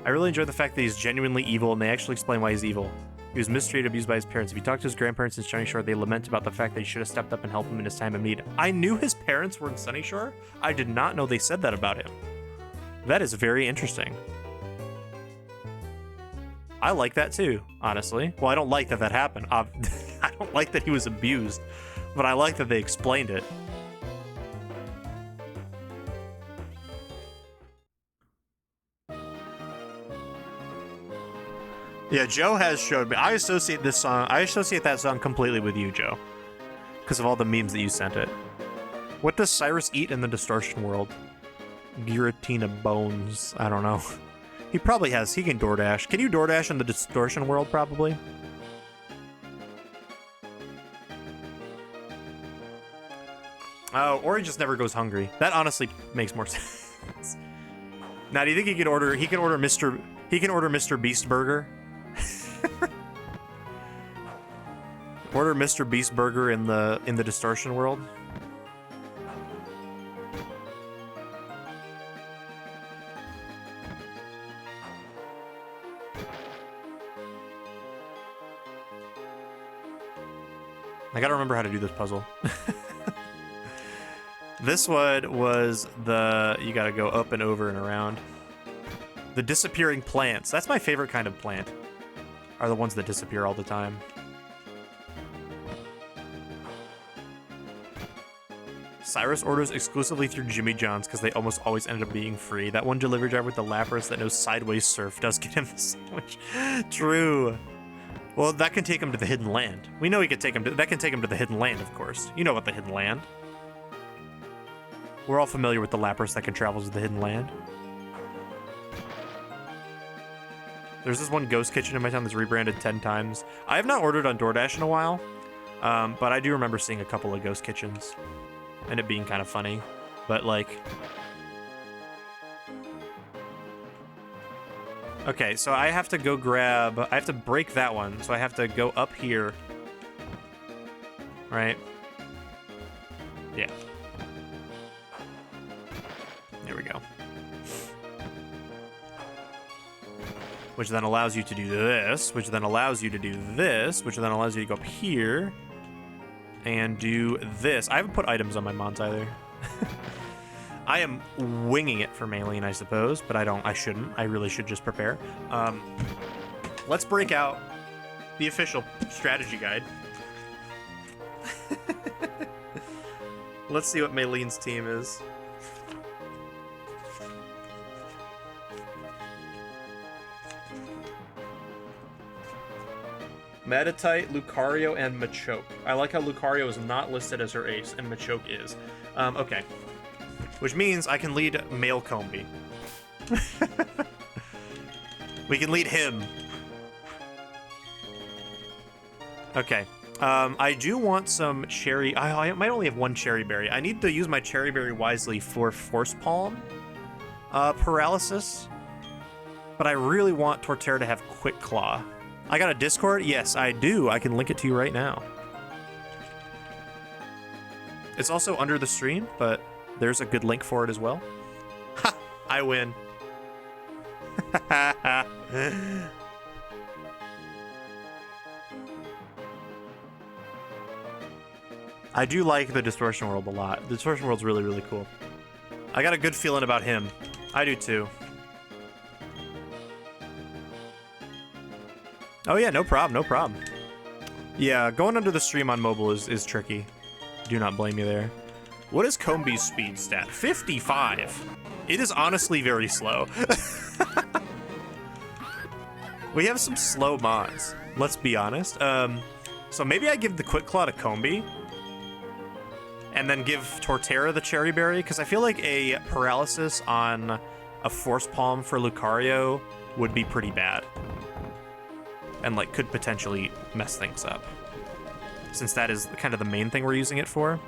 I really enjoy the fact that he's genuinely evil and they actually explain why he's evil. He was mistreated, abused by his parents. If you talk to his grandparents in Sunny Shore, they lament about the fact that he should have stepped up and helped him in his time of need. I knew his parents were in Sunny Shore. I did not know they said that about him. That is very interesting. I like that too, honestly. Well, I don't like that happened. I don't like that he was abused, but I like that they explained it. Yeah, Joe has showed me. I associate that song completely with you, Joe, because of all the memes that you sent it. What does Cyrus eat in the distortion world? Giratina bones. I don't know. He probably has. He can DoorDash. Can you DoorDash in the distortion world? Probably. Oh, or he just never goes hungry. That honestly makes more sense. Now, do you think he can order? He can order Mr. Beast Burger. Order Mr. Beast Burger in the distortion world. I gotta remember how to do this puzzle. This one was you gotta go up and over and around. The disappearing plants. That's my favorite kind of plant. Are the ones that disappear all the time. Cyrus orders exclusively through Jimmy John's because they almost always end up being free. That one delivery driver with the Lapras that knows sideways surf does get him the sandwich. True. Well, that can take him to the Hidden Land. We know he could take him to... That can take him to the Hidden Land, of course. You know about the Hidden Land. We're all familiar with the Lapras that can travel to the Hidden Land. There's this one ghost kitchen in my town that's rebranded 10 times. I have not ordered on DoorDash in a while, but I do remember seeing a couple of ghost kitchens and it being kind of funny. But, like... Okay, so I have to go grab... I have to break that one, so I have to go up here. Right? Yeah. There we go. Which then allows you to do this, which then allows you to do this, which then allows you to go up here and do this. I haven't put items on my mons either. I am winging it for Maylene, I suppose, but I shouldn't. I really should just prepare. Let's break out the official strategy guide. Let's see what Maylene's team is. Meditite, Lucario, and Machoke. I like how Lucario is not listed as her ace, and Machoke is. Okay. Which means I can lead male Combee. We can lead him. Okay. I do want some cherry... I might only have one cherry berry. I need to use my cherry berry wisely for Force Palm paralysis. But I really want Torterra to have Quick Claw. I got a Discord? Yes, I do. I can link it to you right now. It's also under the stream, but there's a good link for it as well. Ha! I win. I do like the Distortion World a lot. The Distortion World's really, really cool. I got a good feeling about him. I do too. Oh yeah, no problem, no problem. Yeah, going under the stream on mobile is tricky. Do not blame you there. What is Combee's speed stat? 55. It is honestly very slow. We have some slow mods, let's be honest. So maybe I give the Quick Claw to Combee, and then give Torterra the Cherry Berry, because I feel like a paralysis on a Force Palm for Lucario would be pretty bad. And like could potentially mess things up, since that is kind of the main thing we're using it for.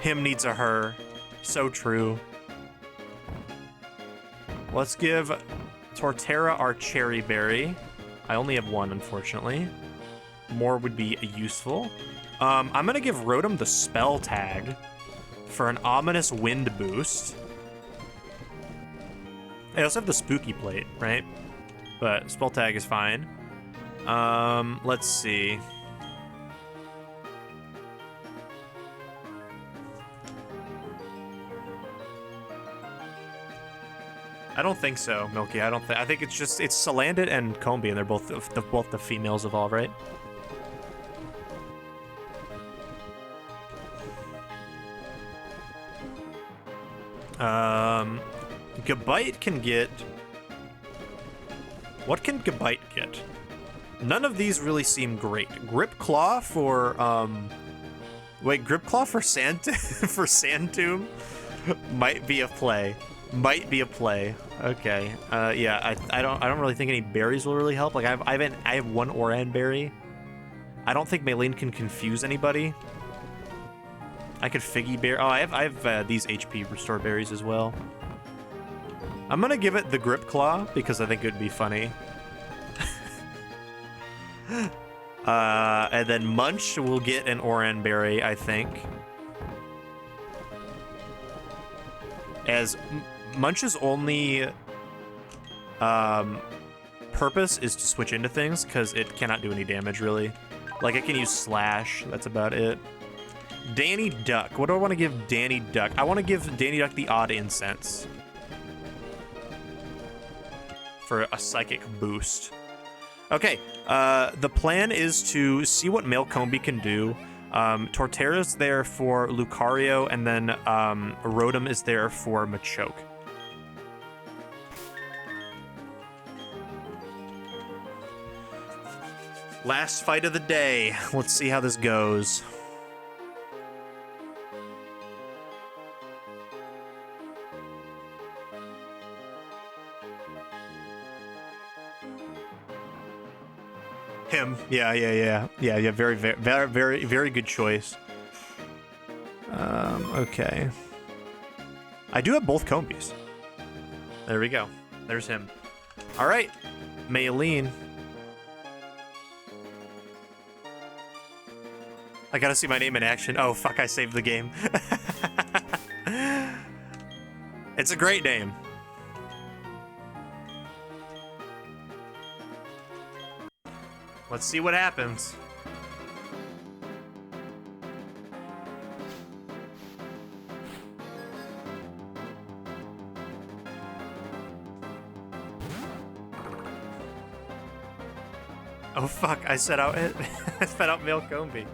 Him needs a her. So true. Let's give Torterra our Cherry Berry. I only have one, unfortunately. More would be useful. I'm gonna give Rotom the Spell Tag for an Ominous Wind boost. I also have the Spooky Plate, right? But Spell Tag is fine. Let's see. I don't think so, Milky. I think it's Salandit and Combee, and they're both the females evolve, right? Gabite can get... What can Gabite get? None of these really seem great. Grip Claw for, Wait, Grip Claw for for Sandtomb might be a play. Might be a play. Okay. Yeah, I don't really think any berries will really help. Like I have one Oran berry. I don't think Maylene can confuse anybody. I could Figgy Berry. Oh, I have these HP restore berries as well. I'm gonna give it the Grip Claw because I think it would be funny. And then Munch will get an Oran berry, I think. As Munch's only purpose is to switch into things because it cannot do any damage really. Like it can use Slash, that's about it. Danny Duck. What do I want to give Danny Duck? I want to give Danny Duck the Odd Incense for a psychic boost. Okay, the plan is to see what male Combee can do. Torterra's there for Lucario, and then Rotom is there for Machoke. Last fight of the day. Let's see how this goes. Him. Yeah. Very good choice. Okay. I do have both Combees. There we go. There's him. All right, Maylene. I gotta see my name in action. Oh, fuck, I saved the game. It's a great name. Let's see what happens. Oh fuck, I set out it. I set out male Combee.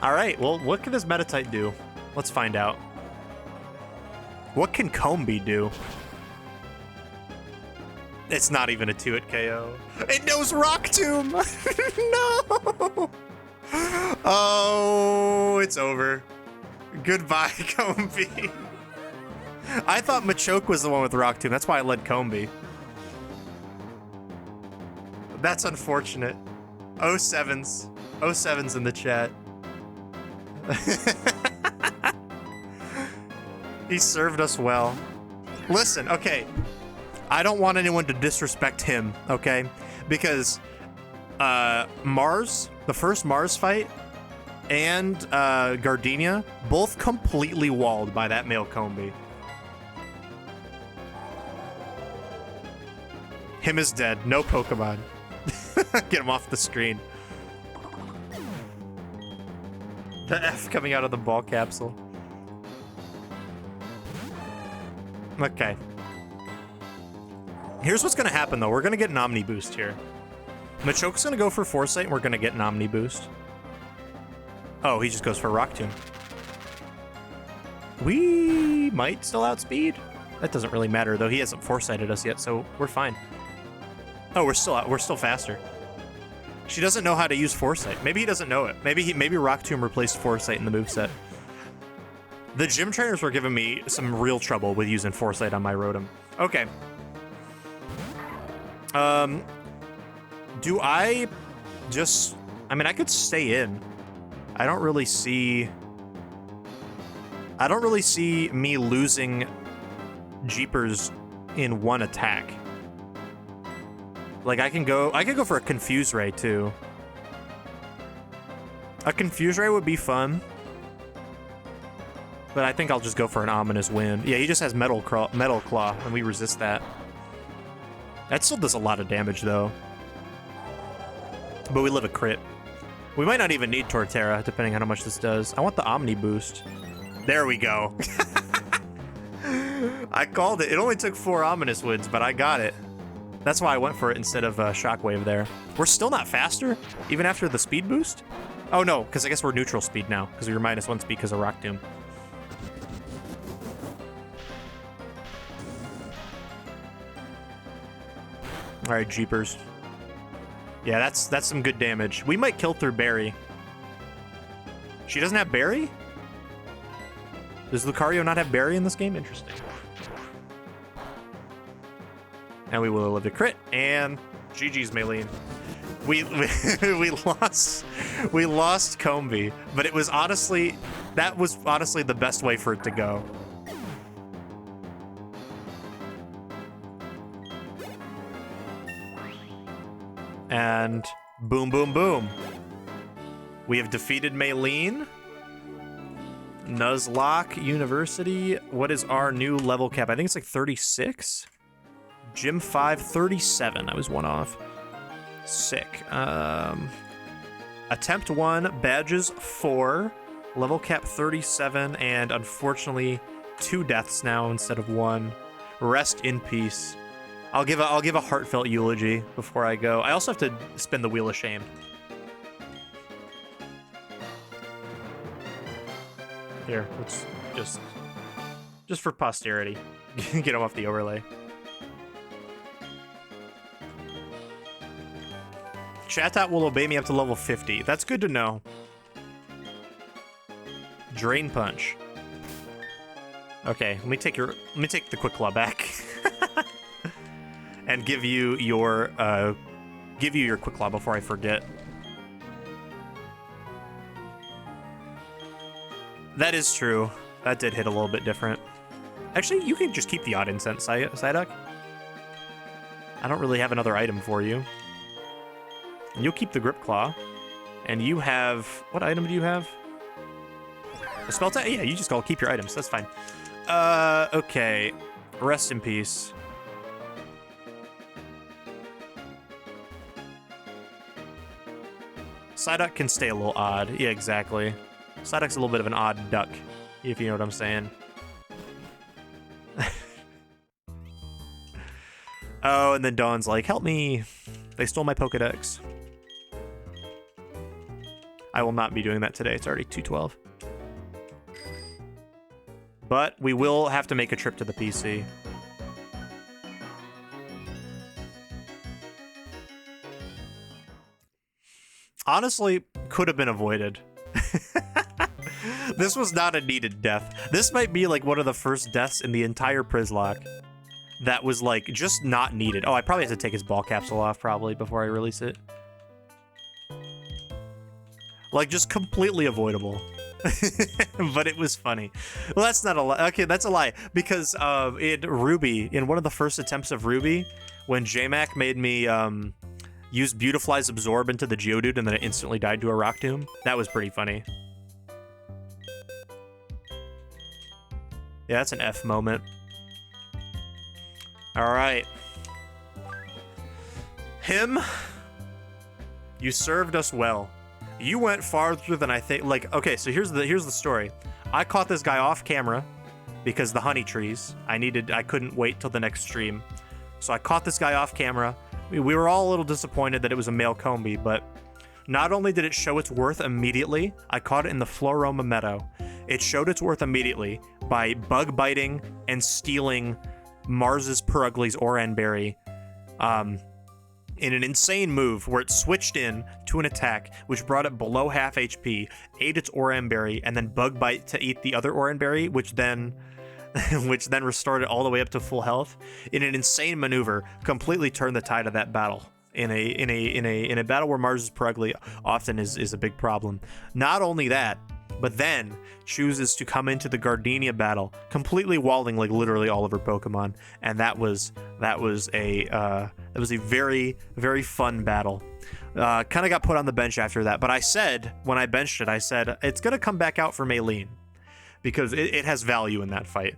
Alright, well, what can this Metatite do? Let's find out. What can Combee do? It's not even a 2-hit KO. It knows Rock Tomb! No! Oh, it's over. Goodbye, Combee. I thought Machoke was the one with Rock Tomb. That's why I led Combee. That's unfortunate. 07s. 07s in the chat. He served us well. Listen, okay. I don't want anyone to disrespect him, okay? Because Mars, the first Mars fight, and Gardenia, both completely walled by that male Combee. Him is dead. No Pokemon. Get him off the screen. The F coming out of the ball capsule. Okay. Here's what's gonna happen though. We're gonna get an Omni boost here. Machoke's gonna go for Foresight and we're gonna get an Omni boost. Oh, he just goes for Rock Tomb. We might still outspeed. That doesn't really matter though. He hasn't Foresighted us yet, so we're fine. Oh, we're still faster. She doesn't know how to use Foresight. Maybe he doesn't know it. Maybe Rock Tomb replaced Foresight in the moveset. The gym trainers were giving me some real trouble with using Foresight on my Rotom. Okay. Do I just... I mean, I could stay in. I don't really see me losing Jeepers in one attack. Like, I could go for a Confuse Ray, too. A Confuse Ray would be fun. But I think I'll just go for an Ominous Wind. Yeah, he just has Metal Claw, and we resist that. That still does a lot of damage, though. But we live a crit. We might not even need Torterra, depending on how much this does. I want the Omni boost. There we go. I called it. It only took 4 Ominous Winds, but I got it. That's why I went for it instead of Shockwave there. We're still not faster, even after the speed boost? Oh no, because I guess we're neutral speed now, because we were -1 speed because of Rock Tomb. All right, Jeepers. Yeah, that's some good damage. We might kill through Berry. She doesn't have Berry? Does Lucario not have Berry in this game? Interesting. And we will live the crit, and GG's Maylene. We lost Combee, but it was honestly the best way for it to go. And boom, boom, boom. We have defeated Maylene. Nuzlocke University. What is our new level cap? I think it's like 36. Gym 5, 37. I was 1 off. Sick. Attempt 1, badges 4, level cap 37, and unfortunately 2 deaths now instead of 1. Rest in peace. I'll give a heartfelt eulogy before I go. I also have to spin the Wheel of Shame. Here, let's just for posterity, get him off the overlay. Chatot will obey me up to level 50. That's good to know. Drain Punch. Okay, let me take the Quick Claw back. And give you your Quick Claw before I forget. That is true. That did hit a little bit different. Actually, you can just keep the Odd Incense, Psyduck. I don't really have another item for you. And you'll keep the Grip Claw. And you have... What item do you have? A spell tag? Yeah, you just gotta keep your items. That's fine. Okay. Rest in peace. Psyduck can stay a little odd. Yeah, exactly. Psyduck's a little bit of an odd duck, if you know what I'm saying. Oh, and then Dawn's like, help me. They stole my Pokedex. I will not be doing that today. It's already 2:12. But we will have to make a trip to the PC. Honestly, could have been avoided. This was not a needed death. This might be like one of the first deaths in the entire Przzlocke that was like just not needed. Oh, I probably have to take his ball capsule off probably before I release it. Like just completely avoidable. But it was funny. Well, that's not a lie. Okay, that's a lie. Because in Ruby, in one of the first attempts of Ruby, when JMac made me use Beautifly's Absorb into the Geodude and then it instantly died to a Rock Tomb, that was pretty funny. Yeah, that's an F moment. All right. Him, you served us well. You went farther than I think. Like, okay, so here's the story. I caught this guy off camera because the honey trees. I couldn't wait till the next stream. So I caught this guy off camera. We were all a little disappointed that it was a male Combi, but not only did it show its worth immediately, I caught it in the Floroma Meadow. It showed its worth immediately by bug biting and stealing Mars's Prugly's Oranberry in an insane move where it switched in to an attack which brought it below half HP, ate its Oranberry, and then bug bite to eat the other Oranberry, which then restored it all the way up to full health. In an insane maneuver, completely turned the tide of that battle. In a battle where Mars's Prugly often is a big problem. Not only that, but then chooses to come into the Gardenia battle, completely walling like literally all of her Pokemon, and that was a very, very fun battle. Kind of got put on the bench after that, but I said when I benched it, I said it's gonna come back out for Maylene because it has value in that fight.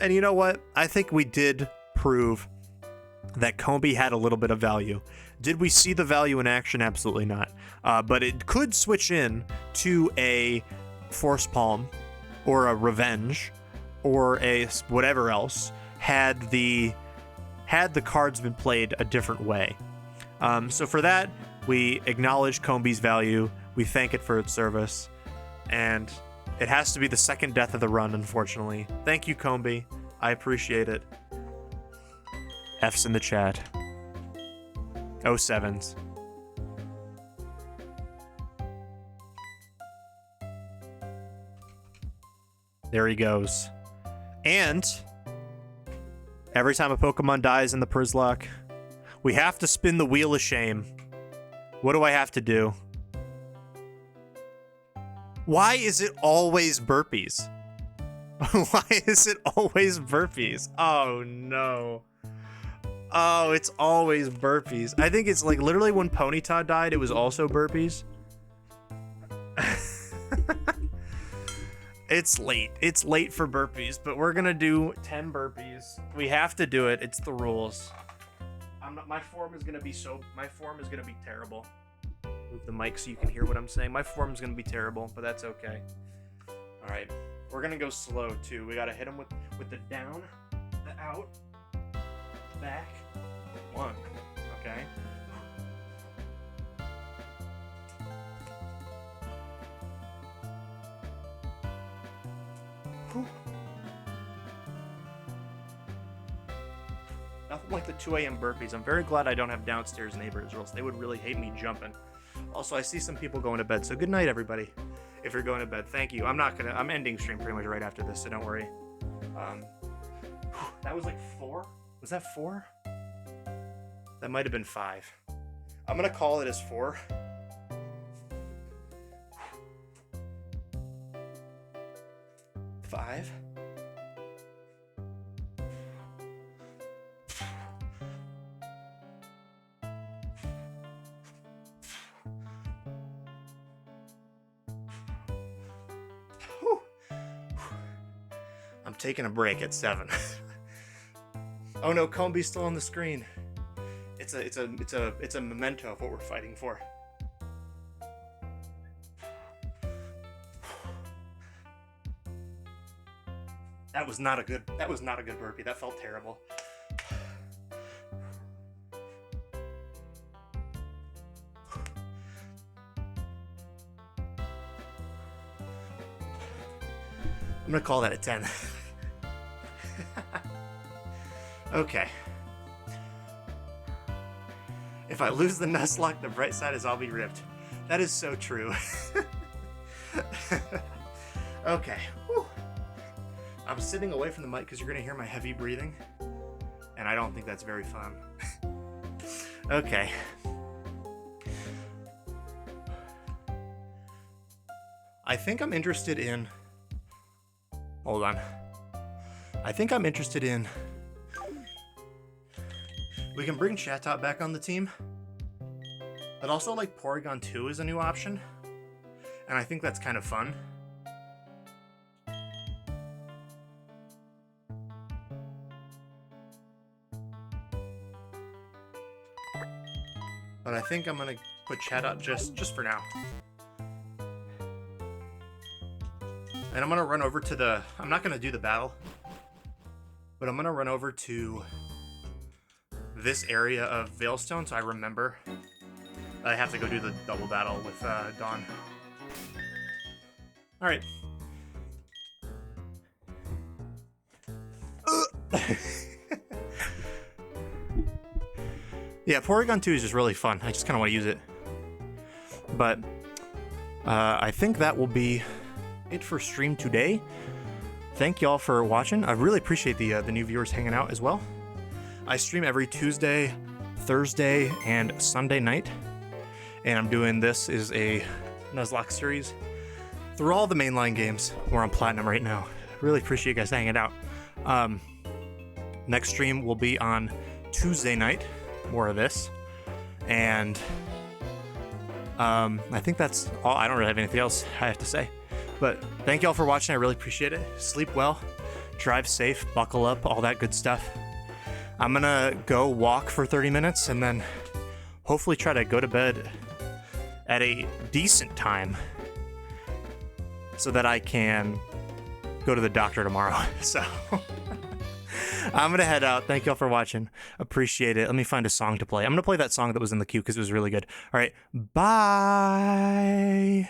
And you know what? I think we did prove that Combi had a little bit of value. Did we see the value in action? Absolutely not. But it could switch in to a Force Palm or a Revenge or a whatever else had the cards been played a different way. So for that, we acknowledge Combi's value. We thank it for its service. And it has to be the second death of the run, unfortunately. Thank you, Combi. I appreciate it. F's in the chat. 07s. There he goes. And every time a Pokemon dies in the Przzlocke, we have to spin the wheel of shame. What do I have to do? Why is it always burpees? Why is it always burpees? Oh no. Oh, it's always burpees. I think it's like literally when Ponyta died, it was also burpees. It's late. It's late for burpees, but we're gonna do 10 burpees. We have to do it. It's the rules. My form is gonna be terrible. Move the mic so you can hear what I'm saying. My form's gonna be terrible, but that's okay. All right, we're gonna go slow too. We gotta hit him with the down, the out, back. 1. Okay. Whew. Nothing like the 2 a.m. burpees. I'm very glad I don't have downstairs neighbors, or else they would really hate me jumping. Also, I see some people going to bed, so good night, everybody. If you're going to bed, thank you. I'm ending stream pretty much right after this, so don't worry. That was like 4? Was that 4? That might have been 5. I'm gonna call it as 4. Five. I'm taking a break at 7. Oh no, Combi's still on the screen. It's a memento of what we're fighting for. That was not a good burpee. That felt terrible. I'm gonna call that a 10. Okay. If I lose the Nuzlocke, the bright side is I'll be ripped. That is so true. Okay. Whew. I'm sitting away from the mic because you're going to hear my heavy breathing. And I don't think that's very fun. Okay. I think I'm interested in... Hold on. I think I'm interested in... We can bring Chatot back on the team. But also, like, Porygon 2 is a new option. And I think that's kind of fun. But I think I'm gonna put chat up just for now. And I'm gonna run over to the, I'm not gonna do the battle, but I'm gonna run over to this area of Veilstone so I remember I have to go do the double battle with Dawn. Alright. Yeah, Porygon 2 is just really fun. I just kind of want to use it. But I think that will be it for stream today. Thank y'all for watching. I really appreciate the new viewers hanging out as well. I stream every Tuesday, Thursday, and Sunday night. And I'm doing this is a Nuzlocke series through all the mainline games. We're on Platinum right now. Really appreciate you guys hanging out. Next stream will be on Tuesday night. More of this. And I think that's all. I don't really have anything else I have to say. But thank y'all for watching. I really appreciate it. Sleep well. Drive safe. Buckle up. All that good stuff. I'm gonna go walk for 30 minutes and then hopefully try to go to bed at a decent time so that I can go to the doctor tomorrow. So I'm gonna head out. Thank y'all for watching. Appreciate it. Let me find a song to play. I'm gonna play that song that was in the queue because it was really good. All right, bye.